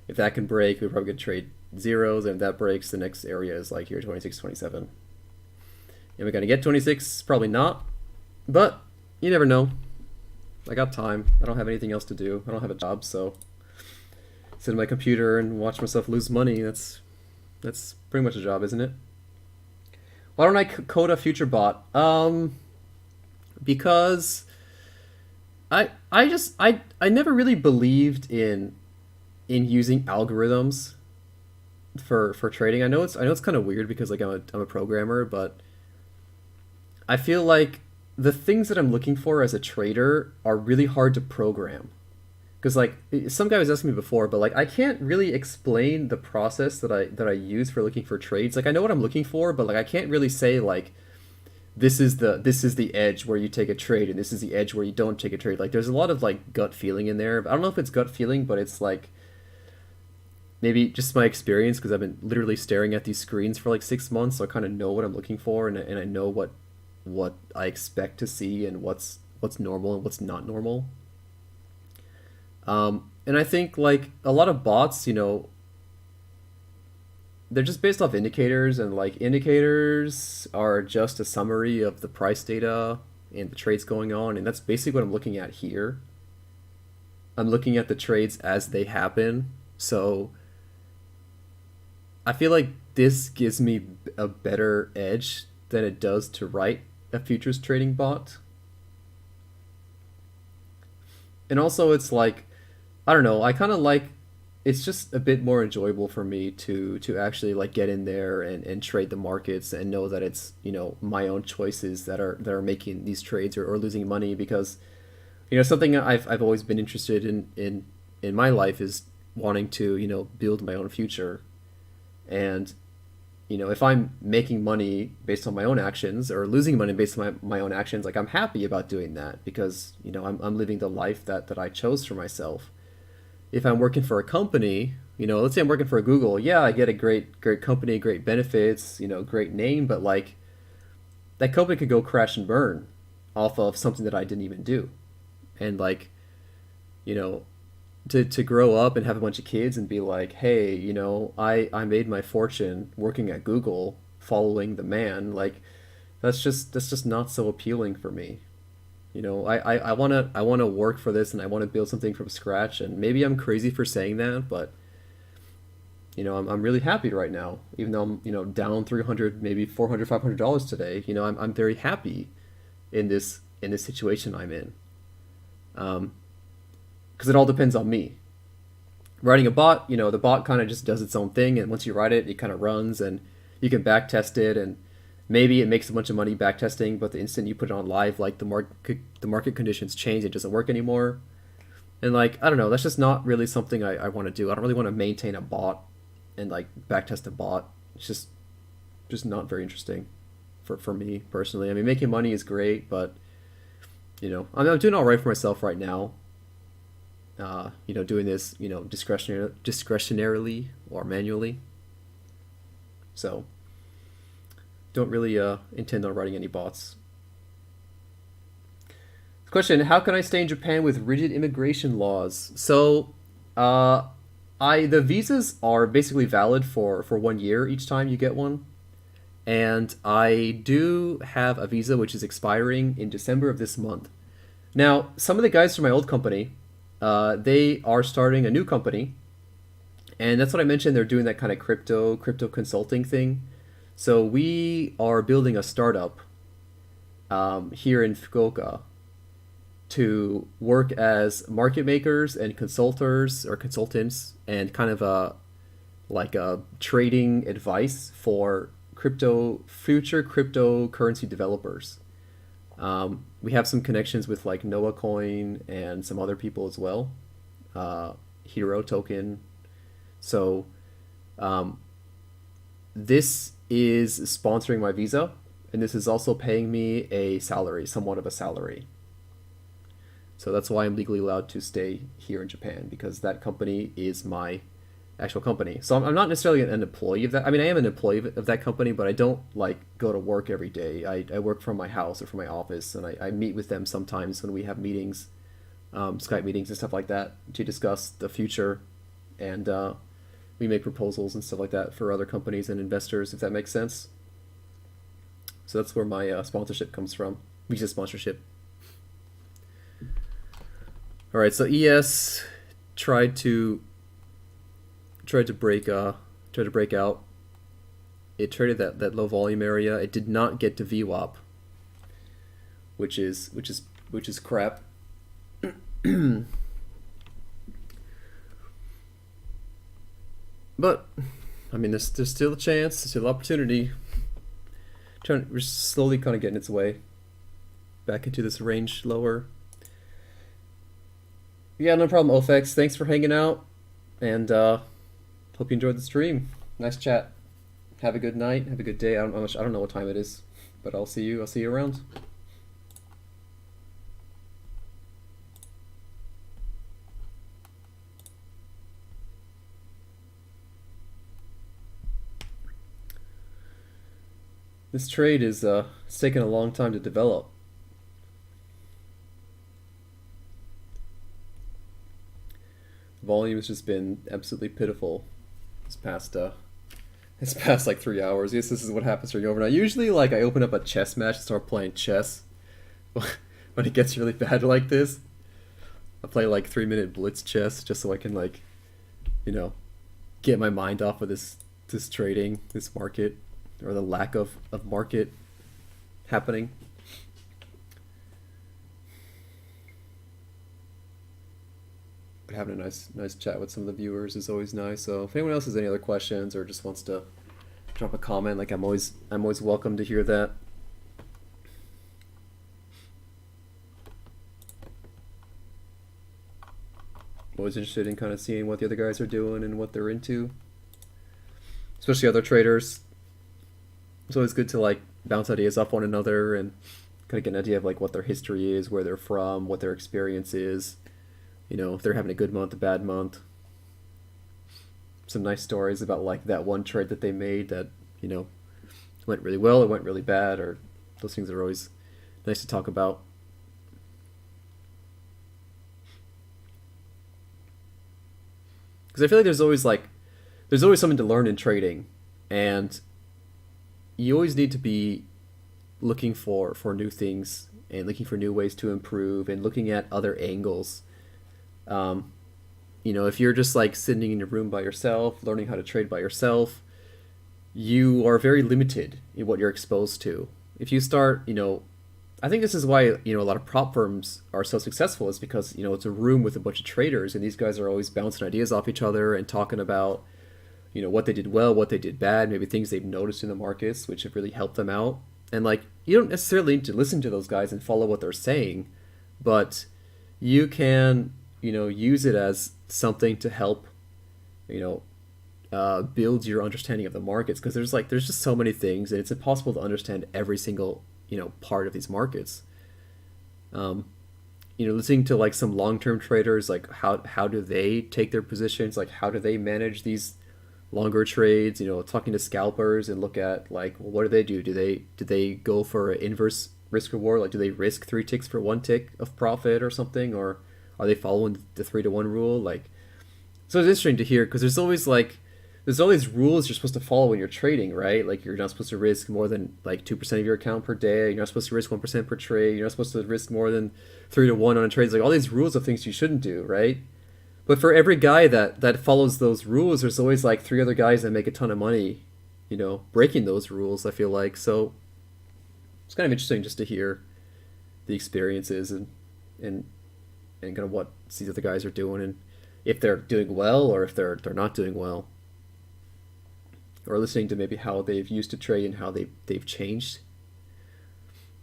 If that can break, we're probably going to trade zeros, and if that breaks, the next area is like here 26, 27. Am I going to get 26? Probably not, but you never know. I got time. I don't have anything else to do. I don't have a job, so sit at my computer and watch myself lose money. That's pretty much a job, isn't it? Why don't I code a future bot? Because I never really believed in using algorithms for trading. I know it's kind of weird because like I'm a programmer, but I feel like the things that I'm looking for as a trader are really hard to program. Because like some guy was asking me before, but like I can't really explain the process that I use for looking for trades. Like I know what I'm looking for, but like I can't really say like this is the edge where you take a trade and this is the edge where you don't take a trade. Like there's a lot of like gut feeling in there. I don't know if it's gut feeling, but it's like maybe just my experience because I've been literally staring at these screens for like 6 months, so I kind of know what I'm looking for, and I know what I expect to see and what's normal and what's not normal. And I think like a lot of bots, they're just based off indicators, and like indicators are just a summary of the price data and the trades going on, and that's basically what I'm looking at here. I'm looking at the trades as they happen, so I feel like this gives me a better edge than it does to write a futures trading bot. And also it's like, I don't know, I kind of like, it's just a bit more enjoyable for me to actually like get in there and trade the markets and know that it's my own choices that are making these trades or losing money. Because something I've always been interested in my life is wanting to build my own future. And if I'm making money based on my own actions or losing money based on my own actions, like I'm happy about doing that because I'm living the life that I chose for myself. If I'm working for a company, let's say I'm working for Google, yeah, I get a great company, great benefits, great name, but like that company could go crash and burn off of something that I didn't even do. And like, to grow up and have a bunch of kids and be like, hey, I made my fortune working at Google, following the man, like that's just not so appealing for me. I wanna work for this, and I want to build something from scratch. And maybe I'm crazy for saying that, but I'm really happy right now, even though I'm down 300, maybe 400, $500 today. I'm very happy in this situation I'm in. Because it all depends on me. Writing a bot, the bot kind of just does its own thing, and once you write it, it kind of runs, and you can back test it, and maybe it makes a bunch of money back testing, but the instant you put it on live, like the market conditions change, it doesn't work anymore. And like, I don't know, that's just not really something I want to do. I don't really want to maintain a bot and like backtest a bot. It's just not very interesting for me personally. I mean, making money is great, but I'm doing all right for myself right now. Doing this, discretionarily or manually. So don't really intend on writing any bots. Question: how can I stay in Japan with rigid immigration laws? So, the visas are basically valid for 1 year each time you get one, and I do have a visa which is expiring in December of this month. Now, some of the guys from my old company, they are starting a new company, and that's what I mentioned. They're doing that kind of crypto consulting thing. So we are building a startup here in Fukuoka to work as market makers and consultors or consultants and kind of a trading advice for future cryptocurrency developers. We have some connections with like Noah Coin and some other people as well, Hero Token. So this is sponsoring my visa, and this is also paying me a salary, somewhat of a salary. So that's why I'm legally allowed to stay here in Japan, because that company is my actual company. So I'm not necessarily an employee of that. I mean, I am an employee of that company, but I don't like go to work every day. I work from my house or from my office, and I meet with them sometimes when we have meetings, Skype meetings and stuff like that, to discuss the future, and we make proposals and stuff like that for other companies and investors, if that makes sense. So that's where my sponsorship comes from, visa sponsorship. All right, so ES tried to break out. It traded that low volume area. It did not get to VWAP, which is crap. But I mean, there's still a chance, there's still opportunity. We're slowly kind of getting its way back into this range lower. Yeah, no problem, Ofex. Thanks for hanging out, and hope you enjoyed the stream. Nice chat. Have a good night. Have a good day. I don't know what time it is, but I'll see you around. This trade is it's taken a long time to develop. Volume has just been absolutely pitiful this past like 3 hours. Yes, this is what happens during overnight. Usually, like, I open up a chess match and start playing chess. When it gets really bad like this, I play like 3-minute blitz chess just so I can like, get my mind off of this trading, this market, or the lack of market happening. But having a nice chat with some of the viewers is always nice. So if anyone else has any other questions or just wants to drop a comment, like, I'm always welcome to hear that. I'm always interested in kind of seeing what the other guys are doing and what they're into, especially other traders. It's always good to like bounce ideas off one another and kind of get an idea of like what their history is, where they're from, what their experience is. If they're having a good month, a bad month. Some nice stories about like that one trade that they made that, went really well, it went really bad, or those things are always nice to talk about. Because I feel like there's always something to learn in trading, and you always need to be looking for new things and looking for new ways to improve and looking at other angles. If you're just like sitting in your room by yourself, learning how to trade by yourself, you are very limited in what you're exposed to. If you start, I think this is why, a lot of prop firms are so successful, is because, it's a room with a bunch of traders, and these guys are always bouncing ideas off each other and talking about, what they did well, what they did bad, maybe things they've noticed in the markets, which have really helped them out. And like, you don't necessarily need to listen to those guys and follow what they're saying, but you can use it as something to help, you know, build your understanding of the markets, because there's just so many things, and it's impossible to understand every single part of these markets. Um, Listening to like some long-term traders, like how do they take their positions, like how do they manage these longer trades, talking to scalpers and look at like, well, what do they do? Do they go for an inverse risk reward? Like, do they risk 3 ticks for 1 tick of profit or something, or are they following the 3-to-1 rule? Like, so it's interesting to hear, because there's all these rules you're supposed to follow when you're trading, right? Like, you're not supposed to risk more than like 2% of your account per day. You're not supposed to risk 1% per trade. You're not supposed to risk more than 3-to-1 on a trade. It's like all these rules of things you shouldn't do, right? But for every guy that follows those rules, there's always like 3 other guys that make a ton of money, breaking those rules, I feel like. So it's kind of interesting just to hear the experiences and kind of what these other guys are doing, and if they're doing well or if they're not doing well. Or listening to maybe how they've used to trade and how they've changed.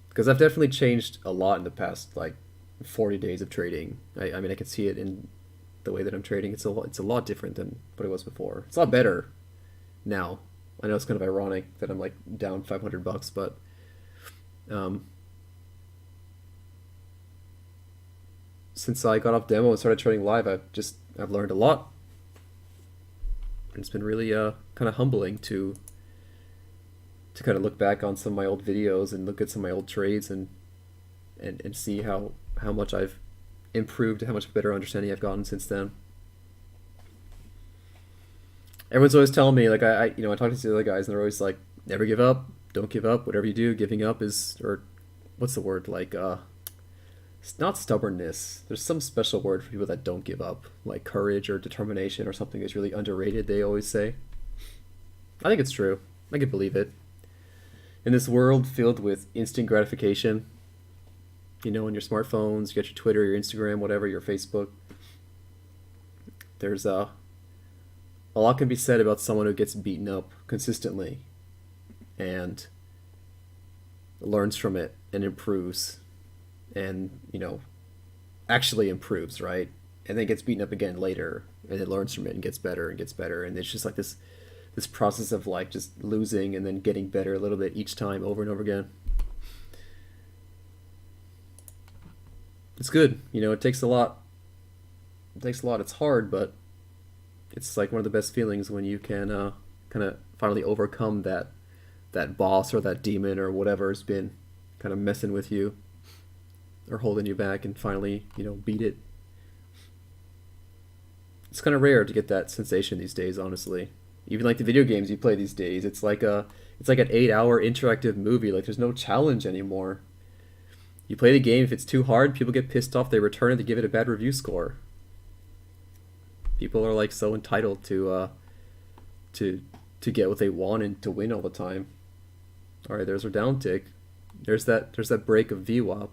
Because I've definitely changed a lot in the past like 40 days of trading. I mean, I can see it in the way that I'm trading. It's a lot different than what it was before. It's a lot better now. I know it's kind of ironic that I'm like down $500, but since I got off demo and started trading live, I've learned a lot. And it's been really kind of humbling to kind of look back on some of my old videos and look at some of my old trades and see how much I've improved, how much better understanding I've gotten since then. Everyone's always telling me, like, I talk to the other guys and they're always like, never give up, don't give up, whatever you do, giving up is, or what's the word, like, it's not stubbornness. There's some special word for people that don't give up, like courage or determination or something is really underrated, they always say. I think it's true. I can believe it. In this world filled with instant gratification, on your smartphones, you got your Twitter, your Instagram, whatever, your Facebook, there's a lot can be said about someone who gets beaten up consistently and learns from it and improves and actually improves, right? And then gets beaten up again later and then learns from it and gets better, and it's just like this process of like just losing and then getting better a little bit each time, over and over again. It's good. It takes a lot. It's hard, but it's like one of the best feelings when you can kind of finally overcome that boss or that demon or whatever's been kind of messing with you or holding you back, and finally beat it. It's kind of rare to get that sensation these days, honestly. Even like the video games you play these days, it's like an 8-hour interactive movie. Like, there's no challenge anymore. You play the game, if it's too hard, people get pissed off, they return it, they give it a bad review score. People are like so entitled to get what they want and to win all the time. All right, there's our down tick. There's that break of VWAP.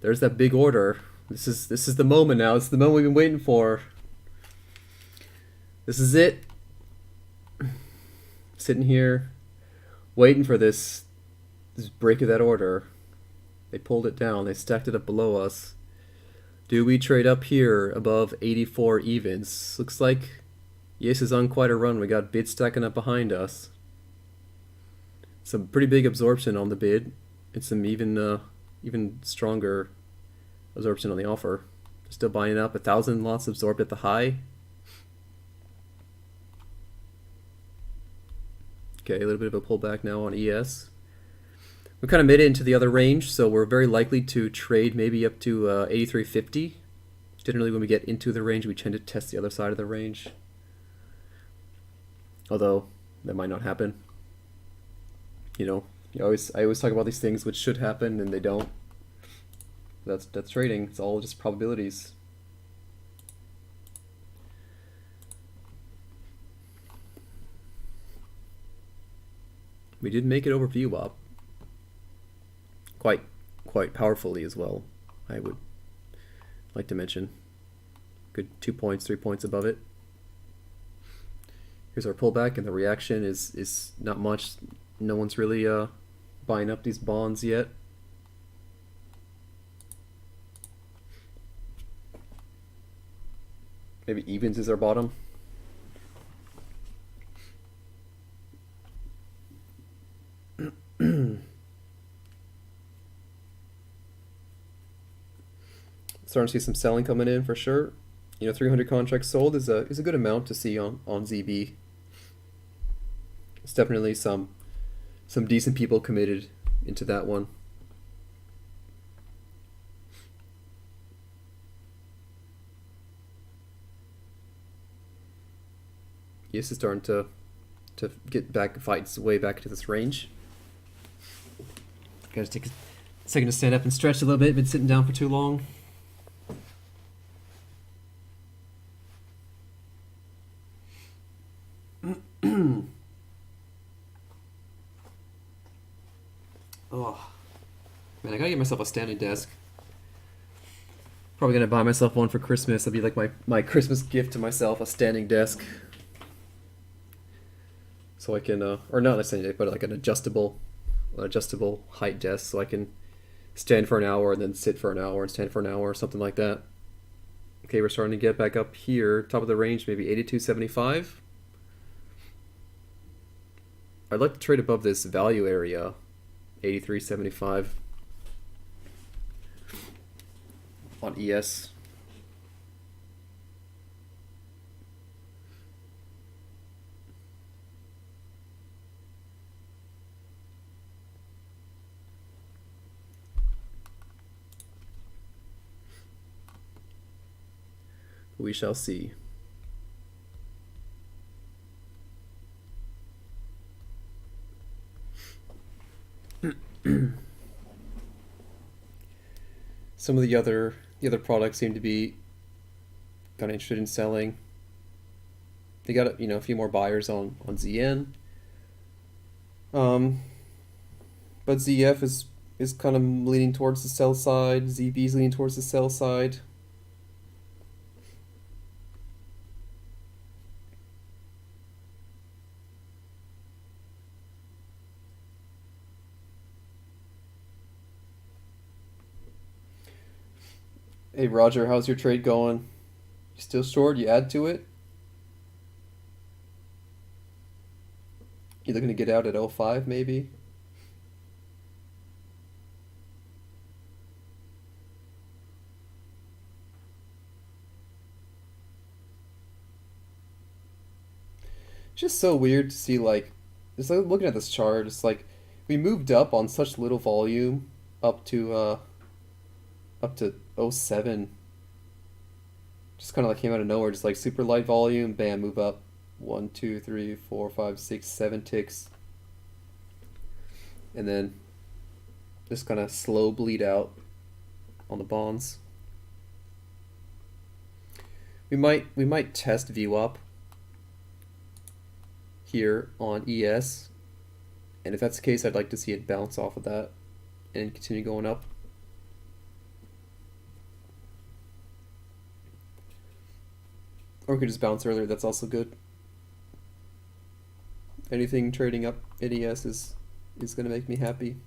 There's that big order. This is the moment now. This is the moment we've been waiting for. This is it. Sitting here, waiting for this break of that order. They pulled it down. They stacked it up below us. Do we trade up here above 84 evens? Looks like Yes is on quite a run. We got bid stacking up behind us. Some pretty big absorption on the bid. It's some even stronger absorption on the offer. Still buying up. 1,000 lots absorbed at the high. Okay, a little bit of a pullback now on ES. We kind of made it into the other range, so we're very likely to trade maybe up to 83.50. Generally, when we get into the range, we tend to test the other side of the range. Although that might not happen. I always talk about these things which should happen and they don't. That's trading. It's all just probabilities. We did make it over VWAP. Quite powerfully as well, I would like to mention. Good 2 points, 3 points above it. Here's our pullback, and the reaction is not much. No one's really buying up these bonds yet. Maybe evens is our bottom. Starting to see some selling coming in for sure. 300 contracts sold is a good amount to see on ZB. It's definitely some decent people committed into that one. Yes, it's starting to get back, fight its way back to this range. Gotta take a second to stand up and stretch a little bit. Been sitting down for too long. Oh, man, I gotta get myself a standing desk. Probably gonna buy myself one for Christmas. It'll be like my Christmas gift to myself, a standing desk. So I can, or not a standing desk, but like an adjustable height desk, so I can stand for an hour and then sit for an hour and stand for an hour or something like that. Okay, we're starting to get back up here, top of the range, maybe 82.75. I'd like to trade above this value area, 83.75 on ES. We shall see. Some of the other products seem to be kind of interested in selling. They got a few more buyers on ZN. But ZF is kind of leaning towards the sell side. ZB is leaning towards the sell side. Hey Roger, how's your trade going? You still short? You add to it? You looking to get out at 05 maybe? Just so weird to see, like, just like looking at this chart, it's like we moved up on such little volume up to 07. Just kind of like came out of nowhere, just like super light volume, bam, move up 1, 2, 3, 4, 5, 6, 7 ticks, and then just kind of slow bleed out on the bonds. We might test view up here on ES, and if that's the case, I'd like to see it bounce off of that and continue going up. Or we could just bounce earlier, that's also good. Anything trading up at ES is going to make me happy.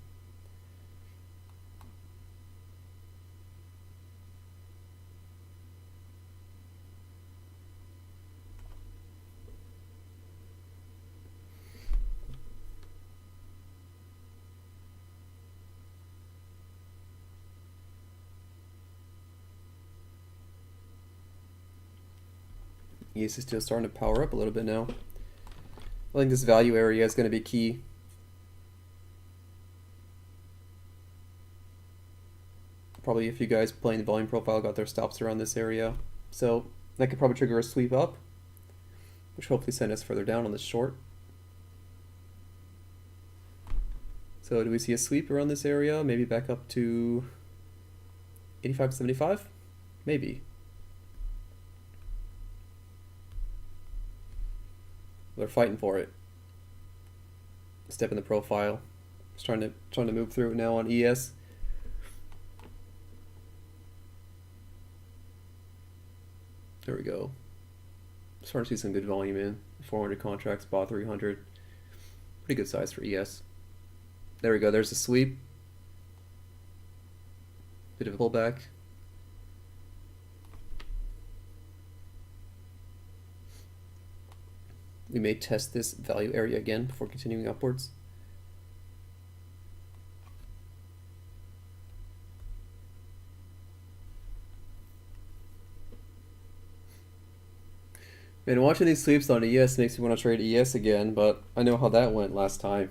ES is still starting to power up a little bit now. I think this value area is going to be key. Probably if you guys playing the volume profile got their stops around this area. So that could probably trigger a sweep up, which hopefully send us further down on this short. So do we see a sweep around this area? Maybe back up to 85.75? Maybe. They're fighting for it. Step in the profile. Just trying to move through it now on ES. There we go. Starting to see some good volume in. 400 contracts, bought 300. Pretty good size for ES. There we go. There's a sweep. Bit of a pullback. we may test this value area again before continuing upwards. Man, watching these sweeps on ES makes me want to trade ES again, but I know how that went last time.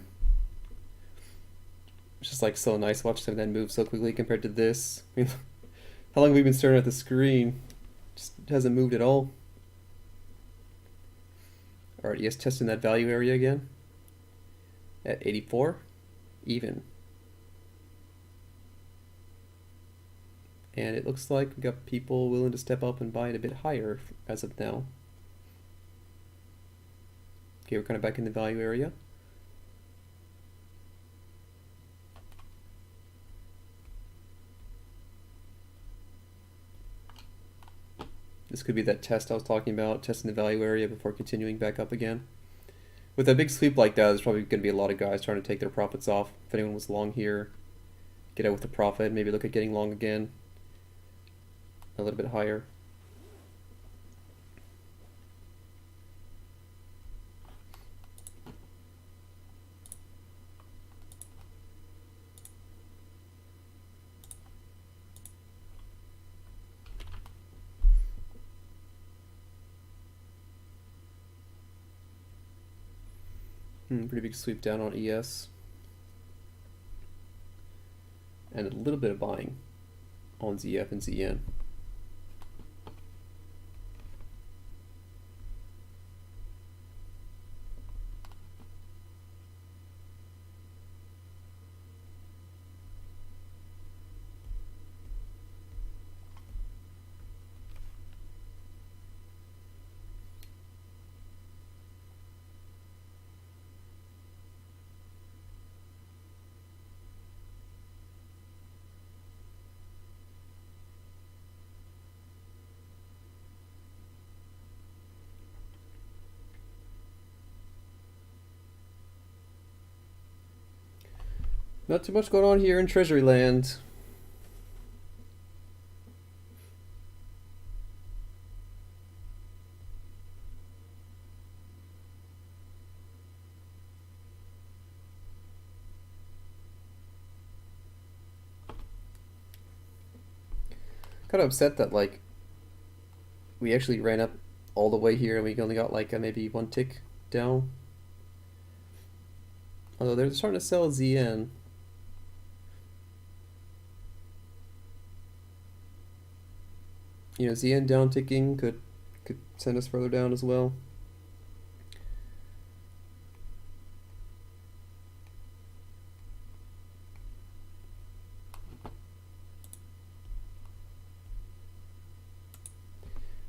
It's just like so nice watching them move so quickly compared to this. I mean, how long have we been staring at the screen? Just hasn't moved at all. Alright, ES testing that value area again. At 84. Even. And it looks like we got people willing to step up and buy it a bit higher as of now. Okay, we're kind of back in the value area. This could be that test I was talking about, testing the value area before continuing back up again. With a big sweep like that, there's probably going to be a lot of guys trying to take their profits off. If anyone was long here, get out with a profit, maybe look at getting long again. A little bit higher. Pretty big sweep down on ES. And a little bit of buying on ZF and ZN. Not too much going on here in Treasury land. Kind of upset that like we actually ran up all the way here and we only got like maybe one tick down. Although they're starting to sell ZN. You know, ZN down ticking could send us further down as well.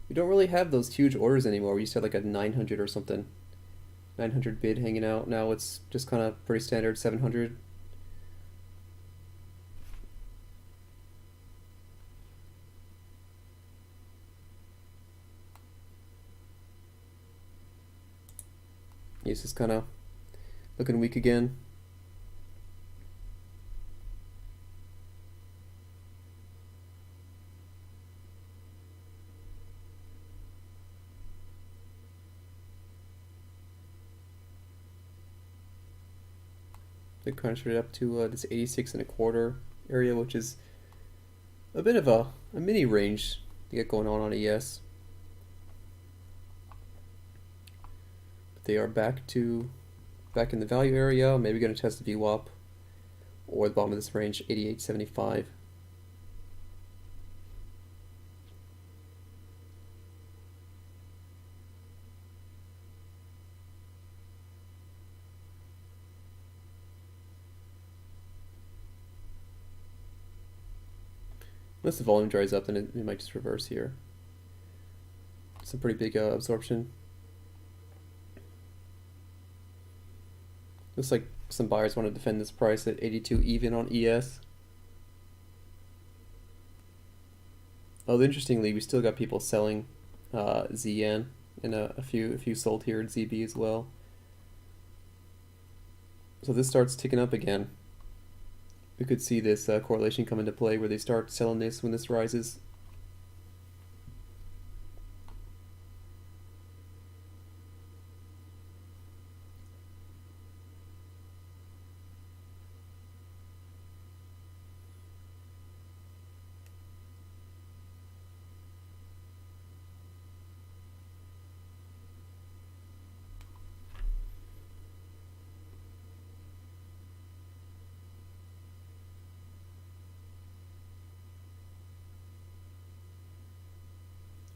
We don't really have those huge orders anymore. We used to have like a 900 or something. 900 bid hanging out. Now it's just kind of pretty standard 700. It's just kind of looking weak again. They crunched it up to this 86.25 area, which is a bit of a mini range to get going on ES. But they are back in the value area. Maybe going to test the VWAP or the bottom of this range, 88.75. Unless the volume dries up, then it might just reverse here. It's a pretty big absorption. Looks like some buyers want to defend this price at 82 even on ES. Although interestingly, we still got people selling ZN, and a few sold here at ZB as well. So this starts ticking up again. We could see this correlation come into play where they start selling this when this rises.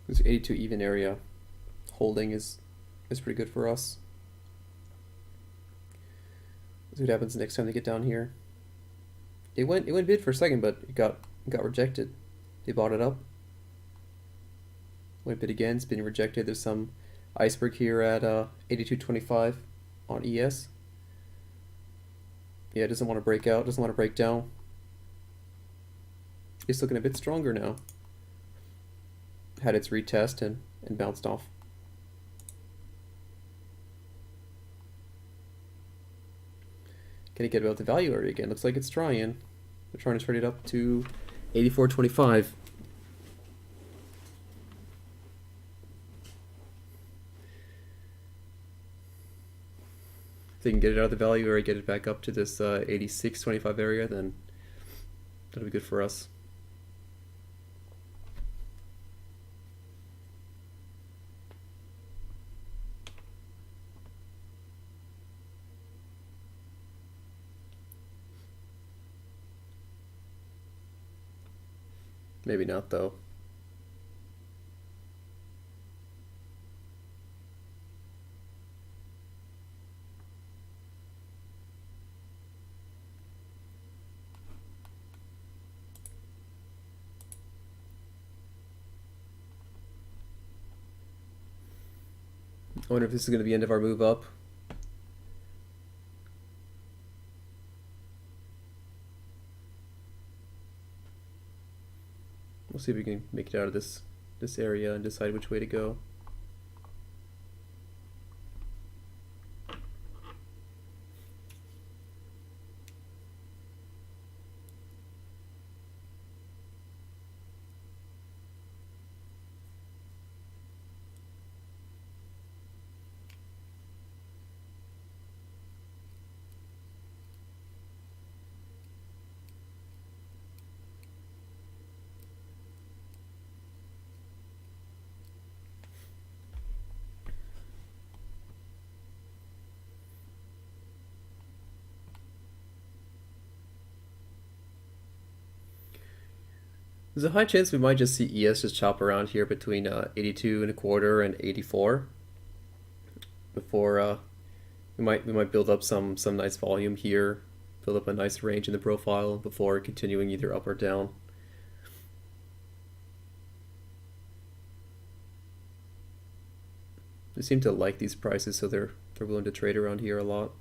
This 82 even area holding is pretty good for us. See what happens next time they get down here. It went bid for a second, but it got rejected. They bought it up. Went bid again, it's been rejected. There's some iceberg here at 82.25 on ES. Yeah, it doesn't want to break out, doesn't want to break down. It's looking a bit stronger now. Had its retest and bounced off. Can it get about the value area again? Looks like it's trying. They're trying to trade it up to 84.25. If they can get it out of the value area, get it back up to this 86.25 area, then that'll be good for us. Maybe not, though. I wonder if this is going to be the end of our move up. We'll see if we can make it out of this area and decide which way to go. There's a high chance we might just see ES just chop around here between 82.25 and 84 before we might build up some nice volume here, build up a nice range in the profile before continuing either up or down. They seem to like these prices, so they're willing to trade around here a lot.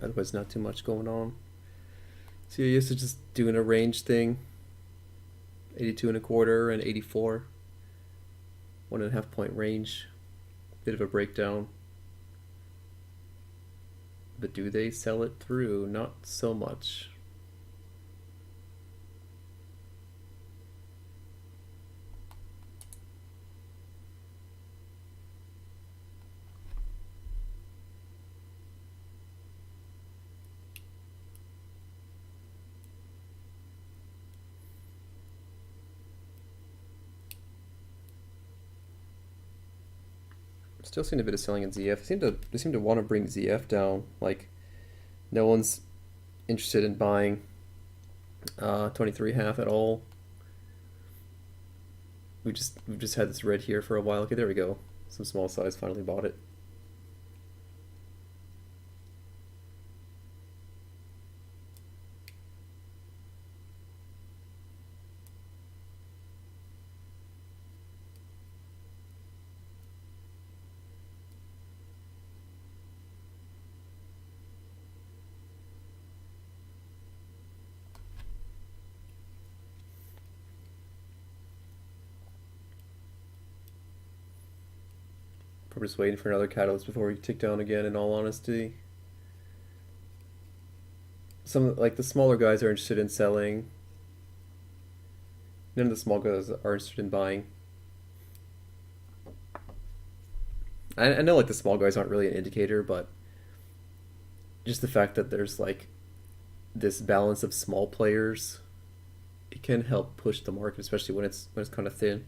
Otherwise, not too much going on. So you're used to just doing a range thing. 82.25 and 84. 1.5 point range. Bit of a breakdown. But do they sell it through? Not so much. Still seeing a bit of selling in ZF. They seem to want to bring ZF down. Like, no one's interested in buying 23.5 at all. We've just had this red here for a while. Okay, there we go. Some small size finally bought it. I'm just waiting for another catalyst before we tick down again, in all honesty. Some, like, the smaller guys are interested in selling. None of the small guys are interested in buying. I know, like, the small guys aren't really an indicator, but just the fact that there's, like, this balance of small players, it can help push the market, especially when it's kind of thin.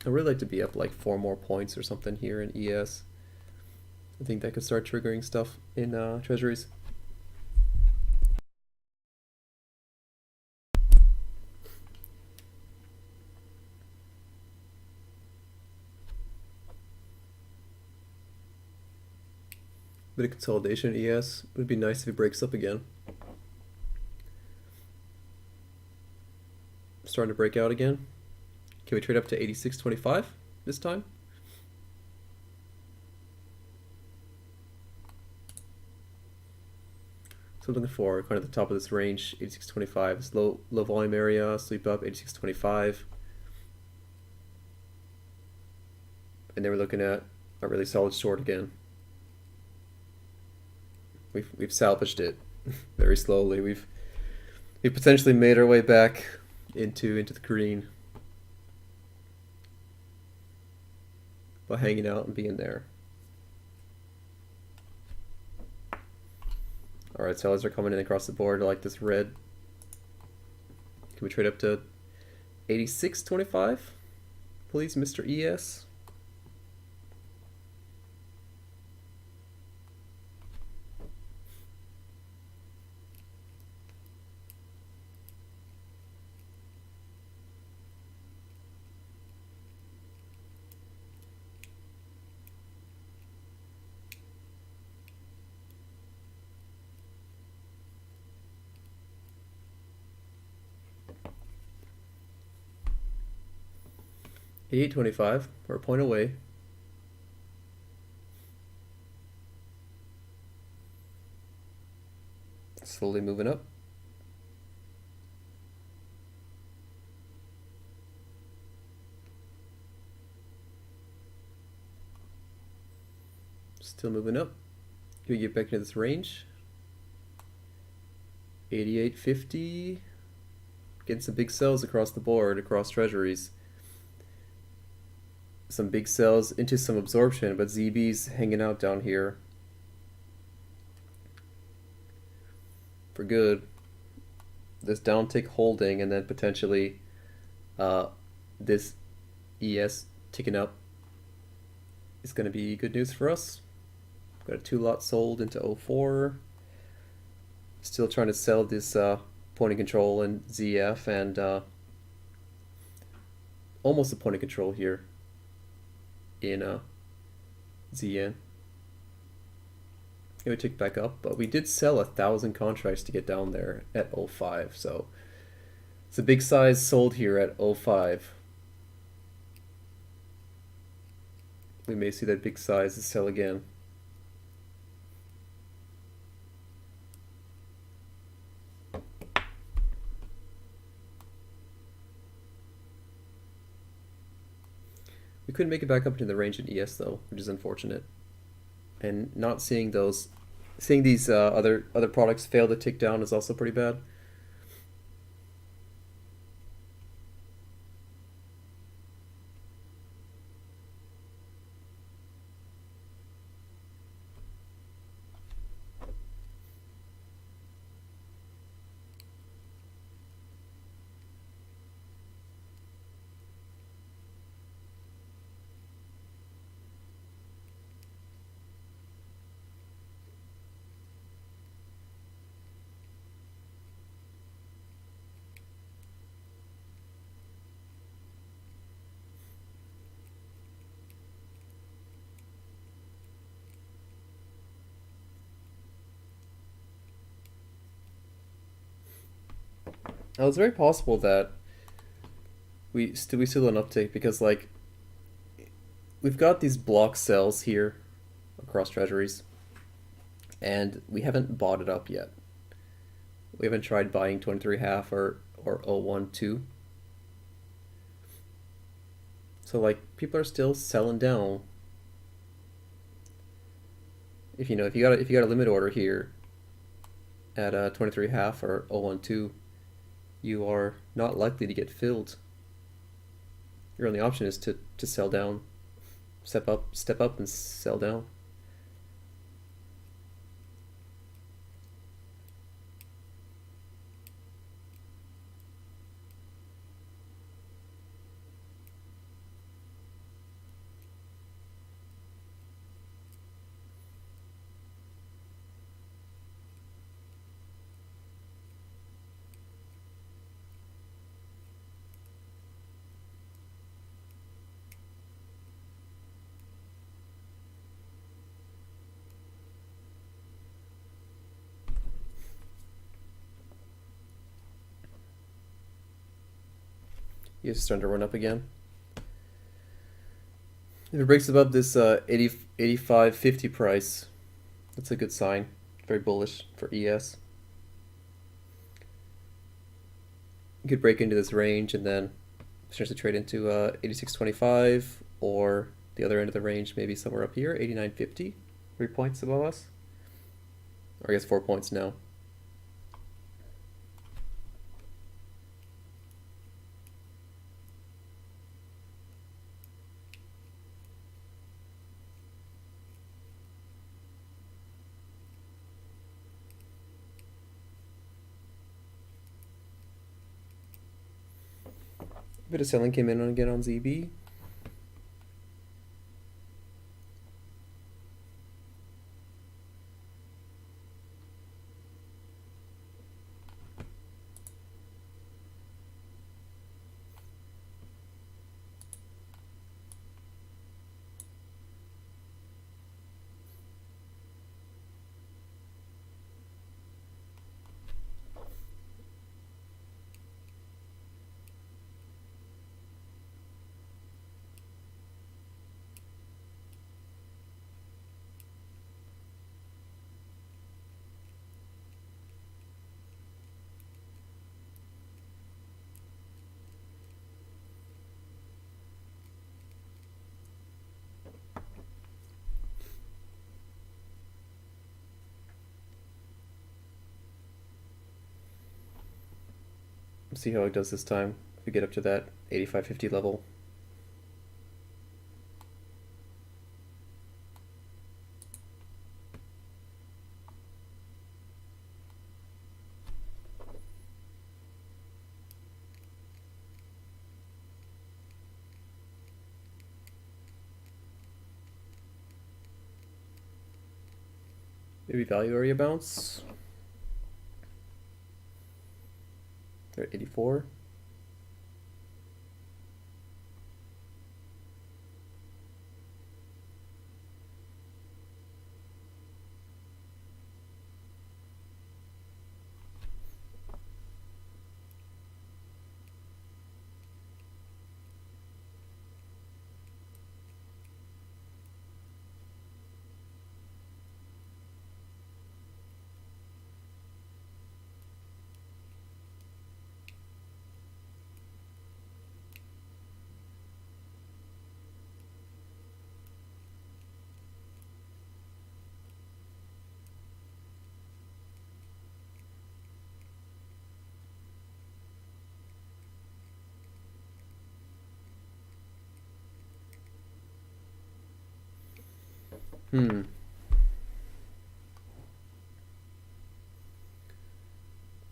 I'd really like to be up like 4 more points or something here in ES. I think that could start triggering stuff in Treasuries. Bit of consolidation in ES. It would be nice if it breaks up again. Starting to break out again. Can we trade up to 86.25 this time? So I'm looking for kind of the top of this range, 86.25. It's low volume area, sweep up 86.25. And then we're looking at a really solid short again. We've salvaged it very slowly. We've potentially made our way back into the green by hanging out and being there. Alright, sellers are coming in across the board. I like this red. Can we trade up to 86.25? Please, Mr. ES. $88.25. We're a point away. Slowly moving up. Still moving up. Can we get back into this range? 88.50. Getting some big sells across the board, across treasuries. Some big sells into some absorption, but ZB's hanging out down here for good. This downtick holding, and then potentially this ES ticking up is going to be good news for us. Got a 2-lot sold into 04. Still trying to sell this point of control in ZF, and almost a point of control here in ZN. It would tick back up, but we did sell 1,000 contracts to get down there at 05, so it's a big size sold here at 05. We may see that big size sell again. We couldn't make it back up into the range in ES though, which is unfortunate. And not seeing these other products fail to tick down is also pretty bad. Now, it's very possible that we still an uptick because, like, we've got these block sells here across treasuries, and we haven't bought it up yet. We haven't tried buying 23.5 or 012. So like people are still selling down. If you got a limit order here at 23.5 or 012, you are not likely to get filled. Your only option is to sell down, step up and sell down. It's starting to run up again. If it breaks above this 85.50 price, that's a good sign. Very bullish for ES. You could break into this range and then potentially trade into 86.25 or the other end of the range, maybe somewhere up here, 89.50, 3 points above us. Or I guess 4 points now. A bit of selling came in again on ZB. See how it does this time. If we get up to that 85.50 level. Maybe value area bounce. They're at 84.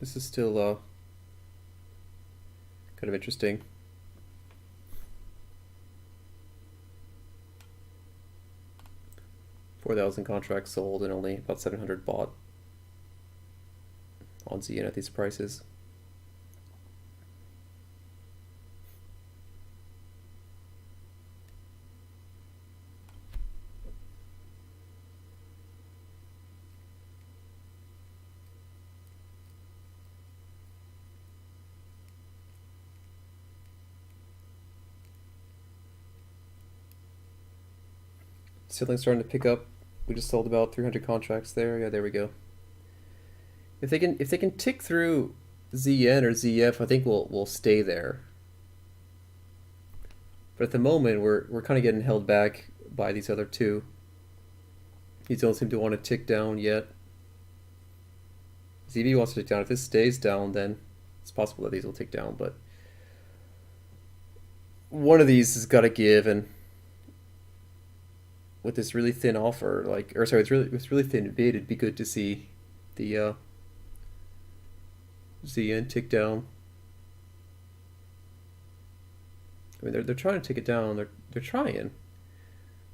This is still kind of interesting. $4,000 contracts sold and only about 700 bought on ZN at these prices. Ceiling starting to pick up. We just sold about 300 contracts there. Yeah, there we go. If they can tick through ZN or ZF, I think we'll stay there. But at the moment, we're kind of getting held back by these other two. These don't seem to want to tick down yet. ZB wants to tick down. If this stays down, then it's possible that these will tick down. But one of these has got to give, and with this really thin offer, it's really thin bid, it'd be good to see the ZN tick down. I mean, they're trying to take it down. They're trying.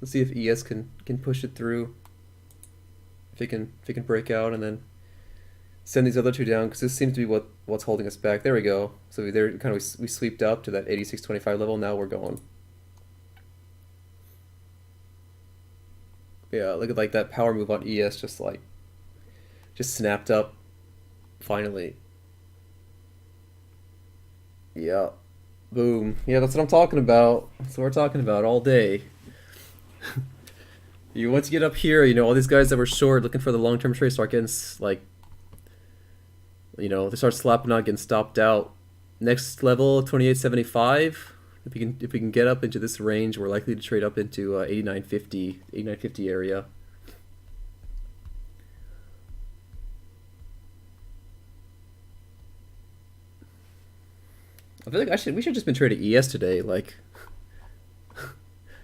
Let's see if ES can push it through. If it can break out and then send these other two down, because this seems to be what's holding us back. There we go. So we sweeped up to that 86.25 level. Now we're going. Yeah, look at like that power move on ES, just snapped up. Finally. Yeah. Boom. Yeah, that's what I'm talking about. That's what we're talking about all day. Once you get up here, all these guys that were short looking for the long-term trade start getting they start slapping out, getting stopped out. Next level, 28.75. If we can get up into this range, we're likely to trade up into 89.50 area. I feel like we should have just been trading ES today. Like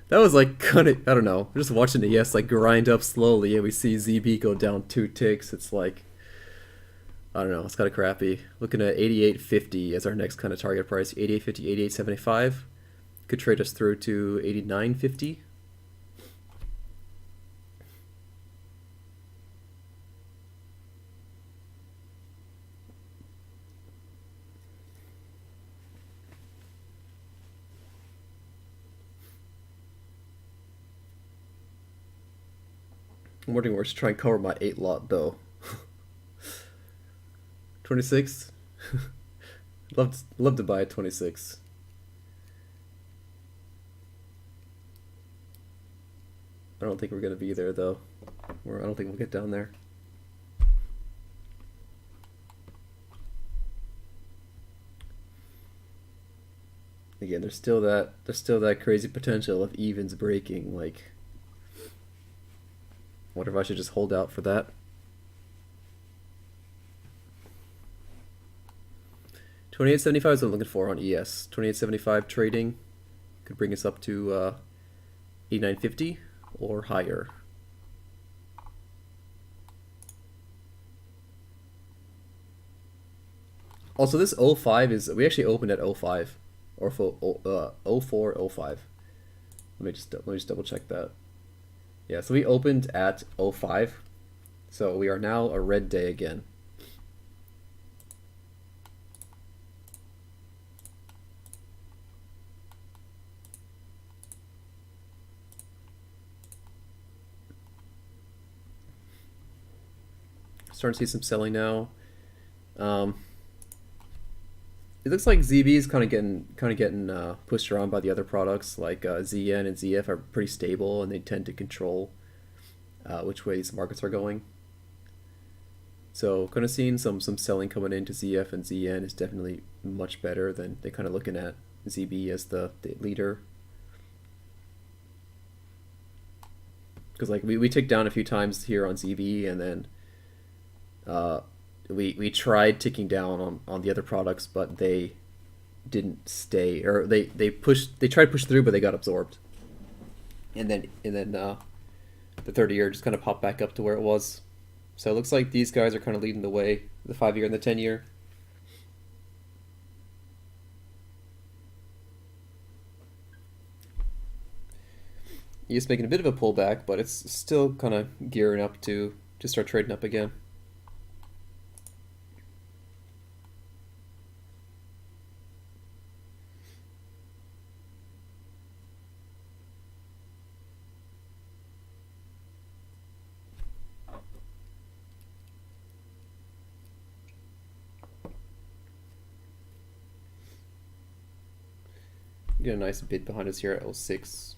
that was kind of, I don't know. We're just watching the ES grind up slowly, and we see ZB go down 2 ticks. It's like, I don't know. It's kind of crappy. Looking at 88.50 as our next kind of target price. 88.50, 88.75 could trade us through to 89.50. I'm wondering where to try and cover my 8 lot though. 26. love to buy a 26. I don't think we're gonna be there though. I don't think we'll get down there. Again, there's still that crazy potential of evens breaking. Like, wonder if I should just hold out for that. 28.75 is what I'm looking for on ES. 28.75 trading could bring us up to 89.50 or higher. Also, this 05 is, we actually opened at 05 or 04, 05. Let me just double check that. Yeah, so we opened at 05. So we are now a red day again. Starting to see some selling now. It looks like ZB is kind of getting pushed around by the other products. Like ZN and ZF are pretty stable, and they tend to control which way these markets are going. So kind of seeing some selling coming into ZF and ZN is definitely much better than they kind of looking at ZB as the leader. Because like we ticked down a few times here on ZB, and then we tried ticking down on the other products, but they didn't stay, or they tried to push through, but they got absorbed. And then the 30-year just kind of popped back up to where it was. So it looks like these guys are kind of leading the way, the 5-year and the 10-year. It's making a bit of a pullback, but it's still kind of gearing up to start trading up again. Get a nice bid behind us here at 06.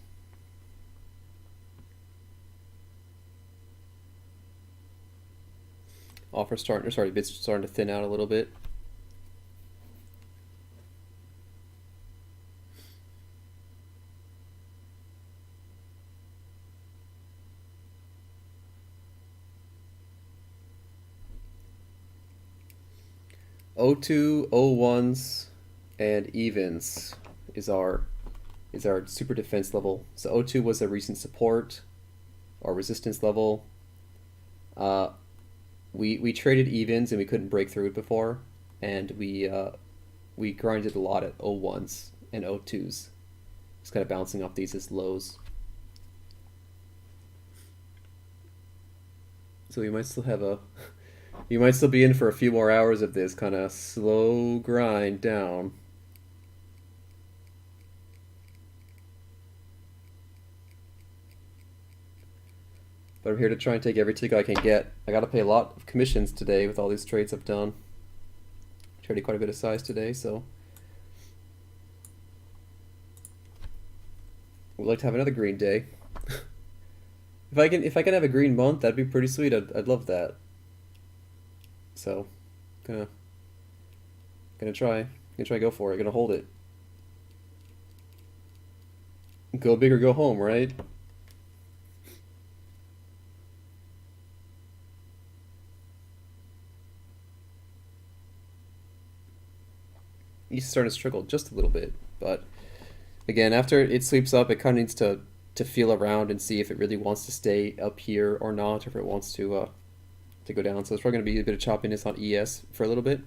Offers starting, or sorry, bids starting to thin out a little bit. O2, O1s, and evens is our super defense level. So O2 was a recent support or resistance level. Uh, we traded evens and we couldn't break through it before, and we grinded a lot at O1s and O2s. Just kind of bouncing off these as lows. So we might still have a you might still be in for a few more hours of this kind of slow grind down. But I'm here to try and take every ticket I can get. I gotta pay a lot of commissions today with all these trades I've done. Traded quite a bit of size today, so we'd like to have another green day. If I can have a green month, that'd be pretty sweet. I'd love that. So, gonna try go for it. Gonna hold it. Go big or go home, right? He's starting to struggle just a little bit, but again, after it sweeps up, it kind of needs to feel around and see if it really wants to stay up here or not, or if it wants to go down. So it's probably going to be a bit of choppiness on ES for a little bit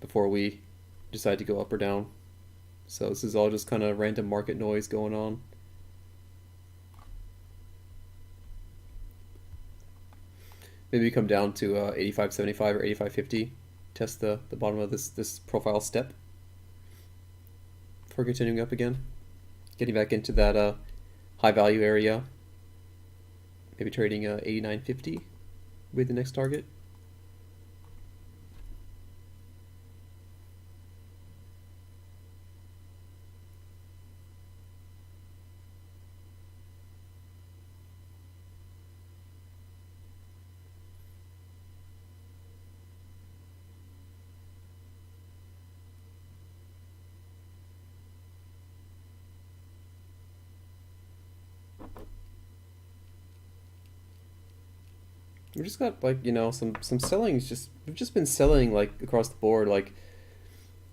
before we decide to go up or down. So this is all just kind of random market noise going on. Maybe we come down to 85.75 or 85.50. Test the bottom of this profile step before continuing up again. Getting back into that high value area. Maybe trading 89.50 with the next target. We just got like some selling. We've just been selling like across the board. Like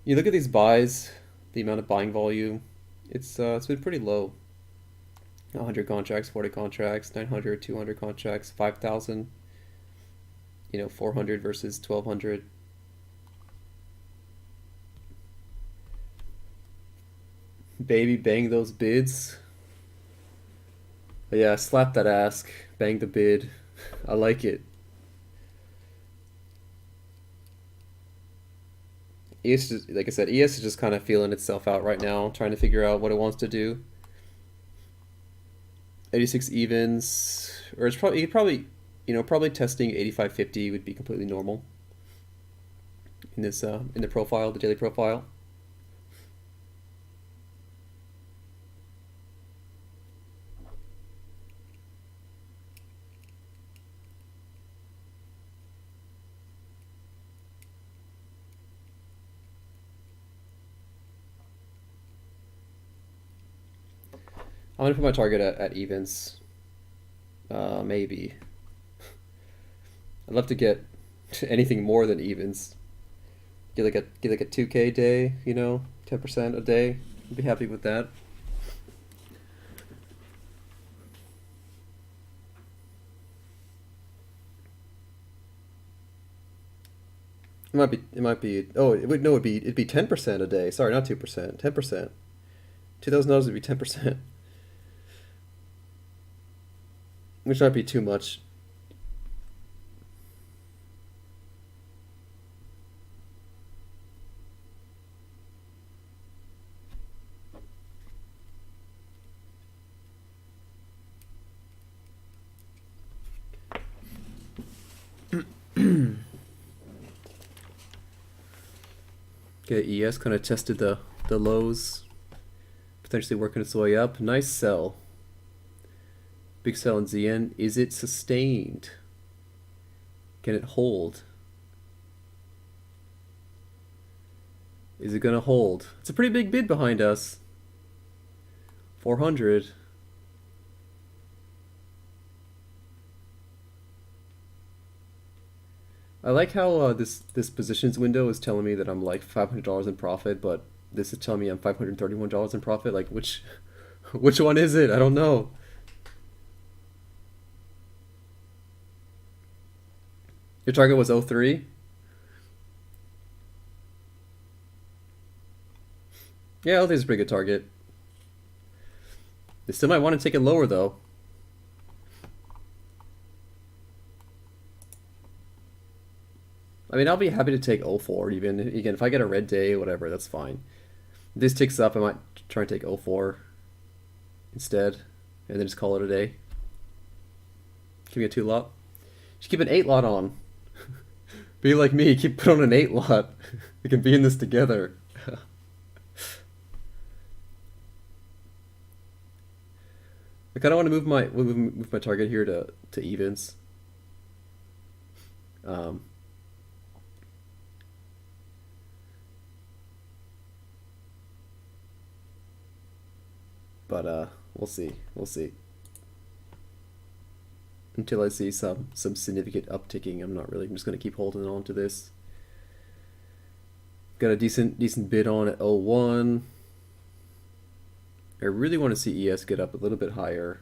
you look at these buys, the amount of buying volume, it's been pretty low. 100 contracts, 40 contracts, 900, 200 contracts, 5,000. 400 versus 1,200. Baby, bang those bids. But yeah, slap that ask, bang the bid. I like it. Like I said, ES is just kind of feeling itself out right now, trying to figure out what it wants to do. 86 evens, or it's probably testing 85.50 would be completely normal in this in the profile, the daily profile. I'm gonna put my target at evens. Maybe. I'd love to get anything more than evens. Get like a 2K day, 10% a day. I'd be happy with that. It might be. Oh, it would no. It'd be 10% a day. Sorry, not 2%. 10%. $2,000 would be 10%, which might be too much. Okay, ES kind of tested the lows, potentially working its way up. Nice sell. Big sell in ZN. Is it sustained? Can it hold? Is it gonna hold? It's a pretty big bid behind us. 400. I like how this positions window is telling me that I'm like $500 in profit, but this is telling me I'm $531 in profit. Like which which one is it? I don't know. Your target was 03? Yeah, I think it's a pretty good target. They still might want to take it lower though. I mean, I'll be happy to take 04 even. Again, if I get a red day, whatever, that's fine. If this ticks up, I might try and take 04 instead, and then just call it a day. Keep me a 2 lot. Just keep an 8 lot on. Be like me, put on an 8 lot. We can be in this together. I kind of want to move my target here to evens. But we'll see. We'll see. Until I see some significant upticking, I'm just gonna keep holding on to this. Got a decent bid on at 01. I really want to see ES get up a little bit higher.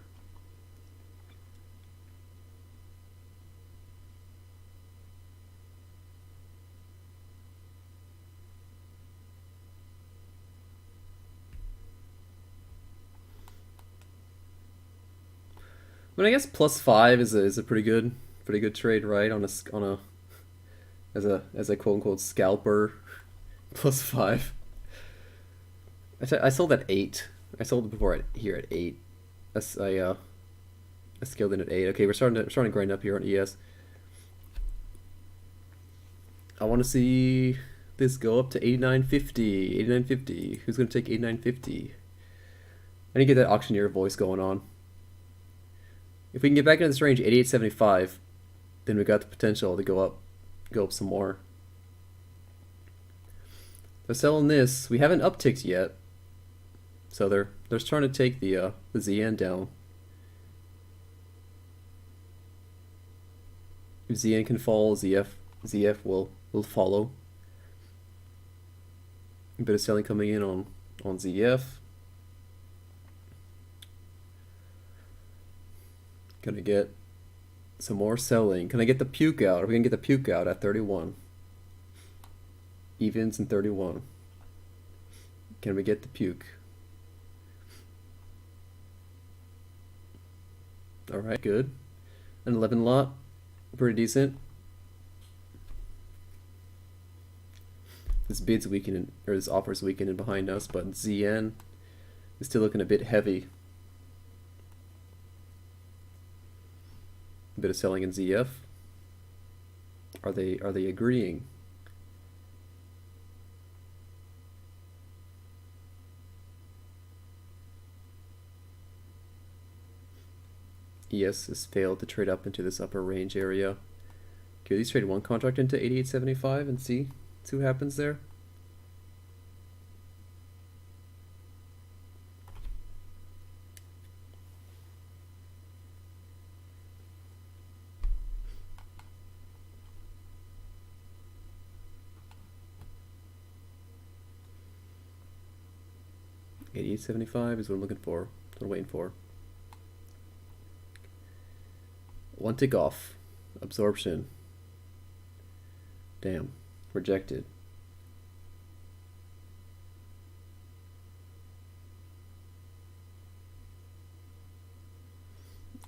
I mean, I guess +5 is a pretty good trade, right? As a quote unquote scalper, +5. I sold at 8. I sold it before here at 8. I scaled in at 8. Okay, we're starting to grind up here on ES. I want to see this go up to 89.50. 89.50. Who's gonna take 89.50? I need to get that auctioneer voice going on. If we can get back into this range, 88.75, then we got the potential to go up some more. They're selling this. We haven't upticked yet, so they're trying to take the ZN down. If ZN can fall, ZF will follow. A bit of selling coming in on ZF. Gonna get some more selling. Can I get the puke out? Are we gonna get the puke out at 31? Evens and 31. Can we get the puke? Alright, good. An 11 lot. Pretty decent. This bid's weakening, or this offer's weakening behind us, but ZN is still looking a bit heavy. A bit of selling in ZF. Are they agreeing? ES has failed to trade up into this upper range area. Okay, at least trade one contract into 88.75 and see what happens there. $88.75 is what I'm looking for. What I'm waiting for. One tick off. Absorption. Damn. Rejected.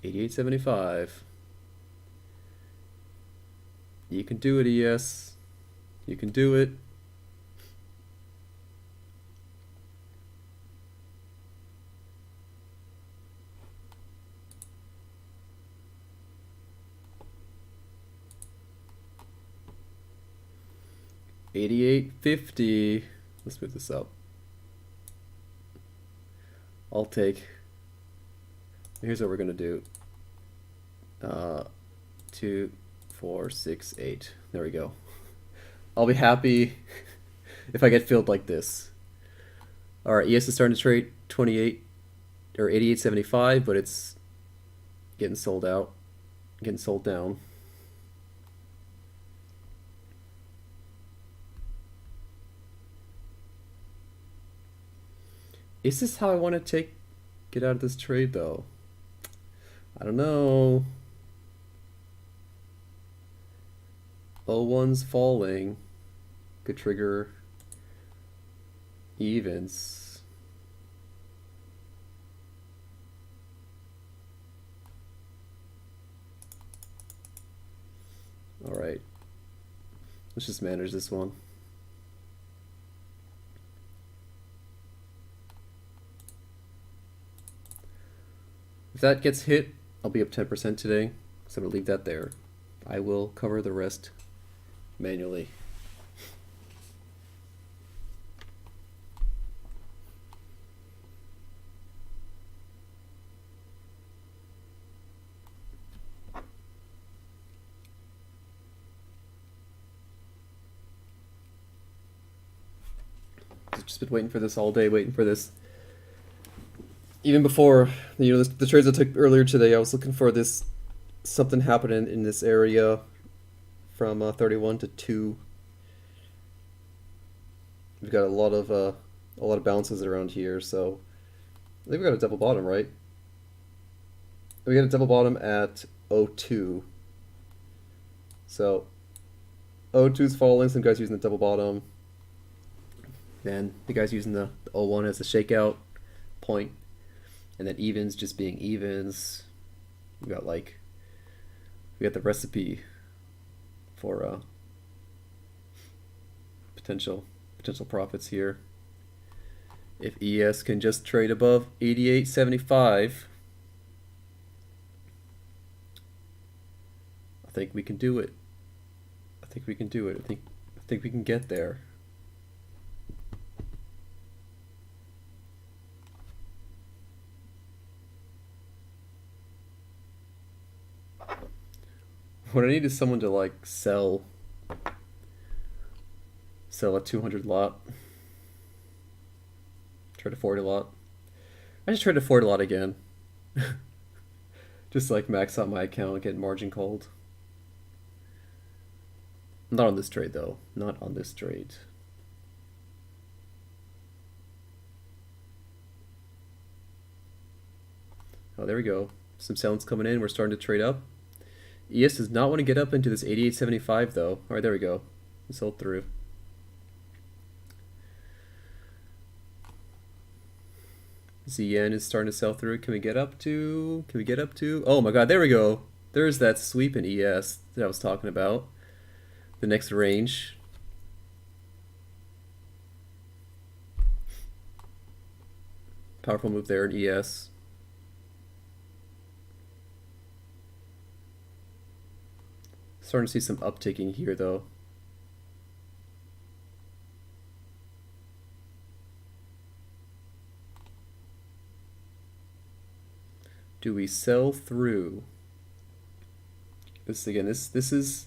$88.75. You can do it, ES. You can do it. $88.50. Let's move this up. I'll take. Here's what we're gonna do. 2, 4, 6, 8. There we go. I'll be happy if I get filled like this. Alright, ES is starting to trade 28 or 88.75, but it's getting sold out, getting sold down. Is this how I want to get out of this trade though? I don't know. 0-1's falling could trigger evens. All right, let's just manage this one. If that gets hit, I'll be up 10% today, so I'm gonna leave that there. I will cover the rest manually. Just been waiting for this all day, waiting for this. Even before, you know, the trades I took earlier today, I was looking for this, something happening in this area from 31 to 2. We've got a lot of bounces around here, so I think we got a double bottom, right? We got a double bottom at 02. So 02's falling, some guys using the double bottom. Then the guys using the 01 as a shakeout point. And then evens just being evens. We got the recipe for potential profits here. If ES can just trade above 88.75, I think we can do it. I think we can get there. What I need is someone to like sell a 200 lot. Trade a 40 lot. I just trade a 40 lot again. Just like max out my account and get margin called. Not on this trade though. Not on this trade. Oh, there we go. Some selling's coming in. We're starting to trade up. ES does not want to get up into this 88.75 though. All right, there we go. We sold through. ZN is starting to sell through. Can we get up to? Oh my God, there we go. There's that sweep in ES that I was talking about. The next range. Powerful move there in ES. Starting to see some upticking here though. Do we sell through? This is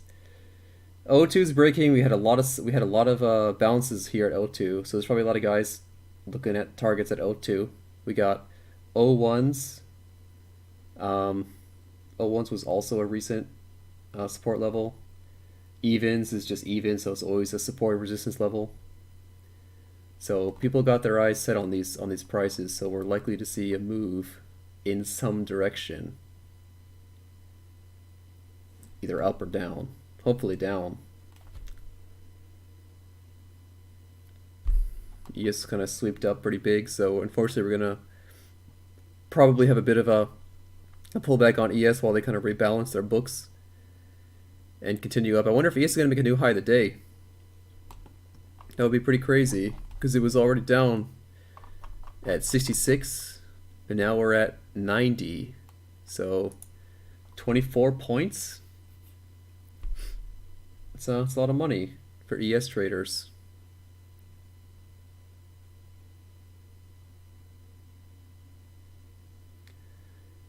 02 is breaking. We had a lot of bounces here at 02, so there's probably a lot of guys looking at targets at 02. We got 01s. 01s was also a recent support level. Evens is just even, so it's always a support resistance level. So people got their eyes set on these prices, so we're likely to see a move in some direction, either up or down. Hopefully down. ES kind of swept up pretty big, so unfortunately we're gonna probably have a bit of a pullback on ES while they kind of rebalance their books and continue up. I wonder if ES is gonna make a new high of the day. That would be pretty crazy because it was already down at 66 and now we're at 90, so 24 points. It's a lot of money for ES traders.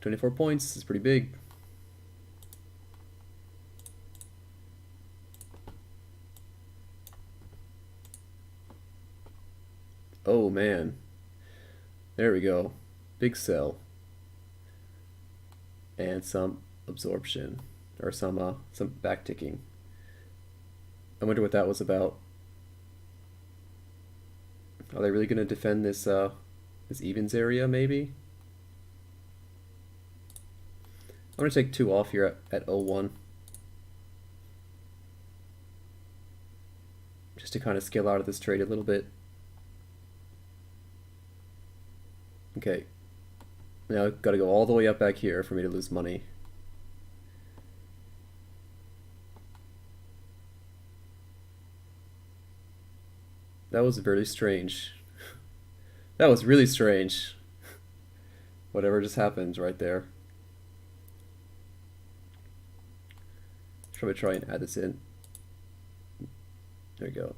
$24 points is pretty big. Oh man. There we go. Big sell. And some absorption. Or some back ticking. I wonder what that was about. Are they really gonna defend this evens area maybe? I'm gonna take 2 off here at 01. Just to kind of scale out of this trade a little bit. Okay. Now I've got to go all the way up back here for me to lose money. That was very strange. That was really strange. Whatever just happened right there. Should we try and add this in? There we go.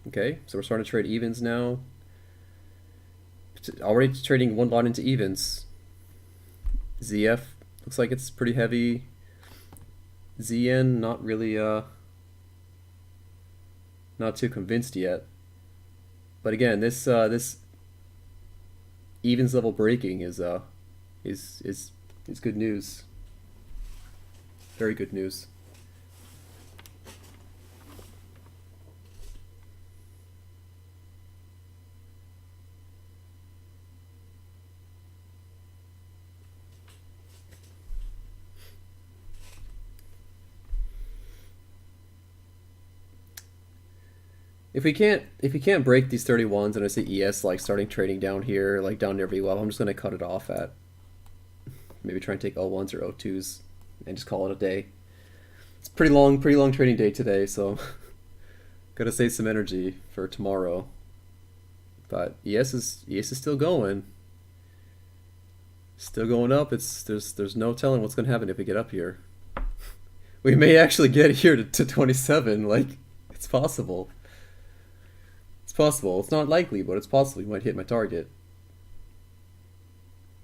Okay, so we're starting to trade evens now. Already trading 1 lot into evens. ZF looks like it's pretty heavy. ZN not really not too convinced yet. But again, this evens level breaking is good news. Very good news. If we can't break these 31s and I see ES like starting trading down here, like down near VWAP, I'm just gonna cut it off at maybe try and take O1s or O2s and just call it a day. It's pretty long trading day today, so gotta save some energy for tomorrow. But ES is still going. Still going up. There's no telling what's gonna happen if we get up here. We may actually get here to 27, like it's possible. It's possible. It's not likely, but it's possible we might hit my target.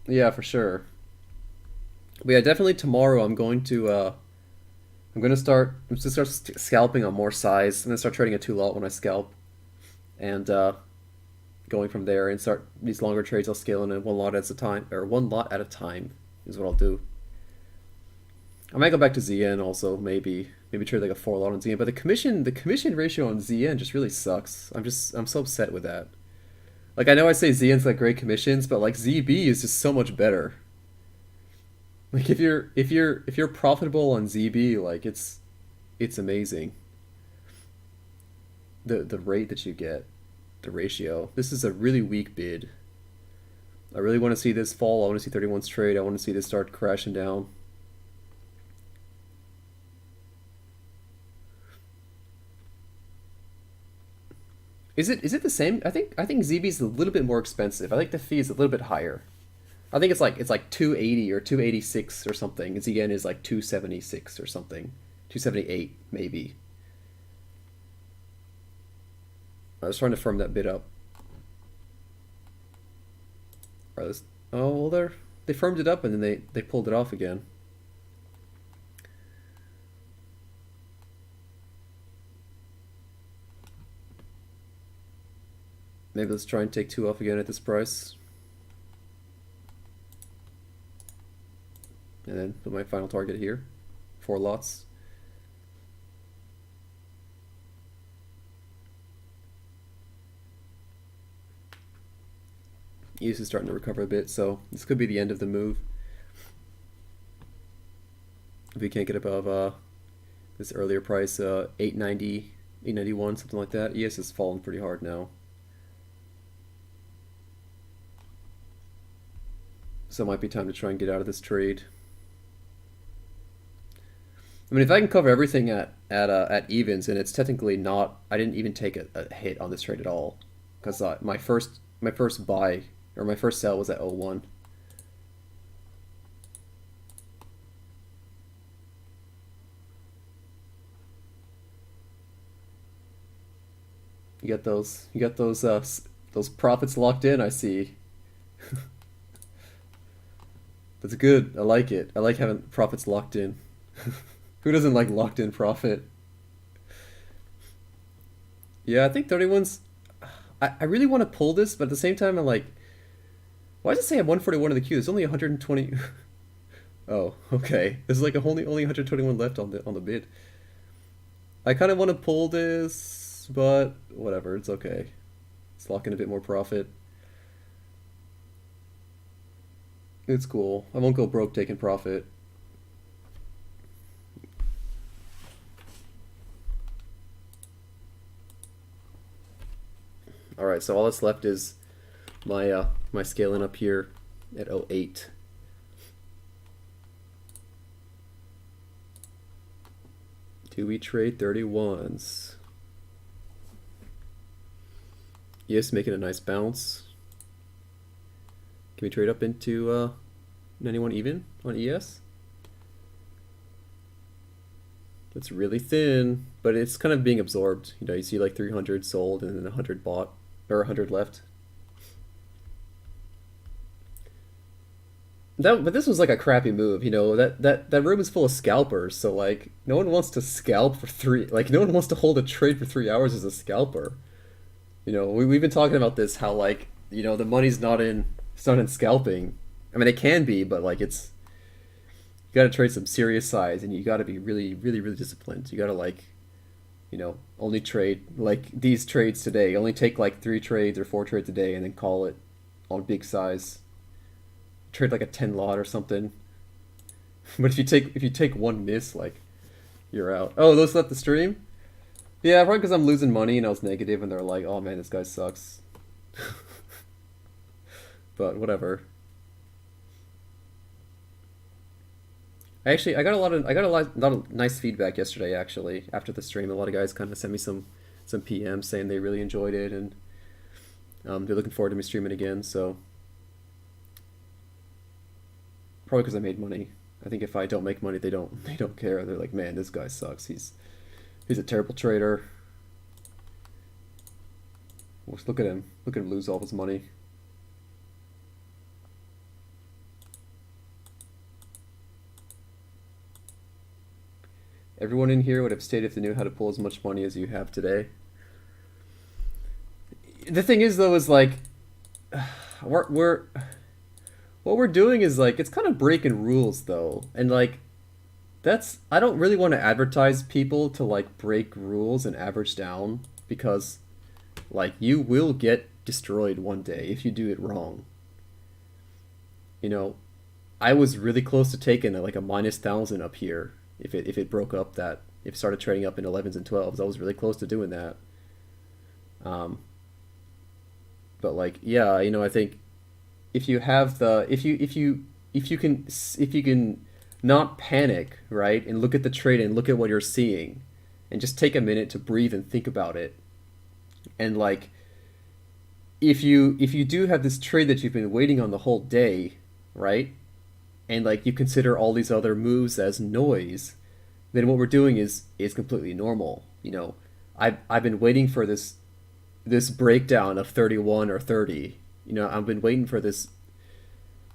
Yeah, for sure. But yeah, definitely tomorrow I'm going to start scalping on more size. I'm gonna start trading a 2 lot when I scalp, and going from there and start these longer trades. I'll scale in 1 lot at a time, or 1 lot at a time is what I'll do. I might go back to ZN also, maybe trade like a 4 lot on ZN, but the commission ratio on ZN just really sucks. I'm so upset with that. Like I know I say ZN's like great commissions, but like ZB is just so much better. Like if you're profitable on ZB, like it's amazing. The rate that you get, the ratio. This is a really weak bid. I really want to see this fall. I want to see 31s trade. I want to see this start crashing down. Is it the same? I think ZB is a little bit more expensive. I think the fee is a little bit higher. I think it's like 280 or 286 or something. ZN is like 276 or something. 278 maybe. I was trying to firm that bid up. Oh well, they firmed it up and then they pulled it off again. Maybe let's try and take 2 off again at this price. And then put my final target here. 4 lots. EOS is starting to recover a bit, so this could be the end of the move. If we can't get above this earlier price, 890, 891, something like that. EOS has fallen pretty hard now. So it might be time to try and get out of this trade. I mean, if I can cover everything at evens, and it's technically not, I didn't even take a hit on this trade at all, because my first buy or my first sell was at 01. You got those profits locked in, I see. That's good. I like it. I like having profits locked in. Who doesn't like locked in profit? Yeah, I think 31's. I really want to pull this, but at the same time, I'm like, why does it say I'm 141 in the queue? There's only 120. Oh, okay. There's like only 121 left on the bid. I kind of want to pull this, but whatever. It's okay. Let's lock in a bit more profit. It's cool. I won't go broke taking profit. All right, so all that's left is my scaling up here at 08. Do we trade 31s? Yes, making a nice bounce. Can we trade up into 91 even on ES? It's really thin, but it's kind of being absorbed. You know, you see like 300 sold and then 100 bought, or 100 left. But this was like a crappy move, you know. That room is full of scalpers, so like no one wants to scalp for three. Like no one wants to hold a trade for 3 hours as a scalper. You know, we've been talking about this how like you know the money's not in it's not in scalping. I mean, it can be, but like it's you got to trade some serious size, and you got to be really disciplined. You got to like you know only trade like these trades today. Only take like 3 trades or 4 trades a day, and then call it on big size. Trade like a 10 lot or something. But if you take one miss, like you're out. Oh, those left the stream? Yeah, probably because I'm losing money and I was negative, and they're like, "Oh man, this guy sucks." But whatever. I got lot of nice feedback yesterday. Actually, after the stream, a lot of guys kind of sent me some PMs saying they really enjoyed it, and they're looking forward to me streaming again. So probably because I made money. I think if I don't make money, they don't care. They're like, man, this guy sucks. He's a terrible trader. Look at him. Look at him lose all his money. Everyone in here would have stayed if they knew how to pull as much money as you have today. The thing is, though, is like we're what we're doing is like it's kind of breaking rules, though, and like that's I don't really want to advertise people to like break rules and average down because like you will get destroyed one day if you do it wrong. You know, I was really close to taking like a -1,000 up here if it broke up that if it started trading up in 11s and 12s. I was really close to doing that. Um, but like yeah, you know, I think if you have the if you can not panic, right, and look at the trade and look at what you're seeing and just take a minute to breathe and think about it. And like if you do have this trade that you've been waiting on the whole day, right? And like you consider all these other moves as noise, then what we're doing is completely normal. You know, I've been waiting for this breakdown of 31 or 30. You know, I've been waiting for this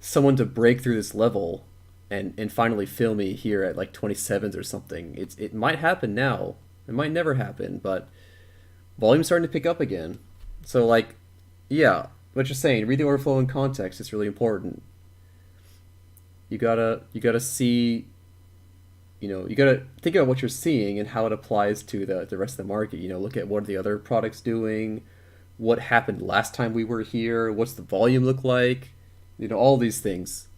someone to break through this level and finally fill me here at like 27s or something. It might happen now. It might never happen, but volume's starting to pick up again. So like, yeah, what you're saying, read the order flow in context. It's really important. You gotta see, you know, you gotta think about what you're seeing and how it applies to the rest of the market. You know, look at what are the other products doing, what happened last time we were here, what's the volume look like, you know, all these things.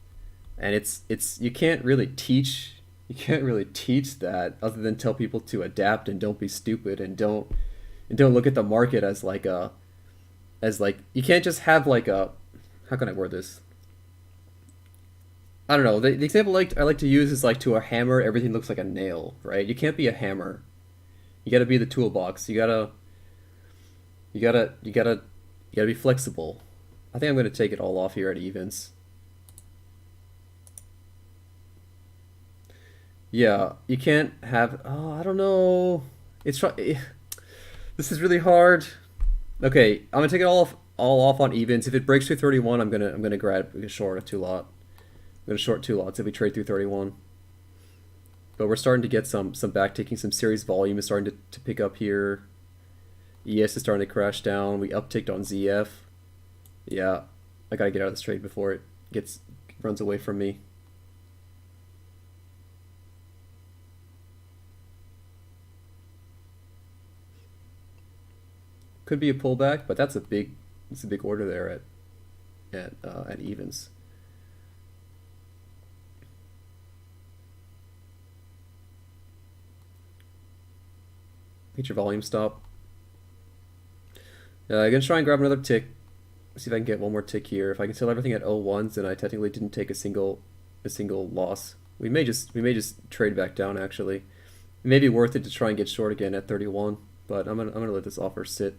And it's you can't really teach that other than tell people to adapt and don't be stupid and don't look at the market as like a as like you can't just have like a how can I word this? I don't know. The example I like to use is like to a hammer, everything looks like a nail, right? You can't be a hammer. You gotta be the toolbox. You gotta be flexible. I think I'm gonna take it all off here at evens. Yeah, you can't have. Oh, I don't know. This is really hard. Okay, I'm gonna take it all off on evens. If it breaks through 31, I'm gonna grab a short a 2 lot. I'm gonna short 2 lots if we trade through 31. But we're starting to get some back taking, some series volume is starting to pick up here. ES is starting to crash down. We upticked on ZF. Yeah, I gotta get out of this trade before it gets runs away from me. Could be a pullback, but it's a big order there at evens. Get your volume stop. I'm gonna try and grab another tick. See if I can get one more tick here. If I can sell everything at 0-1s, then I technically didn't take a single loss. We may just trade back down actually. It may be worth it to try and get short again at 31, but I'm gonna let this offer sit.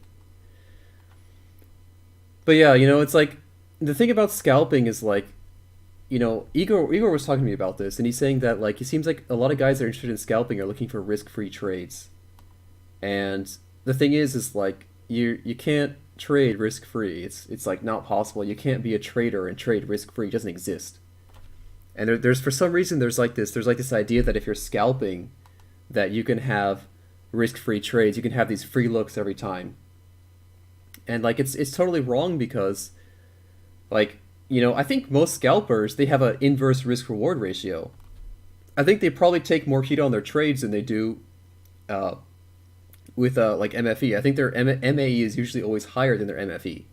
But yeah, it's like the thing about scalping is like, Igor was talking to me about this, and he's saying that like it seems like a lot of guys that are interested in scalping are looking for risk-free trades. And the thing is like you can't trade risk free. It's like not possible. You can't be a trader and trade risk free. It doesn't exist. And there's for some reason there's like this idea that if you're scalping, that you can have risk free trades. You can have these free looks every time. And like it's totally wrong because like I think most scalpers they have an inverse risk reward ratio. I think they probably take more heat on their trades than they do uh, with like MFE. I think their MAE is usually always higher than their MFE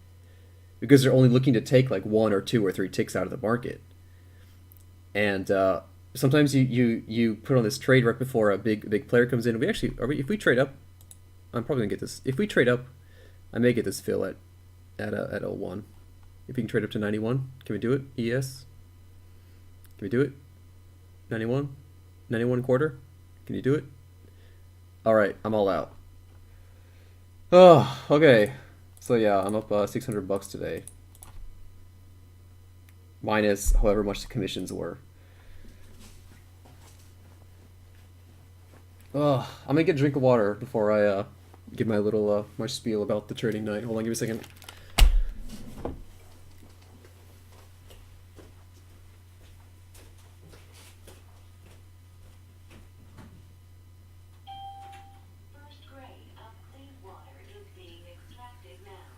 because they're only looking to take like one or two or three ticks out of the market. And sometimes you put on this trade right before a big player comes in. We actually if we trade up, I'm probably gonna get this. If we trade up, I may get this fill at 01. If we can trade up to 91, can we do it? ES, can we do it? 91, 91 quarter. Can you do it? All right, I'm all out. Oh, okay. So yeah, I'm up $600 today, minus however much the commissions were. Oh, I'm gonna get a drink of water before I give my little my spiel about the trading night. Hold on, give me a second. First grade of clean water is being extracted now.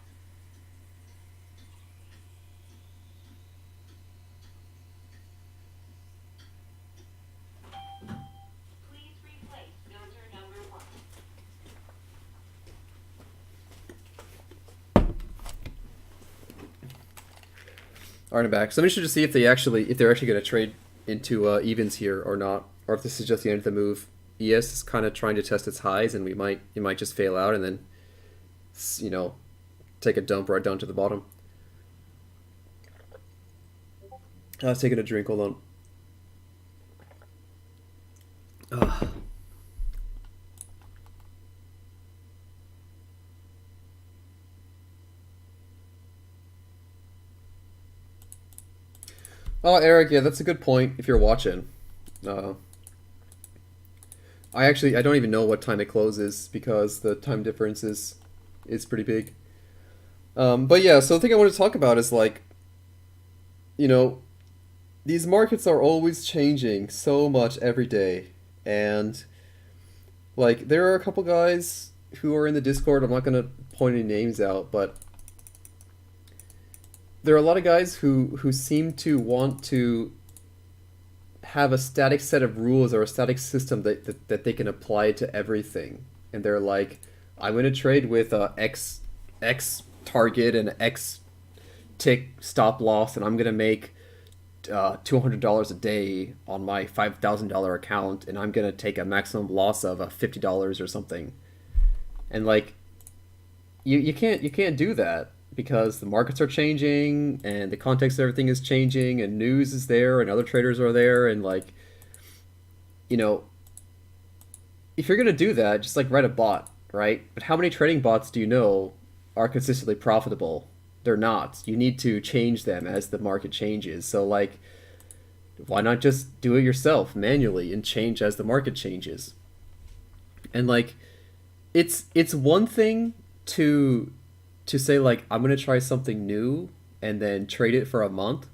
Please replace filter number 1. All right, I'm back. So I'm interested to see if they're actually gonna trade into evens here or not, or if this is just the end of the move. ES is kind of trying to test its highs, and it might just fail out and then you know take a dump right down to the bottom. I was taking a drink. Hold on. Ugh. Oh, Eric, yeah, that's a good point. If you're watching, uh, I don't even know what time it closes because the time difference is pretty big. But yeah, so the thing I want to talk about is like you know these markets are always changing so much every day, and like there are a couple guys who are in the Discord. I'm not gonna point any names out, but there are a lot of guys who seem to want to have a static set of rules or a static system that they can apply to everything. And they're like, I'm going to trade with X target and X tick stop loss, and I'm going to make $200 a day on my $5,000 account, and I'm going to take a maximum loss of $50 or something. And like, you can't do that because the markets are changing and the context of everything is changing and news is there and other traders are there, and like you know if you're gonna do that, just like write a bot, right? But how many trading bots do you know are consistently profitable? They're not. You need to change them as the market changes. So like why not just do it yourself manually and change as the market changes? And like it's one thing to say like I'm gonna try something new and then trade it for a month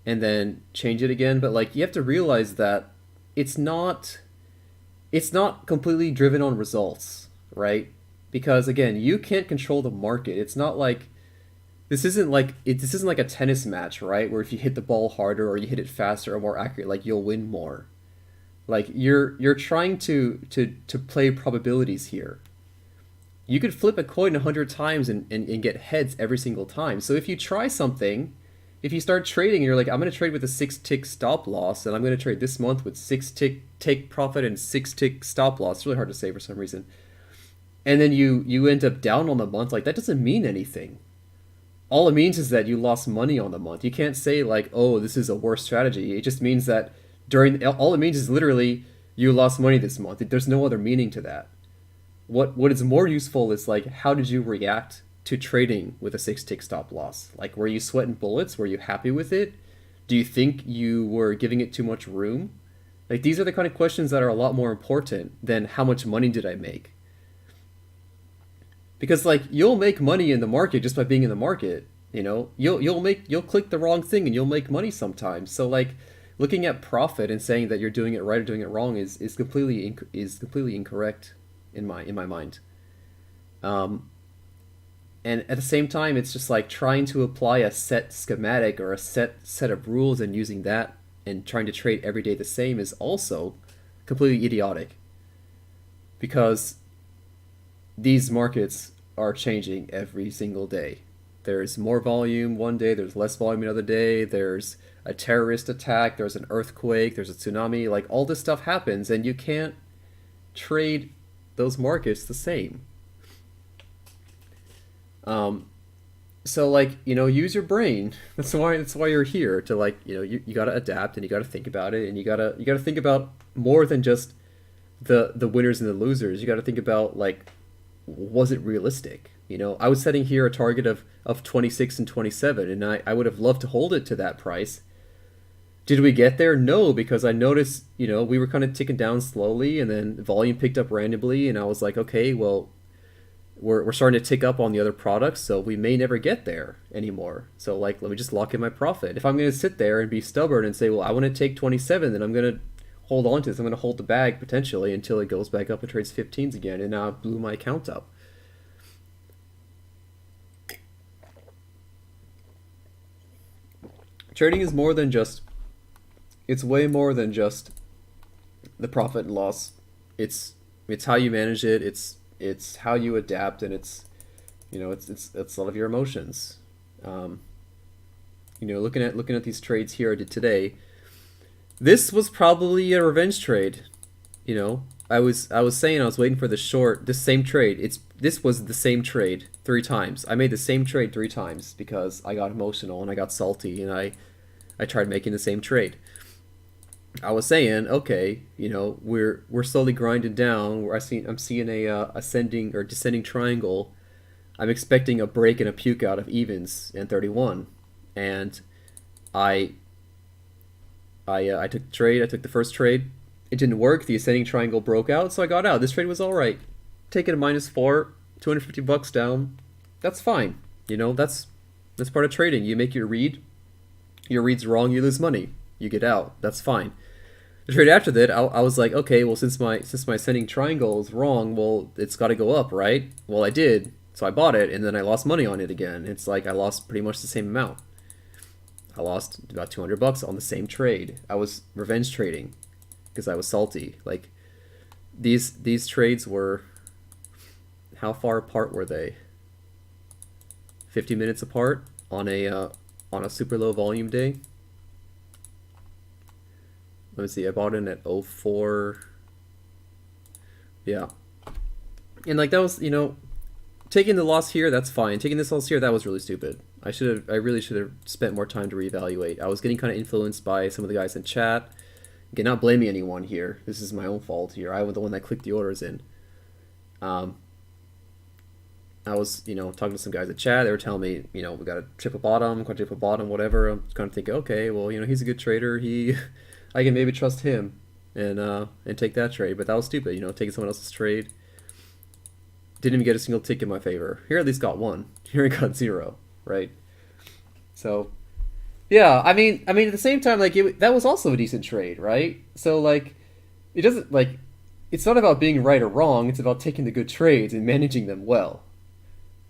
and then change it again, but like you have to realize that it's not completely driven on results, right? because again, you can't control the market. It's not like this isn't like a tennis match, right? Where if you hit the ball harder or you hit it faster or more accurate, like you'll win more. Like you're trying to play probabilities here. You could flip a coin 100 times and get heads every single time. So if you try something, if you start trading and you're like, I'm going to trade with a 6 tick stop loss, and I'm going to trade this month with 6 tick take profit and 6 tick stop loss. It's really hard to say for some reason. And then you end up down on the month, like that doesn't mean anything. All it means is that you lost money on the month. You can't say like, oh, this is a worse strategy. It just means that all it means is literally you lost money this month. There's no other meaning to that. What is more useful is like, how did you react to trading with a 6 tick stop loss? Like, were you sweating bullets? Were you happy with it? Do you think you were giving it too much room? Like, these are the kind of questions that are a lot more important than how much money did I make. Because like, you'll make money in the market just by being in the market. You'll click the wrong thing and you'll make money sometimes. So like, looking at profit and saying that you're doing it right or doing it wrong is completely incorrect in my mind. Um, and at the same time, it's just like trying to apply a set schematic or a set of rules and using that and trying to trade every day the same is also completely idiotic, because these markets are changing every single day. There's more volume one day, there's less volume another day, there's a terrorist attack, there's an earthquake, there's a tsunami, like all this stuff happens and you can't trade those markets the same. Um, so like, use your brain. That's why you're here to like, you gotta adapt and you gotta think about it and you gotta think about more than just the winners and the losers. You gotta think about like, was it realistic? I was setting here a target of 26 and 27, and I would have loved to hold it to that price. Did we get there? No, because I noticed, we were kind of ticking down slowly, and then volume picked up randomly, and I was like, okay, well, we're starting to tick up on the other products, so we may never get there anymore. So, like, let me just lock in my profit. If I'm going to sit there and be stubborn and say, well, I want to take 27, then I'm going to hold on to this. I'm going to hold the bag potentially until it goes back up and trades 15s again, and now I blew my account up. Trading is more than just, it's way more than just the profit and loss. It's how you manage it. It's how you adapt, and it's a lot of your emotions. Um, looking at these trades here I did today, this was probably a revenge trade. I was saying I was waiting for the short. This same trade. This was the same trade 3 times. I made the same trade 3 times because I got emotional and I got salty and I tried making the same trade. I was saying, okay, we're slowly grinding down. I'm seeing a ascending or descending triangle. I'm expecting a break and a puke out of evens and 31, and I I took the trade. I took the first trade. It didn't work. The ascending triangle broke out, so I got out. This trade was all right. Take it a -4, $250 down. That's fine. That's part of trading. You make your read. Your read's wrong. You lose money. You get out. That's fine. The trade after that, I was like, okay, well, since my ascending triangle is wrong, well, it's got to go up, right? Well, I did, so I bought it, and then I lost money on it again. It's like I lost pretty much the same amount. I lost about $200 on the same trade. I was revenge trading because I was salty. Like these trades were, how far apart were they? 50 minutes apart on a super low volume day. Let me see. I bought in at 04. Yeah, and like that was taking the loss here. That's fine. Taking this loss here, that was really stupid. I really should have spent more time to reevaluate. I was getting kind of influenced by some of the guys in chat. Again, not blaming anyone here. This is my own fault here. I was the one that clicked the orders in. Um, I was, talking to some guys in chat. They were telling me, we got a triple bottom, quadruple bottom, whatever. I'm kind of thinking, okay, well, he's a good trader. I can maybe trust him and take that trade. But that was stupid, taking someone else's trade. Didn't even get a single tick in my favor. Here at least got one. Here I got 0, right? So, yeah, I mean, at the same time, like that was also a decent trade, right? So like, it doesn't like it's not about being right or wrong. It's about taking the good trades and managing them well.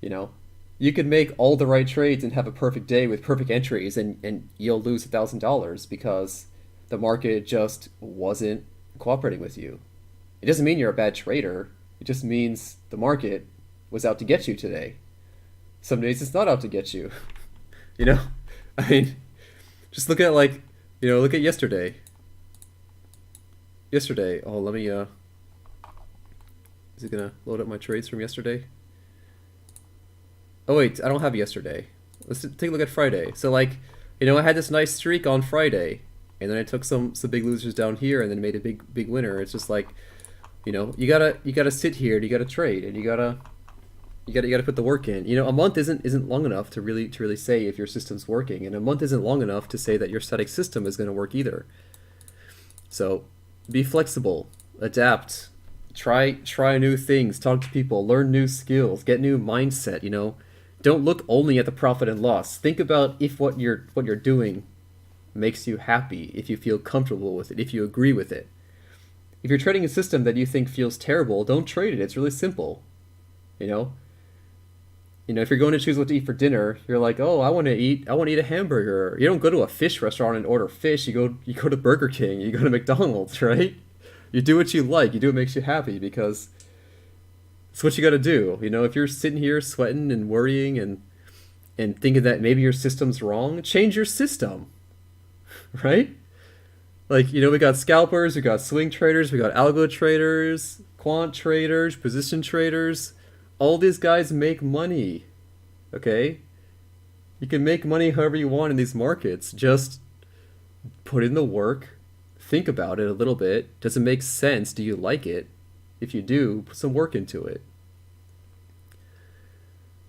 You know, you could make all the right trades and have a perfect day with perfect entries, and you'll lose $1,000 because the market just wasn't cooperating with you. It doesn't mean you're a bad trader. It just means the market was out to get you today. Some days it's not out to get you. You know, I mean, just look at like, look at yesterday. Yesterday. Oh, let me. Is it gonna load up my trades from yesterday? Oh wait, I don't have yesterday. Let's take a look at Friday. So like, I had this nice streak on Friday, and then I took some big losers down here, and then made a big winner. It's just like, you gotta sit here, and you gotta trade, and you gotta put the work in. A month isn't long enough to really say if your system's working, and a month isn't long enough to say that your static system is going to work either. So be flexible, adapt, try new things, talk to people, learn new skills, get new mindset. Don't look only at the profit and loss. Think about if what you're doing makes you happy, if you feel comfortable with it, if you agree with it. If you're trading a system that you think feels terrible, don't trade it. It's really simple. You know, if you're going to choose what to eat for dinner, you're like, oh, I want to eat a hamburger. You don't go to a fish restaurant and order fish. You go to Burger King. You go to McDonald's, right? You do what you like. You do what makes you happy because it's what you got to do. If you're sitting here sweating and worrying and thinking that maybe your system's wrong, change your system, right? Like, we got scalpers, we got swing traders, we got algo traders, quant traders, position traders. All these guys make money, okay? You can make money however you want in these markets. Just put in the work, think about it a little bit. Does it make sense? Do you like it? If you do, put some work into it.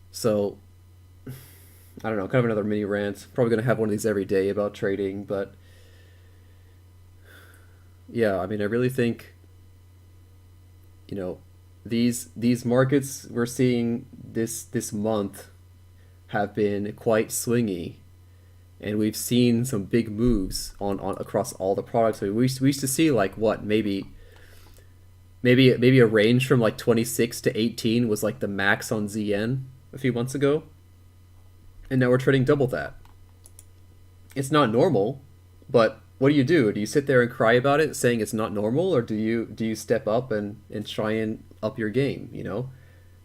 So, I don't know, kind of another mini rant. Probably going to have one of these every day about trading, but yeah, I mean, I really think, you know, these markets we're seeing this month have been quite swingy, and we've seen some big moves on across all the products. We used to see like what maybe a range from like 26 to 18 was like the max on ZN a few months ago, and now we're trading double that. It's not normal, but what do? Do you sit there and cry about it, saying it's not normal, or do you step up and try and up your game?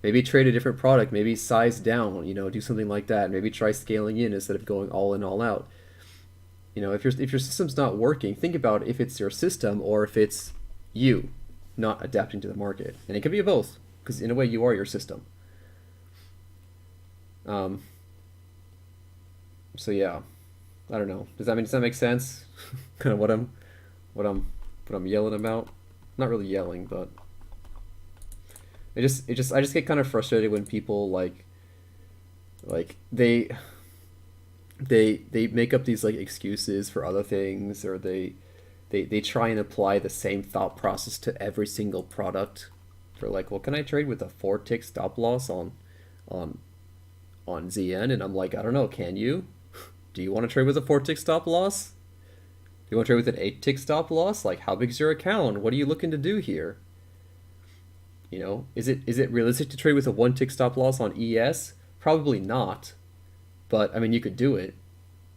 Maybe trade a different product, maybe size down, do something like that. Maybe try scaling in instead of going all in, all out. If your system's not working, think about if it's your system or if it's you not adapting to the market. And it could be both, because in a way you are your system. Um, so yeah, I don't know. Does that make sense? Kind of what I'm what I'm yelling about. Not really yelling, but I just get kind of frustrated when people like they make up these like excuses for other things, or they try and apply the same thought process to every single product. They're like, well, can I trade with a 4 tick stop loss on on ZN? And I'm like, I don't know, can you? Do you want to trade with a 4 tick stop loss? Do you want to trade with an 8 tick stop loss? Like, how big is your account? What are you looking to do here? Is it realistic to trade with a 1 tick stop loss on ES? Probably not. But I mean, you could do it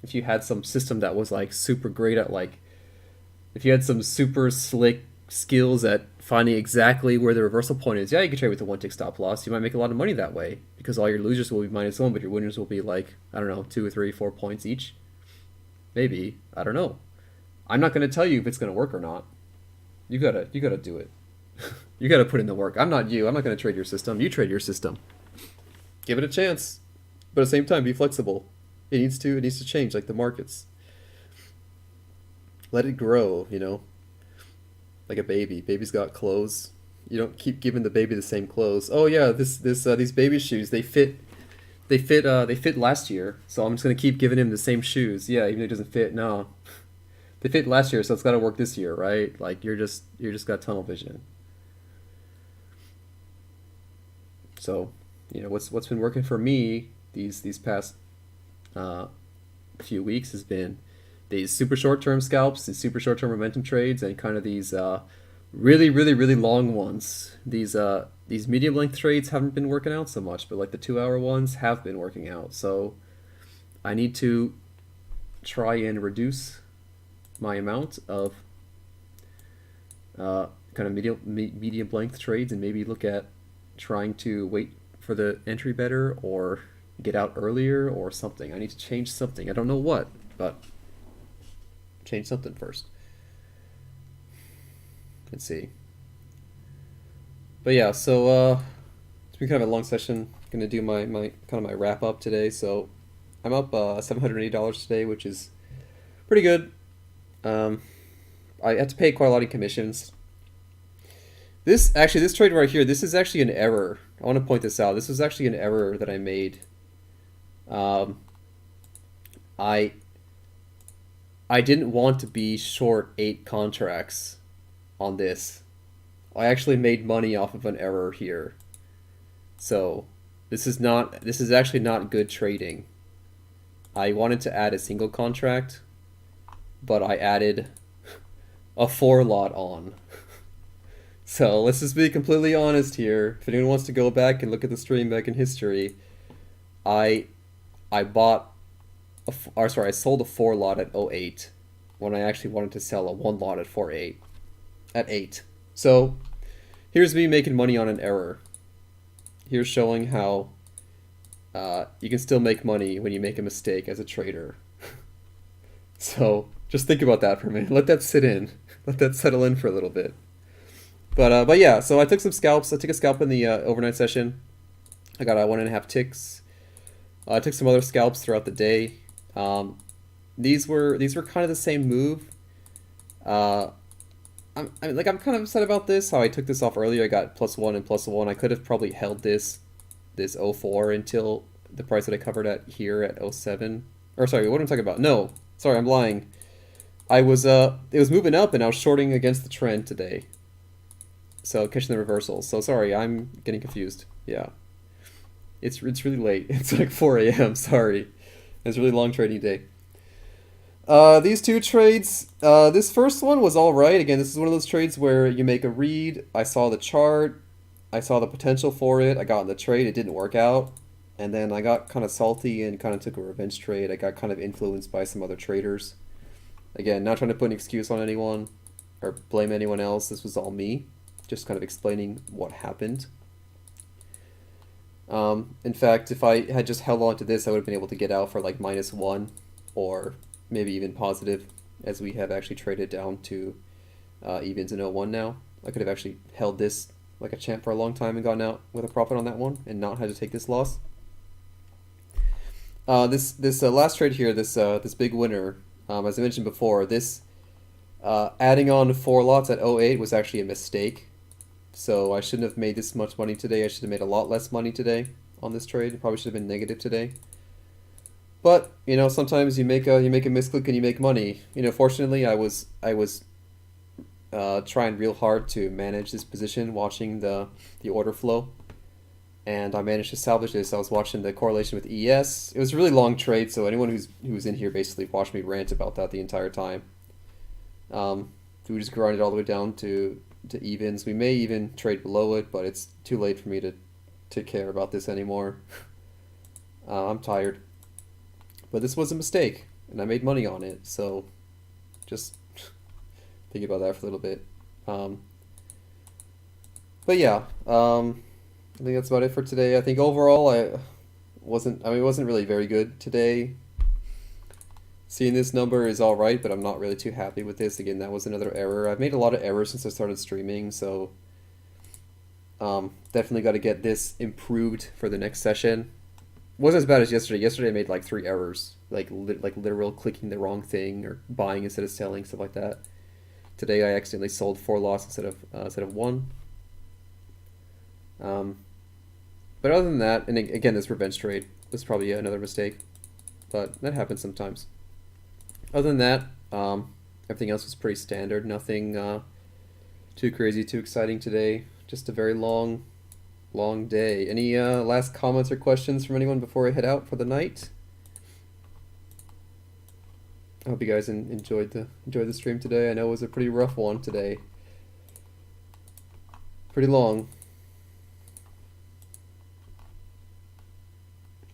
if you had some system that was like super great at like, if you had some super slick skills at finding exactly where the reversal point is. Yeah, you could trade with a 1 tick stop loss. You might make a lot of money that way because all your losers will be -1, but your winners will be like, I don't know, 2 or 3, 4 points each. Maybe, I don't know. I'm not going to tell you if it's going to work or not. You gotta do it. You gotta put in the work. I'm not you. I'm not going to trade your system. You trade your system. Give it a chance, but at the same time, be flexible. It needs to change like the markets. Let it grow. Like a baby. Baby's got clothes. You don't keep giving the baby the same clothes. Oh yeah, these baby shoes, they fit last year, so I'm just gonna keep giving him the same shoes. Yeah, even if it doesn't fit. No, they fit last year, so it's got to work this year, right? Like you're just got tunnel vision. So, what's been working for me these past uh, few weeks has been these super short term scalps, these super short term momentum trades, and kind of these really, really, really long ones. These medium length trades haven't been working out so much, but like the 2 hour ones have been working out. So I need to try and reduce my amount of kind of medium length trades, and maybe look at trying to wait for the entry better, or get out earlier, or something. I need to change something. I don't know what, but change something first. Let's see. But yeah, so it's been kind of a long session. I'm gonna do my kind of my wrap up today. So I'm up $780 today, which is pretty good. Um, I had to pay quite a lot in commissions. This trade right here, this is actually an error. I want to point this out. This was actually an error that I made. Um, I I didn't want to be short 8 contracts on this. I actually made money off of an error here. So this is actually not good trading. I wanted to add a single contract, but I added a 4 lot on. So let's just be completely honest here. If anyone wants to go back and look at the stream back in history, I I bought or sorry, I sold a 4 lot at '08 when I actually wanted to sell a 1 lot at 4.8 at 8. So here's me making money on an error. Here's showing how you can still make money when you make a mistake as a trader. So just think about that for a minute. Let that sit in. Let that settle in for a little bit. But yeah, so I took some scalps. I took a scalp in the overnight session. I got 1.5 ticks. I took some other scalps throughout the day. These were kind of the same move. Uh, I'm kind of upset about this. How I took this off earlier. I got +1 and +1. I could have probably held this '04 until the price that I covered at here at '07. Or sorry, what am I talking about? No, sorry, I'm lying. It was moving up and I was shorting against the trend today. So catching the reversals. So sorry, I'm getting confused. Yeah, it's really late. It's like 4 a.m. Sorry, it's a really long trading day. These two trades. This first one was all right. Again, this is one of those trades where you make a read. I saw the chart. I saw the potential for it. I got in the trade. It didn't work out, and then I got kind of salty and kind of took a revenge trade. I got kind of influenced by some other traders. Again, not trying to put an excuse on anyone or blame anyone else. This was all me, just kind of explaining what happened. In fact, if I had just held on to this, I would have been able to get out for like -1, or maybe even positive, as we have actually traded down to evens in '01 now. I could have actually held this like a champ for a long time and gotten out with a profit on that one and not had to take this loss. This last trade here, this big winner, as I mentioned before, this adding on 4 lots at '08 was actually a mistake. So I shouldn't have made this much money today. I should have made a lot less money today on this trade. It probably should have been negative today. But you know, sometimes you make a misclick and you make money. You know, fortunately, I was trying real hard to manage this position, watching the order flow, and I managed to salvage this. I was watching the correlation with ES. It was a really long trade, so anyone who was in here basically watched me rant about that the entire time. We just grinded all the way down to evens. We may even trade below it, but it's too late for me to care about this anymore. I'm tired. But this was a mistake, and I made money on it, so just think about that for a little bit. But yeah, I think that's about it for today. I think overall it wasn't really very good today. Seeing this number is alright, but I'm not really too happy with this. Again, that was another error. I've made a lot of errors since I started streaming, so definitely got to get this improved for the next session. Wasn't as bad as yesterday. Yesterday I made like 3 errors, like literal clicking the wrong thing or buying instead of selling, stuff like that. Today I accidentally sold 4 lots instead of 1. But other than that, and again, this revenge trade was probably another mistake, but that happens sometimes. Other than that, everything else was pretty standard. Nothing too crazy, too exciting today. Just a very long day. Any last comments or questions from anyone before I head out for the night? I hope you guys enjoyed the stream today. I know it was a pretty rough one today. pretty long.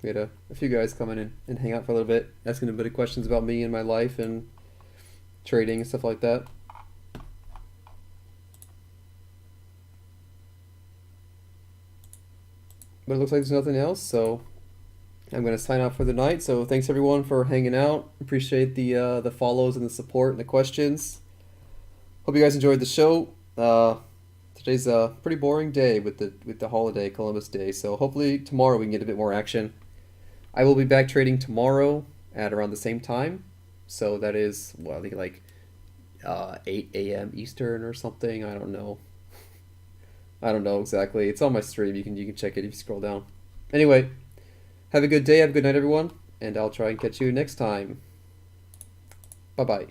We had a few guys come in and hang out for a little bit, asking a bit of questions about me and my life and trading and stuff like that. But it looks like there's nothing else, so I'm gonna sign off for the night. So thanks everyone for hanging out. Appreciate the follows and the support and the questions. Hope you guys enjoyed the show. Today's a pretty boring day with the holiday, Columbus Day. So hopefully tomorrow we can get a bit more action. I will be back trading tomorrow at around the same time. So that is, well, I think like 8 a.m. Eastern or something. I don't know. I don't know exactly. It's on my stream. You can check it if you scroll down. Anyway, have a good day. Have a good night, everyone. And I'll try and catch you next time. Bye bye.